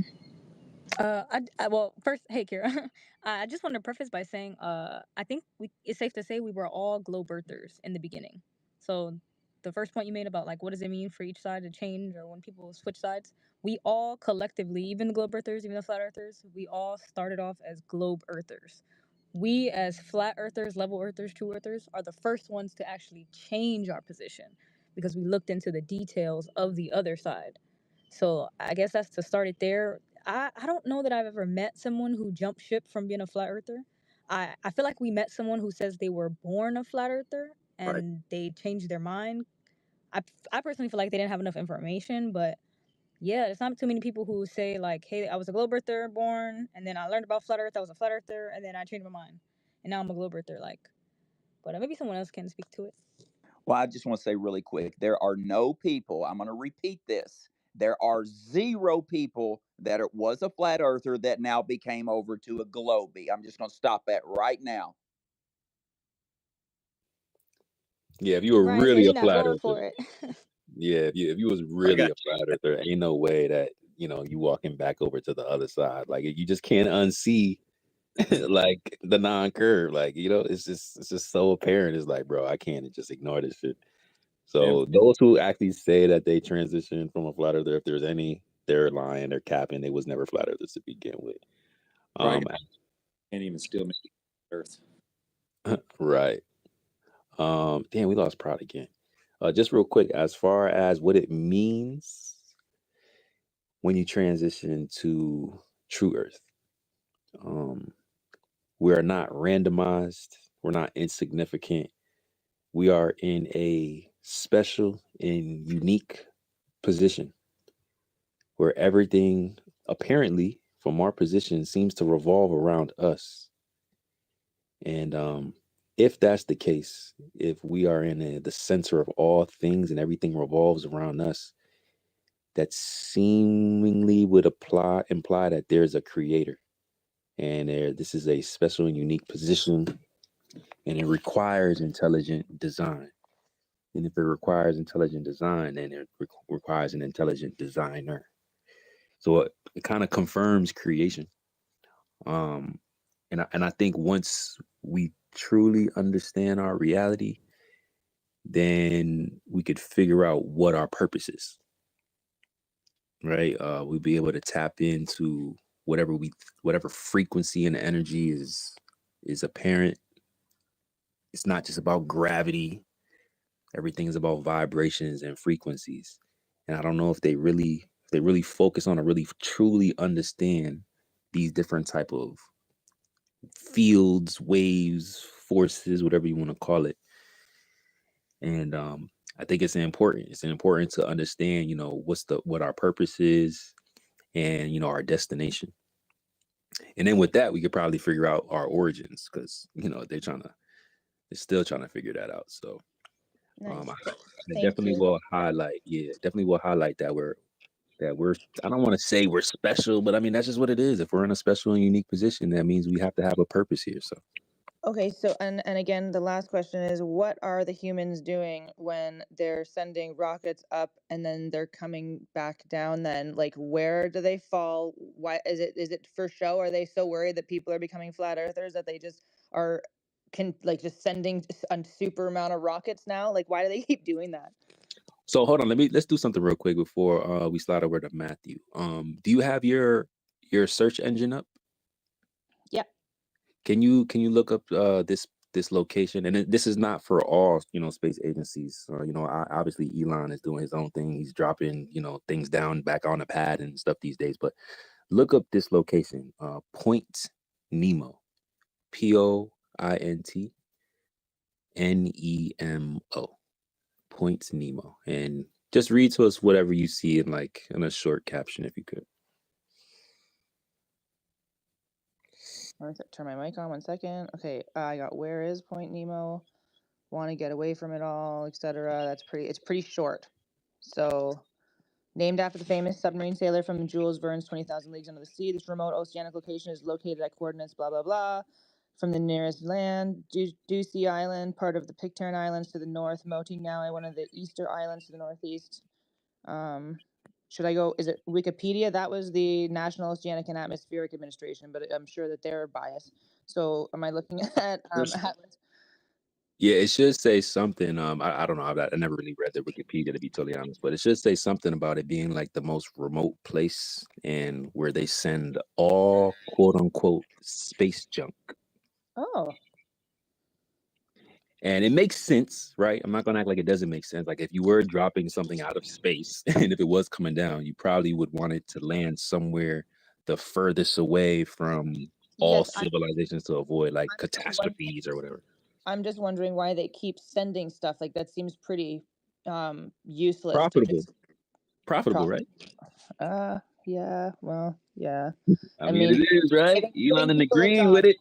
Well, first, hey, Kira. I just want to preface by saying, I think it's safe to say we were all globe earthers in the beginning. So, the first point you made about like what does it mean for each side to change or when people switch sides, we all collectively, even the globe earthers, even the flat earthers, we all started off as globe earthers. We, as flat earthers, level earthers, true earthers, are the first ones to actually change our position because we looked into the details of the other side. So I guess that's to start it there. I don't know that I've ever met someone who jumped ship from being a flat earther. I feel like we met someone who says they were born a flat earther Right. and they changed their mind. I personally feel like they didn't have enough information, but yeah, there's not too many people who say like, hey, I was a globe earther born, and then I learned about flat earth, I was a flat earther, and then I changed my mind. And now I'm a globe earther, like, but maybe someone else can speak to it. Well, I just want to say really quick, there are no people, I'm going to repeat this. There are 0 people that was a flat earther that now became over to a globey. I'm just going to stop that right now. Yeah, if you were Ryan said really he a not flat going earther, for it. yeah, if you was I really got a flat earther, ain't no way that you walking back over to the other side. Like you just can't unsee like the non-curve. Like it's just so apparent. It's like, bro, I can't just ignore this shit. And So those who actually say that they transitioned from a flat earther, if there's any, they're lying, they're capping. They was never flat earthers to begin with. Brian Um, can't even still make Earth. right. Damn, we lost Prod again. Just real quick, as far as what it means when you transition to True Earth, we are not randomized. We're not insignificant. We are in a special and unique position where everything apparently from our position seems to revolve around us. And if that's the case, if we are in the center of all things and everything revolves around us, that seemingly would imply that there's a creator. And this is a special and unique position, and it requires intelligent design. And if it requires intelligent design, then it requires an intelligent designer. So it kind of confirms creation. Um, and I think once we truly understand our reality, then we could figure out what our purpose is. Right? We'd be able to tap into whatever frequency and energy is apparent. It's not just about gravity. Everything is about vibrations and frequencies. And I don't know if they really focus on or really truly understand these different type of fields, waves, forces, whatever you want to call it. And I think it's important. It's important to understand, what our purpose is and our destination. And then with that, we could probably figure out our origins because they're still trying to figure that out. So Nice. I Thank definitely you. will highlight, that we're I don't want to say we're special, but I mean that's just what it is. If we're in a special and unique position, that means we have to have a purpose here. So Okay, so and again, the last question is, what are the humans doing when they're sending rockets up and then they're coming back down? Then, like, where do they fall? Why is it for show? Are they so worried that people are becoming flat earthers that they just are just sending a super amount of rockets now? Like, why do they keep doing that? So hold on, let's do something real quick before we slide over to Matthew. Do you have your search engine up? Yeah. Can you look up this location? And this is not for all space agencies. Obviously Elon is doing his own thing. He's dropping things down back on the pad and stuff these days. But look up this location, Point Nemo, POINT NEMO, Point Nemo, and just read to us whatever you see in a short caption, if you could. I'm gonna turn my mic on 1 second. Okay, I got where is Point Nemo? Want to get away from it all, etc. It's pretty short. So, named after the famous submarine sailor from Jules Verne's 20,000 Leagues Under the Sea, this remote oceanic location is located at coordinates blah blah blah from the nearest land. Ducie Island, part of the Pitcairn Islands to the north. Moti Nui, one of the Easter Islands to the northeast. should I go? Is it Wikipedia? That was the National Oceanic and Atmospheric Administration, but I'm sure that they're biased. So am I looking at Atlas? Yeah, it should say something. I don't know. I never really read the Wikipedia, to be totally honest, but it should say something about it being like the most remote place and where they send all quote unquote space junk. Oh, And it makes sense, right? I'm not gonna act like it doesn't make sense. Like if you were dropping something out of space and if it was coming down, you probably would want it to land somewhere the furthest away from all yes. civilizations to avoid like I'm just catastrophes or whatever. I'm just wondering why they keep sending stuff. Like that seems pretty useless to Profitable. just Profitable, right? yeah, well, yeah. I I mean, it mean, is, right? giving Elon and people a agreeing job. with it.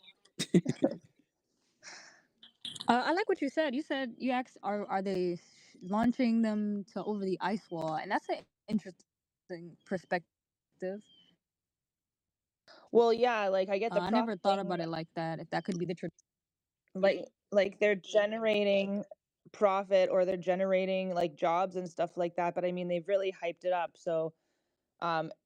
I like what you said. You said you asked, are they launching them to over the ice wall? And that's an interesting perspective. Well, yeah, like I get the I never thought profiting, about it like that. If that could be the truth. like they're generating profit or they're generating like jobs and stuff like that. But I mean, they've really hyped it up. So,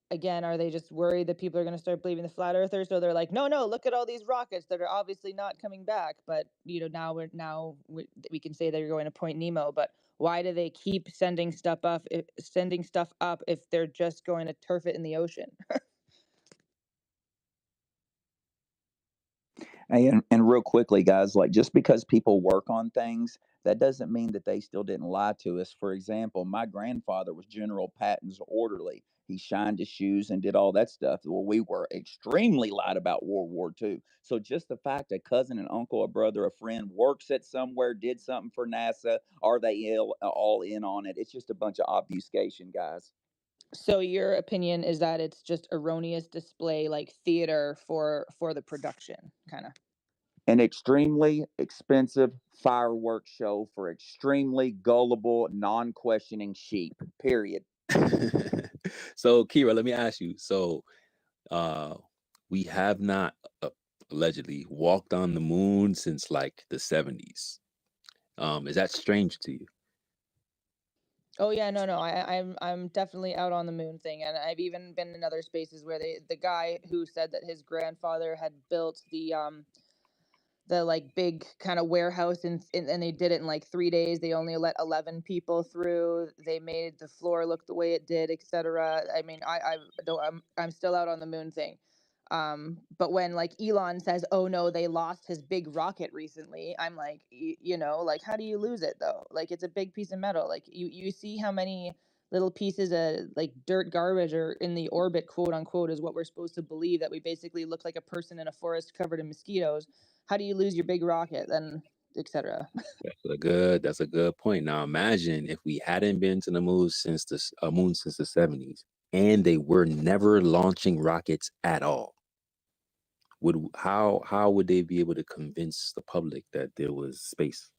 again, are they just worried that people are going to start believing the flat earthers? So they're like, no, look at all these rockets that are obviously not coming back. But now we can say they're going to Point Nemo. But why do they keep sending stuff up? If they're just going to turf it in the ocean? And real quickly, guys, like just because people work on things, that doesn't mean that they still didn't lie to us. For example, my grandfather was General Patton's orderly. He shined his shoes and did all that stuff. Well, we were extremely lied about World War II. So just the fact a cousin, an uncle, a brother, a friend works at somewhere, did something for NASA, are they all in on it? It's just a bunch of obfuscation, guys. So your opinion is that it's just erroneous display, like theater for the production, kind of. An extremely expensive fireworks show for extremely gullible, non-questioning sheep. Period. So, Kira, let me ask you. So, we have not allegedly walked on the moon since like the 70s. Is that strange to you? Oh yeah, no, I'm definitely out on the moon thing, and I've even been in other spaces where the guy who said that his grandfather had built the like big kind of warehouse and they did it in like 3 days. They only let 11 people through. They made the floor look the way it did, etc. I mean, I'm still out on the moon thing. But when like Elon says, "Oh no, they lost his big rocket recently," I'm like, like how do you lose it though? Like it's a big piece of metal. Like you see how many little pieces of like dirt garbage are in the orbit, quote unquote, is what we're supposed to believe, that we basically look like a person in a forest covered in mosquitoes. How do you lose your big rocket then, etc.? That's a good point. Now imagine if we hadn't been to the moon since the 70s and they were never launching rockets at all. How would they be able to convince the public that there was space?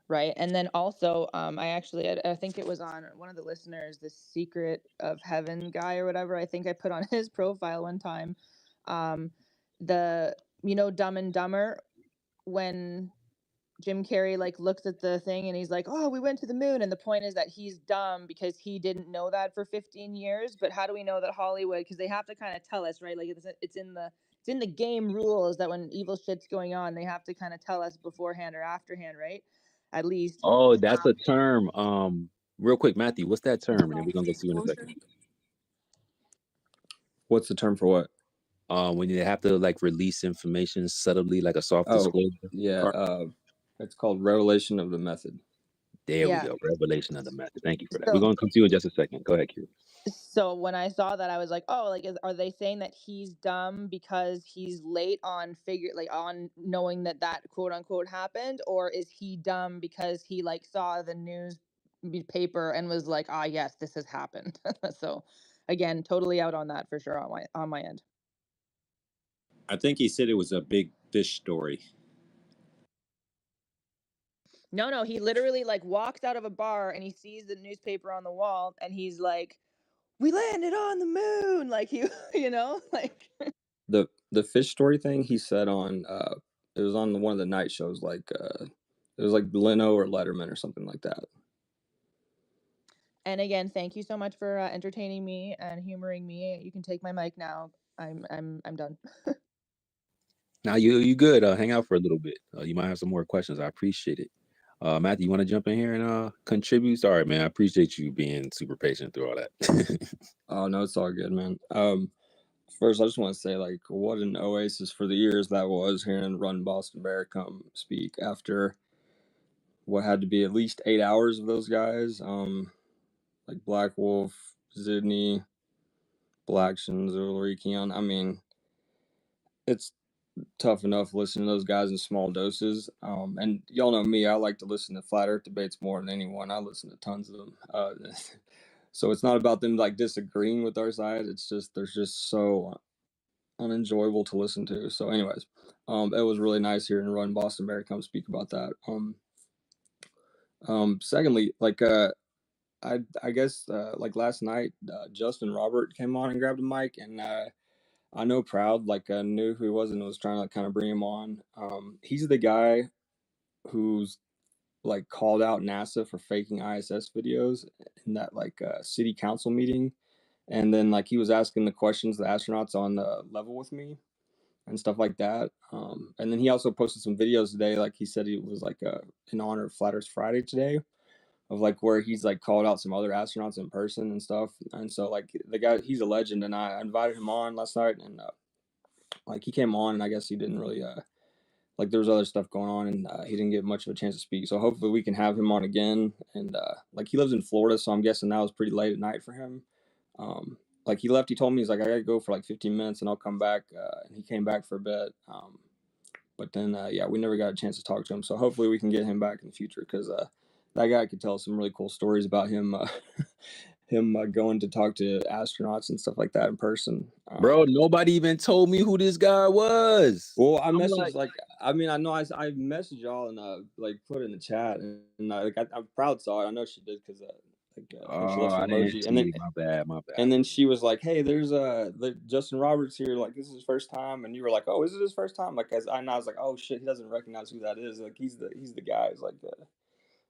Right. And then also, I think it was on one of the listeners, the Secret of Heaven guy or whatever. I think I put on his profile one time, the Dumb and Dumber, when Jim Carrey like looks at the thing and he's like, "Oh, we went to the moon." And the point is that he's dumb because he didn't know that for 15 years. But how do we know that Hollywood? Because they have to kind of tell us, right? Like it's in the game rules that when evil shit's going on, they have to kind of tell us beforehand or afterhand, right? At least. Oh, that's a term. Real quick, Matthew, what's that term? And then we're gonna go see you in a second. What's the term for what? When you have to like release information subtly, like a soft disclosure. Yeah, it's called revelation of the method. There we go. Revelation of the method. Thank you for that. We're So, gonna come to you in just a second. Go ahead, Q. so when I saw that, I was like, "Oh, like, are they saying that he's dumb because he's late on on knowing that quote unquote happened, or is he dumb because he like saw the newspaper and was like, ah, yes, this has happened?" So, again, totally out on that for sure on my end. I think he said it was a big fish story. No, he literally like walks out of a bar and he sees the newspaper on the wall and he's like, "We landed on the moon!" Like like. The fish story thing he said on it was on one of the night shows, like it was like Leno or Letterman or something like that. And again, thank you so much for entertaining me and humoring me. You can take my mic now. I'm done. Now you good. Hang out for a little bit. You might have some more questions. I appreciate it. Matthew, you want to jump in here and contribute? Sorry, man. I appreciate you being super patient through all that. Oh no, it's all good, man. First, I just want to say, like, what an oasis for the years that was hearing Run Boston Bear come speak after what had to be at least 8 hours of those guys. Like Black Wolf, Zidney, Blackson, Ulrikian. I mean, it's tough enough listening to those guys in small doses. And y'all know me, I like to listen to flat earth debates more than anyone. I listen to tons of them. So it's not about them like disagreeing with our side. It's just they're just so unenjoyable to listen to. So anyways, it was really nice hearing Run Boston Bear come speak about that. Secondly, like I guess like last night, Justin Robert came on and grabbed a mic, and I know Proud like knew who he was and was trying to like, kind of bring him on. He's the guy who's like called out NASA for faking ISS videos in that like city council meeting, and then like he was asking the questions the astronauts on the level with me and stuff like that. And then he also posted some videos today, like he said it was like in honor of Flat Earth Friday today, of like where he's like called out some other astronauts in person and stuff. And so like the guy, he's a legend, and I invited him on last night, and like he came on, and I guess he didn't really like there was other stuff going on, and he didn't get much of a chance to speak. So hopefully we can have him on again. And like he lives in Florida, so I'm guessing that was pretty late at night for him. Like he left, he told me he's like, I gotta go for like 15 minutes and I'll come back. And he came back for a bit. But then yeah, we never got a chance to talk to him. So hopefully we can get him back in the future, because that guy could tell some really cool stories about him him going to talk to astronauts and stuff like that in person. Bro, nobody even told me who this guy was. Well, I I'm messaged like I mean, I know I messaged y'all and like put it in the chat, and like I'm proud saw it. I know she did, because like I think she left I some didn't emoji, and then see. My bad. My bad. and then she was like, "Hey, there's Justin Roberts here. Like this is his first time," and you were like, "Oh, is it his first time?" Like and I was like, "Oh shit, he doesn't recognize who that is. Like he's the guy." It's like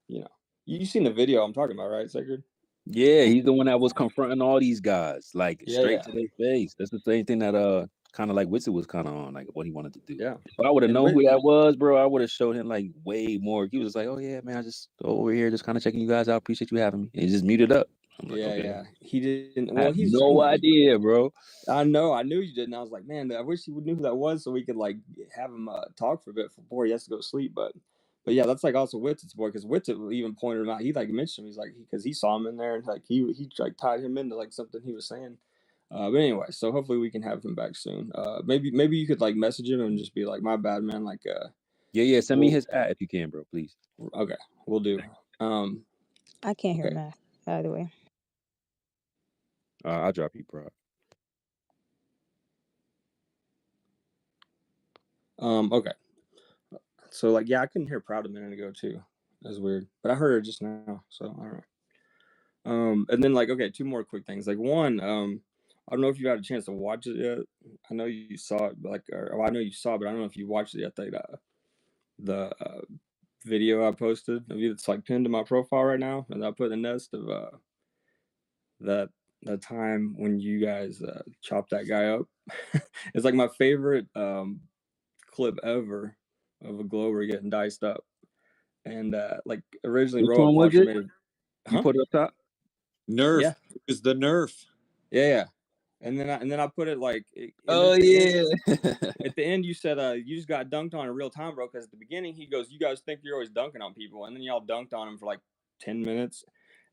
you know, you seen the video I'm talking about, right, Sacred? Yeah, he's the one that was confronting all these guys, like straight Yeah. to their face. That's the same thing that kind of like Witsit was kind of on, like what he wanted to do. Yeah. If I would have And known who that was, bro, I would have showed him like way more. He was like, "Oh yeah, man, I just over here just kind of checking you guys out. Appreciate you having me." And he just muted up. I'm like, okay. Yeah. He didn't. I Well, have he's no idea, bro. I know. I knew you did, and I was like, man, I wish you knew who that was, so we could like have him talk for a bit before he has to go to sleep. But yeah, that's like also Witt's boy, because Witt even pointed him out. He like mentioned him. He's like because he saw him in there, and like he like tied him into like something he was saying. But anyway, so hopefully we can have him back soon. Maybe you could like message him and just be like, my bad, man. Like Yeah. Send me his at if you can, bro, please. Okay, we'll do. I can't hear Okay. Math, by the way. I'll drop you, bro. Okay. So like yeah, I couldn't hear Proud a minute ago too. That's weird, but I heard her just now, so I don't know. And then like okay, two more quick things. Like one, I don't know if you had a chance to watch it yet. I know you saw it, but like, or I know you saw it, but I don't know if you watched it yet. Like the video I posted of you that's like pinned to my profile right now, and I put in the nest of that time when you guys chopped that guy up. It's like my favorite clip ever of a Glober getting diced up. And like originally Which Roa one was Parker it? made it. You put it up top? Nerf. Yeah. It was the Nerf. Yeah. And then I put it like Oh yeah. At the end you said you just got dunked on in real time, bro, because at the beginning he goes, you guys think you're always dunking on people, and then y'all dunked on him for like 10 minutes.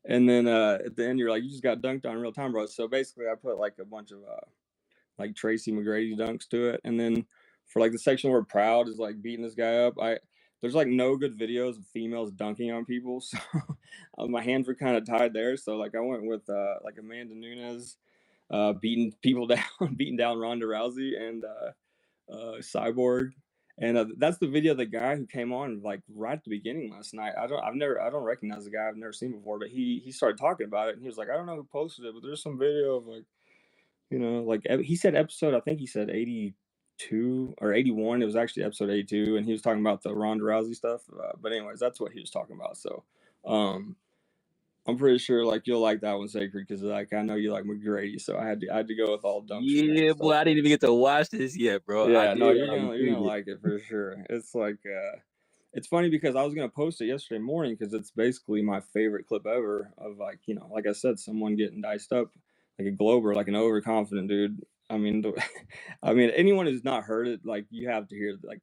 And then at the end you're like, you just got dunked on in real time, bro. So basically I put like a bunch of like Tracy McGrady dunks to it. And then for like the section where Proud is like beating this guy up, there's like no good videos of females dunking on people, so my hands were kind of tied there. So like I went with like Amanda Nunes beating people down, beating down Ronda Rousey and Cyborg. And that's the video of the guy who came on like right at the beginning last night. I don't recognize the guy. I've never seen before, but he started talking about it, and he was like, I don't know who posted it, but there's some video of like, you know, like he said episode, I think he said 82 or 81. It was actually episode 82, and he was talking about the Ronda Rousey stuff. But anyways, that's what he was talking about. So, I'm pretty sure like you'll like that one, Sacred, because like I know you like McGrady, so I had to go with all dunks. Yeah, boy, I didn't even get to watch this yet, bro. I Yeah, no, did you're already gonna see it. like it for sure. It's like it's funny because I was gonna post it yesterday morning because it's basically my favorite clip ever of like, you know, like I said, someone getting diced up like a Glober, like an overconfident dude. I mean, I mean, anyone who's not heard it, like you have to hear like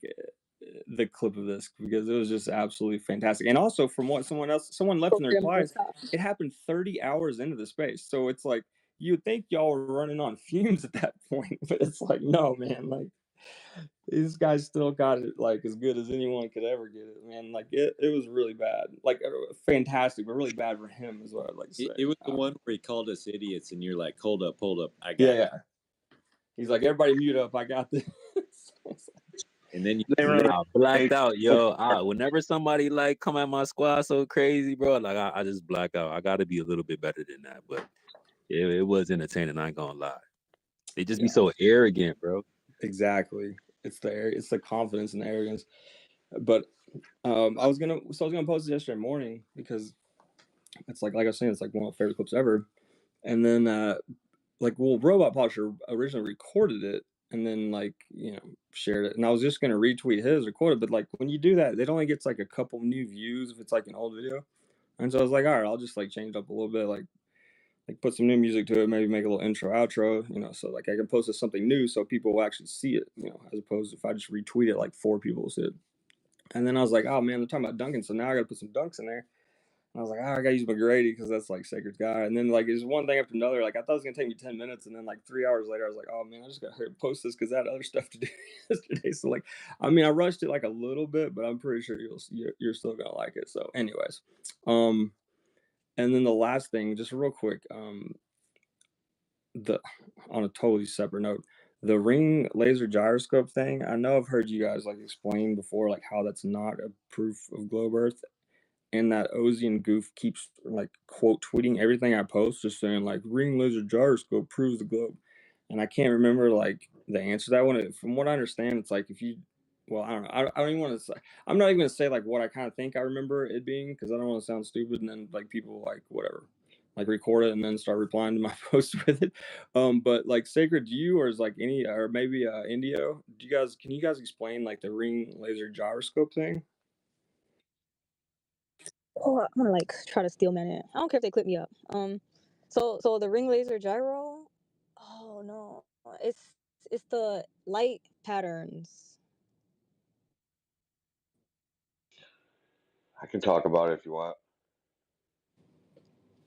the clip of this because it was just absolutely fantastic. And also, from what someone left in the replies, it happened 30 hours into the space, so it's like you'd think y'all were running on fumes at that point, but it's like no, man, like these guys still got it like as good as anyone could ever get it, man. Like it was really bad, like fantastic, but really bad for him is what I'd like to say. It was the one where he called us idiots, and you're like, hold up, I got yeah, it. yeah. He's like, everybody mute up, I got this. And then you I blacked out, yo. Whenever somebody like come at my squad so crazy, bro, like I just black out. I got to be a little bit better than that, but it was entertaining. I ain't gonna lie. They just be so arrogant, bro. Exactly. It's the confidence and the arrogance. But I was gonna post it yesterday morning because it's like I was saying, it's like one of my favorite clips ever. And then Robot Posture originally recorded it and then like, you know, shared it. And I was just gonna retweet his recorded, but like when you do that, it only gets like a couple new views if it's like an old video. And so I was like, all right, I'll just like change up a little bit, like put some new music to it, maybe make a little intro, outro, you know, so like I can post something new so people will actually see it, you know, as opposed to if I just retweet it, like 4 people will see it. And then I was like, oh man, they're talking about dunking, so now I gotta put some dunks in there. And I was like, I gotta use McGrady because that's like Sacred's guy. And then like it's one thing after another. Like I thought it was gonna take me 10 minutes, and then like 3 hours later, I was like, oh man, I just gotta post this because I had other stuff to do yesterday. So like, I mean, I rushed it like a little bit, but I'm pretty sure you're still gonna like it. So, anyways, and then the last thing, just real quick, on a totally separate note, the ring laser gyroscope thing. I know I've heard you guys like explain before, like how that's not a proof of globe Earth, and that Ozian goof keeps like quote tweeting everything I post, just saying like ring laser gyroscope proves the globe, and I can't remember like the answer to that one. From what I understand, it's like if you, well, I don't know. I don't even want to say. I'm not even gonna say like what I kind of think I remember it being because I don't want to sound stupid, and then like people like whatever, like record it and then start replying to my post with it. But like Sacred, do you or is like any or maybe Indio? Can you guys explain like the ring laser gyroscope thing? Oh, I'm gonna like try to steel man it. I don't care if they clip me up. So the ring laser gyro. Oh no, it's the light patterns. I can talk about it if you want.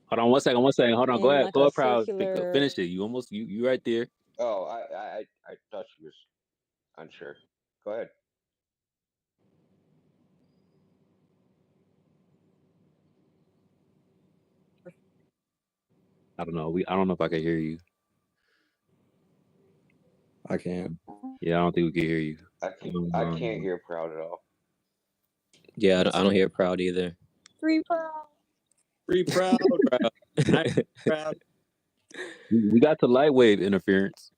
Hold on 1 second. Hold on. Go In ahead. like Go a ahead, proud. circular. Finish it. You right there. Oh, I thought she was unsure. Go ahead. I don't know. I don't know if I can hear you. I can't. Yeah, I don't think we can hear you. I can't hear Proud at all. Yeah, I don't hear Proud either. Free Proud. Free Proud, Proud. We got the light wave interference.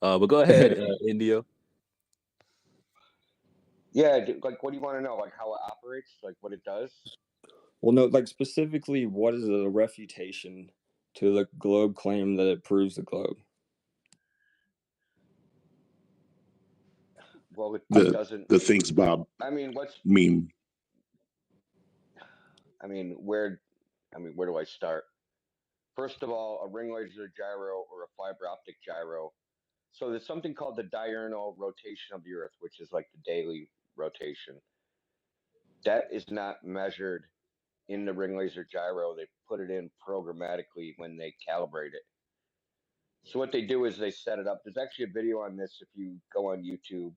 But go ahead, Indio. Yeah, like what do you want to know? Like how it operates? Like what it does? Well, no, like specifically, what is a refutation to the globe claim that it proves the globe? Well, it doesn't. The things Bob I mean, mean. where do I start? First of all, a ring laser gyro or a fiber optic gyro. So there's something called the diurnal rotation of the Earth, which is like the daily rotation. That is not measured in the ring laser gyro. They put it in programmatically when they calibrate it. So what they do is they set it up. There's actually a video on this if you go on YouTube.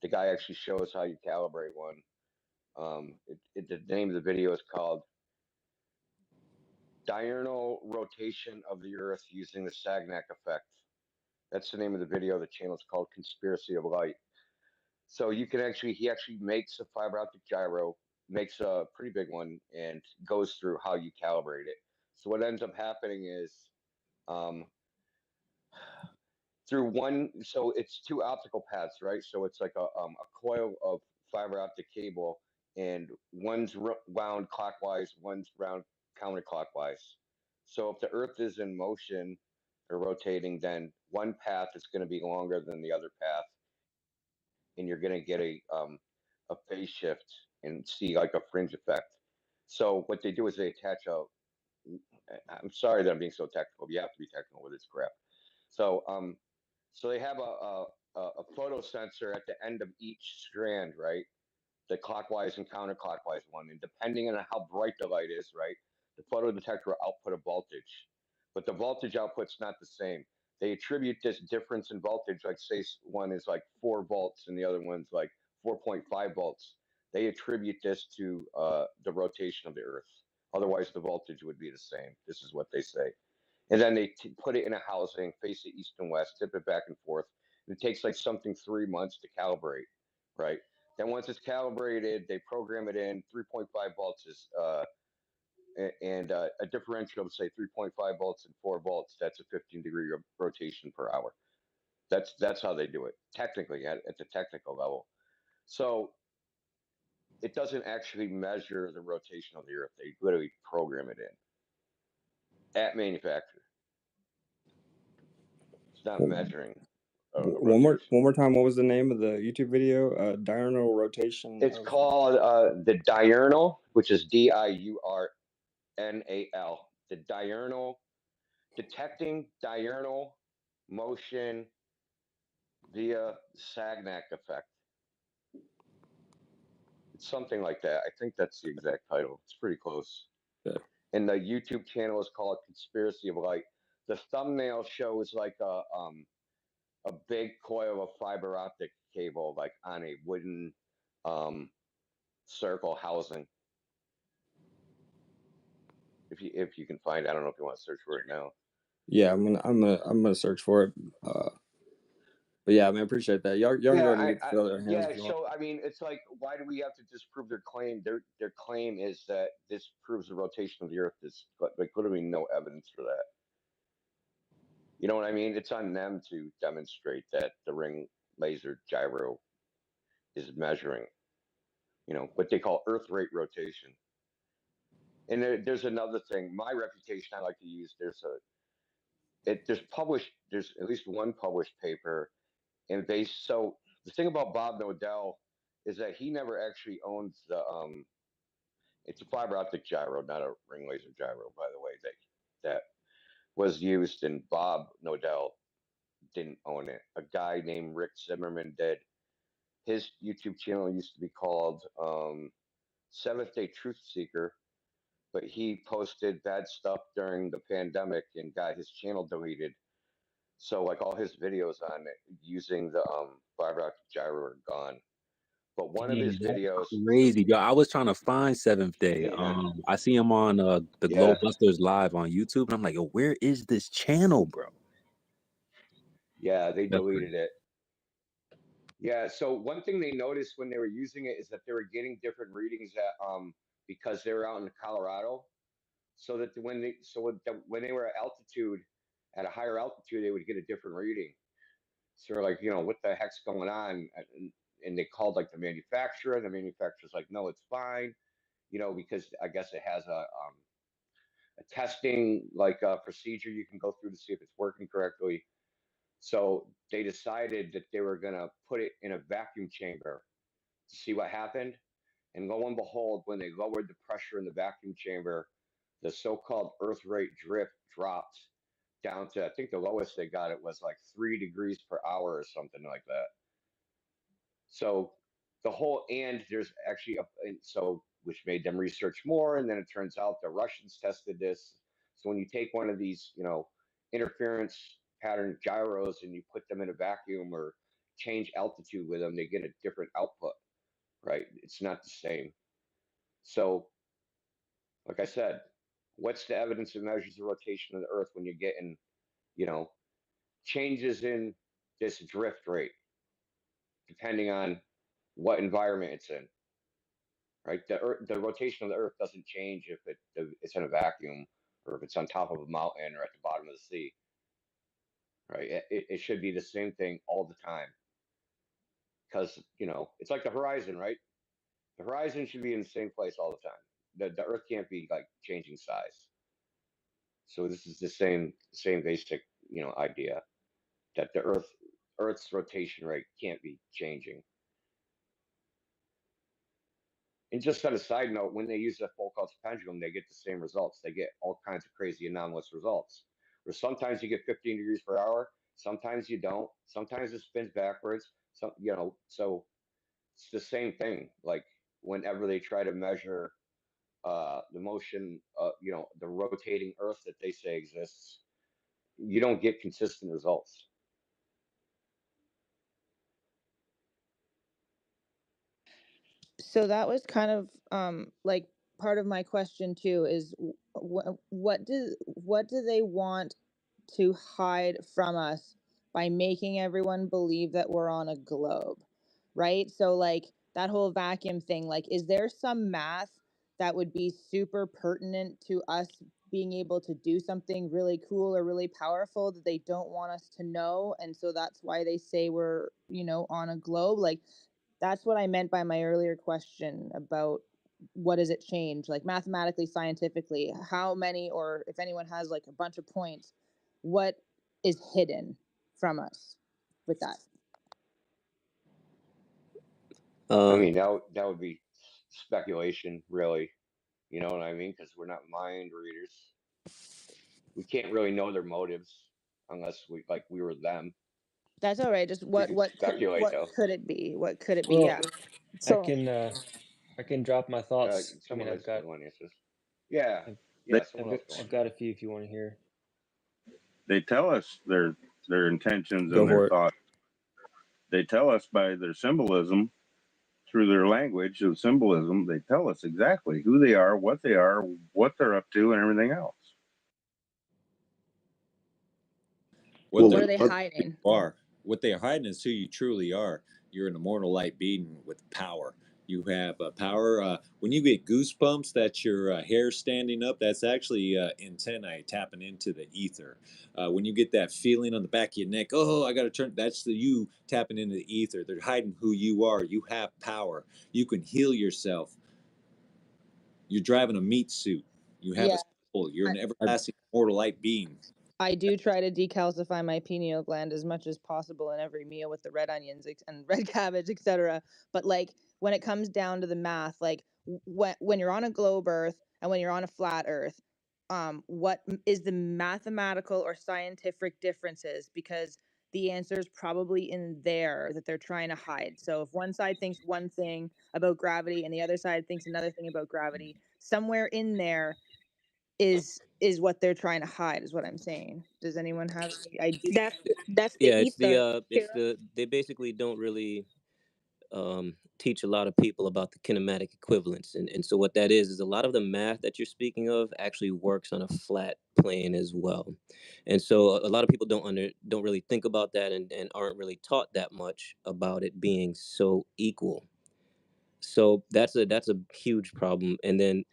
The guy actually shows how you calibrate one. The name of the video is called Diurnal Rotation of the Earth Using the Sagnac Effect. That's the name of the video. The channel is called Conspiracy of Light. So he actually makes a fiber optic gyro, makes a pretty big one, and goes through how you calibrate it. So what ends up happening is so it's 2 optical paths, right? So it's like a coil of fiber optic cable, and one's wound clockwise, one's wound counterclockwise. So if the Earth is in motion or rotating, then one path is going to be longer than the other path, and you're going to get a phase shift and see like a fringe effect. So what they do is they attach a. I'm sorry that I'm being so technical. But you have to be technical with this crap. So so they have a photo sensor at the end of each strand, right? The clockwise and counterclockwise one, and depending on how bright the light is, right, the photo detector will output a voltage, but the voltage output's not the same. They attribute this difference in voltage, like say one is like 4 volts and the other one's like 4.5 volts. They attribute this to the rotation of the Earth. Otherwise, the voltage would be the same. This is what they say. And then they put it in a housing, face it east and west, tip it back and forth. And it takes like something 3 months to calibrate, right? Then once it's calibrated, they program it in. 3.5 volts is and a differential of say 3.5 volts and 4 volts. That's a 15-degree rotation per hour. That's how they do it technically at the technical level. So it doesn't actually measure the rotation of the Earth. They literally program it in at manufacture. It's not measuring a rotation. One more time. What was the name of the YouTube video? Diurnal rotation. It's called the diurnal, which is DIURNAL. The diurnal, detecting diurnal motion via Sagnac effect. It's something like that. I think that's the exact title. It's pretty close. Yeah. And the YouTube channel is called Conspiracy of Light. The thumbnail shows like a big coil of fiber optic cable, like on a wooden circle housing. If you can find, I don't know if you want to search for it now. Yeah, I'm gonna search for it. But yeah, I mean, I appreciate that. Y'all can go ahead and get the fill their hands. Yeah, so I mean, it's like, why do we have to disprove their claim? Their claim is that this proves the rotation of the Earth. Is like literally no evidence for that. You know what I mean? It's on them to demonstrate that the ring laser gyro is measuring, you know, what they call Earth rate rotation. And there's another thing. My reputation I like to use. There's at least one published paper, and so the thing about Bob Nodell is that he never actually owns the it's a fiber optic gyro, not a ring laser gyro, by the way, that was used, and Bob Nodell didn't own it. A guy named Rick Zimmerman did. His YouTube channel used to be called Seventh Day Truth Seeker, but he posted bad stuff during the pandemic and got his channel deleted. So like all his videos on it using the fiber optic gyro are gone. But one of his videos, crazy, yo. I was trying to find Seventh Day. yeah, I see him on the yeah, Globebusters live on YouTube, and I'm like, yo, where is this channel, bro? yeah, they That's deleted it. Yeah, so one thing they noticed when they were using it is that they were getting different readings at because they were out in Colorado. So that when they were at altitude, at a higher altitude, they would get a different reading. So they're like, you know, what the heck's going on? And they called like the manufacturer, and the manufacturer's like, no, it's fine, you know, because I guess it has a testing like procedure you can go through to see if it's working correctly. So they decided that they were going to put it in a vacuum chamber to see what happened. And lo and behold, when they lowered the pressure in the vacuum chamber, the so-called Earth rate drift dropped down to, I think the lowest they got it was like 3 degrees per hour or something like that. So the whole, and there's actually which made them research more. And then it turns out the Russians tested this. So when you take one of these, you know, interference pattern gyros and you put them in a vacuum or change altitude with them, they get a different output, right? It's not the same. So, like I said, what's the evidence that measures the rotation of the Earth when you're getting, you know, changes in this drift rate, depending on what environment it's in, right? The rotation of the Earth doesn't change if it's in a vacuum or if it's on top of a mountain or at the bottom of the sea, right? It should be the same thing all the time because, you know, it's like the horizon, right? The horizon should be in the same place all the time. the Earth can't be like changing size. So this is the same basic, you know, idea that the Earth's rotation rate can't be changing. And just on a side note, when they use the Foucault's pendulum, they get the same results. They get all kinds of crazy anomalous results. Where sometimes you get 15 degrees per hour, sometimes you don't. Sometimes it spins backwards. Some, you know, so it's the same thing. Like whenever they try to measure the motion, you know, the rotating Earth that they say exists, you don't get consistent results. So that was kind of like part of my question too, is what do they want to hide from us by making everyone believe that we're on a globe, right? So like that whole vacuum thing, like is there some math that would be super pertinent to us being able to do something really cool or really powerful that they don't want us to know, and so that's why they say we're, you know, on a globe? Like that's what I meant by my earlier question about what does it change, like mathematically, scientifically, how many, or if anyone has like a bunch of points, what is hidden from us with that? I mean, that would be speculation, really. You know what I mean? Because we're not mind readers. We can't really know their motives unless we were them. That's all right. Just We could speculate, what though. could it be? What could it be? Well, Yeah. I So can drop my thoughts. I mean, Someone else want answers. Yeah, I've, They yeah. Someone else I've going. got a few if you want to hear. they tell us their intentions Go and their for it. thoughts. They tell us by their symbolism, through their language of symbolism. They tell us exactly who they are, what they're up to, and everything else. What what they're are they hiding? are. What they're hiding is who you truly are. You're an immortal light being with power. You have power. When you get goosebumps, that's your hair standing up. That's actually antennae tapping into the ether. When you get that feeling on the back of your neck, oh, I got to turn. That's you tapping into the ether. They're hiding who you are. You have power. You can heal yourself. You're driving a meat suit. You have Yeah, a soul. You're an I, everlasting immortal light being. I do try to decalcify my pineal gland as much as possible in every meal with the red onions and red cabbage, etc. But like when it comes down to the math, like when you're on a globe Earth and when you're on a flat Earth, what is the mathematical or scientific differences? Because the answer is probably in there that they're trying to hide. So if one side thinks one thing about gravity and the other side thinks another thing about gravity, somewhere in there is what they're trying to hide, is what I'm saying. Does anyone have any idea? That's the Yeah, ether. it's the they basically don't really teach a lot of people about the kinematic equivalence, and so what that is a lot of the math that you're speaking of actually works on a flat plane as well, and so a lot of people don't really think about that and aren't really taught that much about it being so equal. So that's a huge problem. And then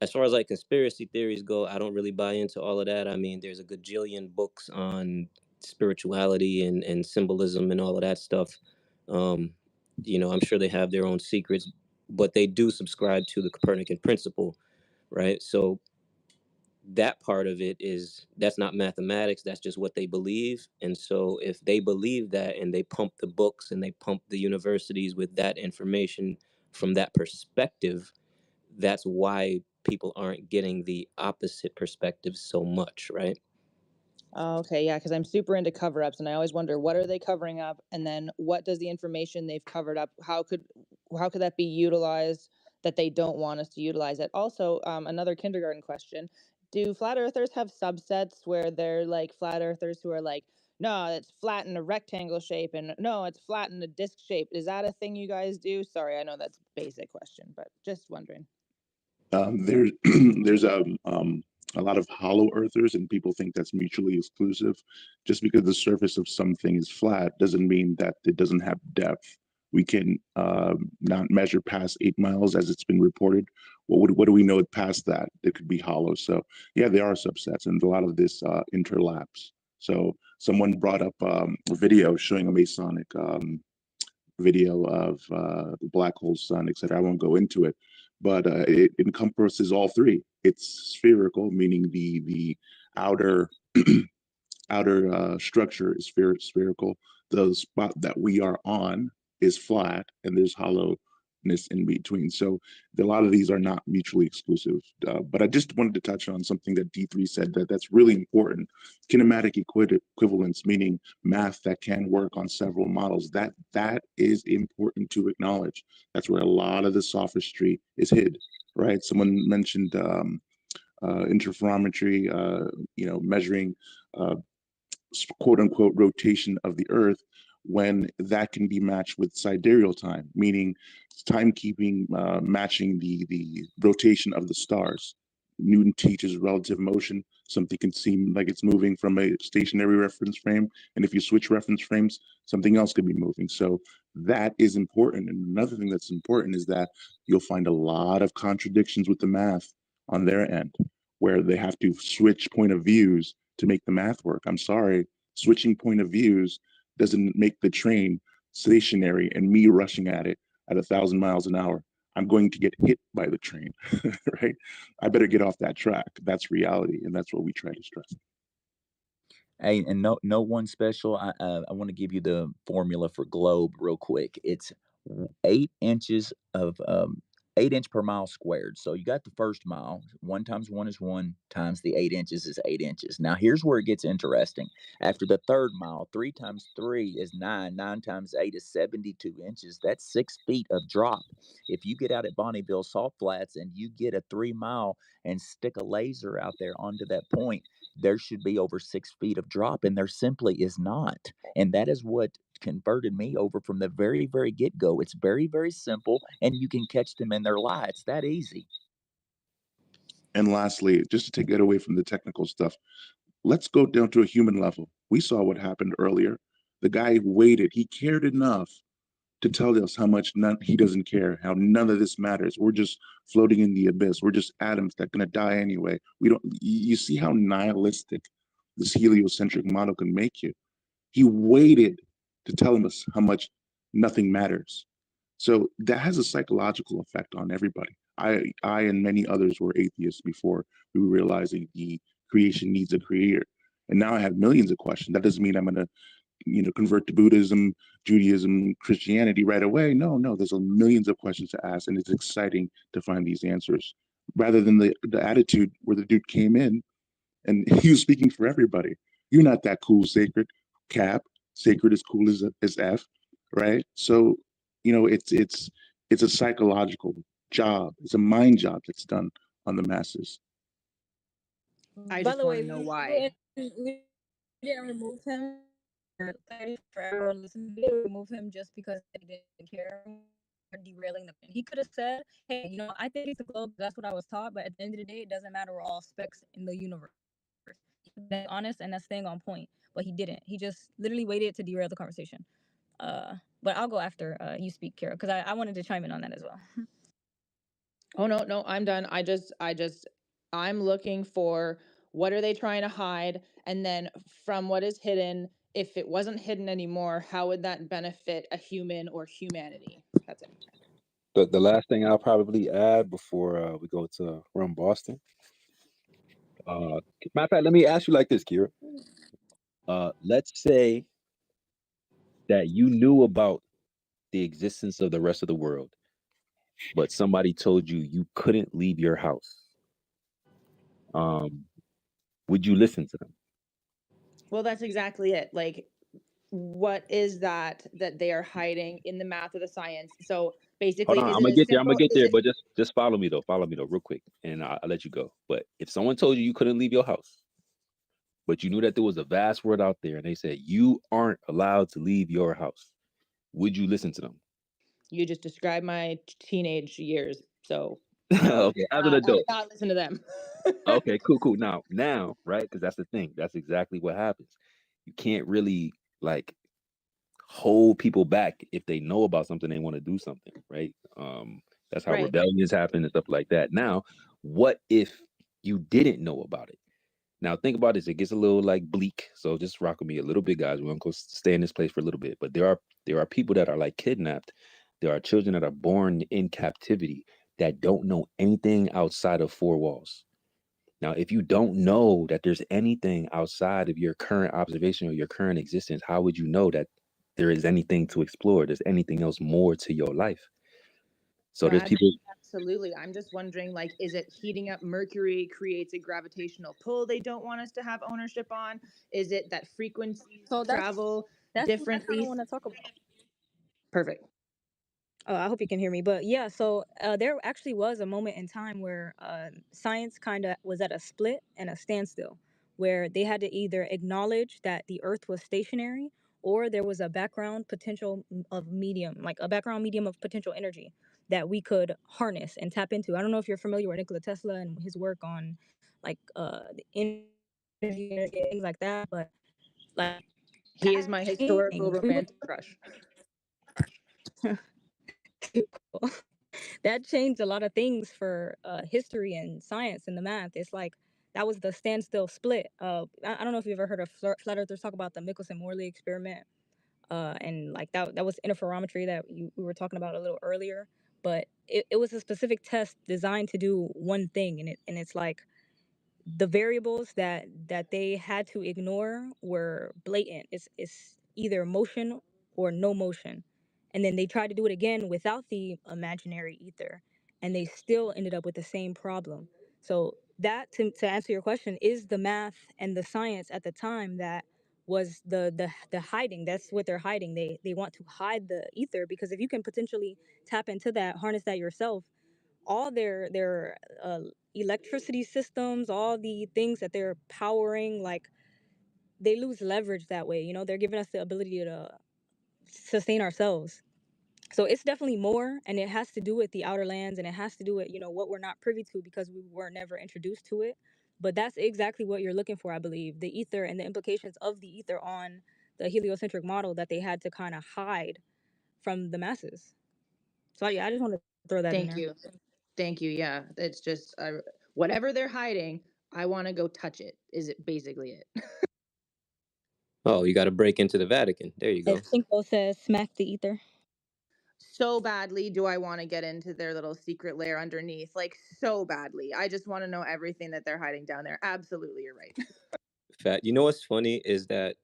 as far as like conspiracy theories go, I don't really buy into all of that. I mean, there's a gajillion books on spirituality and symbolism and all of that stuff. Um, you know, I'm sure they have their own secrets, but they do subscribe to the Copernican principle, right? So that part of it that's not mathematics, that's just what they believe. And so if they believe that and they pump the books and they pump the universities with that information from that perspective, that's why people aren't getting the opposite perspective so much, right? Oh, okay, yeah, because I'm super into cover-ups, and I always wonder what are they covering up, and then what does the information they've covered up, how could that be utilized that they don't want us to utilize it? Also, another kindergarten question: do flat earthers have subsets where they're like flat earthers who are like, no, it's flat in a rectangle shape, and no, it's flat in a disc shape? Is that a thing you guys do? Sorry, I know that's a basic question, but just wondering. There's there's a lot of hollow earthers, and people think that's mutually exclusive. Just because the surface of something is flat doesn't mean that it doesn't have depth. We can not measure past 8 miles as it's been reported. What do we know past that? It could be hollow. So yeah, there are subsets, and a lot of this interlaps. So someone brought up a video showing a Masonic video of the black hole sun, etc. I won't go into it, but it encompasses all three. It's spherical, meaning the outer outer structure is spherical. The spot that we are on is flat, and there's hollowness in between. So a lot of these are not mutually exclusive. But I just wanted to touch on something that D3 said that's really important. Kinematic equivalence, meaning math that can work on several models. That is important to acknowledge. That's where a lot of the sophistry is hid, right? Someone mentioned interferometry, measuring quote unquote rotation of the earth, when that can be matched with sidereal time, meaning timekeeping matching the rotation of the stars. Newton teaches relative motion. Something can seem like it's moving from a stationary reference frame, and if you switch reference frames, something else could be moving. So that is important. And another thing that's important is that you'll find a lot of contradictions with the math on their end, where they have to switch point of views to make the math work. I'm sorry, switching point of views doesn't make the train stationary and me rushing at it at 1,000 miles an hour. I'm going to get hit by the train, right? I better get off that track. That's reality, and that's what we try to stress. Hey, and no one special. I want to give you the formula for globe real quick. It's 8 inches of 8 inch per mile squared. So you got the first mile. 1 times 1 is 1 times the 8 inches is 8 inches. Now here's where it gets interesting. After the third mile, 3 times 3 is 9. 9 times 8 is 72 inches. That's 6 feet of drop. If you get out at Bonneville Salt Flats and you get a 3 mile and stick a laser out there onto that point, there should be over 6 feet of drop, and there simply is not. And that is what converted me over from the very, very get go. It's very, very simple, and you can catch them in their lie. It's that easy. And lastly, just to take it away from the technical stuff, let's go down to a human level. We saw what happened earlier. The guy waited, he cared enough to tell us how much he doesn't care, how none of this matters. We're just floating in the abyss. We're just atoms that are gonna die anyway. We don't. You see how nihilistic this heliocentric model can make you. He waited to tell us how much nothing matters. So that has a psychological effect on everybody. I and many others were atheists before we were realizing the creation needs a creator. And now I have millions of questions. That doesn't mean I'm gonna convert to Buddhism, Judaism, Christianity right away. No, there's millions of questions to ask, and it's exciting to find these answers rather than the attitude where the dude came in and he was speaking for everybody. You're not that cool, sacred. Cap, sacred is cool as F, right? So, it's a psychological job. It's a mind job that's done on the masses. I By just the want way, to know why. we didn't remove him. For everyone listening, we didn't remove him just because he didn't care. We're derailing the. He could have said, "Hey, I think it's a globe. That's what I was taught." But at the end of the day, it doesn't matter. We're all specks in the universe. That's honest and that's staying on point. But he didn't. He just literally waited to derail the conversation. But I'll go after you speak, Kara, because I wanted to chime in on that as well. Oh no, I'm done. I'm looking for what are they trying to hide, and then from what is hidden, if it wasn't hidden anymore, how would that benefit a human or humanity? That's it. The last thing I'll probably add before we go to Rum Boston. Matter of fact, let me ask you like this, Kira. Let's say that you knew about the existence of the rest of the world, but somebody told you you couldn't leave your house. Um, would you listen to them? Well, that's exactly it. Like, what is that they are hiding in the math or the science? So Hold basically, on, is I'm it gonna as get there. I'm gonna simple? get Is there, it? but just follow me though. Follow me though, real quick, and I'll let you go. But if someone told you you couldn't leave your house, but you knew that there was a vast world out there, and they said you aren't allowed to leave your house, would you listen to them? You just described my teenage years, so no, Okay, as an I would adult. not listen to them. Okay, cool. Now, right? Because that's the thing. That's exactly what happens. You can't really like hold people back if they know about something, they want to do something, right? That's how Right. rebellions happen and stuff like that. Now, what if you didn't know about it? Now think about this. It gets a little like bleak. So just rock with me a little bit, guys. We're gonna go stay in this place for a little bit. But there are people that are like kidnapped. There are children that are born in captivity. that don't know anything outside of four walls. Now, if you don't know that there's anything outside of your current observation or your current existence, how would you know that there is anything to explore? There's anything else more to your life? So there's Brad, people. absolutely. I'm just wondering, like, is it heating up Mercury creates a gravitational pull they don't want us to have ownership on? Is it that frequencies So travel that's what I kind of differently? want to talk about. Perfect. Oh, I hope you can hear me. But yeah, so there actually was a moment in time where science kind of was at a split and a standstill, where they had to either acknowledge that the Earth was stationary, or there was a background potential of medium, like a background medium of potential energy that we could harness and tap into. I don't know if you're familiar with Nikola Tesla and his work on like the energy, things like that, but like He is that my historical changed. We were romantic crush. that changed a lot of things for history and science and the math. It's like that was the standstill split. I don't know if you've ever heard of flat earthers talk about the Michelson-Morley experiment, and like that was interferometry that we were talking about a little earlier. But it was a specific test designed to do one thing, and it's like the variables that they had to ignore were blatant. It's either motion or no motion. And then they tried to do it again without the imaginary ether, and they still ended up with the same problem. So that, to answer your question, is the math and the science at the time that was the hiding. That's what they're hiding. They want to hide the ether, because if you can potentially tap into that, harness that yourself, all their electricity systems, all the things that they're powering, like they lose leverage that way. They're giving us the ability to sustain ourselves. So it's definitely more, and it has to do with the outer lands, and it has to do with what we're not privy to because we were never introduced to it. But that's exactly what you're looking for, I believe, the ether and the implications of the ether on the heliocentric model that they had to kind of hide from the masses. So yeah, I just want to throw that in Thank there. you. Thank you. Yeah, it's just whatever they're hiding, I want to go touch it. Is it basically it? Oh, you got to break into the Vatican. There you As go. Cinco says, smack the ether. So badly do I want to get into their little secret lair underneath, like so badly. I just want to know everything that they're hiding down there. Absolutely, you're right. You know what's funny is that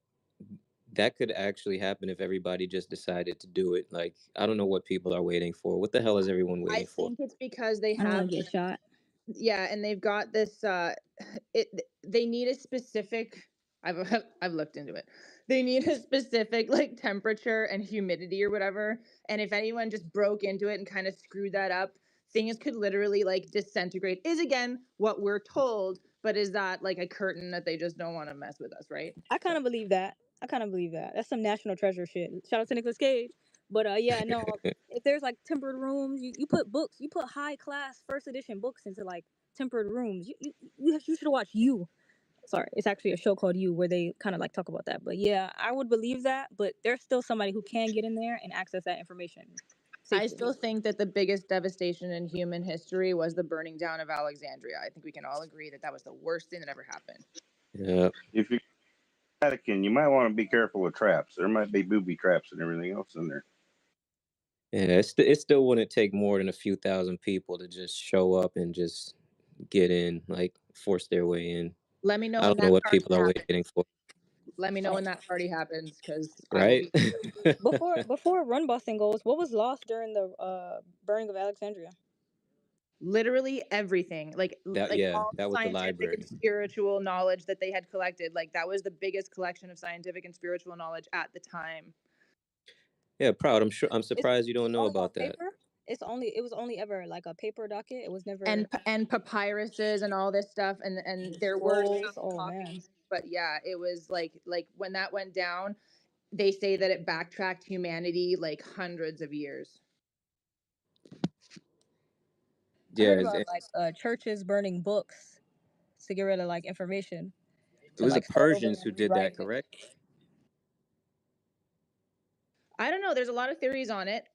that could actually happen if everybody just decided to do it. Like, I don't know what people are waiting for. What the hell is everyone I waiting for? think it's because they I don't have want to get shot. yeah, and they've got this it they need a specific I've looked into it. They need a specific like temperature and humidity or whatever, and if anyone just broke into it and kind of screwed that up, things could literally like disintegrate. Is again what we're told, but is that like a curtain that they just don't want to mess with us, right? I kind So of believe that. That's some national treasure shit. Shout out to Nicolas Cage. But yeah, no. If there's like tempered rooms, you put books, you put high class first edition books into like tempered rooms. You should watch You. Sorry, it's actually a show called You where they kind of like talk about that. But yeah, I would believe that. But there's still somebody who can get in there and access that information I safely. still think that the biggest devastation in human history was the burning down of Alexandria. I think we can all agree that that was the worst thing that ever happened. Yeah. If you Vatican, you might want to be careful with traps. There might be booby traps and everything else in there. Yeah, it still wouldn't take more than a few thousand people to just show up and just get in, like force their way in. Let me know I when don't know that what party people are waiting happens. for, Let me know Oh, when that party happens because I will right? be there. before run busting goes, what was lost during the burning of Alexandria? Literally everything, like Yeah, all the that was the scientific and library. spiritual knowledge that they had collected. Like that was the biggest collection of scientific and spiritual knowledge at the time. Yeah, proud. I'm It's surprised you don't know only on about that. paper. It was only ever like a paper docket. It was And never and papyruses and all this stuff, and there were some scrolls. Oh man. copies, but yeah, it was like when that went down, they say that it backtracked humanity like hundreds of years. I heard Yeah, about like churches burning books to get rid of like information, it to was the like start over Persians who and did rewrite that, it. correct? I don't know. There's a lot of theories on it.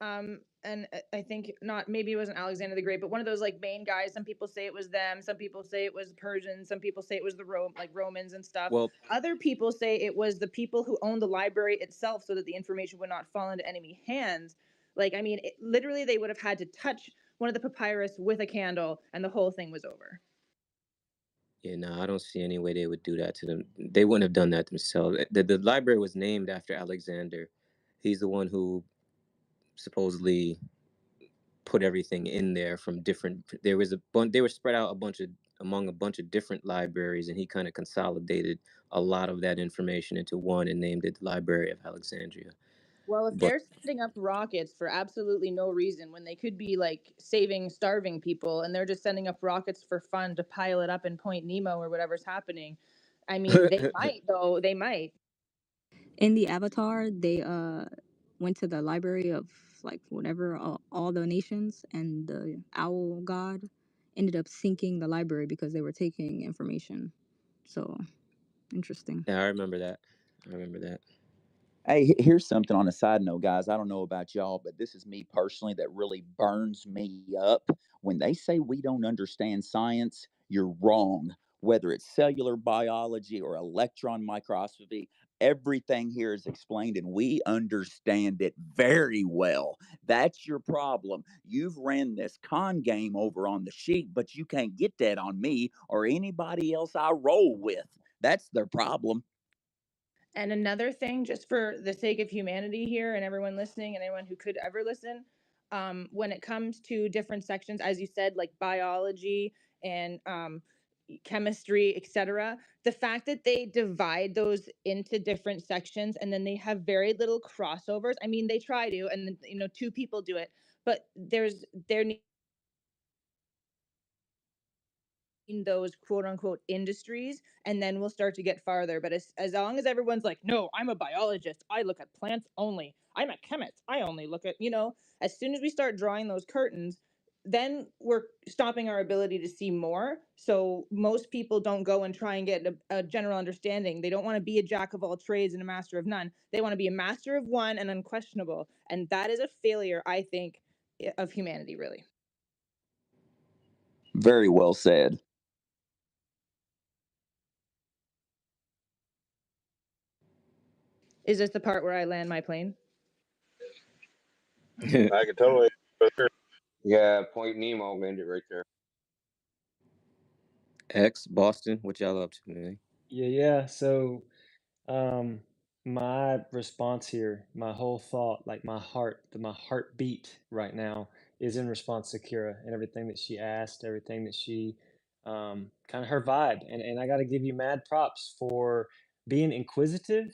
And I think not. Maybe it wasn't Alexander the Great, but one of those like main guys. Some people say it was them. Some people say it was Persians. Some people say it was the Romans and stuff. Well, Other people say it was the people who owned the library itself, so that the information would not fall into enemy hands. Like I mean, literally, they would have had to touch one of the papyrus with a candle, and the whole thing was over. Yeah, no, I don't see any way they would do that to them. They wouldn't have done that themselves. The library was named after Alexander. He's the one who supposedly put everything in there from different. There was a bunch. They were spread out among a bunch of different libraries, and he kind of consolidated a lot of that information into one and named it the Library of Alexandria. Well, if But they're sending up rockets for absolutely no reason when they could be like saving starving people, and they're just sending up rockets for fun to pile it up in Point Nemo or whatever's happening, I mean, they might though. They might. In the Avatar, they went to the library of like whatever all the nations, and the owl god ended up sinking the library because they were taking information. So interesting. yeah, I remember that. I remember that. Hey, here's something on a side note, guys. I don't know about y'all, but this is me personally that really burns me up. When they say we don't understand science, you're wrong. Whether it's cellular biology or electron microscopy, everything here is explained and we understand it very well. That's your problem. You've ran this con game over on the sheet, but you can't get that on me or anybody else I roll with. That's their problem. And another thing, just for the sake of humanity here and everyone listening and anyone who could ever listen, when it comes to different sections, as you said, like biology and chemistry, etc., the fact that they divide those into different sections and then they have very little crossovers. I mean, they try to, and two people do it, but there in those quote unquote industries, and then we'll start to get farther. But as long as everyone's like, no, I'm a biologist, I look at plants only, I'm a chemist, I only look at, as soon as we start drawing those curtains, then we're stopping our ability to see more. So most people don't go and try and get a general understanding. They don't want to be a jack of all trades and a master of none. They want to be a master of one and unquestionable. And that is a failure, I think, of humanity, really. Very well said. Is this the part where I land my plane? I can totally. Yeah, Point Nemo made it right there. X Boston, what y'all up to, man? Yeah. So, um, my response here, my whole thought, like my heartbeat right now is in response to Kira and everything that she asked, everything that she, kind of her vibe. And I got to give you mad props for being inquisitive,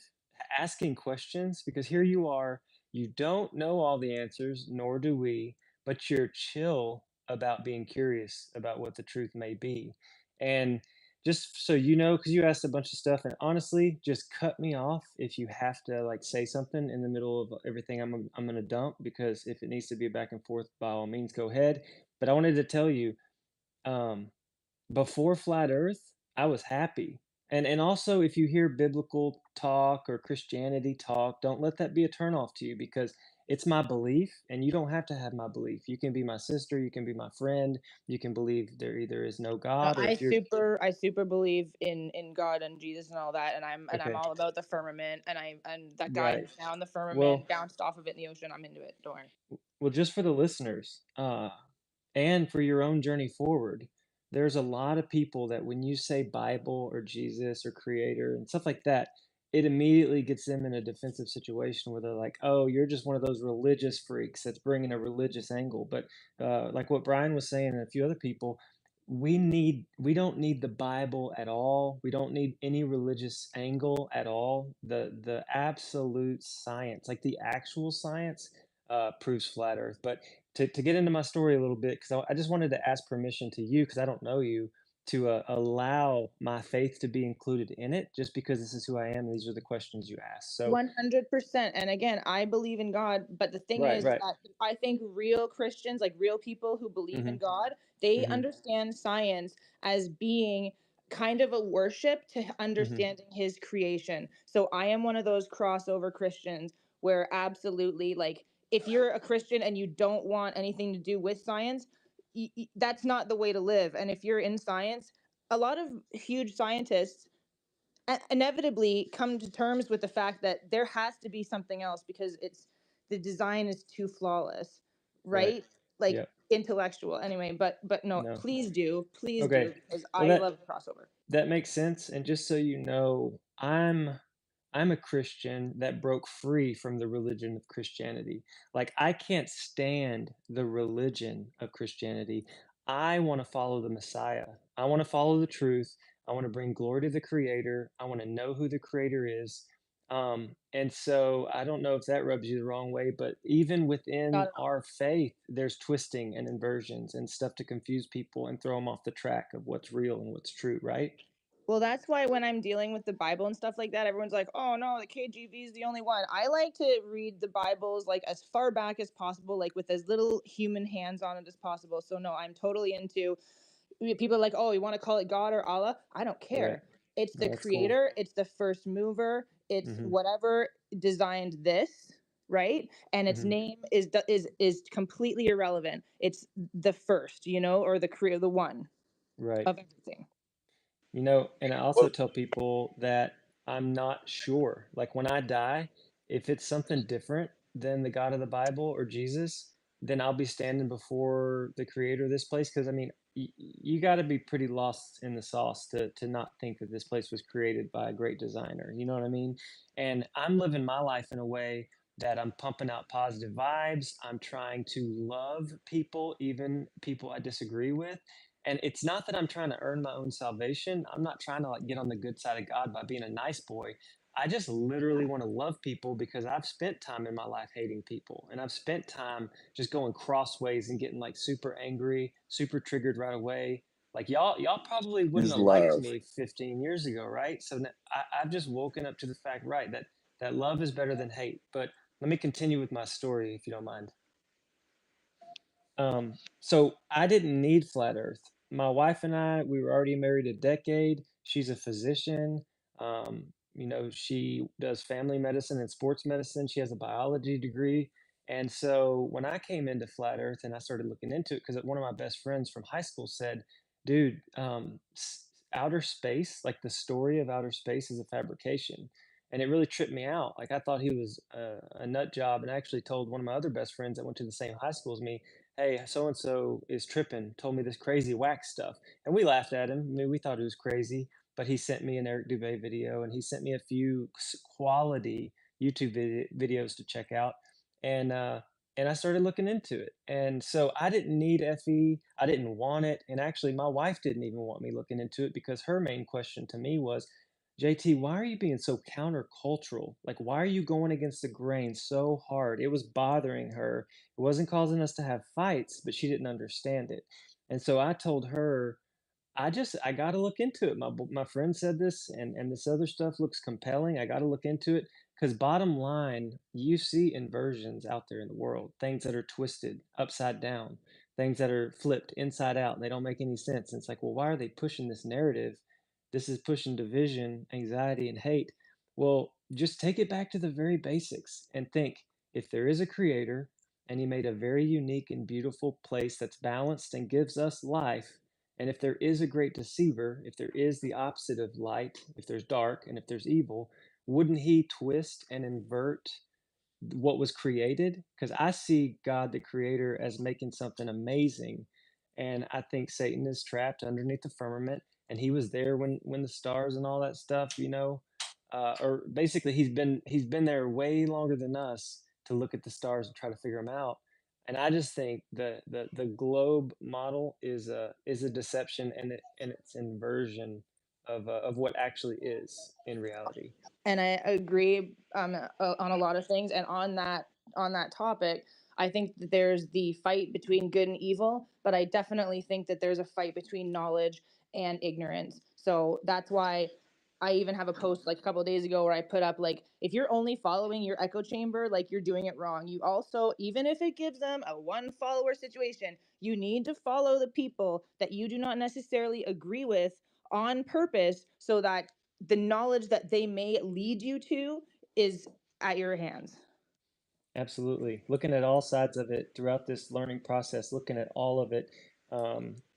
asking questions, because here you are, you don't know all the answers, nor do we, but you're chill about being curious about what the truth may be. And just so you know, because you asked a bunch of stuff, and honestly, just cut me off if you have to like say something in the middle of everything I'm gonna dump, because if it needs to be back and forth, by all means, go ahead. But I wanted to tell you, um, before flat Earth, I was happy. And also, if you hear biblical talk or Christianity talk, don't let that be a turnoff to you, because it's my belief, and you don't have to have my belief. You can be my sister, you can be my friend, you can believe there either is no No, God, or I if you're super believe in God and Jesus and all that, and I'm okay. all about the firmament, and that guy Right. who's now in the firmament Well, bounced off of it in the ocean. I'm into it. Don't worry. well, just for the listeners, and for your own journey forward, there's a lot of people that when you say Bible or Jesus or Creator and stuff like that, it immediately gets them in a defensive situation where they're like, "Oh, you're just one of those religious freaks that's bringing a religious angle." But like what Brian was saying and a few other people, we don't need the Bible at all. We don't need any religious angle at all. The absolute science, like the actual science, proves flat Earth. But to get into my story a little bit, because I just wanted to ask permission to you, because I don't know you, to allow my faith to be included in it, just because this is who I am and these are the questions you asked. So 100%. And again, I believe in God, but the thing right, is right. that I think real Christians, like real people who believe in Mm-hmm. God, they Mm-hmm. understand science as being kind of a worship to Mm-hmm. understanding his creation. So I am one of those crossover Christians where absolutely, like, if you're a Christian and you don't want anything to do with science, that's not the way to live. And if you're in science, a lot of huge scientists inevitably come to terms with the fact that there has to be something else because the design is too flawless, Right. right? Like Yep. intellectual anyway, but no, No. please do Okay. because Well, I love crossover. that makes sense. And just so you know, I'm a Christian that broke free from the religion of Christianity. Like, I can't stand the religion of Christianity. I want to follow the Messiah. I want to follow the truth. I want to bring glory to the Creator. I want to know who the Creator is. And so I don't know if that rubs you the wrong way, but even within Not at all. our faith, there's twisting and inversions and stuff to confuse people and throw them off the track of what's real and what's true, right? Well, that's why when I'm dealing with the Bible and stuff like that, everyone's like, "Oh no, the KJV is the only one." I like to read the Bibles like as far back as possible, like with as little human hands on it as possible. So no, I'm totally into. People are like, "Oh, you want to call it God or Allah?" I don't Right. care. It's No, the that's cool. creator, it's the first mover, it's Hmm. whatever designed this, right? And its Hmm. name is completely irrelevant. It's the first, or the one Right. of everything. You know, and I also tell people that I'm not sure. Like, when I die, if it's something different than the God of the Bible or Jesus, then I'll be standing before the creator of this place. Because, I mean, you got to be pretty lost in the sauce to not think that this place was created by a great designer. You know what I mean? And I'm living my life in a way that I'm pumping out positive vibes. I'm trying to love people, even people I disagree with. And it's not that I'm trying to earn my own salvation. I'm not trying to like get on the good side of God by being a nice boy. I just literally want to love people because I've spent time in my life hating people. And I've spent time just going crossways and getting like super angry, super triggered right away. Like, y'all probably wouldn't Is have liked love. me 15 years ago, right? So I've just woken up to the fact, right, that love is better than hate. But let me continue with my story, if you don't mind. So I didn't need flat Earth. My wife and I, we were already married a decade. She's a physician. She does family medicine and sports medicine. She has a biology degree. And so when I came into flat Earth and I started looking into it, because one of my best friends from high school said, dude, outer space, like the story of outer space is a fabrication. And it really tripped me out. Like, I thought he was a nut job. And I actually told one of my other best friends that went to the same high school as me, hey, so and so is tripping, told me this crazy wax stuff. And we laughed at him. I mean, we thought it was crazy, but he sent me an Eric Dubé video and he sent me a few quality YouTube videos to check out. And, and I started looking into it. And so I didn't need FE. I didn't want it. And actually, my wife didn't even want me looking into it because her main question to me was, JT, why are you being so countercultural? Like, why are you going against the grain so hard? It was bothering her. It wasn't causing us to have fights, but she didn't understand it. And so I told her, I got to look into it. My friend said this, and this other stuff looks compelling. I got to look into it because bottom line, you see inversions out there in the world, things that are twisted upside down, things that are flipped inside out, and they don't make any sense. And it's like, well, why are they pushing this narrative? This is pushing division, anxiety, and hate. Well, just take it back to the very basics and think, if there is a creator and he made a very unique and beautiful place that's balanced and gives us life, and if there is a great deceiver, if there is the opposite of light, if there's dark and if there's evil, wouldn't he twist and invert what was created? Because I see God the creator as making something amazing. And I think Satan is trapped underneath the firmament. And he was there when the stars and all that stuff, or basically he's been there way longer than us to look at the stars and try to figure them out. And I just think the globe model is a deception, and it's inversion of what actually is in reality. And I agree on a lot of things. And on that topic, I think that there's the fight between good and evil, but I definitely think that there's a fight between knowledge and ignorance. So that's why I even have a post like a couple of days ago where I put up like, if you're only following your echo chamber, like you're doing it wrong. You also, even if it gives them a one follower situation, you need to follow the people that you do not necessarily agree with on purpose so that the knowledge that they may lead you to is at your hands. Absolutely. Looking at all sides of it throughout this learning process, looking at all of it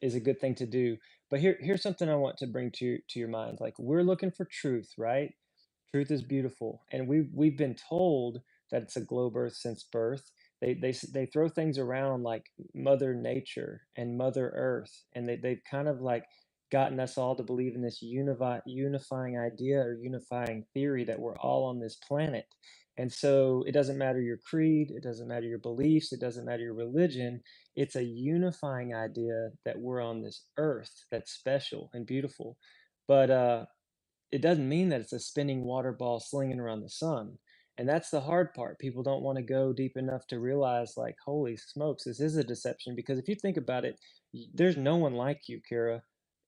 is a good thing to do. But here's something I want to bring to your mind. Like, we're looking for truth, right? Truth is beautiful, and we've been told that it's a globe Earth since birth. They throw things around like Mother Nature and Mother Earth, and they've kind of like gotten us all to believe in this unifying idea or unifying theory that we're all on this planet. And so it doesn't matter your creed, it doesn't matter your beliefs, it doesn't matter your religion. It's a unifying idea that we're on this earth that's special and beautiful. But it doesn't mean that it's a spinning water ball slinging around the sun. And that's the hard part. People don't want to go deep enough to realize, like, holy smokes, this is a deception. Because if you think about it, there's no one like you, Kira.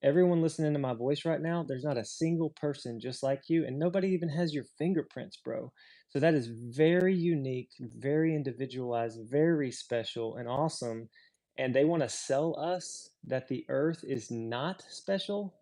Everyone listening to my voice right now, there's not a single person just like you, and nobody even has your fingerprints, bro. So that is very unique, very individualized, very special, and awesome. And they want to sell us that the earth is not special,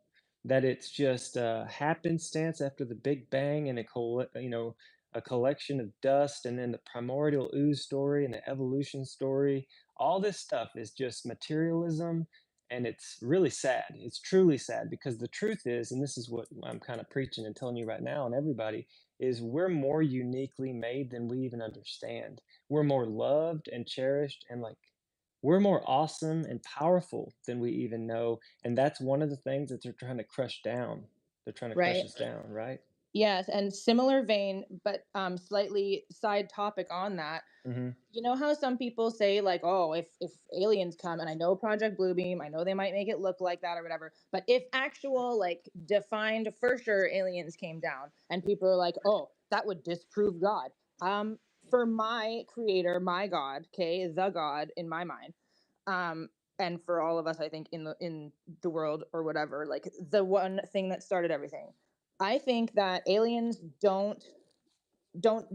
that it's just a happenstance after the Big Bang and a collection of dust, and then the primordial ooze story and the evolution story. All this stuff is just materialism, and it's really sad. It's truly sad, because the truth is, and this is what I'm kind of preaching and telling you right now and everybody, is we're more uniquely made than we even understand. We're more loved and cherished, and like we're more awesome and powerful than we even know. And that's one of the things that they're trying to crush down. They're trying to crush Right. us down, right? Yes, and similar vein, but slightly side topic on that. Mm-hmm. You know how some people say like, oh, if aliens come, and I know Project Bluebeam, I know they might make it look like that or whatever, but if actual like defined for sure aliens came down, and people are like, oh, that would disprove God. For my creator, my God, okay, the God in my mind, um, and for all of us, I think in the world or whatever, like the one thing that started everything. I think that aliens don't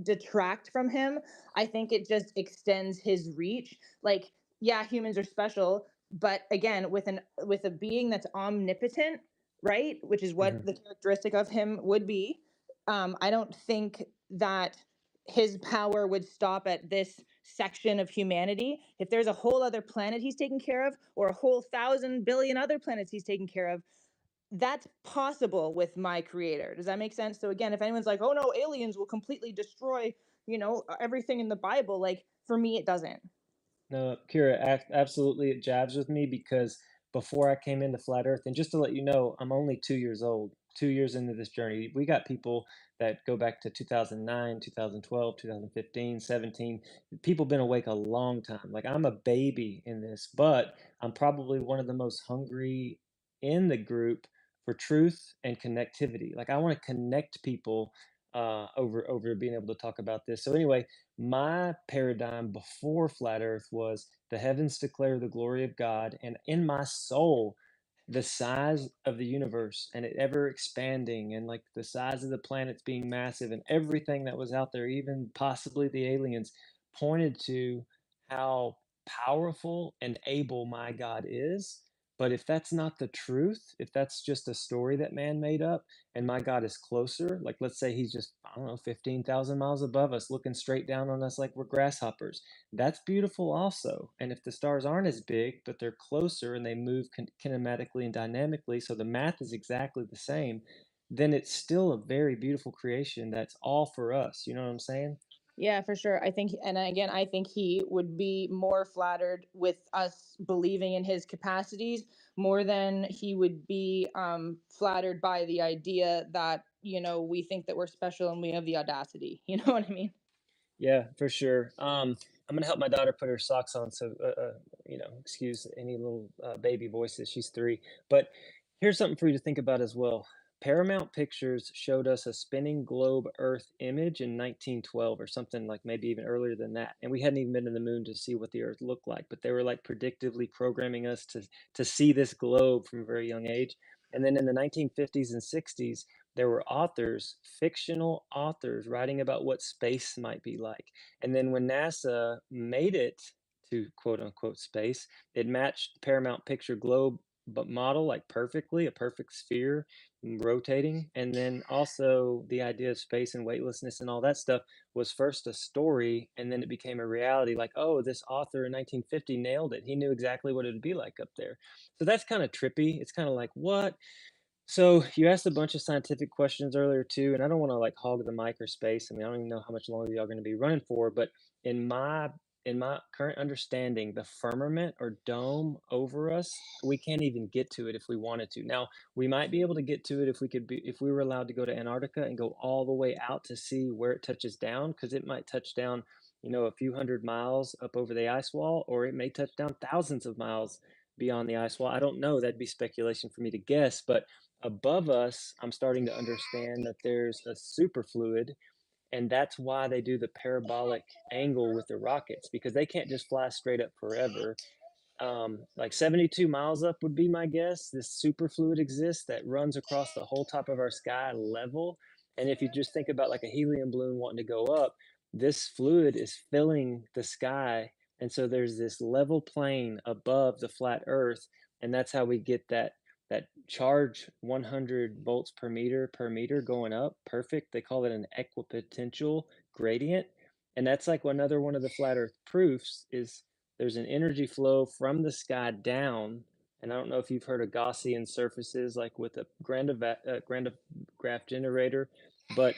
detract from him. I think it just extends his reach. Like, yeah, humans are special, but again, with a being that's omnipotent, right? Which is what Mm-hmm. the characteristic of him would be. I don't think that his power would stop at this section of humanity. If there's a whole other planet he's taking care of, or a whole 1,000 billion other planets he's taking care of, that's possible with my creator. Does that make sense? So again, if anyone's like, oh no, aliens will completely destroy, everything in the Bible, like for me, it doesn't. No, Kira, absolutely, it jabs with me, because before I came into Flat Earth, and just to let you know, I'm only 2 years old, 2 years into this journey. We got people that go back to 2009, 2012, 2015, 17. People been awake a long time. Like, I'm a baby in this, but I'm probably one of the most hungry in the group for truth and connectivity. Like, I want to connect people over being able to talk about this. So anyway, my paradigm before flat earth was the heavens declare the glory of God, and in my soul, the size of the universe and it ever expanding, and like the size of the planets being massive, and everything that was out there, even possibly the aliens, pointed to how powerful and able my God is. But if that's not the truth, if that's just a story that man made up, and my God is closer, like let's say he's just, I don't know, 15,000 miles above us, looking straight down on us like we're grasshoppers, that's beautiful also. And if the stars aren't as big, but they're closer and they move kinematically and dynamically, so the math is exactly the same, then it's still a very beautiful creation that's all for us. You know what I'm saying? Yeah, for sure. I think, and again, I think he would be more flattered with us believing in his capacities more than he would be flattered by the idea that, we think that we're special and we have the audacity. You know what I mean? Yeah, for sure. I'm gonna help my daughter put her socks on, so excuse any little baby voices. She's 3, but here's something for you to think about as well. Paramount Pictures showed us a spinning globe Earth image in 1912 or something, like maybe even earlier than that, and we hadn't even been to the moon to see what the Earth looked like. But they were like predictively programming us to see this globe from a very young age. And then in the 1950s and 60s, there were authors, fictional authors, writing about what space might be like. And then when NASA made it to quote unquote space, it matched the Paramount Picture globe but model like perfectly, a perfect sphere rotating. And then also the idea of space and weightlessness and all that stuff was first a story, and then it became a reality. Like, oh, this author in 1950 nailed it. He knew exactly what it would be like up there. So that's kind of trippy. It's kind of like, what? So you asked a bunch of scientific questions earlier too, and I don't want to like hog the mic or space. I mean, I don't even know how much longer y'all going to be running for, but in my in my current understanding, the firmament or dome over us, we can't even get to it if we wanted to. Now, we might be able to get to it if we were allowed to go to Antarctica and go all the way out to see where it touches down, because it might touch down, a few hundred miles up over the ice wall, or it may touch down thousands of miles beyond the ice wall. I don't know. That'd be speculation for me to guess, but above us, I'm starting to understand that there's a superfluid, and that's why they do the parabolic angle with the rockets, because they can't just fly straight up forever. Like 72 miles up would be my guess. This superfluid exists that runs across the whole top of our sky level. And if you just think about like a helium balloon wanting to go up, this fluid is filling the sky. And so there's this level plane above the flat Earth. And that's how we get that charge 100 volts per meter going up. Perfect. They call it an equipotential gradient. And that's like another one of the flat Earth proofs is there's an energy flow from the sky down. And I don't know if you've heard of Gaussian surfaces, like with a Grand graph generator, but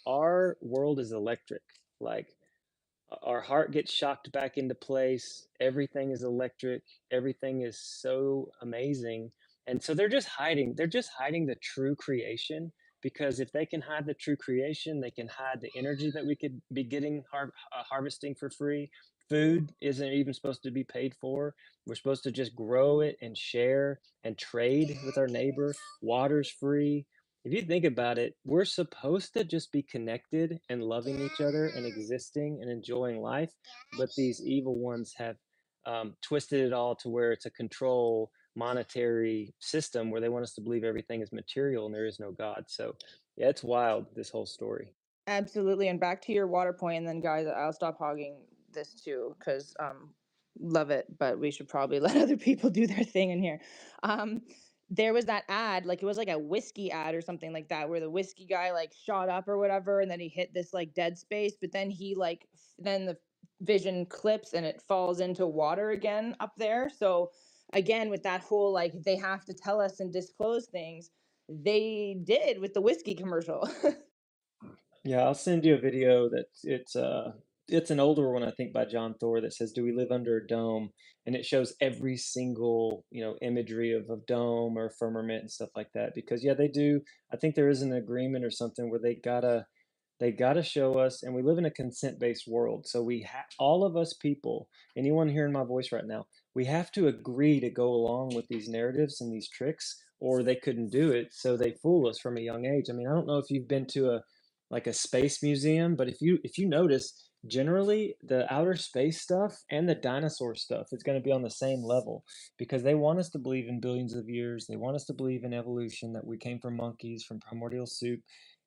our world is electric. Like our heart gets shocked back into place. Everything is electric. Everything is so amazing. And so they're just hiding the true creation, because if they can hide the true creation, they can hide the energy that we could be getting harvesting for free. Food isn't even supposed to be paid for. We're supposed to just grow it and share and trade with our neighbor. Water's free. If you think about it, we're supposed to just be connected and loving each other and existing and enjoying life. But these evil ones have twisted it all to where it's a control monetary system where they want us to believe everything is material and there is no God. So yeah, it's wild, this whole story. Absolutely. And back to your water point, and then guys, I'll stop hogging this too, because love it, but we should probably let other people do their thing in here. There was that ad, like it was like a whiskey ad or something like that, where the whiskey guy like shot up or whatever, and then he hit this like dead space, but then he like then the vision clips and it falls into water again up there. So again, with that whole like they have to tell us and disclose things, they did with the whiskey commercial. Yeah, I'll send you a video it's an older one, I think, by John Thor, that says, "Do we live under a dome?" And it shows every single, imagery of a dome or firmament and stuff like that. Because yeah, they do. I think there is an agreement or something where they gotta show us, and we live in a consent-based world. So all of us people, anyone hearing my voice right now, we have to agree to go along with these narratives and these tricks, or they couldn't do it. So they fool us from a young age. I mean, I don't know if you've been to a space museum, but if you notice, generally the outer space stuff and the dinosaur stuff is going to be on the same level, because they want us to believe in billions of years. They want us to believe in evolution, that we came from monkeys, from primordial soup.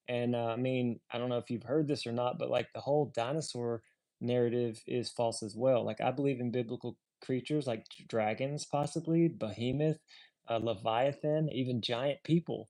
And I mean, I don't know if you've heard this or not, but like the whole dinosaur narrative is false as well. Like I believe in biblical creatures like dragons, possibly behemoth, leviathan, even giant people.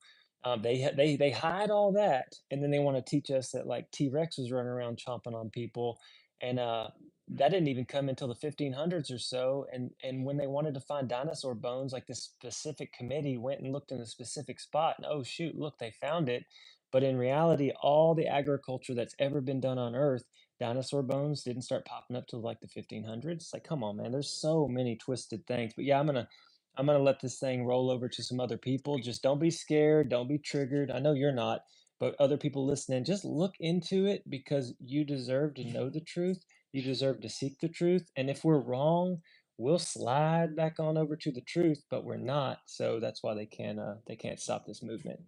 They hide all that, and then they want to teach us that like T Rex was running around chomping on people, and that didn't even come until the 1500s or so. And when they wanted to find dinosaur bones, like this specific committee went and looked in a specific spot, and oh shoot, look, they found it. But in reality, all the agriculture that's ever been done on Earth, dinosaur bones didn't start popping up till like the 1500s. It's like, come on, man, there's so many twisted things. But yeah, I'm gonna let this thing roll over to some other people. Just don't be scared, don't be triggered. I know you're not, but other people listening, just look into it, because you deserve to know the truth. You deserve to seek the truth. And if we're wrong, we'll slide back on over to the truth, but we're not. So that's why they can't stop this movement.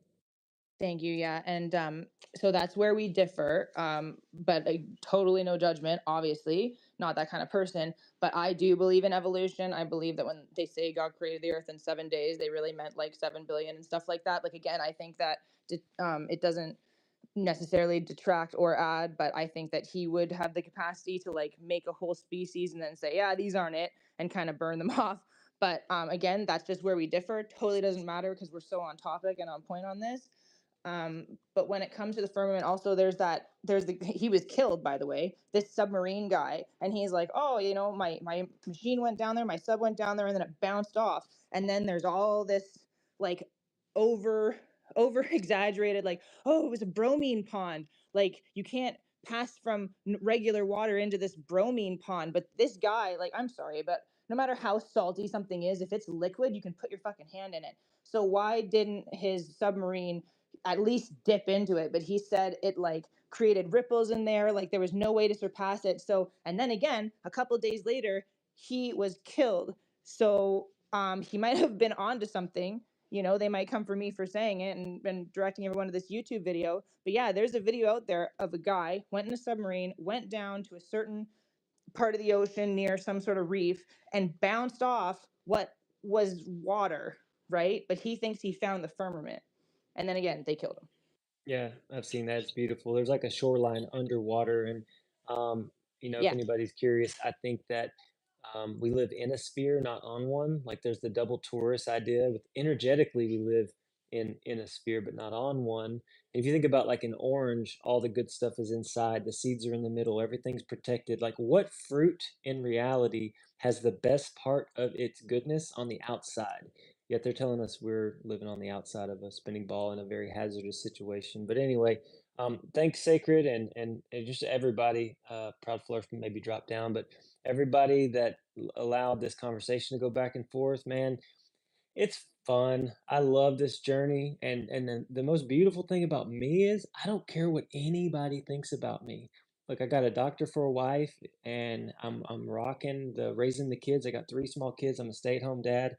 Thank you. Yeah. And so that's where we differ. But totally no judgment, obviously, not that kind of person. But I do believe in evolution. I believe that when they say God created the earth in 7 days, they really meant like 7 billion and stuff like that. Like, again, I think that it doesn't necessarily detract or add, but I think that he would have the capacity to like make a whole species and then say, yeah, these aren't it, and kind of burn them off. But again, that's just where we differ. Totally doesn't matter because we're so on topic and on point on this. But when it comes to the firmament, also he was killed, by the way, this submarine guy, and he's like, oh, my machine went down there, my sub went down there, and then it bounced off. And then there's all this like over exaggerated, like, oh, it was a bromine pond. Like, you can't passed from regular water into this bromine pond. But this guy, like, I'm sorry, but no matter how salty something is, if it's liquid, you can put your fucking hand in it. So why didn't his submarine at least dip into it? But he said it like created ripples in there, like there was no way to surpass it. So, and then again, a couple days later, he was killed. So he might have been onto something. You know, they might come for me for saying it and directing everyone to this YouTube video. But yeah, there's a video out there of a guy went in a submarine, went down to a certain part of the ocean near some sort of reef and bounced off what was water, right? But he thinks he found the firmament. And then again, they killed him. Yeah, I've seen that. It's beautiful. There's like a shoreline underwater, and if Yeah. anybody's curious, I think that we live in a sphere, not on one. Like there's the double torus idea. With energetically, we live in a sphere, but not on one. And if you think about like an orange, all the good stuff is inside. The seeds are in the middle. Everything's protected. Like what fruit in reality has the best part of its goodness on the outside? Yet they're telling us we're living on the outside of a spinning ball in a very hazardous situation. But anyway, thanks, Sacred, and just everybody. Proud Fleur maybe drop down, but everybody that allowed this conversation to go back and forth, man, it's fun. I love this journey, and the most beautiful thing about me is I don't care what anybody thinks about me. Look, I got a doctor for a wife, and I'm rocking the raising the kids. I got 3 small kids. I'm a stay-at-home dad.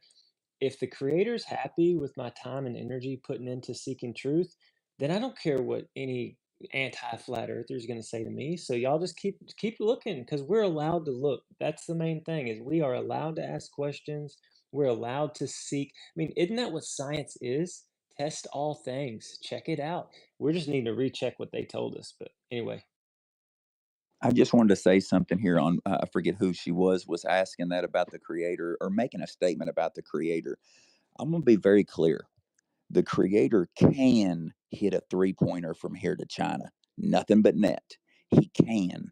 If the creator's happy with my time and energy putting into seeking truth, then I don't care what any anti-flat earther is going to say to me. So y'all just keep looking, because we're allowed to look. That's the main thing, is we are allowed to ask questions. We're allowed to seek. I mean, isn't that what science is? Test all things, check it out. We're just need to recheck what they told us. But anyway, I just wanted to say something here on, I forget who she was asking that about the creator or making a statement about the creator. I'm going to be very clear. The creator can hit a 3-pointer from here to China. Nothing but net. He can.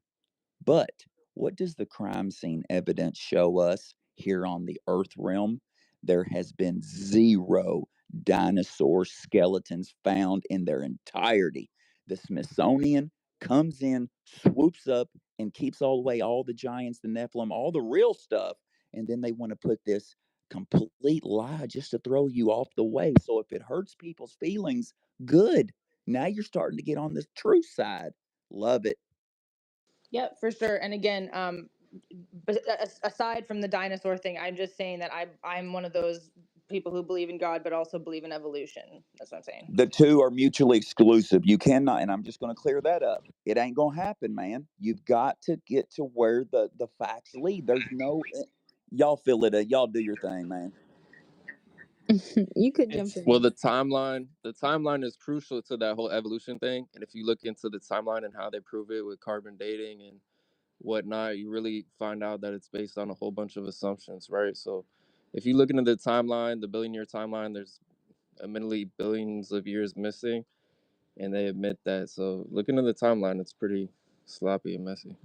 But what does the crime scene evidence show us here on the Earth realm? There has been 0 dinosaur skeletons found in their entirety. The Smithsonian comes in, swoops up, and keeps all the giants, the Nephilim, all the real stuff. And then they want to put this complete lie just to throw you off the way. So if it hurts people's feelings, good. Now you're starting to get on the truth side. Love it. Yeah, for sure. And again, but aside from the dinosaur thing, I'm just saying that I'm one of those people who believe in God, but also believe in evolution. That's what I'm saying. The two are mutually exclusive. You cannot, and I'm just going to clear that up. It ain't going to happen, man. You've got to get to where the facts lead. There's no, y'all feel it. Y'all do your thing, man. You could jump it's Well, in. the timeline is crucial to that whole evolution thing. And if you look into the timeline and how they prove it with carbon dating and whatnot, you really find out that it's based on a whole bunch of assumptions, right? So if you look into the timeline, the billion-year timeline, there's admittedly billions of years missing, and they admit that. So looking at the timeline, it's pretty sloppy and messy.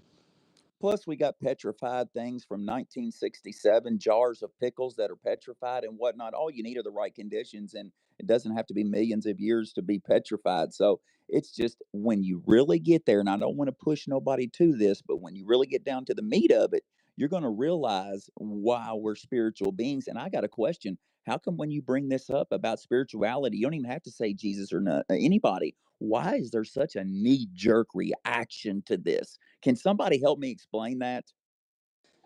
Plus, we got petrified things from 1967, jars of pickles that are petrified and whatnot. All you need are the right conditions, and it doesn't have to be millions of years to be petrified. So it's just when you really get there, and I don't want to push nobody to this, but when you really get down to the meat of it, you're going to realize why we're spiritual beings. And I got a question. How come when you bring this up about spirituality, you don't even have to say Jesus or not, anybody? Why is there such a knee jerk reaction to this? Can somebody help me explain that?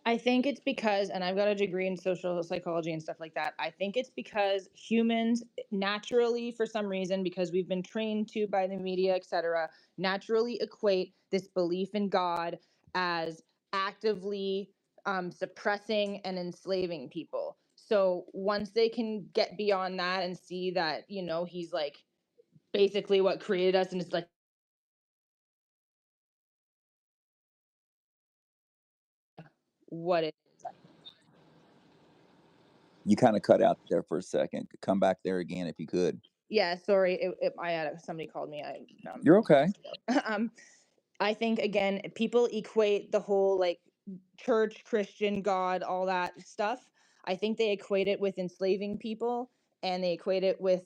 I think it's because, and I've got a degree in social psychology and stuff like that. I think it's because humans naturally, for some reason, because we've been trained to by the media, etc., naturally equate this belief in God as actively suppressing and enslaving people. So once they can get beyond that and see that, he's like basically what created us and it's like what it is. You kind of cut out there for a second. Come back there again if you could. Yeah, sorry. I had somebody called me. You're okay. I think again, people equate the whole like church, Christian, God, all that stuff. I think they equate it with enslaving people, and they equate it with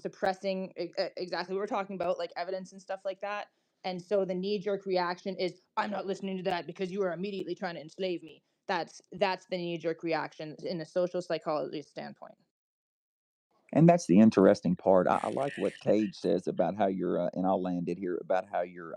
suppressing exactly what we're talking about, like evidence and stuff like that. And so the knee-jerk reaction is, I'm not listening to that because you are immediately trying to enslave me. That's the knee-jerk reaction in a social psychology standpoint. And that's the interesting part. I like what Cage says about how and I'll land it here, about how your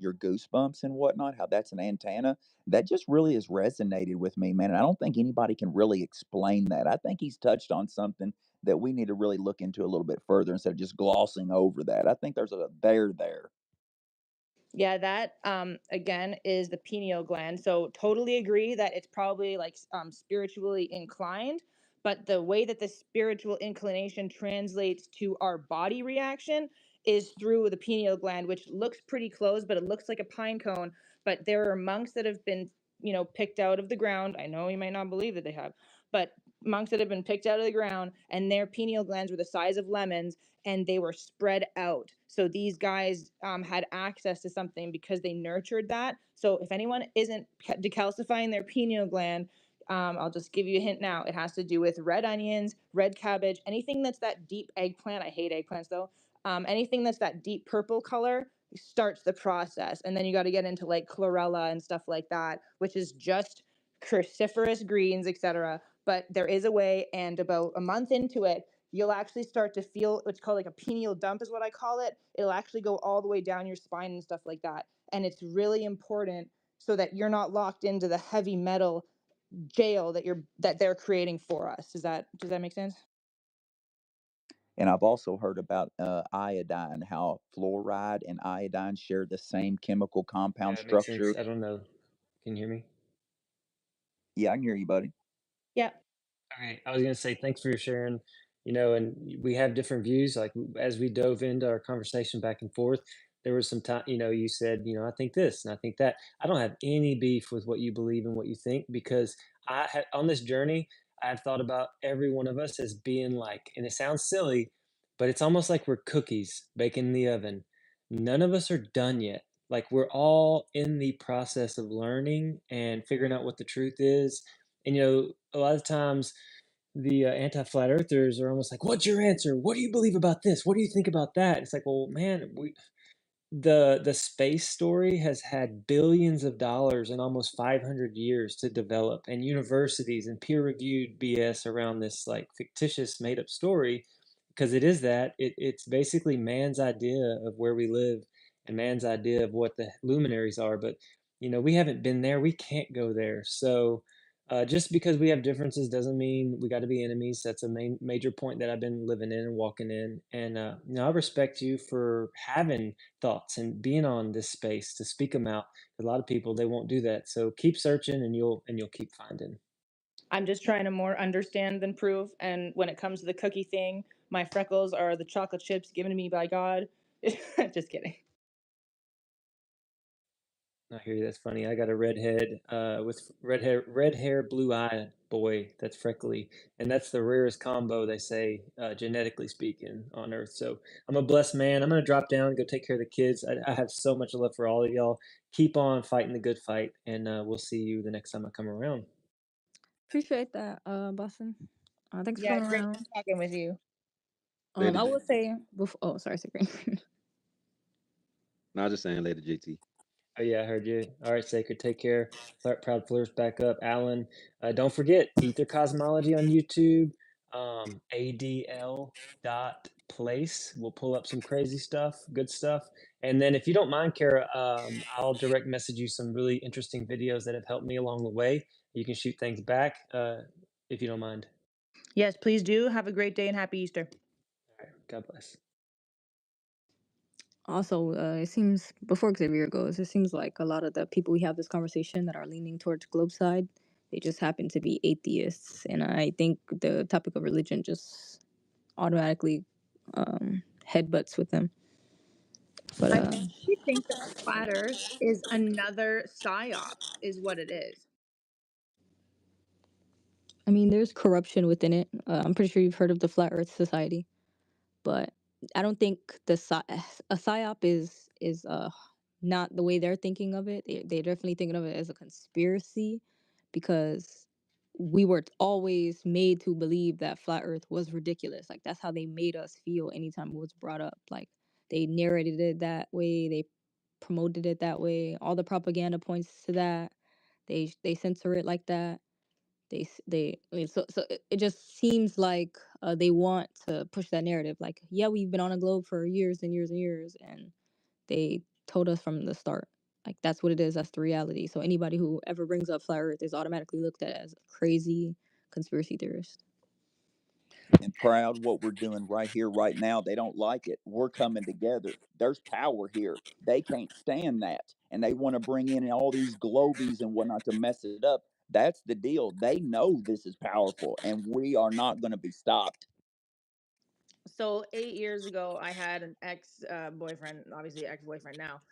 goosebumps and whatnot, how that's an antenna. That just really has resonated with me, man. And I don't think anybody can really explain that. I think he's touched on something that we need to really look into a little bit further instead of just glossing over that. I think there's a there. Yeah, that again is the pineal gland. So totally agree that it's probably like spiritually inclined, but the way that the spiritual inclination translates to our body reaction is through the pineal gland, which looks pretty close, but it looks like a pine cone. But there are monks that have been, picked out of the ground. I know you might not believe that they have, but monks that have been picked out of the ground and their pineal glands were the size of lemons and they were spread out. So these guys had access to something because they nurtured that. So if anyone isn't decalcifying their pineal gland, I'll just give you a hint now. It has to do with red onions, red cabbage, anything that's that deep eggplant. I hate eggplants though. Anything that's that deep purple color starts the process. And then you got to get into like chlorella and stuff like that, which is just cruciferous greens, etc. But there is a way, and about a month into it, you'll actually start to feel what's called like a pineal dump is what I call it. It'll actually go all the way down your spine and stuff like that. And it's really important so that you're not locked into the heavy metal jail that they're creating for us. Does that make sense? And I've also heard about iodine, how fluoride and iodine share the same chemical Yeah, compound it makes sense. structure. I don't know. Can you hear me? Yeah, I can hear you, buddy. Yeah. Okay, I was gonna say thanks for your sharing. And we have different views. Like as we dove into our conversation back and forth, there was some time. You said, I think this and I think that. I don't have any beef with what you believe and what you think because on this journey, I've thought about every one of us as being like, and it sounds silly, but it's almost like we're cookies baking in the oven. None of us are done yet. Like we're all in the process of learning and figuring out what the truth is. And a lot of times the anti-flat earthers are almost like, "What's your answer? What do you believe about this? What do you think about that?" It's like, well, man, the space story has had billions of dollars in almost 500 years to develop, and universities and peer-reviewed BS around this like fictitious made-up story, because it is that it's basically man's idea of where we live and man's idea of what the luminaries are. But we haven't been there, we can't go there. So just because we have differences doesn't mean we got to be enemies. That's a major point that I've been living in and walking in. And I respect you for having thoughts and being on this space to speak them out. A lot of people, they won't do that. So keep searching, and you'll keep finding. I'm just trying to more understand than prove. And when it comes to the cookie thing, my freckles are the chocolate chips given to me by God. Just kidding. I hear you. That's funny. I got a redhead with red hair, blue eye boy that's freckly, and that's the rarest combo they say, genetically speaking, on Earth. So I'm a blessed man. I'm gonna drop down and go take care of the kids. I have so much love for all of y'all. Keep on fighting the good fight, and we'll see you the next time I come around. Appreciate that, Boston. Thanks for Yeah, coming great around. talking with you. Later, I will say before. Oh, sorry, sorry. no, I was just saying later, JT. Oh yeah, I heard you. All right, Sacred, take care. Proud Flourish back up. Alan, don't forget Ether Cosmology on YouTube. ADL dot place. We'll pull up some crazy stuff, good stuff. And then if you don't mind, Kara, I'll direct message you some really interesting videos that have helped me along the way. You can shoot things back if you don't mind. Yes, please do. Have a great day and happy Easter. All right, God bless. Also, it seems before Xavier goes, it seems like a lot of the people we have this conversation that are leaning towards globe side, they just happen to be atheists, and I think the topic of religion just automatically headbutts with them. But I actually think that flat Earth is another psyop, is what it is. I mean, there's corruption within it. I'm pretty sure you've heard of the Flat Earth Society, but I don't think a psyop is not the way they're thinking of it. They're definitely thinking of it as a conspiracy, because we were always made to believe that flat Earth was ridiculous. Like that's how they made us feel anytime it was brought up. Like they narrated it that way. They promoted it that way. All the propaganda points to that. They censor it like that. I mean, so it just seems like they want to push that narrative. Like, yeah, we've been on a globe for years and years and years, and they told us from the start. Like, that's what it is. That's the reality. So anybody who ever brings up flat Earth is automatically looked at as a crazy conspiracy theorist. And proud what we're doing right here, right now. They don't like it. We're coming together. There's power here. They can't stand that. And they want to bring in all these globies and whatnot to mess it up. That's the deal. They know this is powerful and we are not going to be stopped. So 8 years ago, I had an ex boyfriend, obviously ex boyfriend now.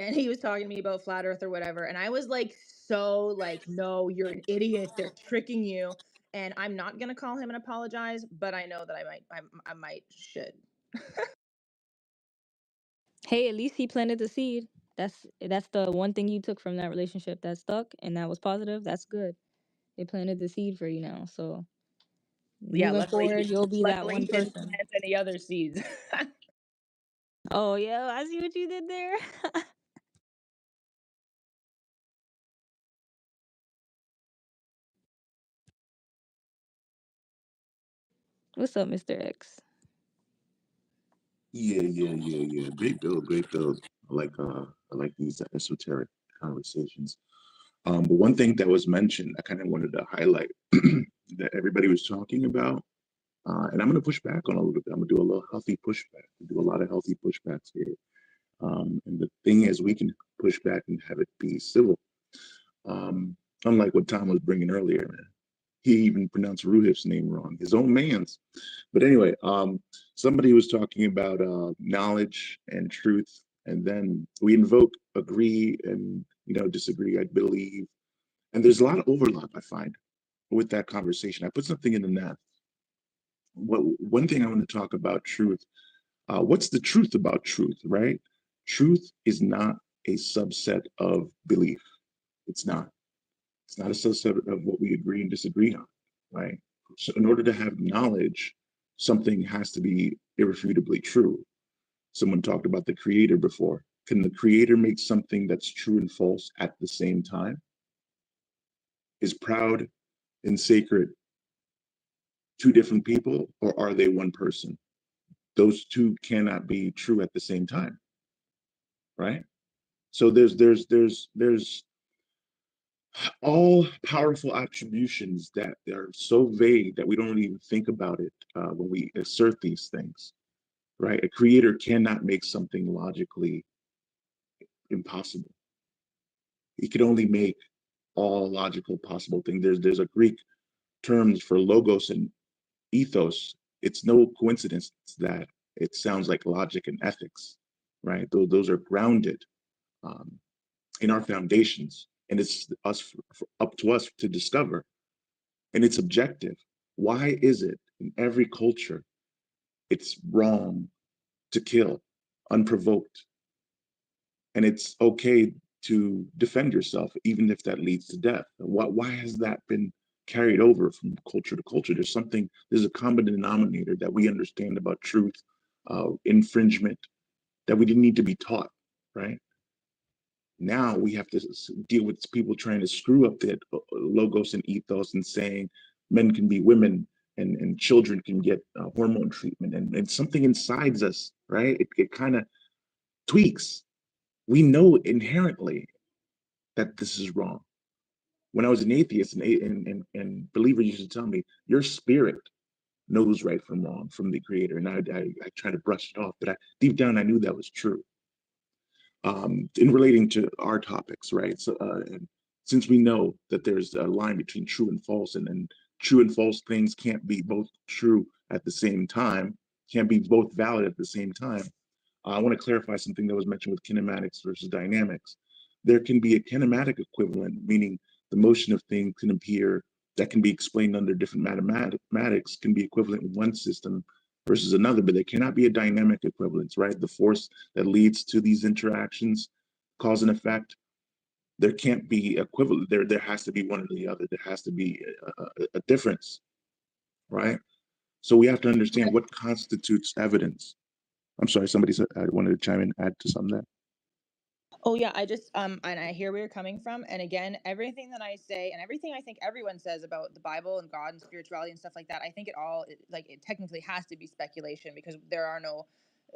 And he was talking to me about flat Earth or whatever, and I was like, so like, no, you're an idiot. They're tricking you. And I'm not gonna call him and apologize, but I know that I might should. Hey, at least he planted the seed. That's the one thing you took from that relationship that stuck and that was positive. That's good. They planted the seed for you now. So Yeah, moving forward, you'll be that luckily one he didn't person. plant any other seeds. Oh yeah, I see what you did there. What's up, Mr. X? Yeah. Great build, great build. I like these esoteric conversations. But one thing that was mentioned, I kind of wanted to highlight that everybody was talking about, and I'm going to push back on a little bit. I'm going to do a little healthy pushback. We do a lot of healthy pushbacks here. And the thing is, we can push back and have it be civil. Unlike what Tom was bringing earlier, man. He even pronounced Ruhif's name wrong, his own man's. But anyway, somebody was talking about knowledge and truth, and then we invoke agree and disagree, I believe. And there's a lot of overlap I find with that conversation. I put something in the net. One thing I want to talk about truth. What's the truth about truth, right? Truth is not a subset of belief. It's not. It's not a subset of what we agree and disagree on, right? So in order to have knowledge, something has to be irrefutably true. Someone talked about the creator before. Can the creator make something that's true and false at the same time? Is proud and sacred two different people, or are they one person? Those two cannot be true at the same time, right? So there's all powerful attributions that are so vague that we don't even think about it when we assert these things, right? A creator cannot make something logically impossible. He can only make all logical possible things. There's a Greek terms for logos and ethos. It's no coincidence that it sounds like logic and ethics, right? Those are grounded um, in our foundations, and it's up to us to discover. And it's objective. Why is it in every culture it's wrong to kill unprovoked? And it's okay to defend yourself, even if that leads to death. Why has that been carried over from culture to culture? There's a common denominator that we understand about truth, infringement, that we didn't need to be taught, right? Now we have to deal with people trying to screw up the logos and ethos and saying men can be women and children can get hormone treatment and something inside us, right? It kind of tweaks. We know inherently that this is wrong. When I was an atheist and believers used to tell me, your spirit knows right from wrong from the creator. And I try to brush it off, but deep down I knew that was true. In relating to our topics, right? So, since we know that there's a line between true and false, and true and false things can't be both true at the same time, can't be both valid at the same time. I want to clarify something that was mentioned with kinematics versus dynamics. There can be a kinematic equivalent, meaning the motion of things can appear that can be explained under different mathematics, can be equivalent in one system versus another, but there cannot be a dynamic equivalence, right? The force that leads to these interactions, cause and effect, there can't be equivalent. There has to be one or the other. There has to be a difference, right? So we have to understand what constitutes evidence. I'm sorry, somebody said I wanted to chime in, add to something there. Oh yeah, I just and I hear where you're coming from. And again, everything that I say and everything I think everyone says about the Bible and God and spirituality and stuff like that, I think it technically has to be speculation because there are no,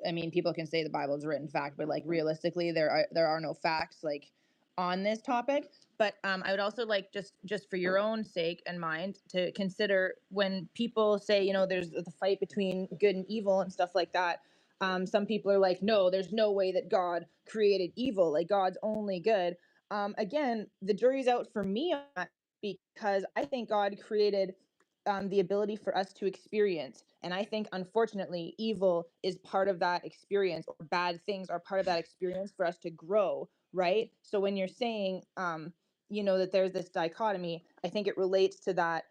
I mean, people can say the Bible is written fact, but like realistically there are no facts like on this topic. But I would also like just for your own sake and mind to consider when people say, you know, there's the fight between good and evil and stuff like that. Some people are like, no, there's no way that God created evil. Like God's only good. Again, the jury's out for me on that because I think God created the ability for us to experience. And I think, unfortunately, evil is part of that experience, or bad things are part of that experience for us to grow, right? So when you're saying, you know, that there's this dichotomy, I think it relates to that.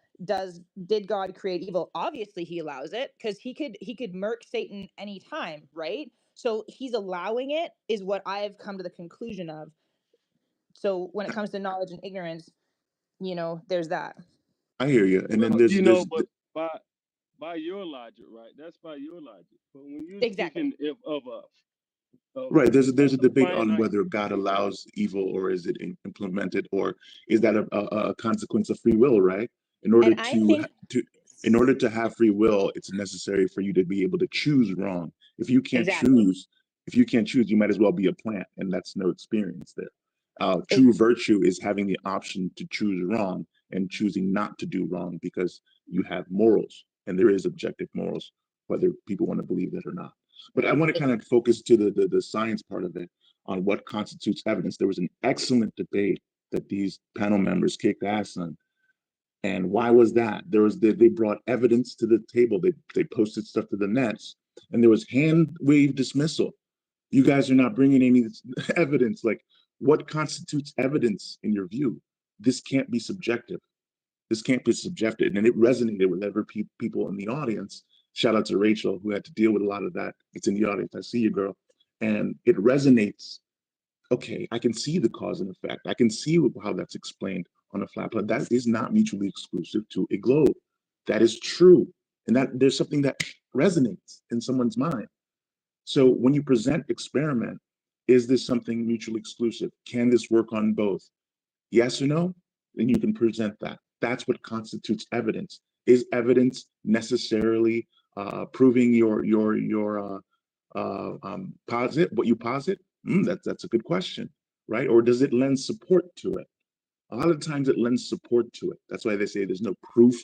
Did God create evil? Obviously he allows it because he could murk Satan anytime, right? So he's allowing it is what I've come to the conclusion of. So when it comes to knowledge and ignorance, you know, there's that. I hear you. And then Well, there's you know, there's but by your logic, right? That's by your logic. But when you're Exactly. speaking of right. There's a a debate on finite, whether God allows evil or is it implemented, or is that a consequence of free will, right? In order And I to think to in order to have free will, it's necessary for you to be able to choose wrong. If you can't exactly. choose, you might as well be a plant, and that's no experience there. Ex- True virtue is having the option to choose wrong and choosing not to do wrong because you have morals, and there is objective morals, whether people want to believe that or not. But I want to kind of focus to the science part of it on what constitutes evidence. There was an excellent debate that these panel members kicked ass on. And why was that? They brought evidence to the table. They posted stuff to the nets, and there was hand wave dismissal. You guys are not bringing any evidence. Like, what constitutes evidence in your view? This can't be subjective. This can't be subjective. And it resonated with every people in the audience. Shout out to Rachel, who had to deal with a lot of that. It's in the audience. I see you, girl. And it resonates. Okay, I can see the cause and effect. I can see how that's explained on a flat plane. That is not mutually exclusive to a globe. That is true. And that there's something that resonates in someone's mind. So when you present experiment, is this something mutually exclusive? Can this work on both? Yes or no? Then you can present that. That's what constitutes evidence. Is evidence necessarily proving your posit what you posit? That's a good question, right? Or does it lend support to it? A lot of times it lends support to it. That's why they say there's no proof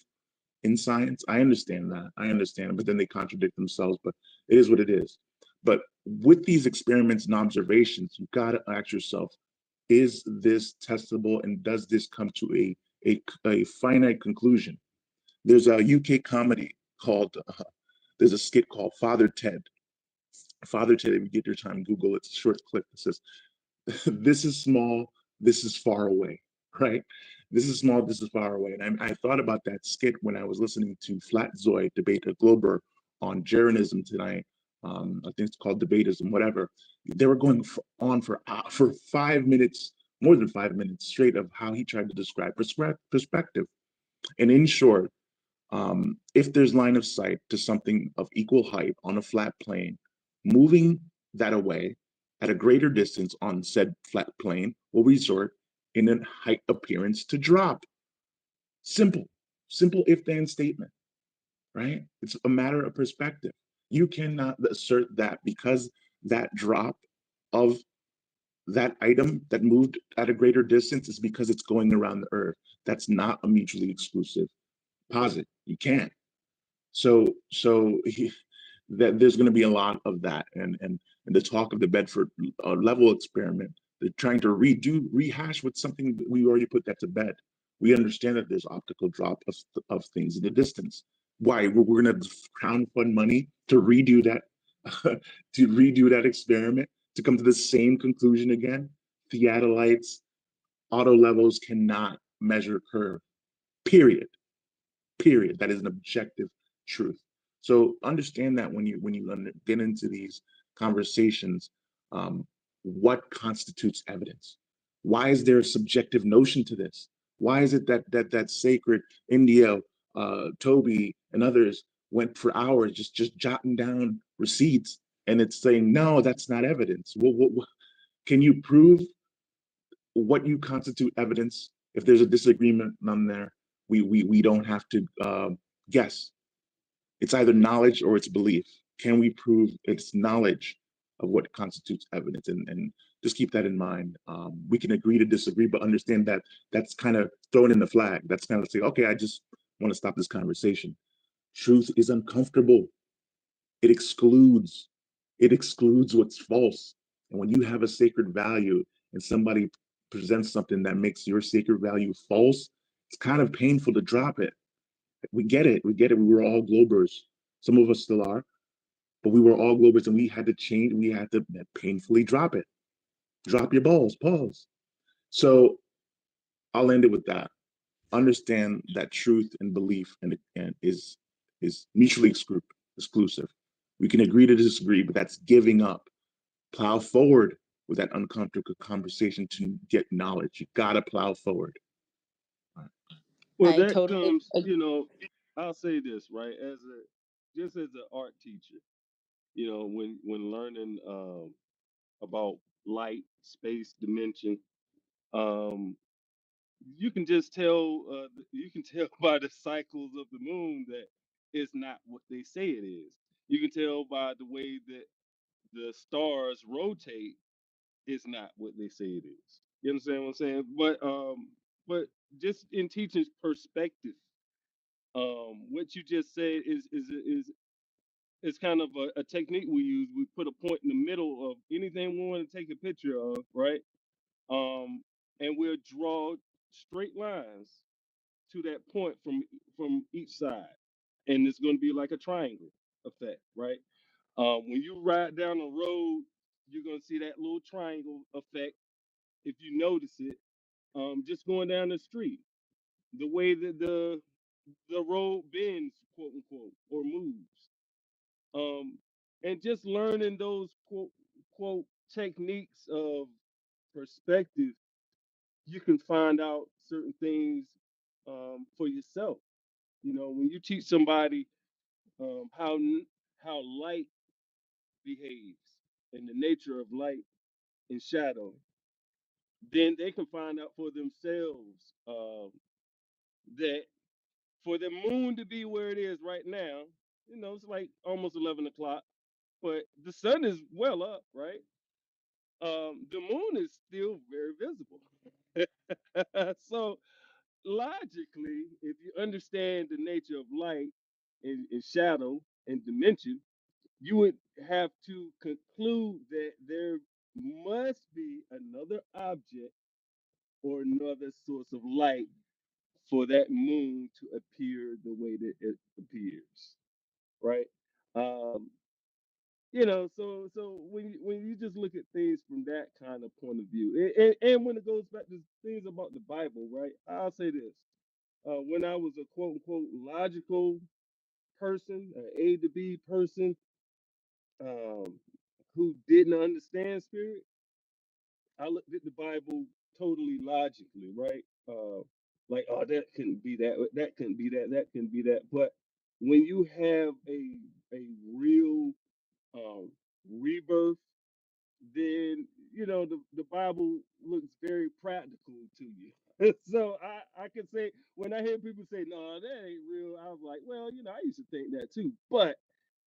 in science. I understand that. I understand, but then they contradict themselves. But it is what it is. But with these experiments and observations, you've got to ask yourself, is this testable and does this come to a finite conclusion? There's a UK comedy called, there's a skit called Father Ted. Father Ted, if you get your time, Google it. It's a short clip that says, this is small, this is far away, right? This is small, this is far away. And I thought about that skit when I was listening to Flat Zoid debate a Glober on Jeranism tonight. I think it's called Debatism, whatever. They were going on for 5 minutes, more than 5 minutes straight, of how he tried to describe perspective. And in short, if there's line of sight to something of equal height on a flat plane, moving that away at a greater distance on said flat plane will result in a height appearance to drop. Simple, simple if then statement, right? It's a matter of perspective. You cannot assert that because that drop of that item that moved at a greater distance is because it's going around the earth. That's not a mutually exclusive posit. You can't. So that there's going to be a lot of that, and the talk of the Bedford level experiment. They're trying to rehash with something that we already put that to bed. We understand that there's optical drop of things in the distance. Why we're going to crowdfund money to redo that to redo that experiment to come to the same conclusion again? Theodolites, auto levels cannot measure curve. Period. Period. That is an objective truth. So understand that when you get into these conversations, what constitutes evidence? Why is there a subjective notion to this? Why is it that sacred India, Toby, and others went for hours just jotting down receipts, and it's saying no, that's not evidence. Well, Can you prove what you constitute evidence? If there's a disagreement on there, we don't have to guess. It's either knowledge or it's belief. Can we prove it's knowledge of what constitutes evidence? And just keep that in mind. We can agree to disagree, but understand that that's kind of throwing in the flag. That's kind of say, okay, I just want to stop this conversation. Truth is uncomfortable. It excludes. It excludes what's false. And when you have a sacred value and somebody presents something that makes your sacred value false, it's kind of painful to drop it. We get it. We get it. We were all Globers. Some of us still are, but we were all Globers and we had to change. We had to painfully drop it. Drop your balls. Pause. So I'll end it with that. Understand that truth and belief and is mutually exclusive. We can agree to disagree, but that's giving up. Plow forward with that uncomfortable conversation to get knowledge. You gotta plow forward. Well, I that totally comes, I'll say this, right? Just as an art teacher, when learning about light, space, dimension, um, you can just tell, you can tell by the cycles of the moon that it's not what they say it is. You can tell by the way that the stars rotate, it's not what they say it is. You understand what I'm saying? But just in teaching perspective, what you just said is kind of a technique we use. We put a point in the middle of anything we want to take a picture of, right? And we'll draw straight lines to that point from each side, and it's going to be like a triangle effect, right? When you ride down the road, you're going to see that little triangle effect if you notice it. Just going down the street, the way that the road bends, quote unquote, or moves, and just learning those quote techniques of perspective, you can find out certain things for yourself. When you teach somebody how light behaves and the nature of light and shadow, then they can find out for themselves that for the moon to be where it is right now, it's like almost 11 o'clock, but the sun is well up, right? The moon is still very visible. So logically, if you understand the nature of light and shadow and dimension, you would have to conclude that there must be another object or another source of light for that moon to appear the way that it appears, right? Um, so when you just look at things from that kind of point of view, and when it goes back to things about the Bible, right? I'll say this: when I was a quote unquote logical person, an A to B person, um, who didn't understand spirit, I looked at the Bible totally logically, right? Like, oh, that couldn't be that, that couldn't be that, that couldn't be that. But when you have a real um, rebirth, then the Bible looks very practical to you. So I can say when I hear people say, "No, that ain't real," I was like, well, I used to think that too. But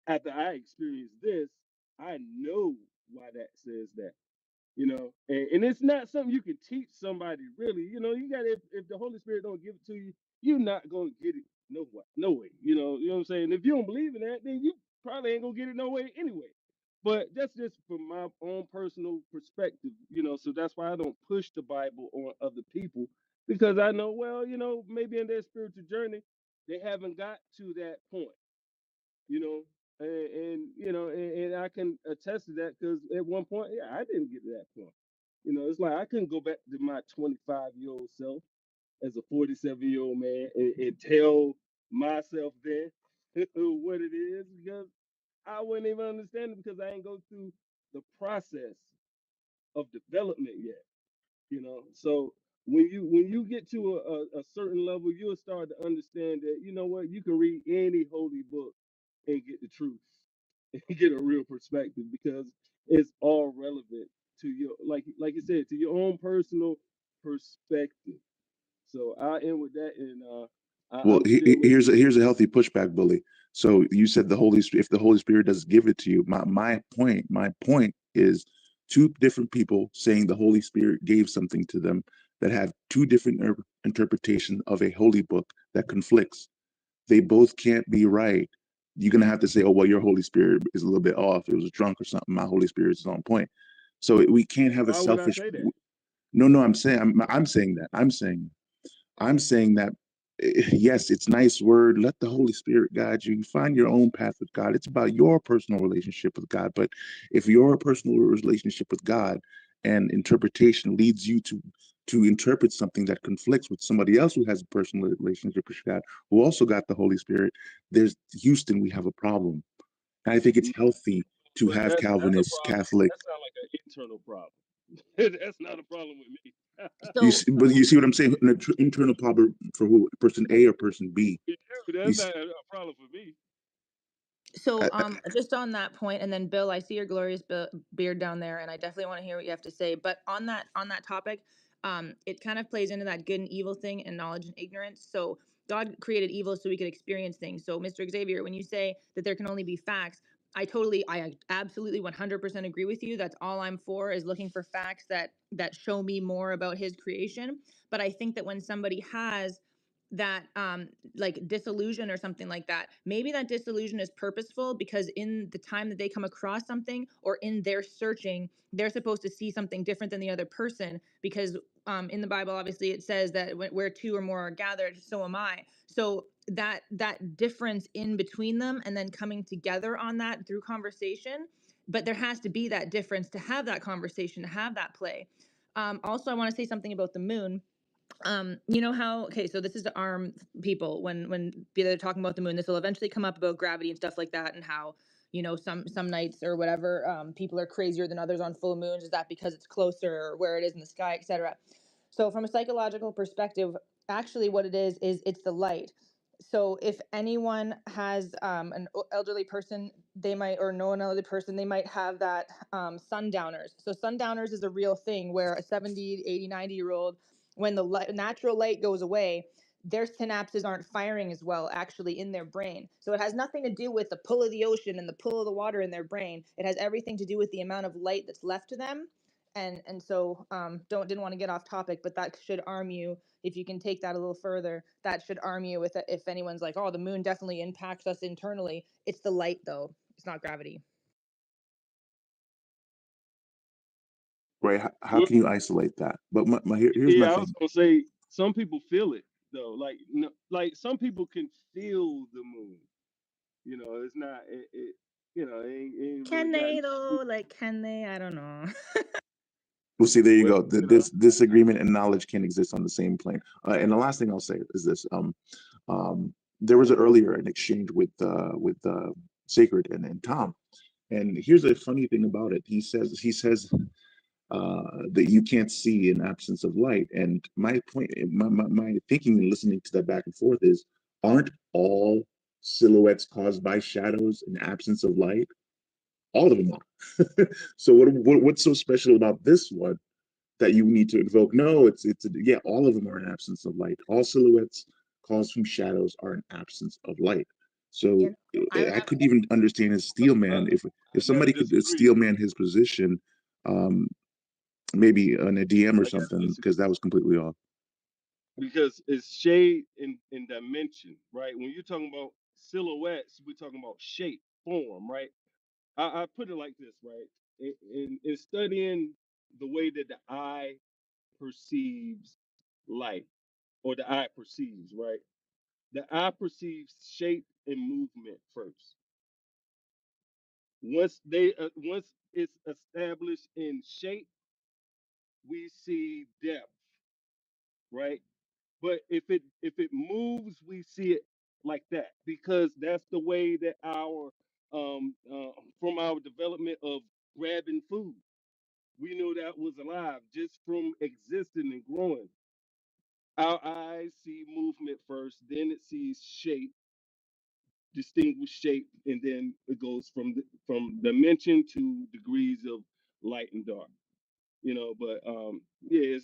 after I experienced this, I know why that says that. And it's not something you can teach somebody really. You got if the Holy Spirit don't give it to you, you're not gonna get it no way. You know what I'm saying? If you don't believe in that, then you probably ain't gonna get it no way anyway. But that's just from my own personal perspective. So that's why I don't push the Bible on other people, because I know, well, maybe in their spiritual journey they haven't got to that point. you know, and I can attest to that because at one point, yeah, I didn't get to that point. It's like I couldn't go back to my 25-year-old self as a 47-year-old man and tell myself then what it is, because I wouldn't even understand it because I ain't go through the process of development yet. So when you get to a certain level, you'll start to understand that you can read any holy book and get the truth and get a real perspective because it's all relevant to your like you said, to your own personal perspective. So I'll end with that, and Well, I'm still here's listening. a healthy pushback, bully. So you said if the Holy Spirit doesn't give it to you, my point is two different people saying the Holy Spirit gave something to them that have two different interpretation of a holy book that conflicts. They both can't be right. You're gonna have to say, oh well, your Holy Spirit is a little bit off. It was drunk or something. My Holy Spirit is on point. So we can't have a Why would I selfish. say that? No, no, I'm saying that. I'm saying that yes, it's nice word. Let the Holy Spirit guide you. You find your own path with God. It's about your personal relationship with God. But if your personal relationship with God and interpretation leads you to interpret something that conflicts with somebody else who has a personal relationship with God, who also got the Holy Spirit, there's Houston, we have a problem. And I think it's Mm, healthy to But have that's a Calvinists, problem. Catholic. That sounds like an internal problem. That's not a problem with me. So But you see what I'm saying? An internal problem for who? Person A or person B? You do. You That's see, not a problem for me. So, just on that point, and then Bill, I see your glorious beard down there, and I definitely want to hear what you have to say. But on that topic, it kind of plays into that good and evil thing, and knowledge and ignorance. So, God created evil so we could experience things. So, Mr. Xavier, when you say that there can only be facts, I absolutely 100% agree with you. That's all I'm for, is looking for facts that show me more about His creation. But I think that when somebody has that like disillusion or something like that, maybe that disillusion is purposeful, because in the time that they come across something, or in their searching, they're supposed to see something different than the other person, because in the Bible obviously it says that where two or more are gathered, so am I. So that difference in between them, and then coming together on that through conversation, but there has to be that difference to have that conversation, to have that play. Also, I want to say something about the moon. You know how, okay, so this is to arm people when they're talking about the moon. This will eventually come up about gravity and stuff like that, and how, some nights or whatever, people are crazier than others on full moons. Is that because it's closer, or where it is in the sky, etc.? So from a psychological perspective, actually what it is it's the light. So if anyone has an elderly person, they might, or know an elderly person, they might have that sundowners. So sundowners is a real thing, where a 70, 80, 90-year-old, when the natural light goes away, their synapses aren't firing as well actually in their brain. So it has nothing to do with the pull of the ocean and the pull of the water in their brain. It has everything to do with the amount of light that's left to them. And so didn't want to get off topic, but that should arm you, if you can take that a little further. That should arm you with it, if anyone's like, oh, the moon definitely impacts us internally. It's the light, though. It's not gravity. right? How Well, can you isolate that? But here's my yeah, I was thing. gonna say some people feel it though. Like no, like some people can feel the moon. It's not it. It ain't really Can got. they though? Like, can they? I don't know. Well, see, there you Well, go. This disagreement and knowledge can exist on the same plane. And the last thing I'll say is this: there was earlier an exchange with Sacred and Tom, and here's a funny thing about it. He says that you can't see in absence of light. And my point, my thinking and listening to that back and forth is, aren't all silhouettes caused by shadows in absence of light? All of them are. So what's so special about this one that you need to invoke? No, it's yeah, all of them are an absence of light. All silhouettes caused from shadows are an absence of light. So you know, I I remember. couldn't even understand his steel man. If I gotta somebody could disagree steel man his position, um, maybe on a DM or I gotta something, disagree because that was completely off. because it's shade in dimension, right? When you're talking about silhouettes, we're talking about shape, form, right? I put it like this, right? In studying the way that the eye perceives light, or the eye perceives, right? The eye perceives shape and movement first. Once it's established in shape, we see depth, right? But if it moves, we see it like that, because that's the way that our from our development of grabbing food, we knew that was alive just from existing and growing. Our eyes see movement first, then it sees shape, distinguish shape, and then it goes from dimension to degrees of light and dark. But yeah,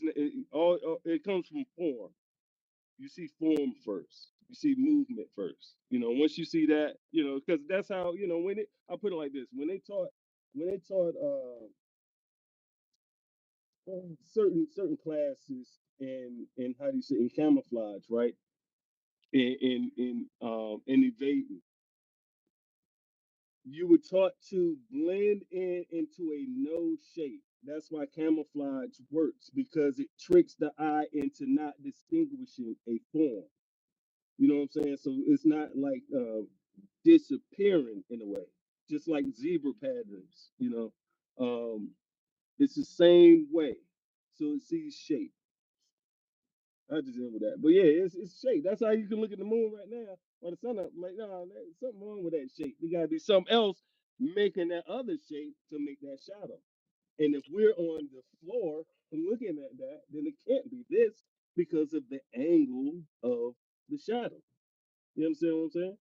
it comes from form. You see form first. You see movement first. Once you see that, because that's how when it. I put it like this: when they taught certain classes in how do you say in camouflage, right? In evading, you were taught to blend in into a no shape. That's why camouflage works because it tricks the eye into not distinguishing a form. You know what I'm saying? So it's not like disappearing in a way, just like zebra patterns. It's the same way. So it sees shape. I just end with that. But yeah, it's shape. That's how you can look at the moon right now or the sun up. Like, no, there's something wrong with that shape. There gotta be something else making that other shape to make that shadow. And if we're on the floor and looking at that, then it can't be this because of the angle of the shadow. You understand what I'm saying?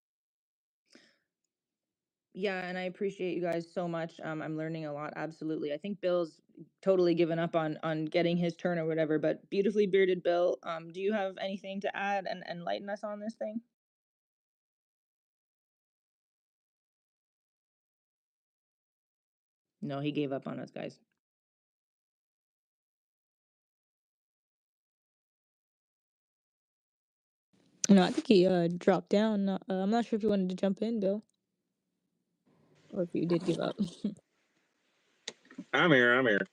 Yeah, and I appreciate you guys so much. I'm learning a lot. Absolutely. I think Bill's totally given up on getting his turn or whatever. But beautifully bearded Bill, do you have anything to add and enlighten us on this thing? No, he gave up on us, guys. No, I think he dropped down. I'm not sure if you wanted to jump in, Bill, or if you did give up. I'm here. I'm here.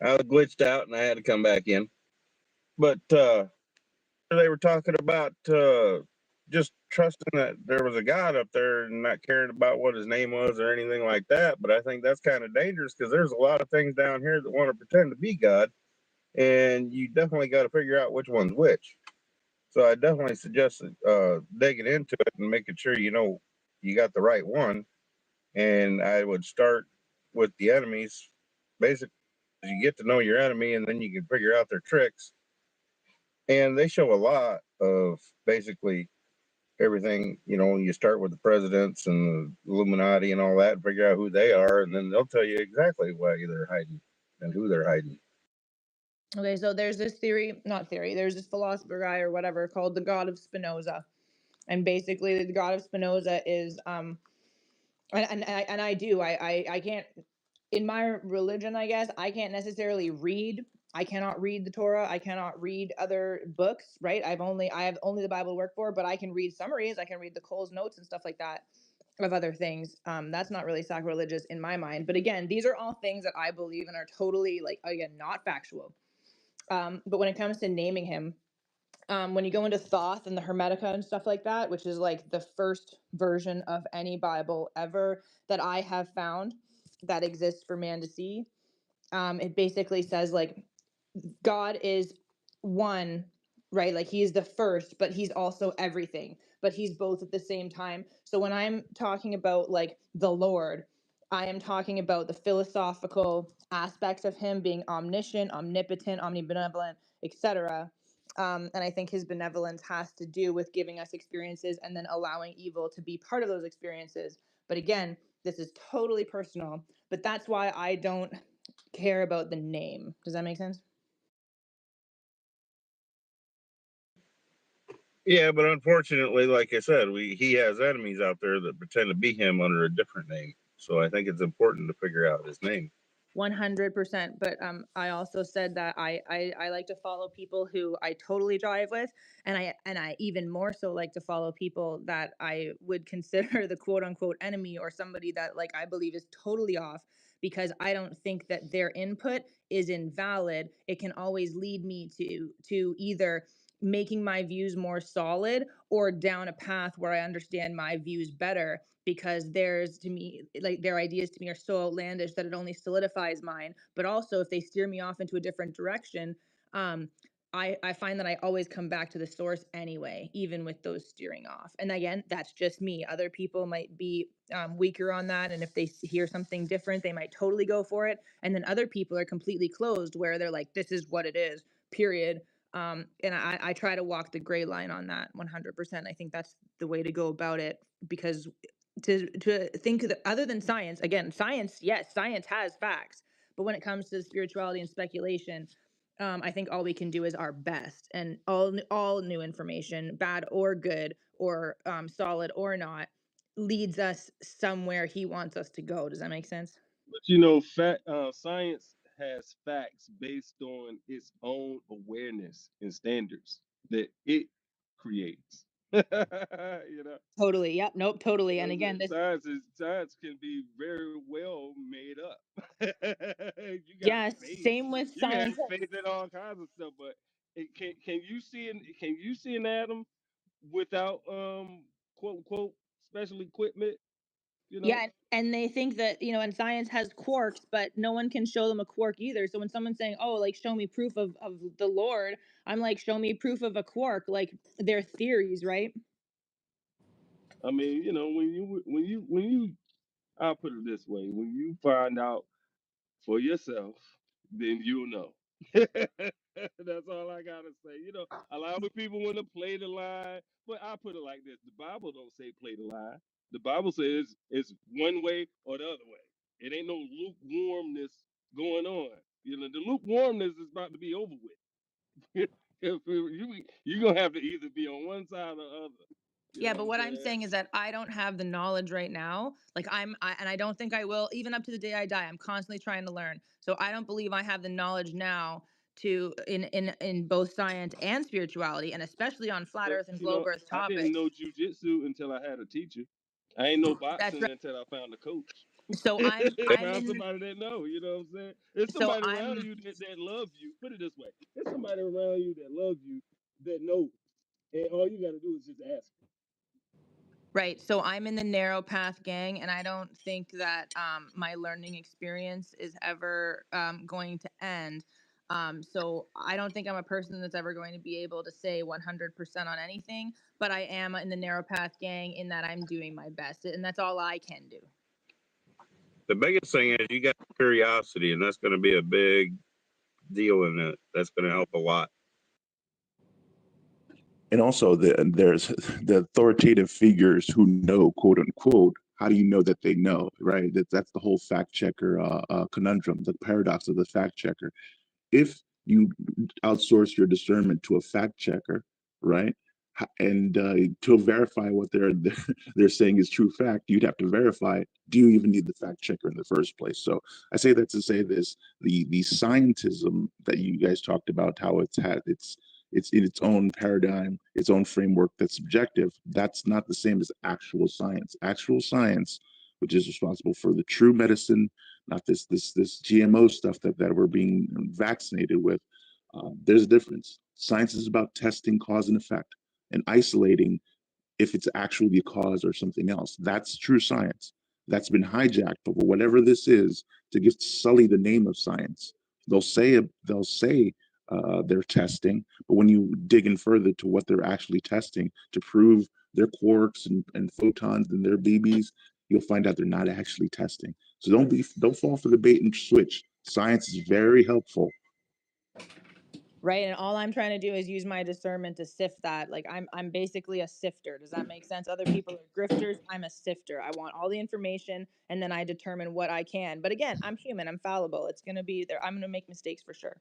I was glitched out and I had to come back in. But they were talking about just trusting that there was a God up there and not caring about what his name was or anything like that. But I think that's kind of dangerous because there's a lot of things down here that want to pretend to be God, and you definitely got to figure out which one's which. So I definitely suggest digging into it and making sure you got the right one. And I would start with the enemies. Basically, you get to know your enemy, and then you can figure out their tricks. And they show a lot of basically everything. You start with the presidents and the Illuminati and all that, and figure out who they are, and then they'll tell you exactly why they're hiding and who they're hiding. Okay, so there's this there's this philosopher guy or whatever called the God of Spinoza. And basically the God of Spinoza is and I can't, in my religion, I guess, I can't necessarily read. I cannot read the Torah. I cannot read other books, right? I have only the Bible to work for, but I can read summaries. I can read the Cole's notes and stuff like that of other things. That's not really sacrilegious in my mind. But again, these are all things that I believe in are totally, like, again, not factual. But when it comes to naming him, when you go into Thoth and the Hermetica and stuff like that, which is like the first version of any Bible ever that I have found that exists for man to see, it basically says like God is one, right? Like he is the first, but he's also everything, but he's both at the same time. So when I'm talking about like the Lord, I am talking about the philosophical aspects of him being omniscient, omnipotent, omnibenevolent, etc. And I think his benevolence has to do with giving us experiences and then allowing evil to be part of those experiences. But again, this is totally personal, but that's why I don't care about the name. Does that make sense? Yeah, but unfortunately, like I said, he has enemies out there that pretend to be him under a different name. So I think it's important to figure out his name. 100%. But I also said that I like to follow people who I totally drive with, and I even more so like to follow people that I would consider the quote unquote enemy or somebody that like I believe is totally off, because I don't think that their input is invalid. It can always lead me to either making my views more solid or down a path where I understand my views better, because there's, to me, like, their ideas to me are so outlandish that it only solidifies mine. But also if they steer me off into a different direction, I find that I always come back to the source anyway, even with those steering off. And again, that's just me. Other people might be weaker on that, and if they hear something different, they might totally go for it. And then other people are completely closed, where they're like, this is what it is, period. And I try to walk the gray line on that 100%. I think that's the way to go about it, because to think that other than science, again, science, yes, science has facts, But when it comes to spirituality and speculation, I think all we can do is our best, and all new information, bad or good, or solid or not, leads us somewhere he wants us to go. Does that make sense? But you know, science has facts based on its own awareness and standards that it creates. You know, Totally. Yep. Nope. Totally. you know And what I'm again, saying? this. Science can be very well made up. You got Yeah. faith. Same with You can have science. faith in all kinds of stuff, but can you see an atom without quote unquote special equipment? You know, Yeah, and they think that, and science has quarks, but no one can show them a quark either. So when someone's saying, "Oh, like show me proof of the Lord," I'm like, "Show me proof of a quark." Like they're theories, right? I mean, you know, when you I'll put it this way: when you find out for yourself, then you'll know. That's all I gotta say. You know, a lot of people want to play the line, but I put it like this: the Bible don't say play the line. The Bible says it's one way or the other way. It ain't no lukewarmness going on. You know, the lukewarmness is about to be over with. You're gonna have to either be on one side or the other. You know Yeah, what but I'm what I'm saying? saying is that I don't have the knowledge right now. Like and I don't think I will, even up to the day I die. I'm constantly trying to learn. So I don't believe I have the knowledge now to in both science and spirituality, and especially on flat But Earth and you globe know, Earth I didn't topics. know jujitsu until I had a teacher. I ain't know That's boxing right. until I found a coach. So I'm Found in. somebody that know. You know what I'm saying? There's So somebody around I'm you that love you. Put it this way: there's somebody around you that loves you, that knows, and all you got to do is just ask. Right. So I'm in the narrow path gang, and I don't think that my learning experience is ever going to end. So I don't think I'm a person that's ever going to be able to say 100% on anything, but I am in the narrow path gang in that I'm doing my best, and that's all I can do. The biggest thing is you got curiosity, and that's going to be a big deal in it. That's going to help a lot. And also, there's the authoritative figures who know, quote unquote. How do you know that they know, right? That's the whole fact checker conundrum, the paradox of the fact checker. If you outsource your discernment to a fact checker, right, and to verify what they're saying is true fact, you'd have to verify it. Do you even need the fact checker in the first place? So I say that to say this: the scientism that you guys talked about, how it's in its own paradigm, its own framework that's subjective. That's not the same as actual science. Actual science, which is responsible for the true medicine, not this GMO stuff that we're being vaccinated with. There's a difference. Science is about testing cause and effect and isolating if it's actually a cause or something else. That's true science. That's been hijacked over whatever this is to just sully the name of science. They'll say they're testing, but when you dig in further to what they're actually testing to prove their quarks and photons and their BBs, you'll find out they're not actually testing. So don't fall for the bait and switch. Science is very helpful. Right. And all I'm trying to do is use my discernment to sift that. Like I'm basically a sifter. Does that make sense? Other people are grifters. I'm a sifter. I want all the information, and then I determine what I can. But again, I'm human. I'm fallible. It's gonna be there. I'm gonna make mistakes for sure.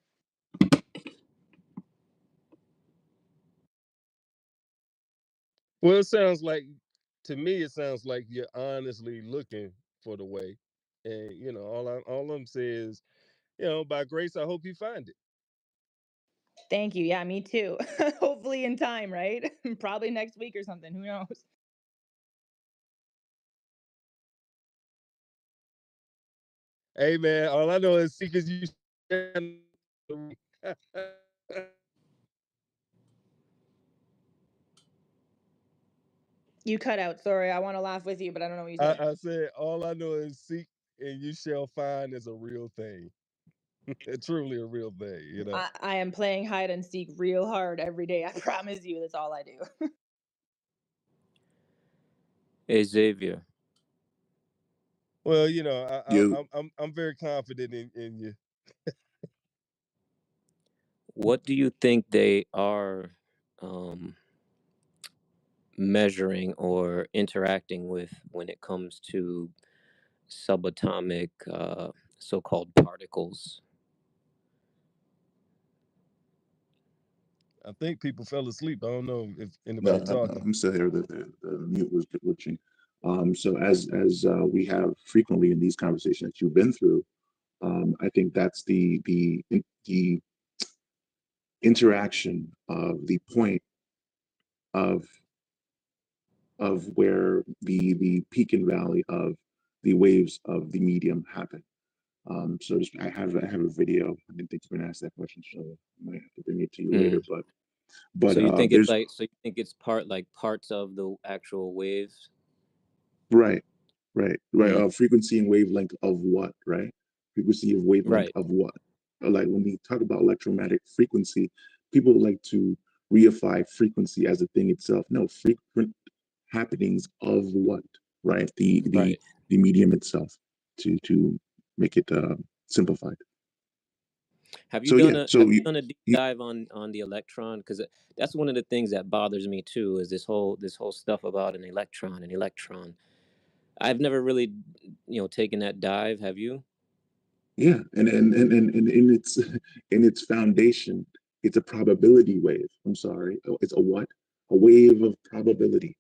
Well, it sounds like to me, it sounds like you're honestly looking for the way, and you know, all I'm saying is, you know, by grace, I hope you find it. Thank you. Yeah, me too. Hopefully in time, right? Probably next week or something. Who knows? Hey, man, all I know is seekers you. You cut out. Sorry. I want to laugh with you, but I don't know what you said. I said all I know is seek and you shall find is a real thing. It's truly a real thing, you know. I am playing hide and seek real hard every day. I promise you. That's all I do. Hey Xavier, Well, you know, You I'm very confident in you. what do you think they are um, measuring or interacting with when it comes to subatomic so-called particles. I think people fell asleep. I don't know if No, anybody talking. I'm still here. The mute was glitching. So as we have frequently in these conversations that you've been through, I think that's the interaction of the point of where the peak and valley of the waves of the medium happen. So just, I have a video. I didn't think you were gonna ask that question, so I might have to bring it to you later. Mm. So you think it's There's like, so you think it's parts of the actual waves? right, right. Mm. Frequency and wavelength of what, right? Frequency of wavelength Right. of what? Like when we talk about electromagnetic frequency, people like to reify frequency as a thing itself. No, frequent happenings of what, right? Right. The medium itself to make it simplified. Have you So done yeah, a so have you done a deep you dive on the electron? Because that's one of the things that bothers me too, is this whole stuff about an electron, an electron. I've never really, taken that dive. Have you? yeah, and in its in its foundation, it's a probability wave. I'm sorry, it's a what? A wave of probability.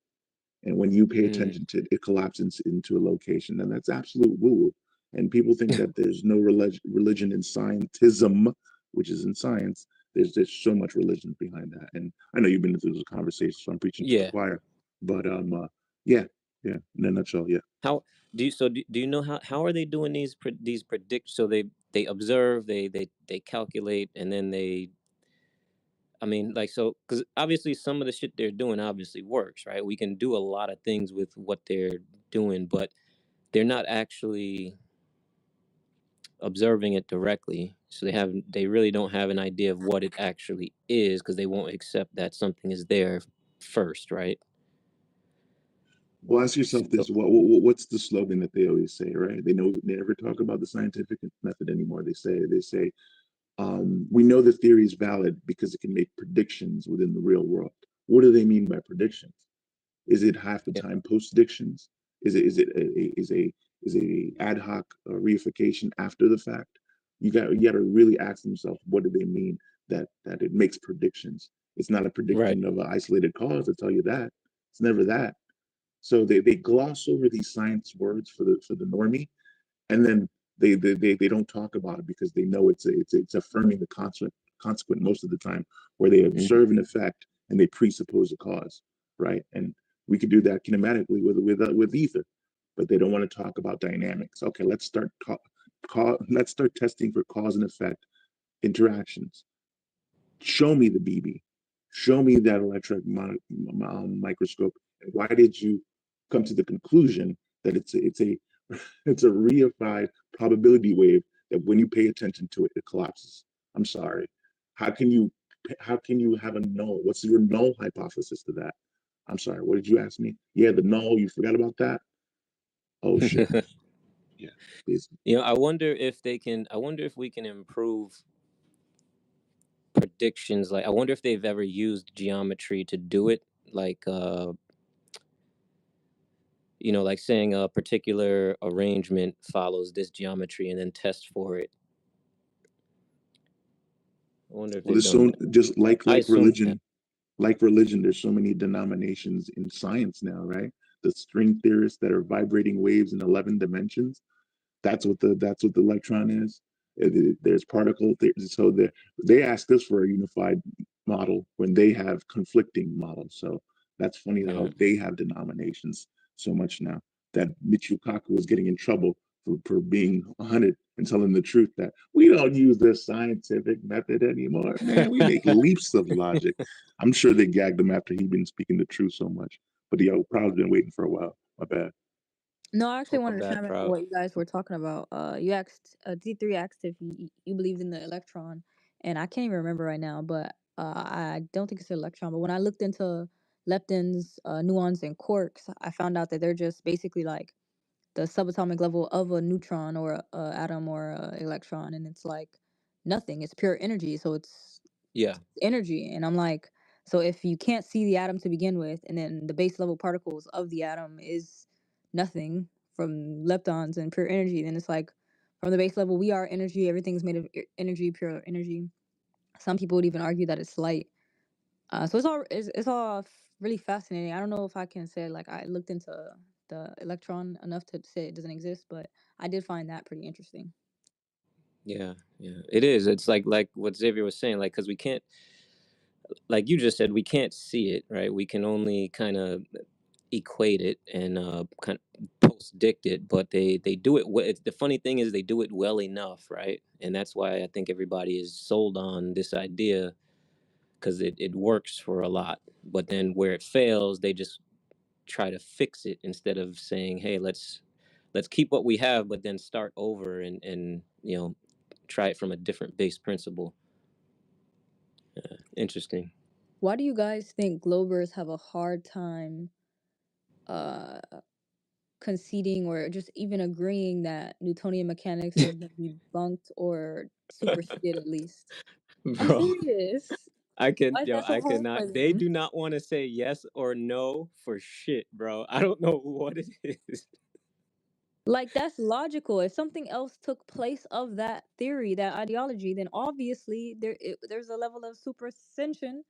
And when you pay Mm. attention to it, it collapses into a location, and that's absolute woo. And people think that there's no religion in scientism, which is in science. There's so much religion behind that. And I know you've been through this conversation, so I'm preaching to the Yeah. choir. But yeah, yeah. In a nutshell, yeah. How do you know how are they doing these predict? So they observe, they calculate, and then they, I mean, like, so, because obviously some of the shit they're doing obviously works, right? We can do a lot of things with what they're doing, but they're not actually observing it directly. So they really don't have an idea of what it actually is, because they won't accept that something is there first, right? Well, ask yourself So this: what's the slogan that they always say? Right? They never talk about the scientific method anymore. They say we know the theory is valid because it can make predictions within the real world. What do they mean by predictions? Is it half the yeah, time post-predictions? Is a ad hoc reification after the fact? You got to really ask themselves, what do they mean that it makes predictions? It's not a right. prediction of an isolated cause. I tell you that. It's never that. So they gloss over these science words for the normie, and then they don't talk about it because they know it's affirming the consequent most of the time, where they Mhm. observe an effect and they presuppose a cause, right? And we could do that kinematically with ether, but they don't want to talk about dynamics. Okay, let's start testing for cause and effect interactions. Show me the BB. Show me that microscope. And why did you come to the conclusion that it's a it's a reified probability wave that when you pay attention to it, it collapses? I'm sorry. How can you how can you have a null? What's your null hypothesis to that? I'm sorry. What did you ask me? Yeah, the null. You forgot about that? Oh shit. Yeah, basically. I wonder if we can improve predictions. Like, I wonder if they've ever used geometry to do it. Like, like saying a particular arrangement follows this geometry and then test for it. I wonder if Well, they've there's done so that. just I assume they have. like religion, there's so many denominations in science now, right? The string theorists that are vibrating waves in 11 dimensions. That's what the electron is. There's particle theory. So they ask us for a unified model when they have conflicting models. So that's funny Yeah. how they have denominations so much now. That Michio Kaku was getting in trouble for being hunted and telling the truth that we don't use the scientific method anymore. Man, we make leaps of logic. I'm sure they gagged him after he'd been speaking the truth so much. But he probably been waiting for a while. My bad. No, I actually Oh, my wanted to bad, chime in on proud. what you guys were talking about. You asked D3 asked if you believed in the electron, and I can't even remember right now, but I don't think it's an electron. But when I looked into leptons, muons, and quarks, I found out that they're just basically like the subatomic level of a neutron or a atom or a electron, and it's like nothing. It's pure energy, so it's Yeah. energy. And I'm like, so if you can't see the atom to begin with, and then the base level particles of the atom is nothing from leptons and pure energy, then it's like from the base level, we are energy. Everything's made of energy, pure energy. Some people would even argue that it's light. So it's all really fascinating. I don't know if I can say like I looked into the electron enough to say it doesn't exist, but I did find that pretty interesting. Yeah, it is. It's like what Xavier was saying, like, because we can't, like you just said, we can't see it, right? We can only kind of equate it and kind of post-dict it, but they do it well. The funny thing is they do it well enough, right? And that's why I think everybody is sold on this idea, because it works for a lot. But then where it fails, they just try to fix it instead of saying, hey, let's keep what we have, but then start over and try it from a different base principle. Interesting. Why do you guys think Globers have a hard time conceding or just even agreeing that Newtonian mechanics has been debunked or superseded at least? I'm Bro, serious. Why is that so I hard for cannot. They them? do not want to say yes or no for shit, bro. I don't know what it is. Like, that's logical. If something else took place of that theory, that ideology, then obviously there's a level of supersession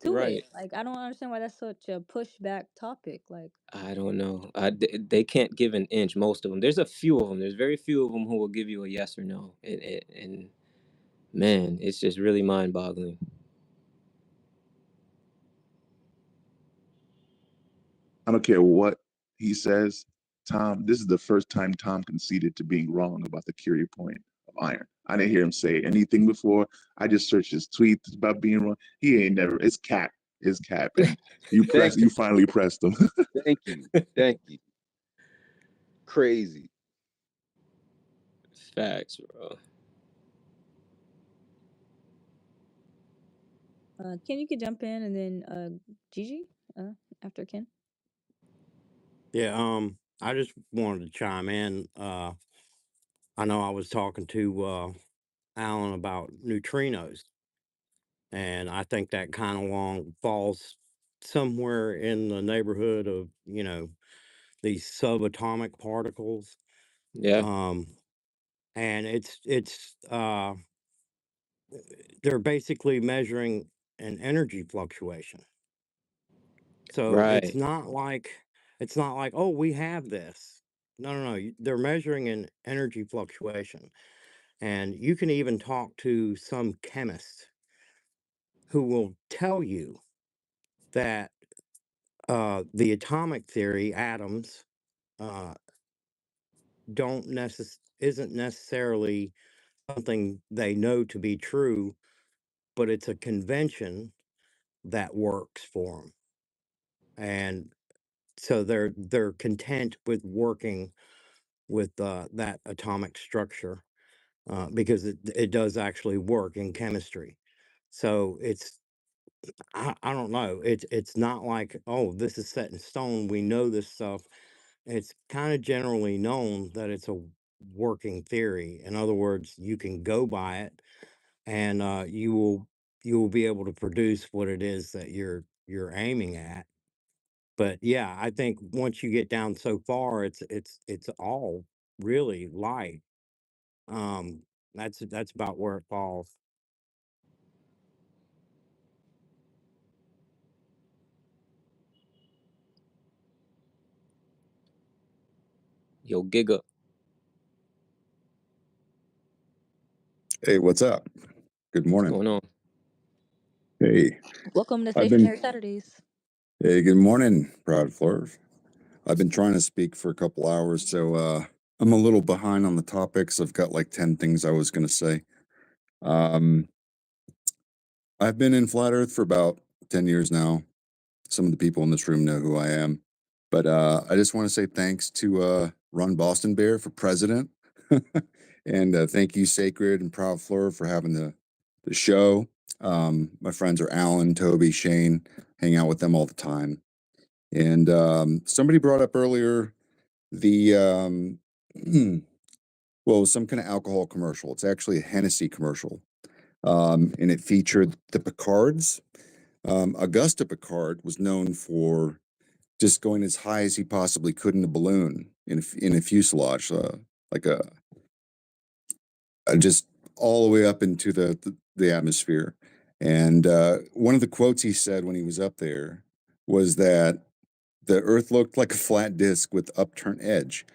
to it. Right. Like, I don't understand why that's such a pushback topic. Like, I don't know. They can't give an inch. Most of them. There's a few of them. There's very few of them who will give you a yes or no. And man, it's just really mind-boggling. I don't care what he says, Tom. This is the first time Tom conceded to being wrong about the Curie point of iron. I didn't hear him say anything before. I just searched his tweets about being wrong. He ain't never. It's cap. It's cap. And you Thank You finally pressed him. thank you. Thank you. Crazy. Facts, bro. Ken, you could jump in, and then Gigi after Ken. Yeah, I just wanted to chime in. I know I was talking to Alan about neutrinos, and I think that kind of falls somewhere in the neighborhood of, these subatomic particles. Yeah. And they're basically measuring an energy fluctuation. So Right. it's not like, oh, we have this. No, no, no. They're measuring an energy fluctuation. And you can even talk to some chemist who will tell you that the atomic theory, atoms, uh, isn't necessarily something they know to be true, but it's a convention that works for them. And so they're content with working with that atomic structure because it does actually work in chemistry. So I don't know. It's not like, oh, this is set in stone. We know this stuff. It's kind of generally known that it's a working theory. In other words, you can go by it, and you will be able to produce what it is that you're aiming at. But yeah, I think once you get down so far, it's all really light. That's about where it falls. Yo, Giga. Hey, what's up? Good What's morning. going on? Hey, Welcome to I've been. Stationary Saturdays. Hey, good morning, Proud Fleur. I've been trying to speak for a couple hours, so I'm a little behind on the topics. I've got like 10 things I was going to say. I've been in Flat Earth for about 10 years now. Some of the people in this room know who I am, but I just want to say thanks to Run Boston Bear for president, and thank you, Sacred and Proud Fleur, for having the show. My friends are Alan, Toby, Shane, hang out with them all the time. And somebody brought up earlier the well, some kind of alcohol commercial. It's actually a Hennessy commercial, and it featured the Picards. Augusta Picard was known for just going as high as he possibly could in a balloon in a fuselage, like a just all the way up into the atmosphere. And one of the quotes he said when he was up there was that the Earth looked like a flat disk with upturned edge.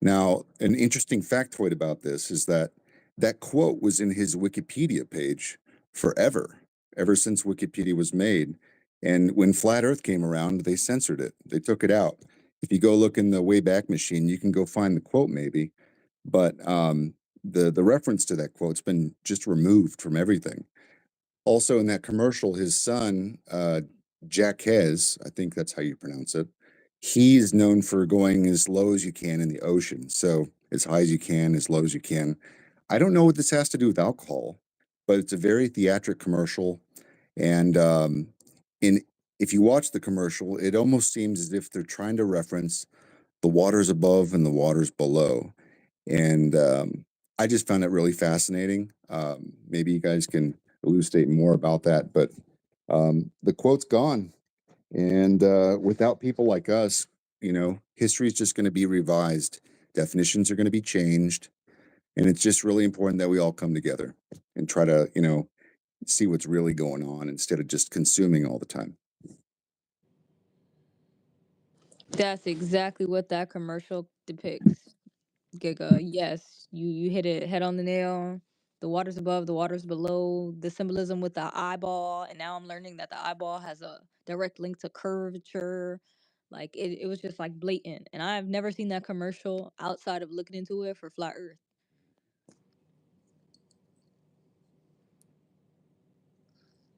Now, an interesting factoid about this is that that quote was in his Wikipedia page forever, ever since Wikipedia was made. And when Flat Earth came around, they censored it. They took it out. If you go look in the Wayback Machine, you can go find the quote maybe, but the reference to that quote's been just removed from everything. Also in that commercial, his son, Jack Hez, I think that's how you pronounce it, he's known for going as low as you can in the ocean. So as high as you can, as low as you can. I don't know what this has to do with alcohol, but it's a very theatric commercial. And in if you watch the commercial, it almost seems as if they're trying to reference the waters above and the waters below. And I just found it really fascinating. Maybe you guys can elucidate more about that, but the quote's gone. And without people like us, history is just going to be revised. Definitions are going to be changed. And it's just really important that we all come together and try to, see what's really going on instead of just consuming all the time. That's exactly what that commercial depicts. Giga, yes, you hit it head on the nail. The waters above, the waters below, the symbolism with the eyeball, and now I'm learning that the eyeball has a direct link to curvature. Like it was just like blatant. And I've never seen that commercial outside of looking into it for Flat Earth.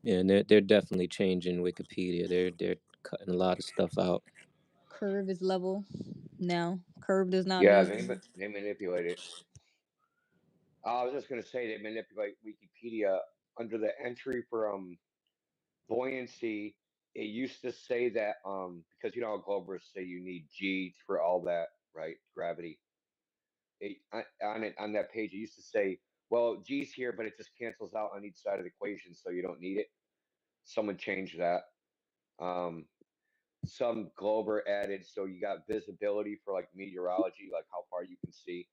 Yeah, and they're definitely changing Wikipedia. They're cutting a lot of stuff out. Curve is level now. Curved is not Yeah, level. they manipulate it. I was just gonna say they manipulate Wikipedia under the entry for buoyancy. It used to say that because you know how Globers say you need G for all that, right? Gravity. On that page, it used to say, well, G's here, but it just cancels out on each side of the equation, so you don't need it. Someone changed that. Um, some Glober added, so you got visibility for like meteorology, like how far you can see.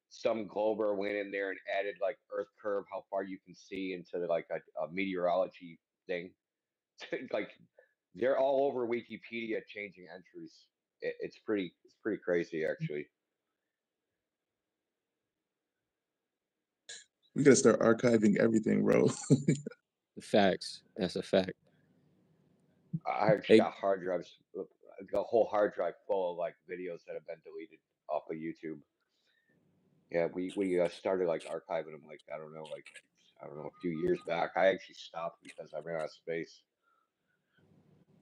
Some Glober went in there and added like Earth curve, how far you can see into like a meteorology thing. Like they're all over Wikipedia changing entries. It's pretty crazy actually. We gotta start archiving everything, bro. Facts. That's a fact. I actually Hey, got hard drives, a whole hard drive full of like videos that have been deleted off of YouTube. Yeah, we started like archiving them like I don't know a few years back. I actually stopped because I ran out of space.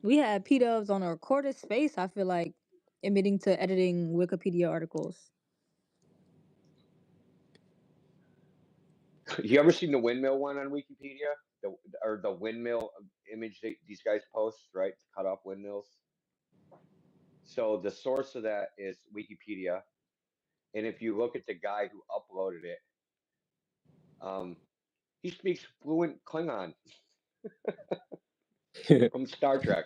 We had P Dubs on a recorded space, I feel like, admitting to editing Wikipedia articles. You ever seen the windmill one on Wikipedia? The windmill image these guys post, right? To cut off windmills. So the source of that is Wikipedia, and if you look at the guy who uploaded it, um, he speaks fluent Klingon from Star Trek.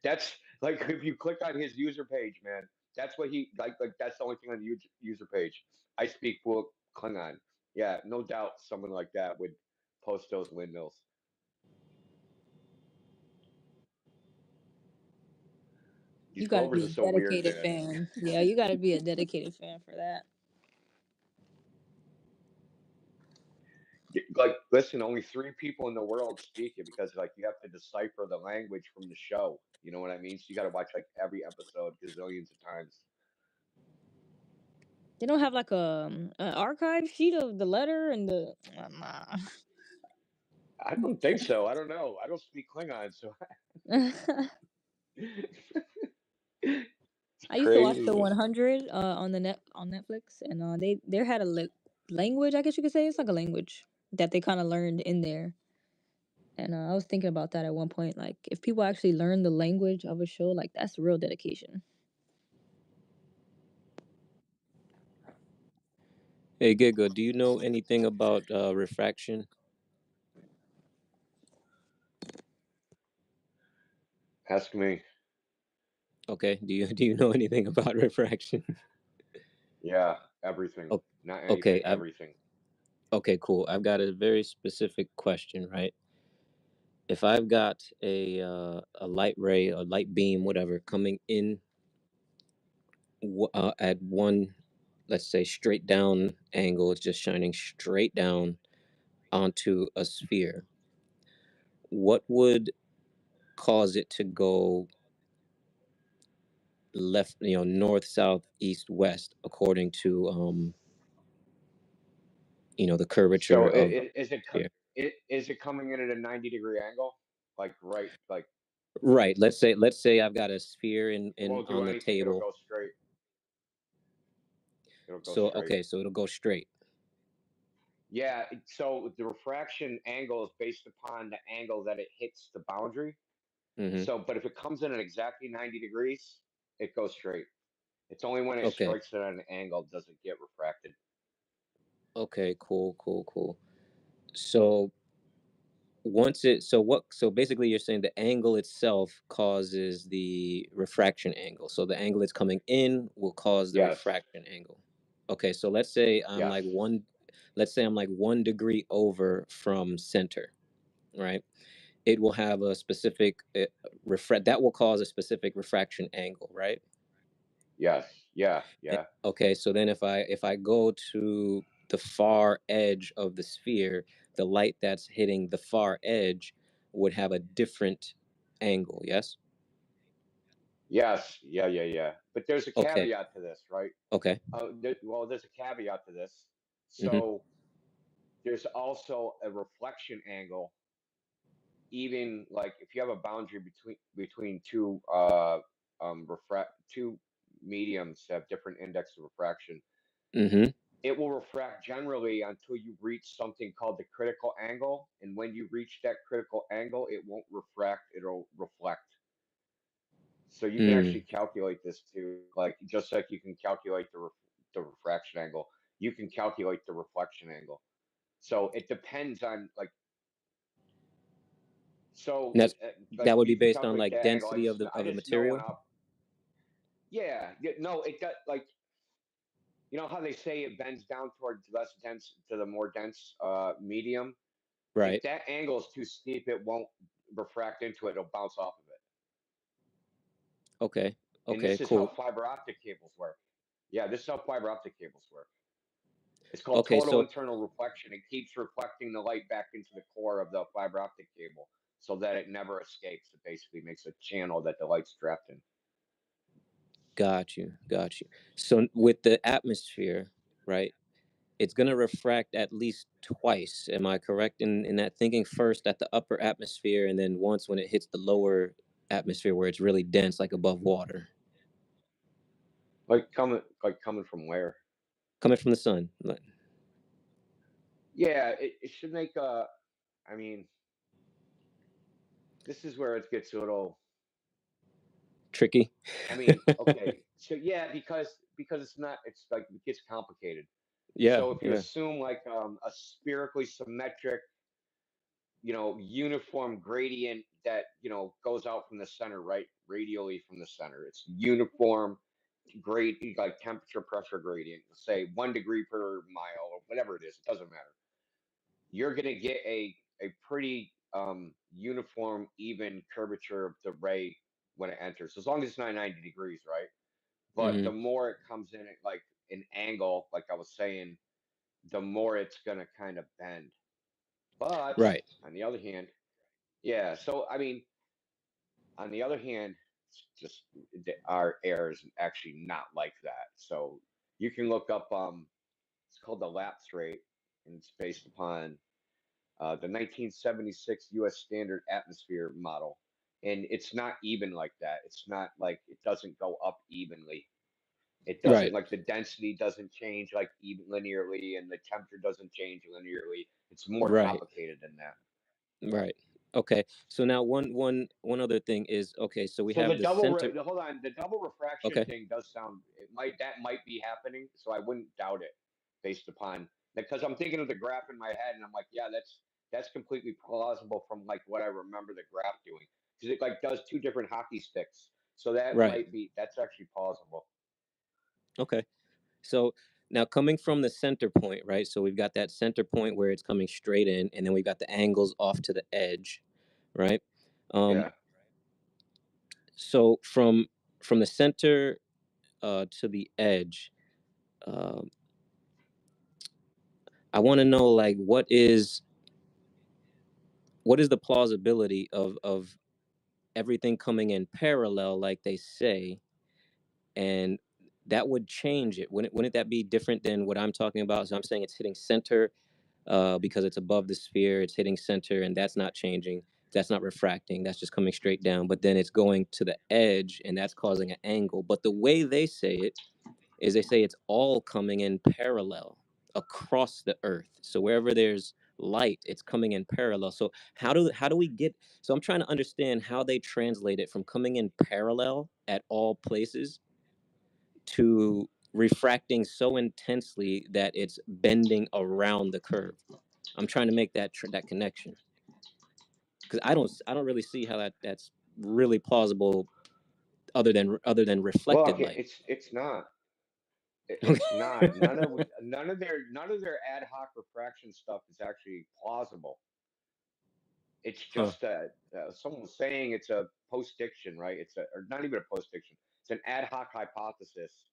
That's like if you click on his user page, man. That's what he like. That's the only thing on the user page. I speak fluent Klingon. Yeah, no doubt someone like that would post those windmills. You These got to Glovers be are a so weird, dedicated man. fan. Yeah, you got to be a dedicated fan for that. Like, listen, only three people in the world speak it because, like, you have to decipher the language from the show. You know what I mean? So you got to watch like every episode gazillions of times. They don't have like an archive sheet of the letter and the. Nah. I don't think so. I don't know. I don't speak Klingon, so it's I used to watch crazy. the 100 on the net on Netflix, and they had a language, I guess you could say. It's like a language that they kind of learned in there. And I was thinking about that at one point. Like, if people actually learn the language of a show, like that's real dedication. hey, Giga, do you know anything about refraction? Ask me. Okay. Do you know anything about refraction? Yeah, everything. O- Not Okay. anything, everything. Okay, cool. I've got a very specific question, right? If I've got a light ray or light beam, whatever, coming in at one, let's say, straight down angle, it's just shining straight down onto a sphere, what would cause it to go left, north, south, east, west, according to the curvature So of is it sphere? is it coming in at a 90-degree angle? Like right, like Right. Let's say I've got a sphere it in won't do on the anything. It'll table. go straight. It'll go So straight. okay, so it'll go straight. Yeah. So the refraction angle is based upon the angle that it hits the boundary. Mm-hmm. So, but if it comes in at exactly 90 degrees, it goes straight. It's only when it Okay. strikes it at an angle does it get refracted. Okay. Cool. So so basically you're saying the angle itself causes the refraction angle. So the angle it's coming in will cause the Yes. refraction angle. Okay, so let's say Yes. I'm like 1 degree over from center, right? It will have a specific that will cause a specific refraction angle, right? Yes. Yeah. Okay, so then if I go to the far edge of the sphere, the light that's hitting the far edge would have a different angle, yes? Yes. Yeah. But there's a Okay. caveat to this, right? Okay. Well, there's a caveat to this. Mm-hmm. So there's also a reflection angle, even like if you have a boundary between two mediums that have different index of refraction, Mm-hmm. it will refract generally until you reach something called the critical angle. And when you reach that critical angle, it won't refract, it'll reflect. So you can Mm. actually calculate this too, like just like you can calculate the refraction angle, you can calculate the reflection angle. So it depends on That's like that would you be can based on calculate like that angle. density I of the just know when material? I yeah, no, it got like you know how they say it bends down towards less dense to the more dense medium. If Right. that angle is too steep, it won't refract into it. It'll bounce off of it. Okay. And Okay, this is how cool. fiber optic cables work. Yeah, this is how fiber optic cables work. It's called Okay, total so internal reflection. It keeps reflecting the light back into the core of the fiber optic cable so that it never escapes. It basically makes a channel that the light's trapped in. got you. So with the atmosphere, right? It's going to refract at least twice. Am I correct in that thinking? First at the upper atmosphere, and then once when it hits the lower atmosphere where it's really dense, like above water, Like coming from where? coming from the sun. Yeah, it should make I mean, this is where it gets a little Tricky. I mean, okay. So yeah, because it's like it gets complicated. Yeah, So if you yeah. assume like a spherically symmetric, uniform gradient that, goes out from the center, right? Radially from the center. It's uniform grade like temperature pressure gradient, say 1 degree per mile or whatever it is, it doesn't matter. You're gonna get a pretty uniform, even curvature of the ray when it enters, as long as it's not 90 degrees, right? But Mm-hmm. the more it comes in at like an angle, like I was saying, the more it's gonna kind of bend. But Right. on the other hand, yeah. So I mean, on the other hand, it's just our air is actually not like that. So you can look up. It's called the lapse rate, and it's based upon the 1976 U.S. Standard Atmosphere Model, and it's not even like that. It's not like it doesn't go up evenly. It doesn't Right. like the density doesn't change like even linearly, and the temperature doesn't change linearly. It's more Right. complicated than that. Right. Okay. So now one other thing is, okay, so we So the have the center. hold on, the double refraction Okay. thing does sound that might be happening, so I wouldn't doubt it based upon because I'm thinking of the graph in my head and I'm like, yeah, that's completely plausible from like what I remember the graph doing because it like does two different hockey sticks, so Right. that's actually plausible. Okay. So Now, coming from the center point, right? So we've got that center point where it's coming straight in, and then we've got the angles off to the edge, right? Yeah. So from the center to the edge, um, I want to know, like, what is the plausibility of everything coming in parallel, like they say, and that would change it. Wouldn't that be different than what I'm talking about? So I'm saying it's hitting center because it's above the sphere, it's hitting center, and that's not changing. That's not refracting. That's just coming straight down. But then it's going to the edge, and that's causing an angle. But the way they say it is they say it's all coming in parallel across the earth. So wherever there's light, it's coming in parallel. So how do we get, so I'm trying to understand how they translate it from coming in parallel at all places to refracting so intensely that it's bending around the curve. I'm trying to make that that connection because I don't really see how that's really plausible other than Well, reflected okay, light. it's not. Okay. It's not. None of their ad hoc refraction stuff is actually plausible. It's Huh. just someone was saying it's a post-diction, right? Or not even a post-diction. It's an ad hoc hypothesis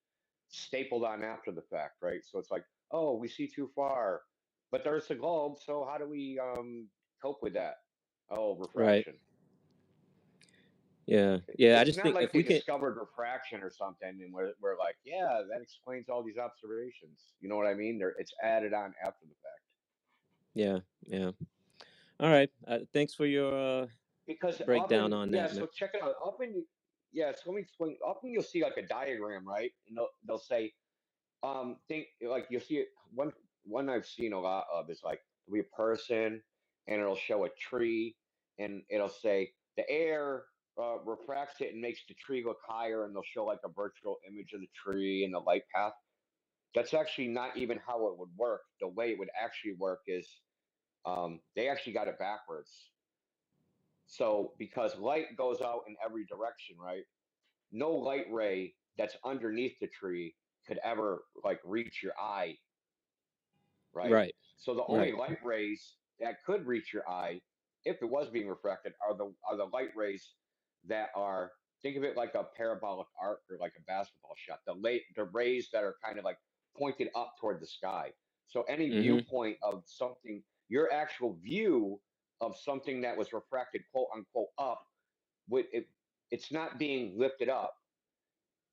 stapled on after the fact, right? So it's like, oh, we see too far, but there's a globe. So how do we cope with that? Oh, Right. refraction. Yeah. I It's just not think like if they we can. discovered refraction or something, and we're like, yeah, that explains all these observations. You know what I mean? It's added on after the fact. Yeah. All right. Thanks for your Because breakdown often, on yeah, that, man. so check it out. Often, yeah, so let me explain. Often you'll see like a diagram, right? And they'll say, think like you'll see it. One I've seen a lot of is like there'll be a person, and it'll show a tree, and it'll say the air refracts it and makes the tree look higher, and they'll show like a virtual image of the tree and the light path. That's actually not even how it would work. The way it would actually work is they actually got it backwards. So because light goes out in every direction, right? No light ray that's underneath the tree could ever like reach your eye, right? Right. So the only Right. light rays that could reach your eye, if it was being refracted, are the light rays that are, think of it like a parabolic arc or like a basketball shot. The rays that are kind of like pointed up toward the sky. So any Mm-hmm. viewpoint of something, your actual view of something that was refracted, quote unquote, up, would it's not being lifted up.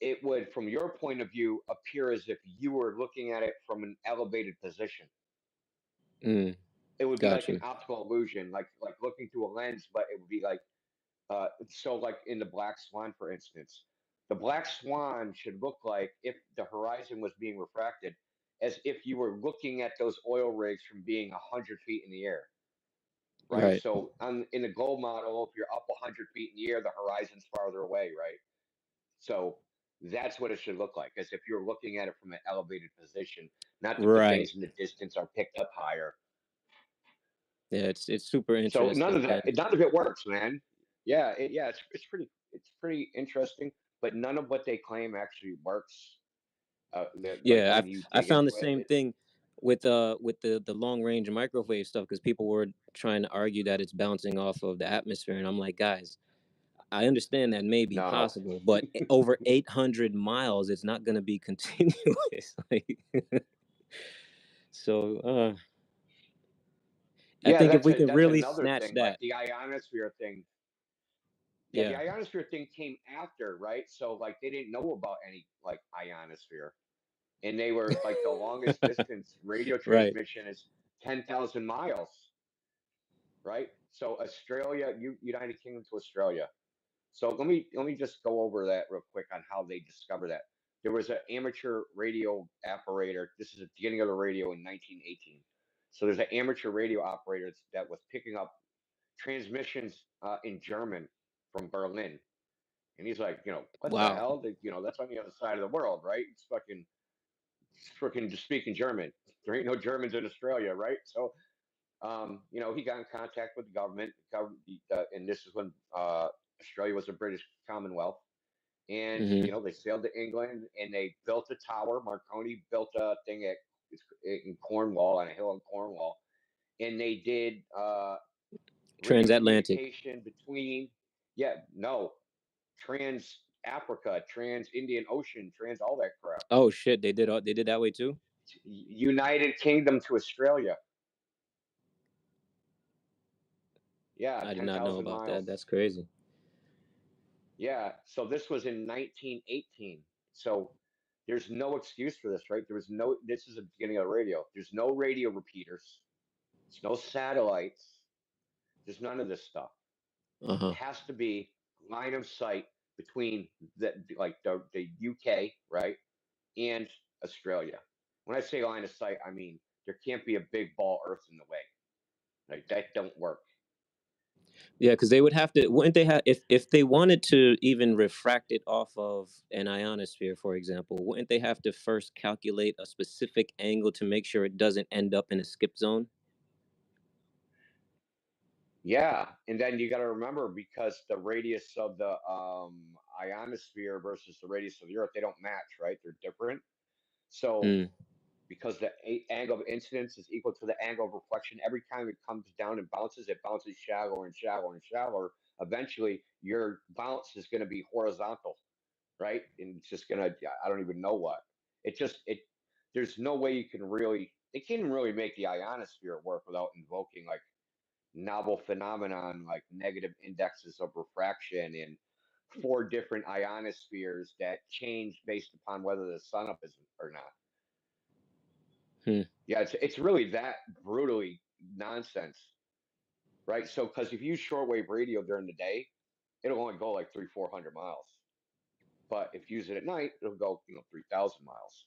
It would, from your point of view, appear as if you were looking at it from an elevated position. Mm. It would be Got like an you. optical illusion, like looking through a lens, but it would be like so like in the black swan, for instance. The black swan should look like if the horizon was being refracted, as if you were looking at those oil rigs from being 100 feet in the air, right? Right. So in the globe model, if you're up 100 feet in the air, the horizon's farther away, right? So that's what it should look like, as if you're looking at it from an elevated position, not that the Right. things in the distance are picked up higher. Yeah. It's super So interesting, man. none of it works, man. Yeah, it's pretty interesting, but none of what they claim actually works. Like Yeah. when you I dig found the into it, same thing with the long range microwave stuff because people were trying to argue that it's bouncing off of the atmosphere, and I'm like, guys, I understand that may be no. possible, but over 800 miles, it's not going to be continuous. Like, so I Yeah, think if that's we a can that's really another snatch thing. Like that, the ionosphere thing. Yeah, the yeah, ionosphere thing came after, right? So like they didn't know about any like ionosphere, and they were like the longest distance radio right, transmission is 10,000 miles, right? So Australia, United Kingdom to Australia. So let me just go over that real quick on how they discovered that. There was an amateur radio operator. This is the beginning of the radio in 1918. So there's an amateur radio operator that was picking up transmissions in German from Berlin, and he's like, what the wow, hell? That's on the other side of the world, right? It's freaking just speaking German. There ain't no Germans in Australia, right? So he got in contact with the government, and this is when Australia was a British Commonwealth, And Mm-hmm. you know, they sailed to England and they built a tower. Marconi built a thing in Cornwall, on a hill in Cornwall, and they did radio Transatlantic. communication between, yeah, no, trans Africa, trans Indian Ocean, trans all that crap. Oh shit, they did that way too? United Kingdom to Australia. Yeah, I did not know 10,000 about miles. that. That's crazy. Yeah, so this was in 1918. So there's no excuse for this, right? There was no, this is the beginning of the radio. There's no radio repeaters. There's no satellites. There's none of this stuff. It Uh-huh. has to be line of sight between the UK, right, and Australia. When I say line of sight, I mean there can't be a big ball Earth in the way. Like that don't work. Yeah, because they would have to, wouldn't they have, if they wanted to even refract it off of an ionosphere, for example, wouldn't they have to first calculate a specific angle to make sure it doesn't end up in a skip zone? Yeah, and then you got to remember, because the radius of the ionosphere versus the radius of the Earth, they don't match, right? They're different. So Mm. because the angle of incidence is equal to the angle of reflection, every time it comes down and bounces, it bounces shallower and shallower and shallower. Eventually, your bounce is going to be horizontal, right? And it's just going to, I don't even know what. There's no way you can really, they can't even really make the ionosphere work without invoking like novel phenomenon like negative indexes of refraction and four different ionospheres that change based upon whether the sun up is or not. Hmm. Yeah, it's really that brutally nonsense, right? So because if you use shortwave radio during the day, it'll only go like 300-400 miles, but if you use it at night, it'll go 3,000 miles.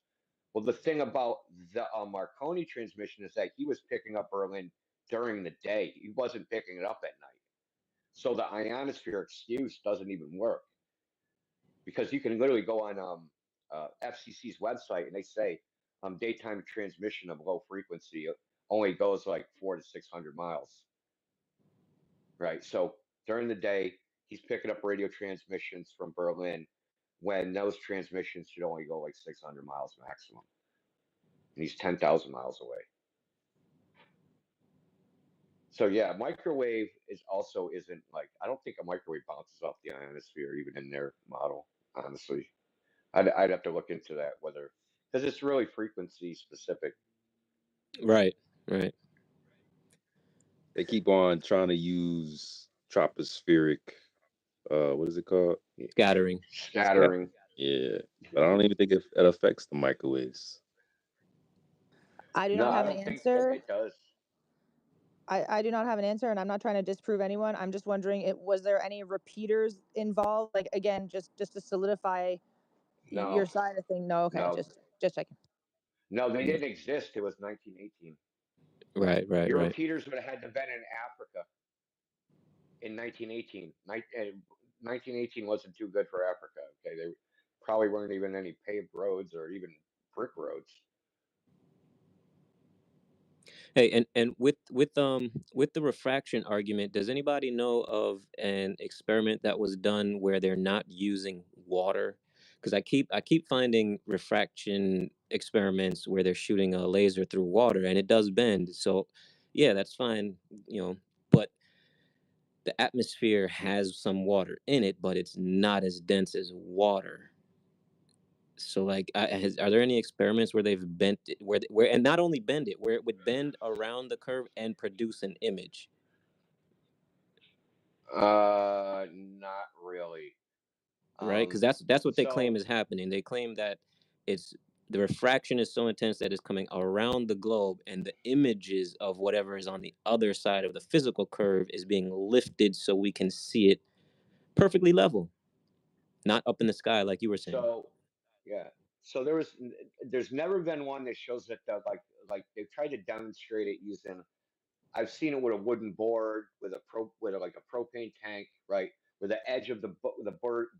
Well, the thing about the Marconi transmission is that he was picking up Berlin during the day. He wasn't picking it up at night. So the ionosphere excuse doesn't even work, because you can literally go on FCC's website and they say daytime transmission of low frequency only goes like 400 to 600 miles, right? So during the day, he's picking up radio transmissions from Berlin when those transmissions should only go like 600 miles maximum, and he's 10,000 miles away. So yeah, microwave is also isn't like, I don't think a microwave bounces off the ionosphere even in their model, honestly. I'd have to look into that, whether, because it's really frequency specific. Right, right. They keep on trying to use tropospheric, what is it called? Scattering. Scattering. Yeah, but I don't even think it affects the microwaves. I do No, not I have an don't think that answer. it does. I do not have an answer, and I'm not trying to disprove anyone. I'm just wondering, was there any repeaters involved? Like, again, just to solidify No, your side of thing. No, okay, no, just checking. no, they Mm. didn't exist. It was 1918. Right, right, Your right. repeaters would have had to been in Africa in 1918. 1918 wasn't too good for Africa. Okay, they probably weren't even any paved roads or even brick roads. Hey, and with the refraction argument, does anybody know of an experiment that was done where they're not using water? Because I keep finding refraction experiments where they're shooting a laser through water and it does bend. So, yeah, that's fine, but the atmosphere has some water in it, but it's not as dense as water. So, like, are there any experiments where they've bent it, where and not only bend it, where it would bend around the curve and produce an image, Not really. right? Because Um, that's what they claim so is happening. They claim that it's the refraction is so intense that it's coming around the globe, and the images of whatever is on the other side of the physical curve is being lifted so we can see it perfectly level, not up in the sky like you were saying. so yeah. So there's never been one that shows that like they've tried to demonstrate it using. I've seen it with a wooden board with like a propane tank, right? Where the edge of the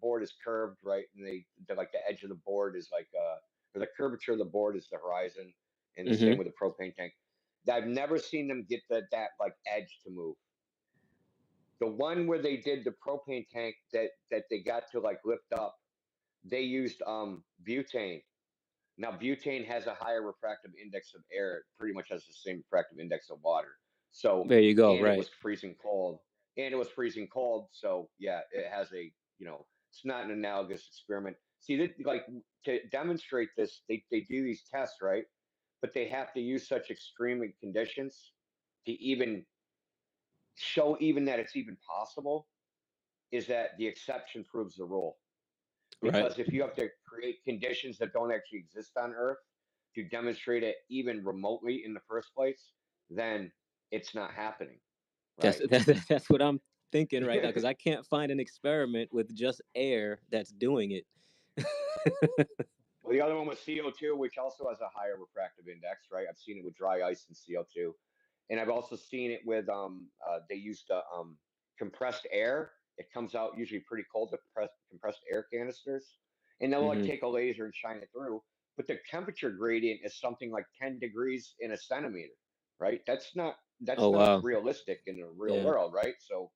board is curved, right? And they're like the edge of the board is like or the curvature of the board is the horizon, and the same Mm-hmm. with the propane tank. I've never seen them get that like edge to move. The one where they did the propane tank that they got to like lift up, they used butane. Now, butane has a higher refractive index of air. It pretty much has the same refractive index of water. So, There you go. and it Right. was freezing cold. And it was freezing cold. So, yeah, it has a, it's not an analogous experiment. See, like to demonstrate this, they do these tests, right? But they have to use such extreme conditions to even show even that it's even possible, is that the exception proves the rule. Right. Because if you have to create conditions that don't actually exist on Earth to demonstrate it even remotely in the first place, then it's not happening, That's right? that's what I'm thinking right now because I can't find an experiment with just air that's doing it. Well, the other one was CO2, which also has a higher refractive index, right? I've seen it with dry ice and CO2, and I've also seen it with they used compressed air. It comes out usually pretty cold to compressed air canisters, and they'll like Hmm. take a laser and shine it through. But the temperature gradient is something like 10 degrees in a centimeter, right? Oh That's not wow. realistic in the real Yeah. world, right? So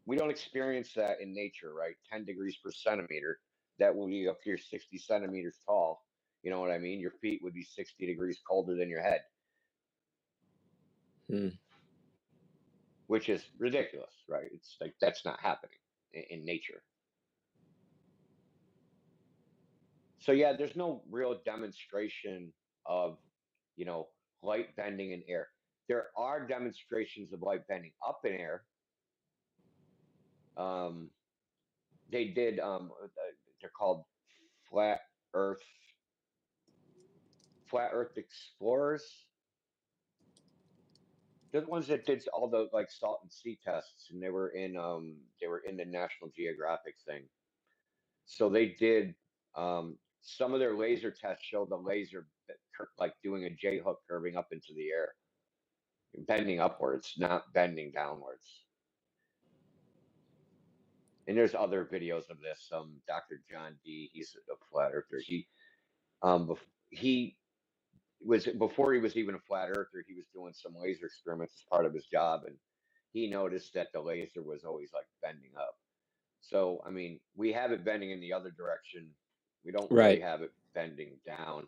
we don't experience that in nature, right? 10 degrees per centimeter. That will be up here 60 centimeters tall. You know what I mean? Your feet would be 60 degrees colder than your head, Hmm. which is ridiculous, right? It's like that's not happening in nature. So, yeah, there's no real demonstration of, you know, light bending in air. There are demonstrations of light bending up in air. Um, they did, they're called flat Earth, flat Earth explorers. They're the ones that did all the like salt and sea tests, and they were in the National Geographic thing. So they did some of their laser tests showed the laser like doing a J hook curving up into the air, bending upwards, not bending downwards. And there's other videos of this. Dr. John D. He's a flat earther. He was before he was even a flat earther. He was doing some laser experiments as part of his job, and he noticed that the laser was always like bending up. So, I mean, we have it bending in the other direction. We don't really Right. have it bending down.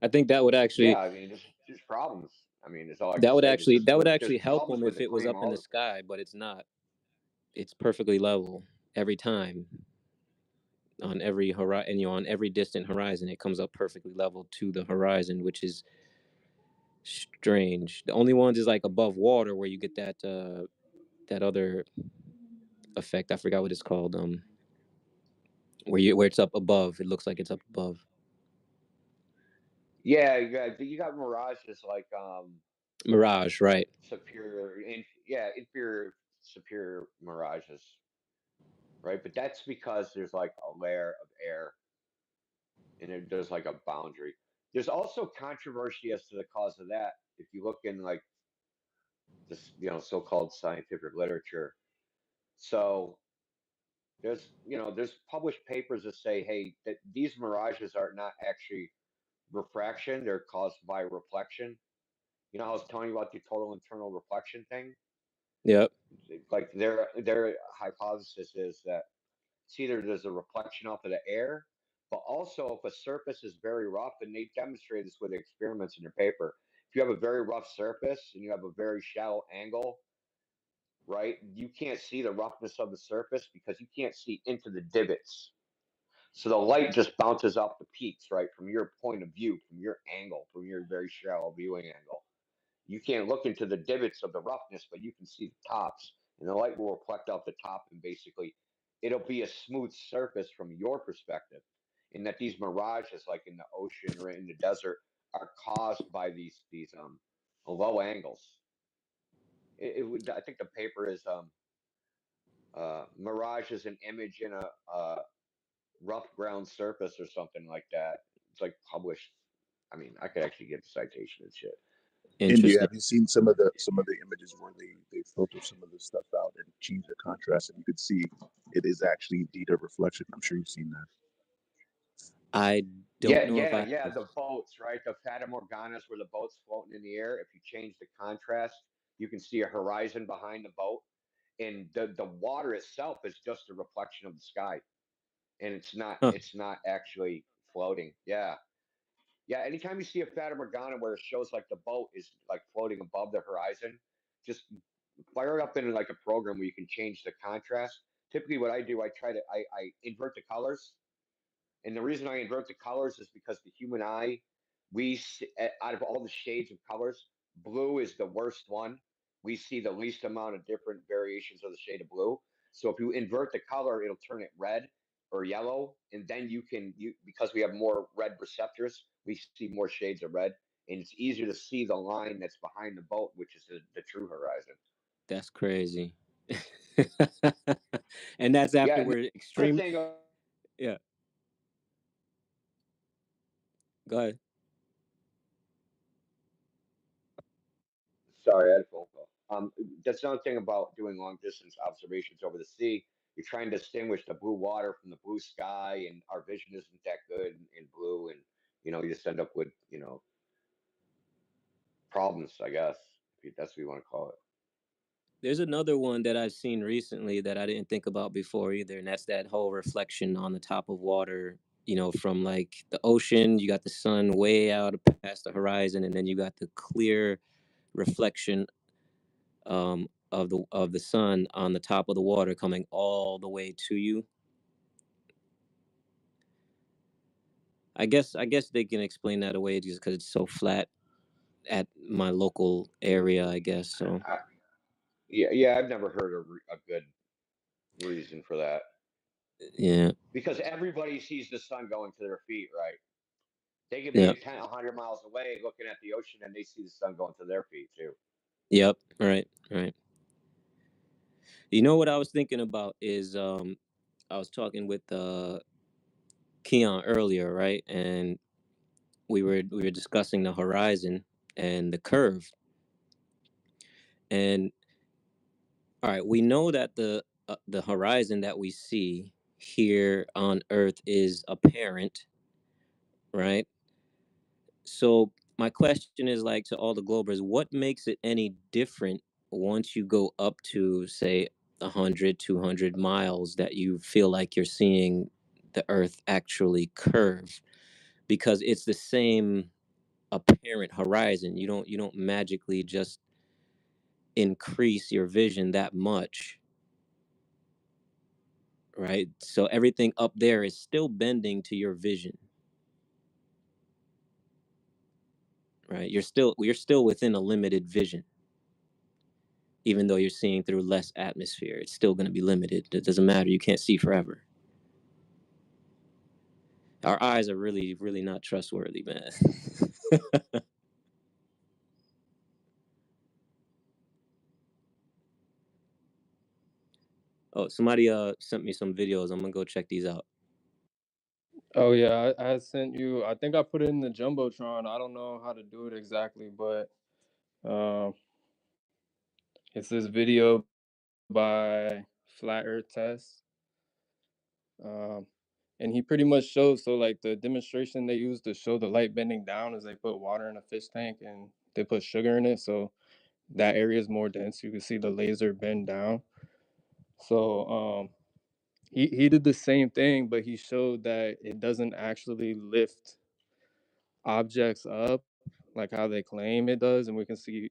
I think that would Yeah, actually I mean, there's problems. I mean, that's all I can say. that would There's actually help problems them with if the it was claim up in all the the sky, but it's not. It's perfectly level every time on every horizon. You know, on every distant horizon, it comes up perfectly level to the horizon, which is strange. The only ones is like above water where you get that other effect. I forgot what it's called. Where it's up above. It looks like it's up above. Yeah, you got mirages like Mirage, right? inferior superior mirages, right? But that's because there's like a layer of air and there's like a boundary. There's also controversy as to the cause of that. If you look in like this, so-called scientific literature. So there's published papers that say, hey, that these mirages are not actually refraction; they're caused by reflection. You know, I was telling you about the total internal reflection thing. Yep. Like their hypothesis is that it's either there's a reflection off of the air, but also if a surface is very rough, and they demonstrate this with experiments in their paper. If you have a very rough surface and you have a very shallow angle, right, you can't see the roughness of the surface because you can't see into the divots. So the light just bounces off the peaks, right, from your point of view, from your angle, from your very shallow viewing angle. You can't look into the divots of the roughness, but you can see the tops, and the light will reflect off the top, and basically, it'll be a smooth surface from your perspective. And that these mirages, like in the ocean or in the desert, are caused by these low angles. I think the paper is mirage is an image in a rough ground surface or something like that. It's like published. I mean, I could actually get the citation and shit. India, Interesting. have you seen some of the images where they filter some of this stuff out and change the contrast, and you could see it is actually indeed a reflection? I'm sure you've seen that. I don't Yeah, know if yeah, I yeah. have. The boats, right? The Fata Morganas where the boat's floating in the air. If you change the contrast, you can see a horizon behind the boat. and the water itself is just a reflection of the sky, and Huh. it's not actually floating. Yeah. Yeah, anytime you see a Fata Morgana where it shows like the boat is like floating above the horizon, just fire it up in like a program where you can change the contrast. Typically, what I do, I invert the colors, and the reason I invert the colors is because the human eye, out of all the shades of colors, blue is the worst one. We see the least amount of different variations of the shade of blue. So if you invert the color, it'll turn it red or yellow, and then you because we have more red receptors, we see more shades of red, and it's easier to see the line that's behind the boat, which is the true horizon. That's crazy. And that's Yeah, after and we're the other extreme. thing. Yeah, go ahead. Sorry, I had a phone call. That's another thing about doing long distance observations over the sea. You're trying to distinguish the blue water from the blue sky, and our vision isn't that good in blue, and you just end up with problems, I guess, if that's what you want to call it. There's another one that I've seen recently that I didn't think about before either, and that's that whole reflection on the top of water. From like the ocean, you got the sun way out past the horizon, and then you got the clear reflection of the sun on the top of the water coming all the way to you. I guess they can explain that away just because it's so flat at my local area. I guess so. I, yeah, I've never heard a good reason for that Yeah. because everybody sees the sun going to their feet, right? They could be Yep. 10, 100 miles away looking at the ocean, and they see the sun going to their feet too. Yep. Right. Right. You know what I was thinking about is I was talking with Keon earlier, right? And we were discussing the horizon and the curve. And all right, we know that the horizon that we see here on Earth is apparent, right? So my question is like to all the Globers, what makes it any different once you go up to say 100, 200 miles that you feel like you're seeing the Earth actually curve? Because it's the same apparent horizon. You don't magically just increase your vision that much, right? So everything up there is still bending to your vision, right? You're still within a limited vision, even though you're seeing through less atmosphere. It's still going to be limited. It doesn't matter. You can't see forever. Our eyes are really, really not trustworthy, man. Oh, somebody sent me some videos. I'm gonna go check these out. Oh yeah, I had sent you. I think I put it in the jumbotron. I don't know how to do it exactly, but um, it's this video by Flat Earth Test, um, and he pretty much shows. So like the demonstration they use to show the light bending down is they put water in a fish tank and they put sugar in it, so that area is more dense. You can see the laser bend down. So he did the same thing, but he showed that it doesn't actually lift objects up like how they claim it does, and we can see,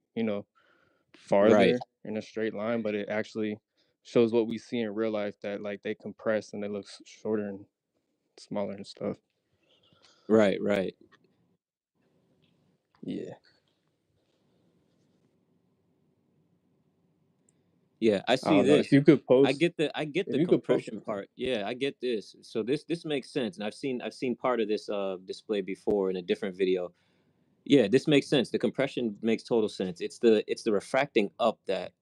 Right, farther in a straight line, but it actually shows what we see in real life, that like they compress and it looks shorter and smaller and stuff. right, right. Yeah. Yeah, I I see don't know. If this. you could I post get the if you could post compression part. Yeah, I get this. So this makes sense, and I've seen part of this display before in a different video. Yeah, this makes sense. The compression makes total sense. It's the refracting up that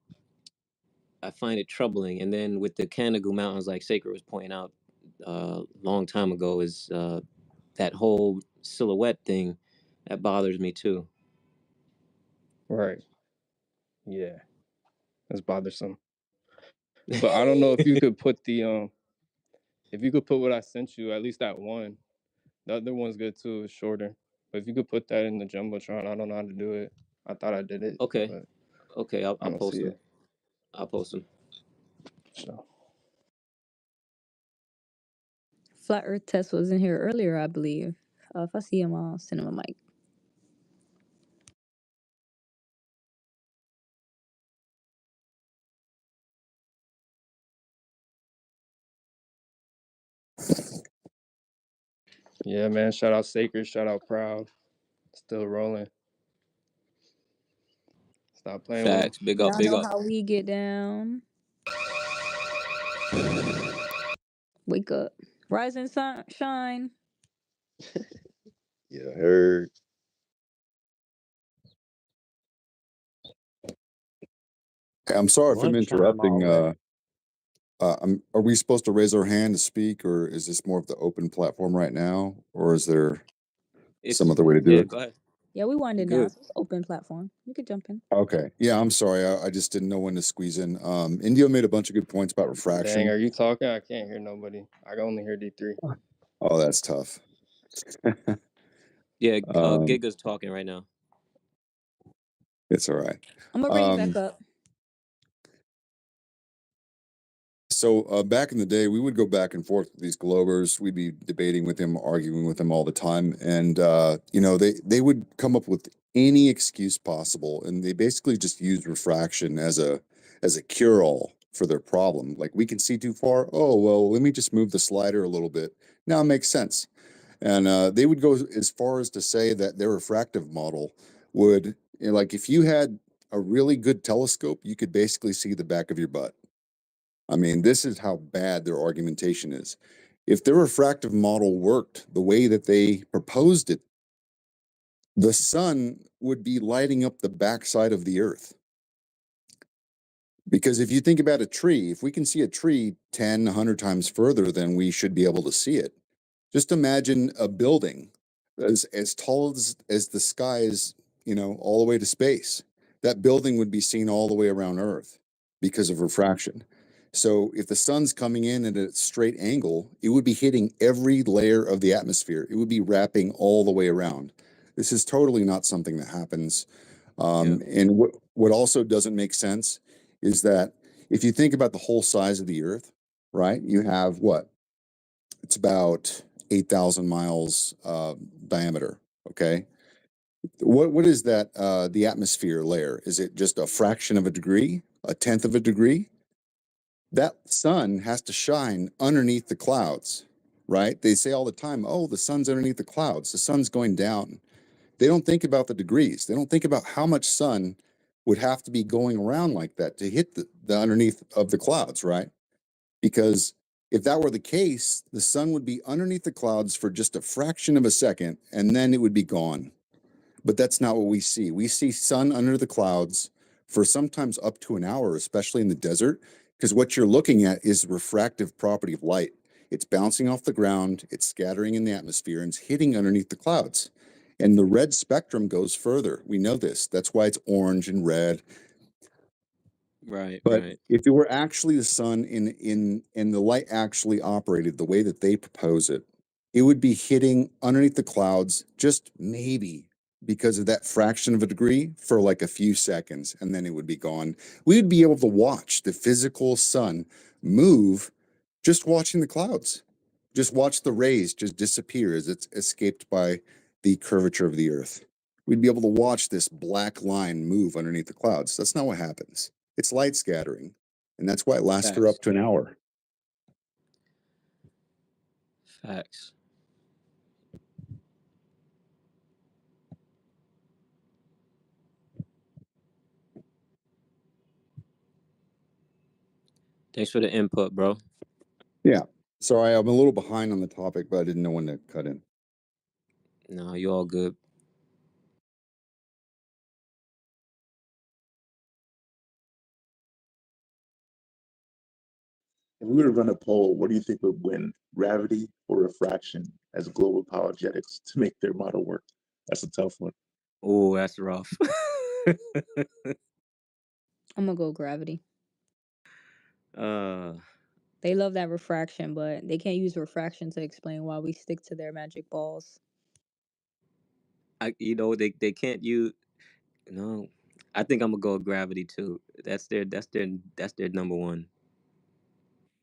I find it troubling. And then with the Canigou Mountains, like Sacred was pointing out long time ago, is that whole silhouette thing that bothers me too. right. Yeah, it's bothersome. But I don't know if you could put the if you could put what I sent you, at least that one. The other one's good too, it's shorter. But if you could put that in the jumbotron, I don't know how to do it. I thought I did it, Okay, but okay, I'll, I I'll don't post see them. it. I'll post them. So Flat Earth Test was in here earlier, I believe. If I see him, I'll send him a mic. yeah, man. Shout out Sacred. Shout out Proud. Still rolling. Stop playing with them. Facts. Big up, Y'all big know up. how we get down. Wake up. Rise and shine. Yeah, heard. I'm sorry if I'm Lunchtime interrupting. already. Are we supposed to raise our hand to speak, or is this more of the open platform right now, or is there some It's other way to do yeah. it? Go ahead. Yeah, we You winding down, good? so it's open platform. You could jump in. Okay. Yeah, I'm sorry. I just didn't know when to squeeze in. Indio made a bunch of good points about Dang, refraction. are you talking? I can't hear nobody. I can only hear D3. Oh, that's tough. Yeah. um, Giga's talking right now. it's all right. I'm gonna bring you back up. So back in the day, we would go back and forth with these Globers. We'd be debating with them, arguing with them all the time, and they would come up with any excuse possible, and they basically just used refraction as a cure all for their problem. Like, we can see too far. Oh well, let me just move the slider a little bit. Now it makes sense. And they would go as far as to say that their refractive model would, like, if you had a really good telescope, you could basically see the back of your butt. I mean, this is how bad their argumentation is. If their refractive model worked the way that they proposed it, the sun would be lighting up the backside of the earth. Because if you think about a tree, if we can see a tree 10, 100 times further than we should be able to see it, just imagine a building as tall as the sky is, all the way to space. That building would be seen all the way around Earth because of refraction. So if the sun's coming in at a straight angle, it would be hitting every layer of the atmosphere. It would be wrapping all the way around. This is totally not something that happens. Yeah. And what also doesn't make sense is that if you think about the whole size of the Earth, right? You have what? It's about 8,000 miles diameter. Okay. What is that? The atmosphere layer? Is it just a fraction of a degree, a tenth of a degree? That sun has to shine underneath the clouds, right? They say all the time, oh, the sun's underneath the clouds, the sun's going down. They don't think about the degrees. They don't think about how much sun would have to be going around like that to hit the underneath of the clouds, right? Because if that were the case, the sun would be underneath the clouds for just a fraction of a second, and then it would be gone. But that's not what we see. We see sun under the clouds for sometimes up to an hour, especially in the desert, because what you're looking at is the refractive property of light. It's bouncing off the ground, it's scattering in the atmosphere, and it's hitting underneath the clouds. And the red spectrum goes further. We know this. That's why it's orange and red. Right. But Right. if it were actually the sun in the light actually operated the way that they propose it, it would be hitting underneath the clouds just maybe because of that fraction of a degree for like a few seconds, and then it would be gone. We would be able to watch the physical sun move just watching the clouds. Just watch the rays just disappear as it's escaped by the curvature of the earth. We'd be able to watch this black line move underneath the clouds. That's not what happens. It's light scattering, and that's why it lasts for Facts. up to an hour. Facts. Thanks for the input, bro. Yeah. Sorry, I'm a little behind on the topic, but I didn't know when to cut in. No, you all good. If we were to run a poll, what do you think would win, gravity or refraction as global apologetics to make their model work? That's a tough one. Oh, that's rough. I'm gonna go gravity. uh, They love that refraction, but they can't use refraction to explain why we stick to their magic balls. they can't use. No, I think I'm gonna go with gravity too. That's their number one.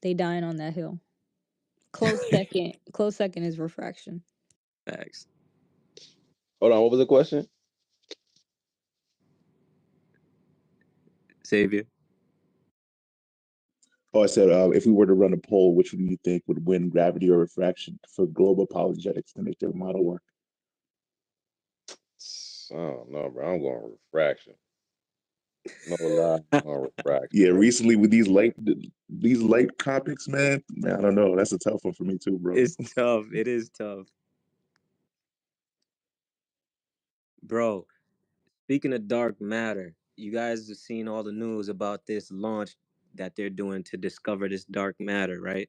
They dying on that hill. Close second. Close second is refraction. Facts. Hold on, what was the question? Savior. Oh, I said, if we were to run a poll, which one do you think would win, gravity or refraction, for global apologetics to make their model work? I don't know, bro. I'm going refraction. No lie, I'm going refraction, Yeah, bro. recently with these light topics, man, I don't know. That's a tough one for me too, bro. It's tough. It is tough. Bro, speaking of dark matter, you guys have seen all the news about this launch that they're doing to discover this dark matter, right?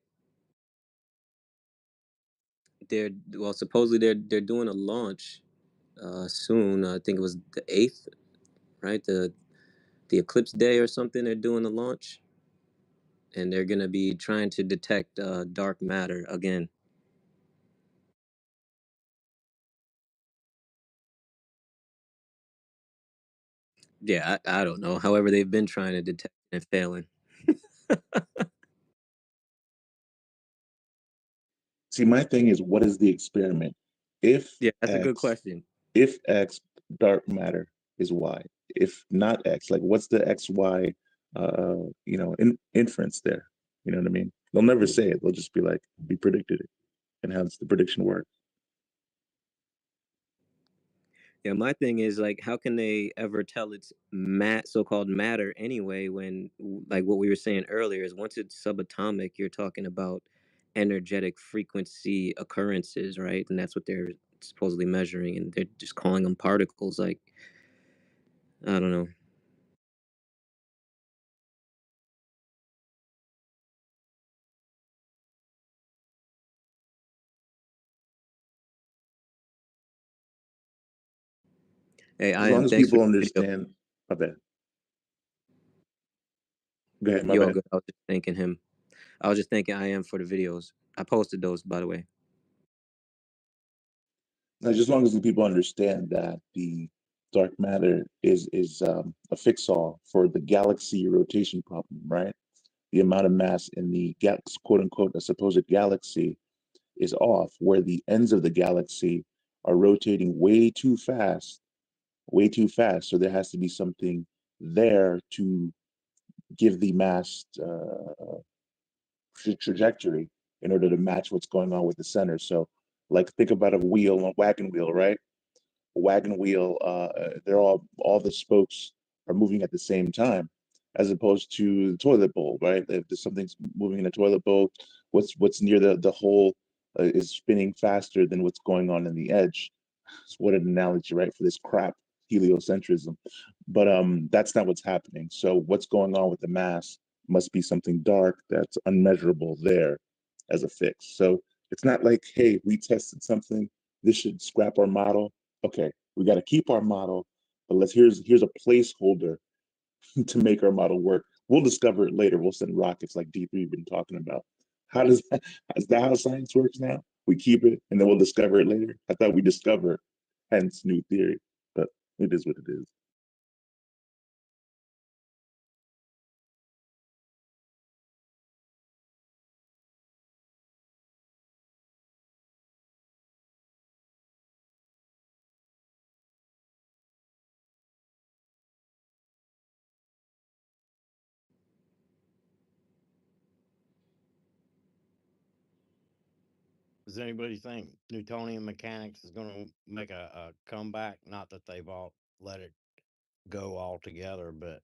Supposedly they're doing a launch soon. I think it was the 8th, right? The eclipse day or something. They're doing the launch, and they're gonna be trying to detect dark matter again. Yeah, I don't know. However, they've been trying to detect and failing. See, my thing is, what is the experiment? If Yeah, that's a good X, question. if X dark matter is Y, if not X, like what's the XY, inference there? You know what I mean? They'll never say it. They'll just be like, we predicted it, and how does the prediction work? Yeah, my thing is like, how can they ever tell it's so-called matter anyway? When like what we were saying earlier is once it's subatomic, you're talking about energetic frequency occurrences, right? And that's what they're supposedly measuring, and they're just calling them particles. Like, I don't know. Hey, As I long am. as Thanks for people the video. understand. My bad. Go ahead. My You all bad. good? I was just thanking him. I was just thanking I am for the videos. I posted those, by the way. Now, just as long as the people understand that the dark matter is a fix-all for the galaxy rotation problem, right? The amount of mass in the quote unquote a supposed galaxy is off, where the ends of the galaxy are rotating way too fast. So there has to be something there to give the mass trajectory in order to match what's going on with the center. So, like, think about a wagon wheel, right? A wagon wheel, they're all the spokes are moving at the same time, as opposed to the toilet bowl, right? If there's something's moving in a toilet bowl, what's near the hole is spinning faster than what's going on in the edge. What an analogy, right, for this crap heliocentrism. But that's not what's happening. So what's going on with the mass must be something dark that's unmeasurable there as a fix. So it's not like, hey, we tested something, this should scrap our model. Okay, we got to keep our model, but here's a placeholder to make our model work. We'll discover it later. We'll send rockets like D3 been talking about. How does that, is that how science works now? We keep it and then we'll discover it later. I thought we discover, hence new theory, but it is what it is. Does anybody think Newtonian mechanics is going to make a comeback? Not that they've all let it go altogether, but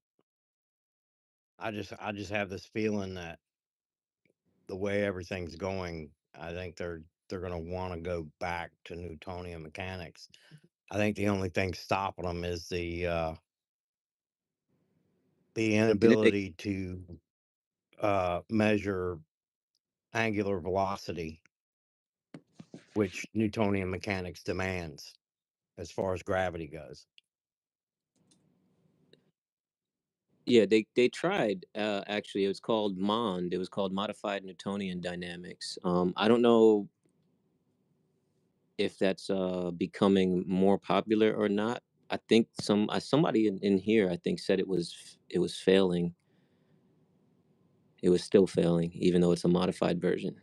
I just have this feeling that the way everything's going, I think they're going to want to go back to Newtonian mechanics. I think the only thing stopping them is the Didn't they? inability to measure angular velocity, which Newtonian mechanics demands as far as gravity goes. Yeah, they tried. Actually, it was called MOND. It was called Modified Newtonian Dynamics. I don't know if that's becoming more popular or not. I think somebody in here I think said it was failing. it was still failing, even though it's a modified version.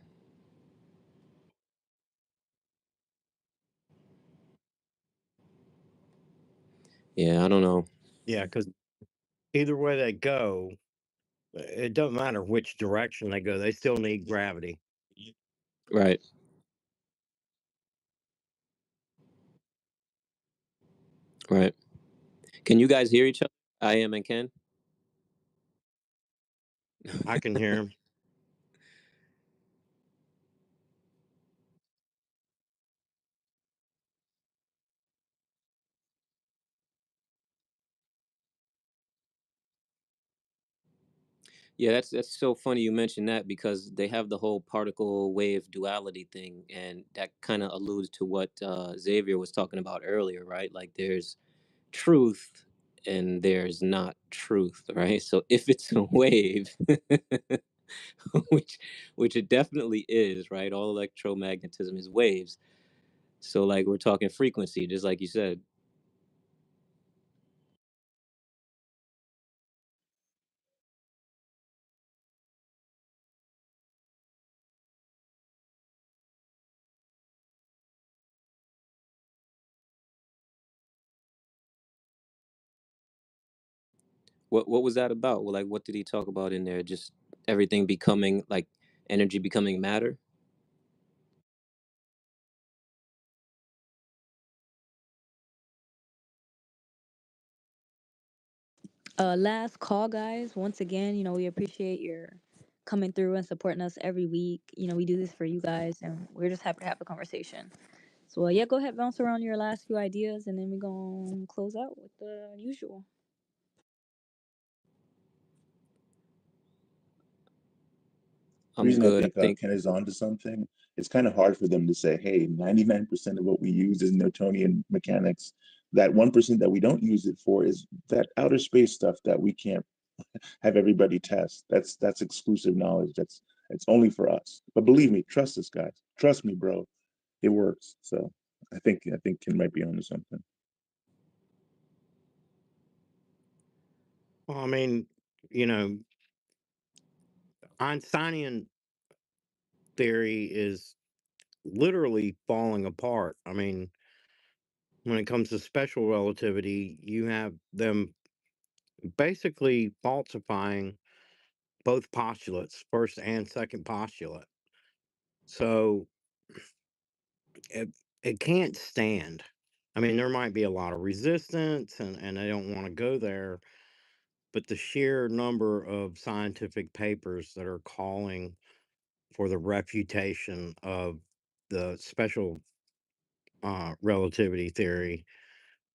Yeah, I don't know. Yeah, because either way they go, it doesn't matter which direction they go, they still need gravity. Right. Right. Can you guys hear each other? I am and Ken. I can hear him. Yeah, that's so funny you mentioned that, because they have the whole particle wave duality thing, and that kind of alludes to what Xavier was talking about earlier, right? Like there's truth and there's not truth, right? So if it's a wave, which which it definitely is, right? All electromagnetism is waves. So like we're talking frequency, just like you said. What was that about? Well, like what did he talk about in there? Just everything becoming like energy becoming matter? Last call, guys. Once again, we appreciate your coming through and supporting us every week. We do this for you guys, and we're just happy to have a conversation. So, yeah, go ahead, bounce around your last few ideas, and then we're going to close out with the usual. The I'm reason I good. I think think Ken is onto something, it's kind of hard for them to say, hey, 99% of what we use is Newtonian mechanics. That 1% that we don't use it for is that outer space stuff that we can't have everybody test. That's exclusive knowledge. It's only for us. But believe me, trust us, guys. Trust me, bro. It works. So I think Ken might be onto something. Well, I mean, you know, Einsteinian theory is literally falling apart. I mean, when it comes to special relativity, you have them basically falsifying both postulates, first and second postulate. So it, it can't stand. I mean, there might be a lot of resistance and they don't want to go there, but the sheer number of scientific papers that are calling for the refutation of the special relativity theory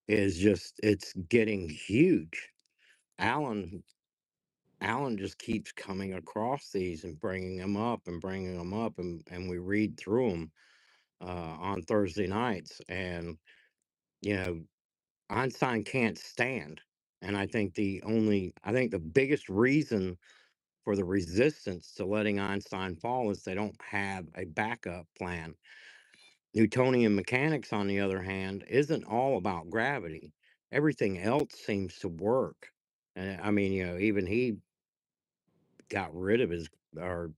is just, it's getting huge. Alan Alan just keeps coming across these and bringing them up and bringing them up, and we read through them on Thursday nights. And you know, Einstein can't stand. And I think the biggest reason for the resistance to letting Einstein fall is they don't have a backup plan. Newtonian mechanics, on the other hand, isn't all about gravity. Everything else seems to work. And I mean, even he got rid of his, or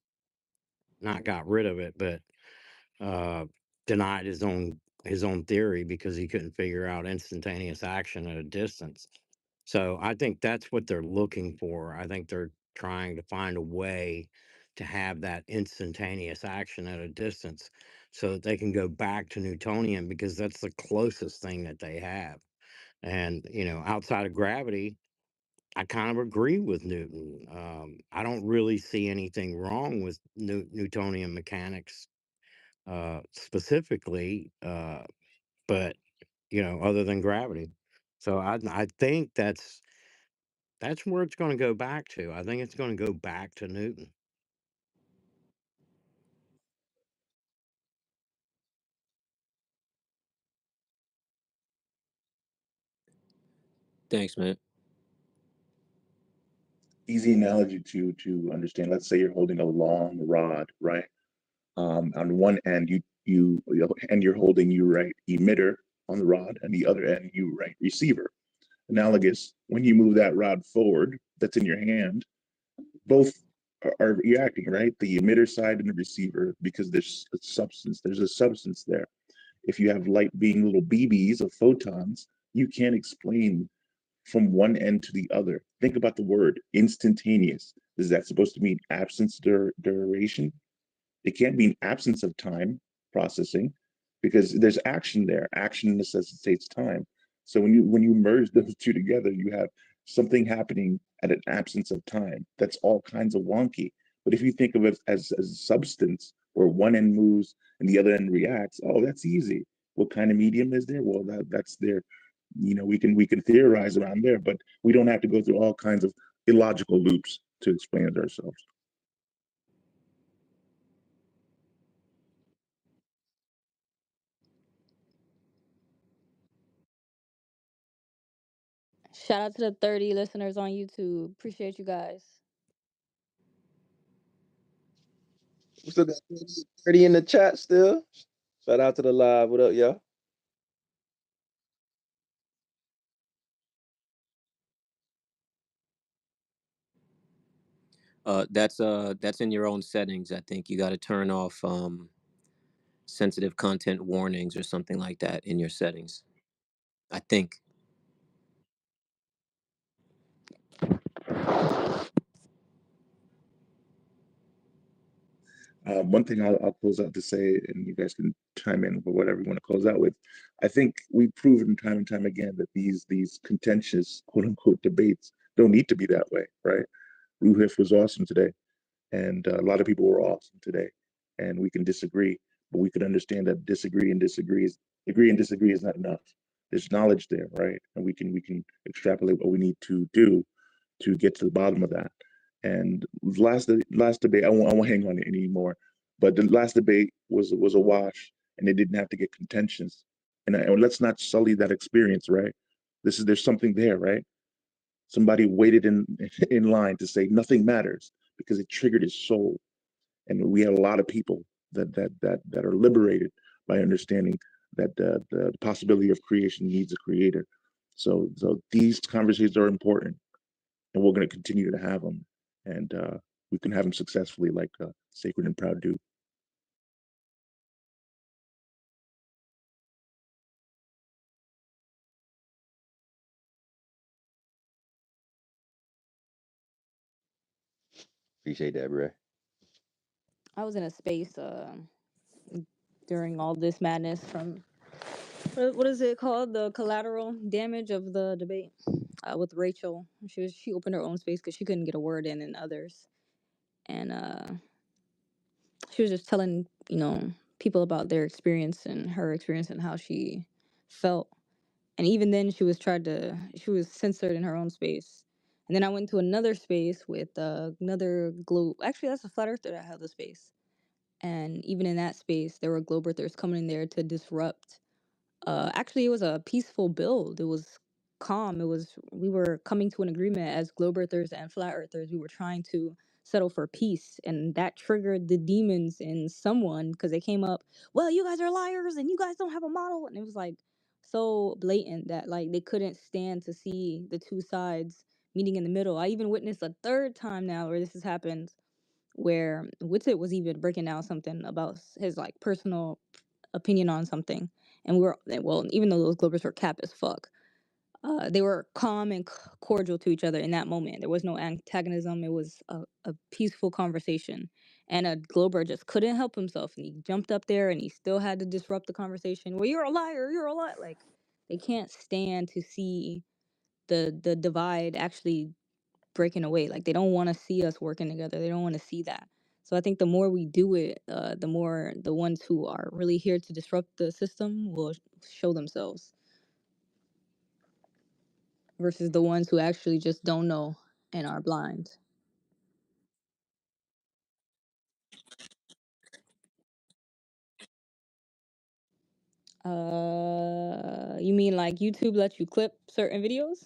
not got rid of it, but uh, denied his own theory because he couldn't figure out instantaneous action at a distance. So I think that's what they're looking for. I think they're trying to find a way to have that instantaneous action at a distance so that they can go back to Newtonian, because that's the closest thing that they have. And, outside of gravity, I kind of agree with Newton. I don't really see anything wrong with Newtonian mechanics specifically, but other than gravity. So I think that's where it's going to go back to. I think it's going to go back to Newton. thanks, man. Easy analogy to understand. Let's say you're holding a long rod, right? On one end, and you're holding you right emitter on the rod, and the other end you right receiver. Analogous, when you move that rod forward, that's in your hand. Both are reacting, right? The emitter side and the receiver, because there's a substance there. If you have light being little BBs of photons, you can't explain from one end to the other. Think about the word instantaneous. Is that supposed to mean absence duration? It can't be an absence of time processing because there's action there. Action necessitates time. So when you merge those two together, you have something happening at an absence of time. That's all kinds of wonky. But if you think of it as a substance where one end moves and the other end reacts, oh, that's easy. What kind of medium is there? Well, that's there. We can theorize around there, but we don't have to go through all kinds of illogical loops to explain it ourselves. Shout out to the 30 listeners on YouTube. Appreciate you guys. We still got 30 in the chat still. Shout out to the live. What up, y'all? That's in your own settings. I think you got to turn off sensitive content warnings or something like that in your settings. I think. One thing I'll close out to say, and you guys can chime in for whatever you want to close out with. I think we've proven time and time again that these contentious quote unquote debates don't need to be that way, right? Ruhif was awesome today, and a lot of people were awesome today, and we can disagree, but we can understand that agree and disagree is not enough. There's knowledge there, right? And we can extrapolate what we need to do to get to the bottom of that. And last debate, I won't hang on it anymore. But the last debate was a wash, and it didn't have to get contentious. And let's not sully that experience, right? There's something there, right? Somebody waited in in line to say nothing matters because it triggered his soul. And we had a lot of people that are liberated by understanding that the possibility of creation needs a creator. So these conversations are important, and we're going to continue to have them, and we can have them successfully, like Sacred and Proud do. Appreciate that, bro. I was in a space during all this madness from what is it called, the collateral damage of the debate with Rachel. She opened her own space because she couldn't get a word in others, and she was just telling people about their experience and her experience and how she felt. And even then she was censored in her own space. And then I went to another space with another globe. Actually, that's a flat earther that held the space. And even in that space, there were globe earthers coming in there to disrupt. Actually, it was a peaceful build. It was calm. We were coming to an agreement as globe earthers and flat earthers. We were trying to settle for peace, and that triggered the demons in someone because they came up. Well, you guys are liars, and you guys don't have a model, and it was like so blatant that like they couldn't stand to see the two sides meeting in the middle. I even witnessed a third time now where this has happened, where Witsit was even breaking down something about his like personal opinion on something, and even though those Glovers were cap as fuck, they were calm and cordial to each other in that moment. There was no antagonism. It was a peaceful conversation, and a Glober just couldn't help himself, and he jumped up there, and he still had to disrupt the conversation. Well, you're a liar. You're a liar. Like they can't stand to see the divide actually breaking away. Like they don't want to see us working together. They don't want to see that. So I think the more we do it, the more the ones who are really here to disrupt the system will show themselves, versus the ones who actually just don't know and are blind. You mean like YouTube lets you clip certain videos?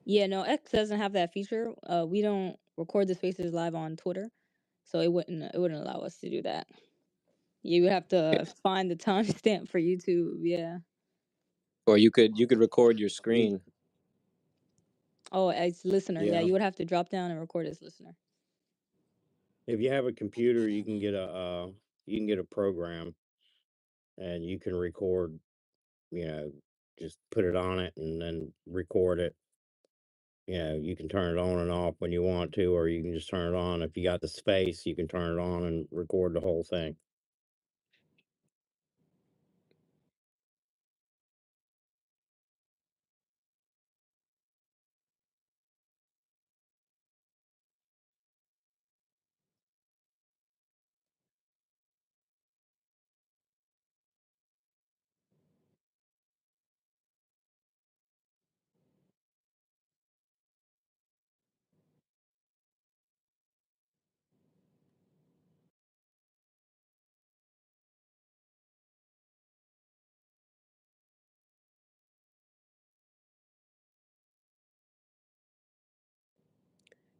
Yeah, no, X doesn't have that feature. We don't record the spaces live on Twitter, so it wouldn't allow us to do that. You would have to find the timestamp for YouTube. Yeah. Or you could record your screen. Oh, as listener, yeah, Yeah. you would have to drop down and record as listener. If you have a computer, you can get a program and you can record, you know, just put it on it and then record it. You know, you can turn it on and off when you want to, or you can just turn it on. If you got the space, you can turn it on and record the whole thing.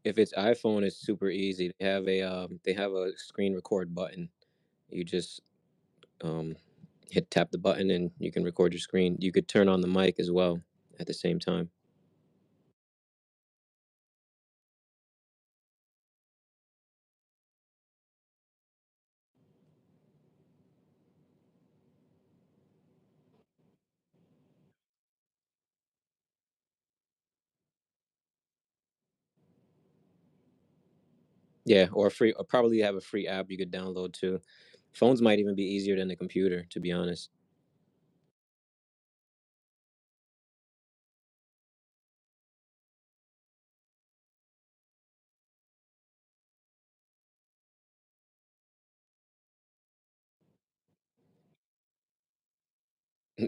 If it's iPhone, it's super easy. They have a screen record button. You just um hit tap the button and you can record your screen. You could turn on the mic as well at the same time. Yeah, or free, or probably have a free app you could download too. Phones might even be easier than the computer, to be honest.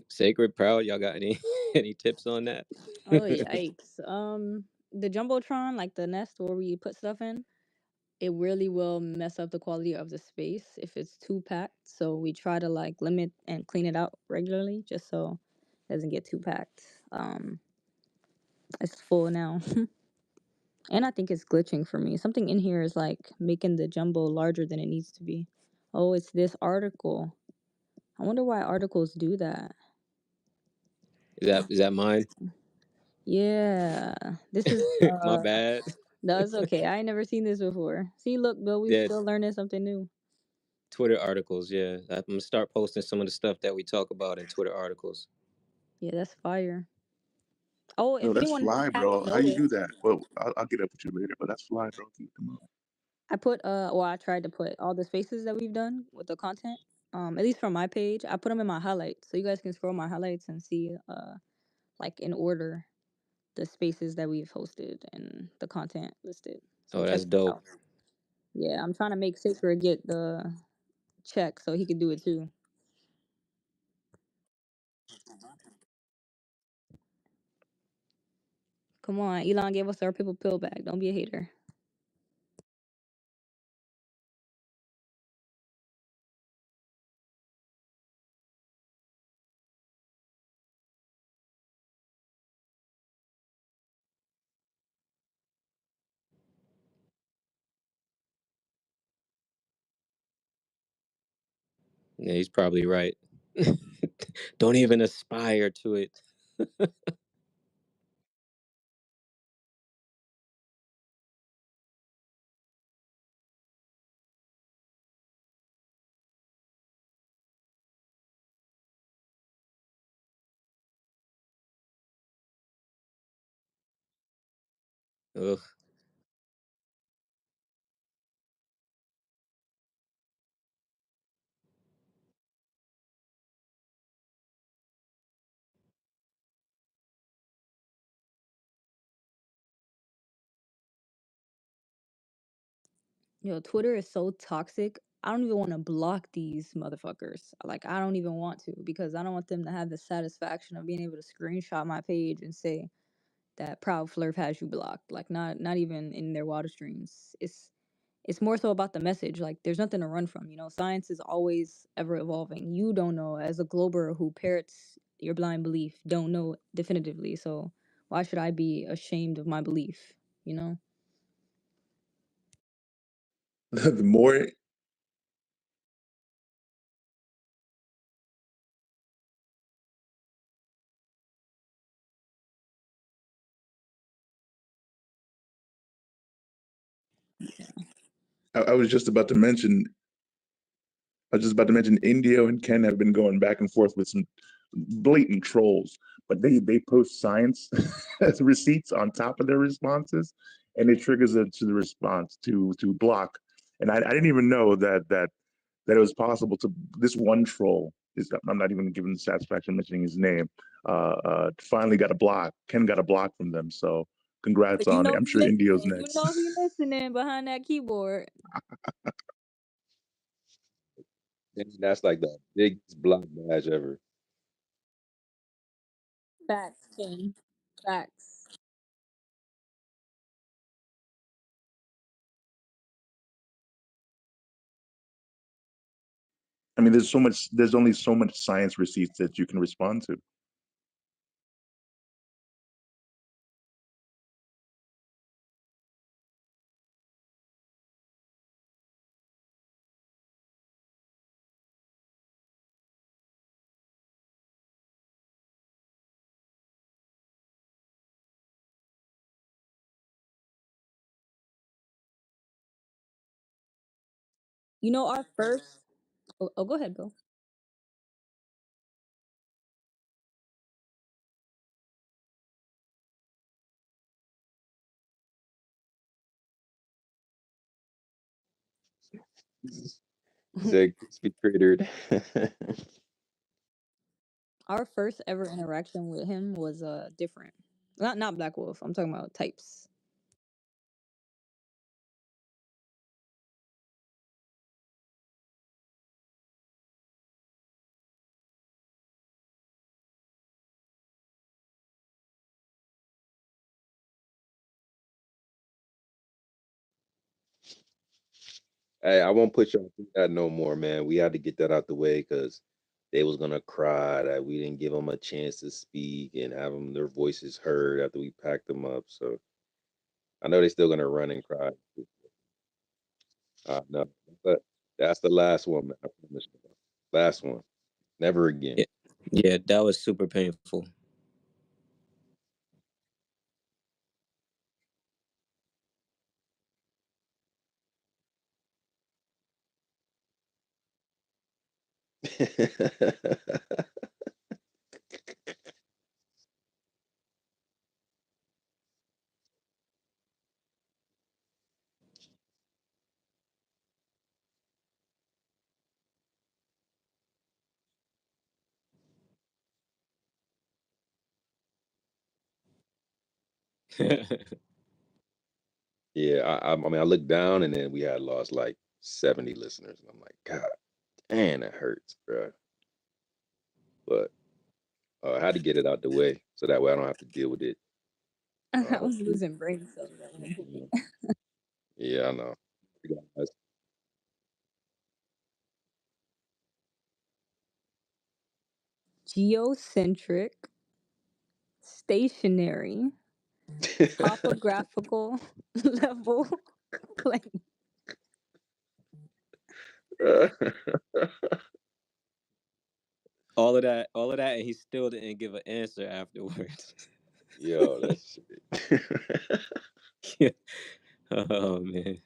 Sacred Proud, y'all got any any tips on that? Oh yikes. The jumbotron, like the nest where we put stuff in, it really will mess up the quality of the space if it's too packed. So we try to like limit and clean it out regularly, just so it doesn't get too packed. It's full now. And I think it's glitching for me. Something in here is like making the jumbo larger than it needs to be. Oh, it's this article. I wonder why articles do that. Is that mine? Yeah. This is My bad. no, it's okay. I ain't never seen this before. See, look, Bill, we Yeah, still learning something new. Twitter articles. Yeah, I'm gonna start posting some of the stuff that we talk about in Twitter articles. Yeah, that's fire. Oh, No, if that's anyone fly, hadn't bro. How you do noticed, that? Well, I'll get up with you later, but that's fly, bro. Keep them up. I put well, I tried to put all the spaces that we've done with the content. At least from my page, I put them in my highlights, so you guys can scroll my highlights and see like in order the spaces that we've hosted and the content listed. So Oh, check that's that dope. out. Yeah, I'm trying to make Sacred get the check so he can do it too. Come on, Elon gave us our people pill back. Don't be a hater. Yeah, he's probably right. Don't even aspire to it. Ugh. Yo, Twitter is so toxic. I don't even want to block these motherfuckers. Like, I don't even want to because I don't want them to have the satisfaction of being able to screenshot my page and say that Proud Flurf has you blocked. Like, not even in their water streams. It's more so about the message. Like, there's nothing to run from. You know, science is always ever evolving. You don't know, as a glober who parrots your blind belief, don't know definitively. So Why should I be ashamed of my belief? You know? The more I was just about to mention, Indio and Ken have been going back and forth with some blatant trolls, but they post science receipts on top of their responses, and it triggers it to the response to block. And I didn't even know that it was possible to this one troll is I'm not even giving the satisfaction mentioning his name. Finally got a block. Ken got a block from them. So congrats But you on it. know I'm he sure Indio's listening. You next. know he listening behind that keyboard. And that's like the biggest block badge ever. Facts, King. Facts. I mean, there's only so much science receipts that you can respond to. You know our first. Oh, go ahead, go. He said crispy cratered. Our first ever interaction with him was different. Not Black Wolf. I'm talking about types. Hey, I won't put y'all through that no more, man. We had to get that out the way because they was gonna cry that we didn't give them a chance to speak and have them their voices heard after we packed them up. So I know they're still gonna run and cry. No, but that's the last one, man. I promise you. Last one. Never again. Yeah, yeah, that was super painful. Yeah, I mean, I looked down and then we had lost like 70 listeners, and I'm like, God, damn, that hurts, bro. But I had to get it out the way so that way I don't have to deal with it. I was Hopefully, losing brain cells at one you know. point. Yeah, I know. You guys- Geocentric, stationary, topographical, level, plane. All of that, and he still didn't give an answer afterwards. Yo, that's Yeah. Oh man.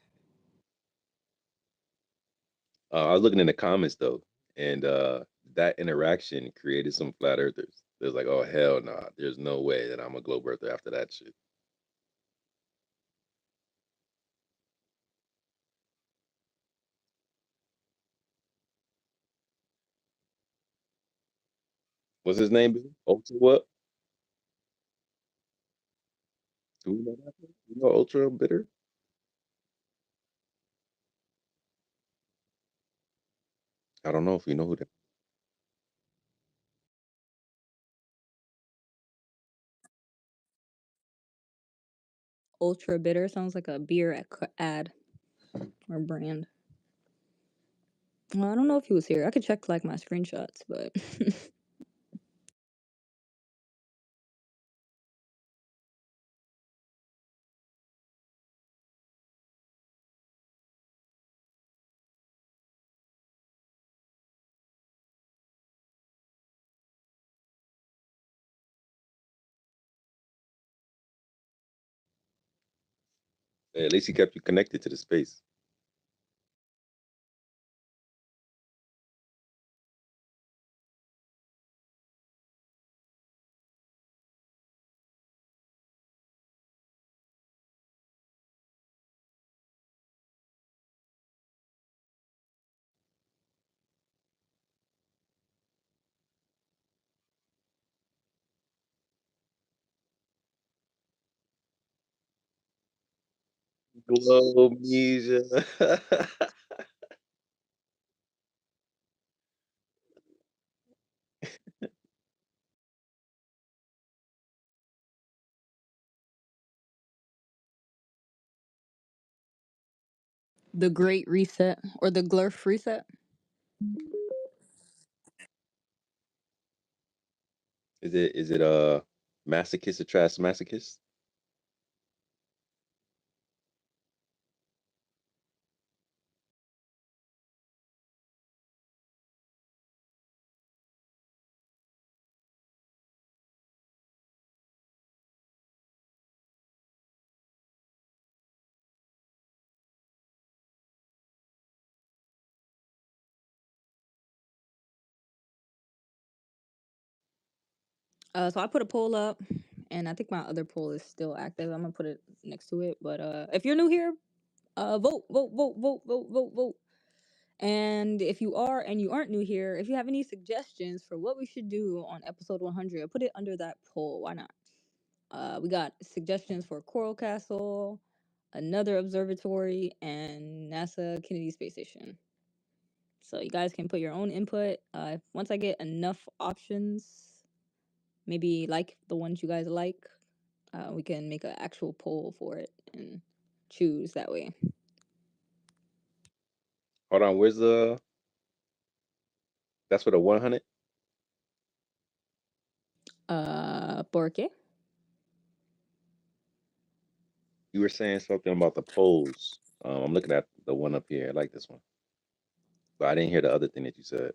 I was looking in the comments though, and that interaction created some flat earthers. There's like, oh hell nah, there's no way that I'm a globe earther after that shit. What's his name? Billy? Ultra what? Do we know that? You know Ultra Bitter? I don't know if you know who that. Ultra bitter sounds like a beer ad or brand. Well, I don't know if he was here. I could check like my screenshots, but At least he kept you connected to the space. Globesia. The Great Reset or the Glurf Reset. Is it masochist or trash masochist? So I put a poll up, and I think my other poll is still active. I'm gonna put it next to it. But if you're new here, vote, vote, vote, vote, vote, vote, vote. And if you are and you aren't new here, if you have any suggestions for what we should do on episode 100, put it under that poll. Why not? We got suggestions for Coral Castle, another observatory, and NASA Kennedy Space Station. So you guys can put your own input. Once I get enough options, maybe like the ones you guys like, we can make an actual poll for it and choose that way. Hold on, where's the? That's for the 100. ¿Por qué? You were saying something about the polls. I'm looking at the one up here. I like this one, but I didn't hear the other thing that you said.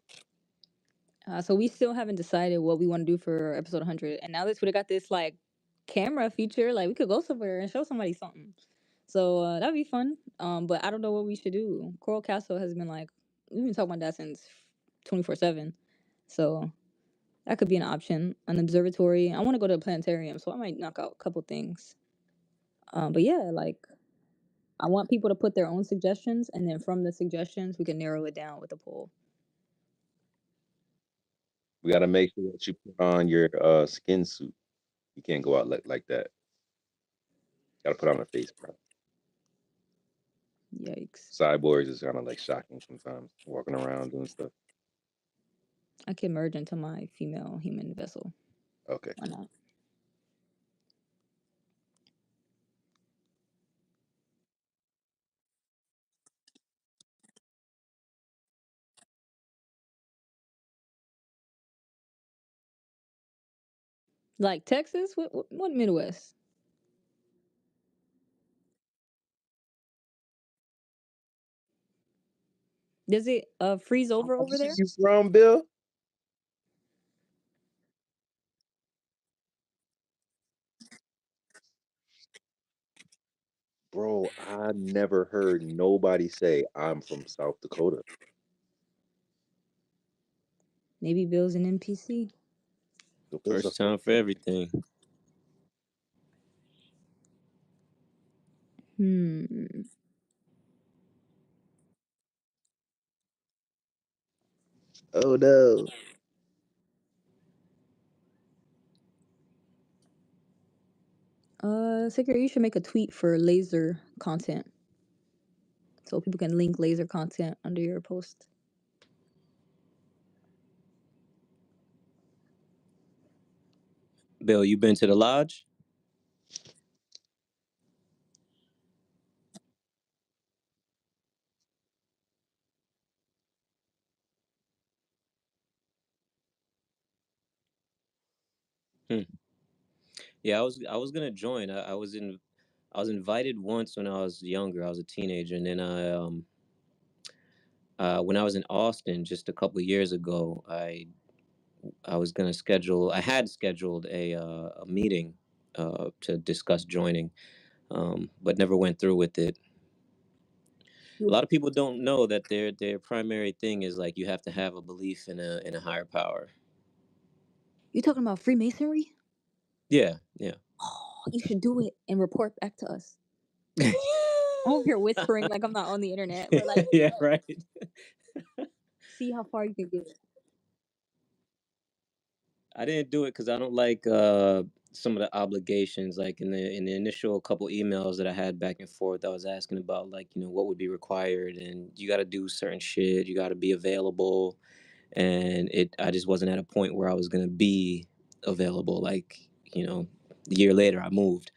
So we still haven't decided what we want to do for episode 100. And now that we got this like camera feature, like we could go somewhere and show somebody something. So that'd be fun. But I don't know what we should do. Coral Castle has been like we've been talking about that since 24/7. So that could be an option. An observatory. I want to go to a planetarium, so I might knock out a couple things. But yeah, like I want people to put their own suggestions, and then from the suggestions, we can narrow it down with a poll. We got to make sure that you put on your skin suit. You can't go out like that. Got to put on a face mask. Yikes! Cyborgs is kind of like shocking sometimes, walking around doing stuff. I can merge into my female human vessel. Okay. Why not? Like Texas? What Midwest? Does it freeze over Where there? you from, Bill? Bro, I never heard nobody say I'm from South Dakota. Maybe Bill's an NPC. So Bill's a First time fake for fan. everything. Hmm. Oh no. Secret, you should make a tweet for laser content, so people can link laser content under your post. Bill, you been to the lodge? Hmm. Yeah, I was gonna join. I was invited once when I was younger. I was a teenager, and then when I was in Austin just a couple of years ago, I was gonna schedule. I had scheduled a meeting to discuss joining. but never went through with it. A You lot of people don't know that their primary thing is like you have to have a belief in a higher power. you talking about Freemasonry? Yeah, yeah. Oh, you should do it and report back to us. I'm over here whispering like I'm not on the internet, but like Yeah, right. see how far you can get. I didn't do it because I don't like some of the obligations. Like in the initial couple emails that I had back and forth, I was asking about like what would be required, and you got to do certain shit. You got to be available, and I just wasn't at a point where I was gonna be available. Like a year later, I moved,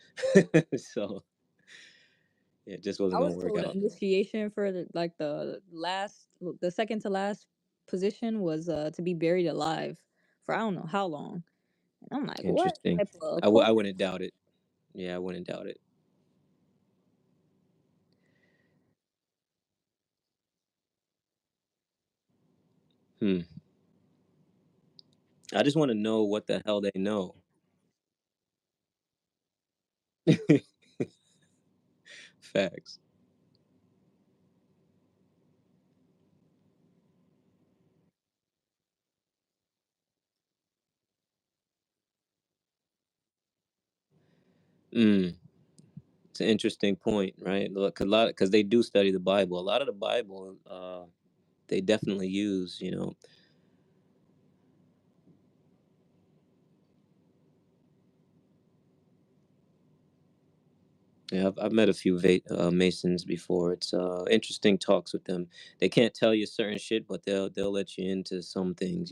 so it just wasn't I gonna was work told the out. initiation for the second to last position was to be buried alive for I don't know how long. And I'm like, what Interesting. type of I corporate? wouldn't doubt it. Yeah, I wouldn't doubt it. Hmm. I just want to know what the hell they know. Facts. Mm. It's an interesting point, right? Look, because they do study the Bible. A lot of the Bible, they definitely use. Yeah, I've met a few Masons before. It's interesting talks with them. They can't tell you certain shit, but they'll let you into some things.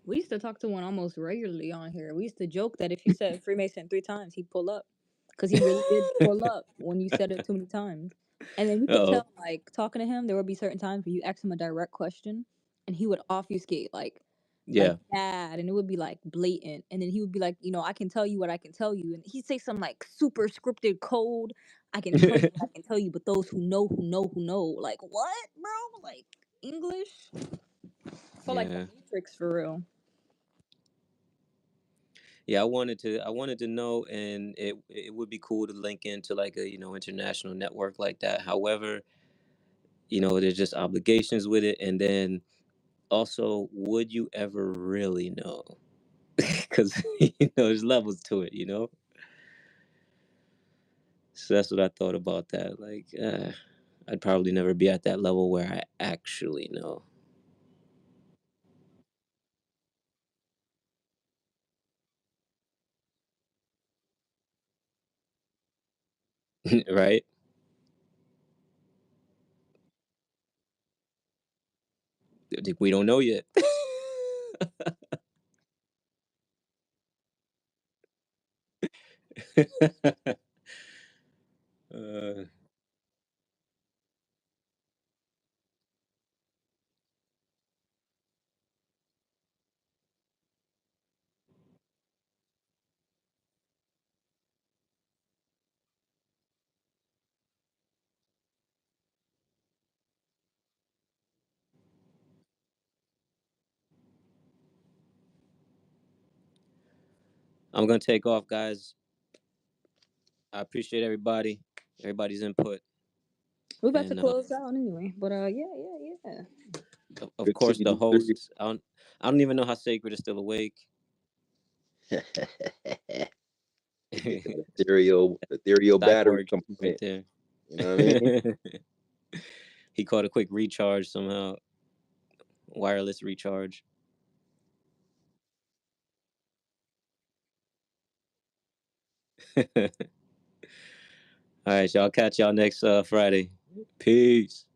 We used to talk to one almost regularly on here. We used to joke that if you said Freemason 3 times, he'd pull up, because he really did pull up when you said it too many times. And then we could Oh, tell, like talking to him, there would be certain times where you ask him a direct question, and he would obfuscate like yeah. bad, and it would be like blatant, and then he would be like, I can tell you what I can tell you, and he'd say some like super scripted code. I can tell you what I can tell you, but those who know, like what, bro? Like English? I feel like the Yeah. Matrix for real. Yeah, I wanted to know, and it would be cool to link into like a international network like that. However, there's just obligations with it, and then also, would you ever really know? Because there's levels to it. So that's what I thought about that. Like, I'd probably never be at that level where I actually know, right? We don't know yet. uh, I'm gonna take off, guys. I appreciate everybody's input, We're about to and close out anyway, but yeah, yeah, yeah. of Good seeing course the you three. hosts. I don't even know how Sacred is still awake. He get that ethereal battery Cyborg right component. there. You know what I mean? He caught a quick recharge somehow, wireless recharge. All right, y'all. Catch y'all next Friday. Peace.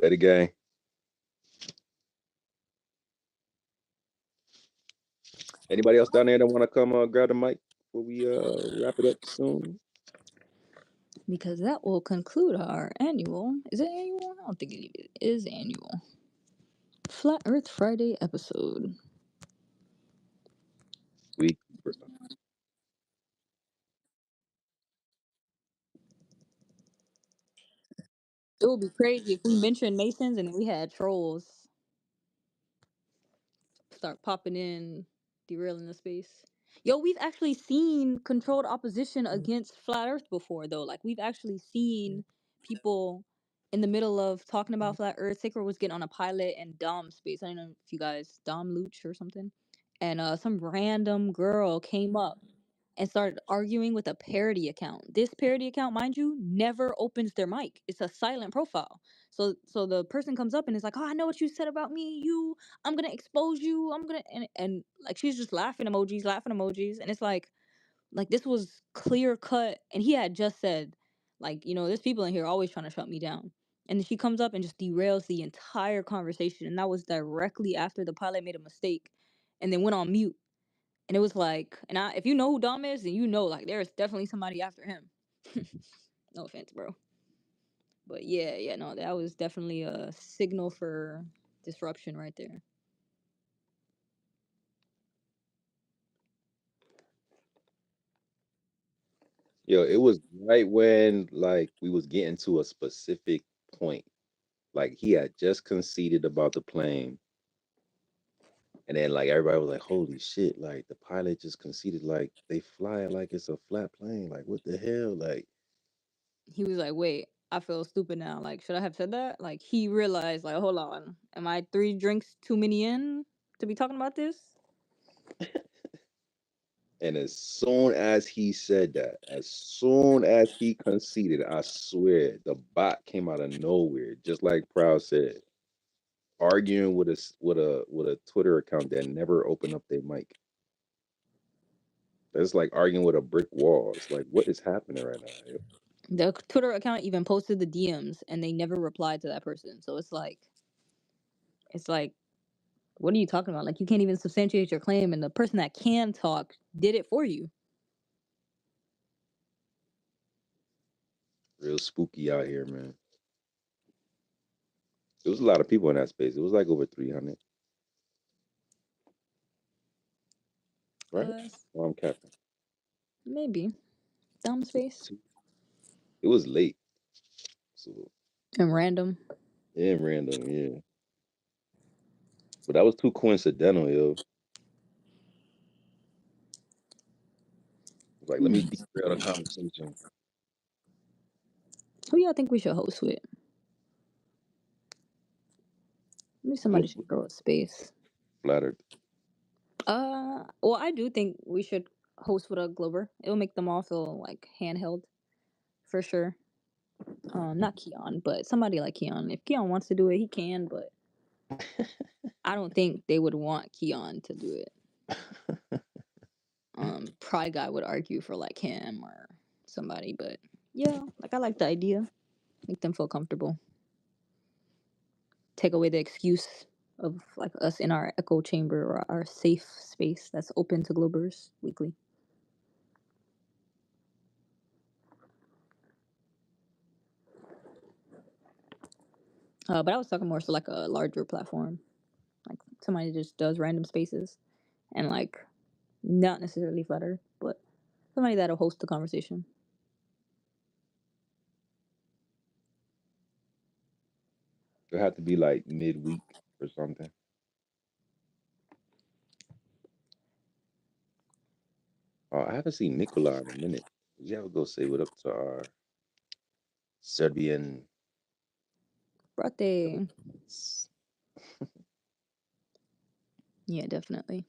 Later, gang. Anybody else down there that want to come grab the mic before we wrap it up soon? Because that will conclude our annual. Is it annual? I don't think it is annual. Flat Earth Friday episode. Sweet. It would be crazy if we mentioned Masons and we had trolls start popping in, derailing the space. Yo, we've actually seen controlled opposition against flat Earth before, though. Like we've actually seen people in the middle of talking about flat Earth. Saker was getting on a pilot and Dom space. I don't know if you guys Dom Luch or something, and some random girl came up and started arguing with a parody account. This parody account, mind you, never opens their mic. It's a silent profile. So the person comes up and is like, "Oh, I know what you said about me. I'm gonna expose you. I'm gonna," and like she's just laughing emojis, and it's like this was clear cut, and he had just said, like, there's people in here always trying to shut me down. And then she comes up and just derails the entire conversation, and that was directly after the pilot made a mistake and then went on mute. And it was like, if you know who Dom is, then you know, like, there's definitely somebody after him. No offense, bro. But yeah, no, that was definitely a signal for disruption right there. Yo, it was right when like we was getting to a specific point. Like he had just conceded about the plane, and then like everybody was like, "Holy shit!" Like the pilot just conceded, like they fly it like it's a flat plane. Like what the hell? Like, He was like, wait, I feel stupid now. Like, should I have said that? Like, he realized, like, hold on, am I 3 drinks too many in to be talking about this? and as soon as he said that, as soon as he conceded, I swear the bot came out of nowhere, just like Proud said, arguing with a Twitter account that never opened up their mic. It's like arguing with a brick wall. It's like, what is happening right now? The Twitter account even posted the DMs and they never replied to that person. So it's like, what are you talking about? Like, you can't even substantiate your claim, and the person that can talk did it for you. Real spooky out here, man. There was a lot of people in that space. It was like over 300, right? Uh, Oh, I'm capping. maybe dumb space It was late, so and random. and random, yeah. But that was too coincidental, yo. Like, let me derail the conversation. Who y'all think we should host with? Maybe somebody Host should throw a space. flattered. Well, I do think we should host with a Glover. It'll make them all feel like handheld for sure. Not Keon, but somebody like Keon. If Keon wants to do it, he can, but I don't think they would want Keon to do it. Probably guy would argue for like him or somebody, but yeah, like I like the idea. Make them feel comfortable. Take away the excuse of like us in our echo chamber or our safe space that's open to Globers weekly. But I was talking more so like a larger platform, like somebody just does random spaces and like not necessarily flutter, but somebody that'll host the conversation. It had to be like midweek or something. I haven't seen Nikolai in a minute. Yeah, I'll go say what up to our Serbian. Birthday. Yeah, definitely.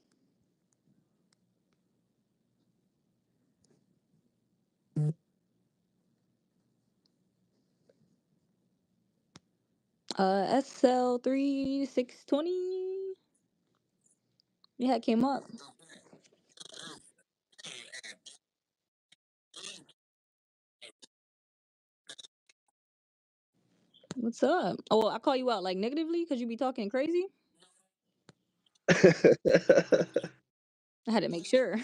SL3620. Yeah, it came up. What's up? Oh, well, I call you out like negatively because you be talking crazy. I had to make sure.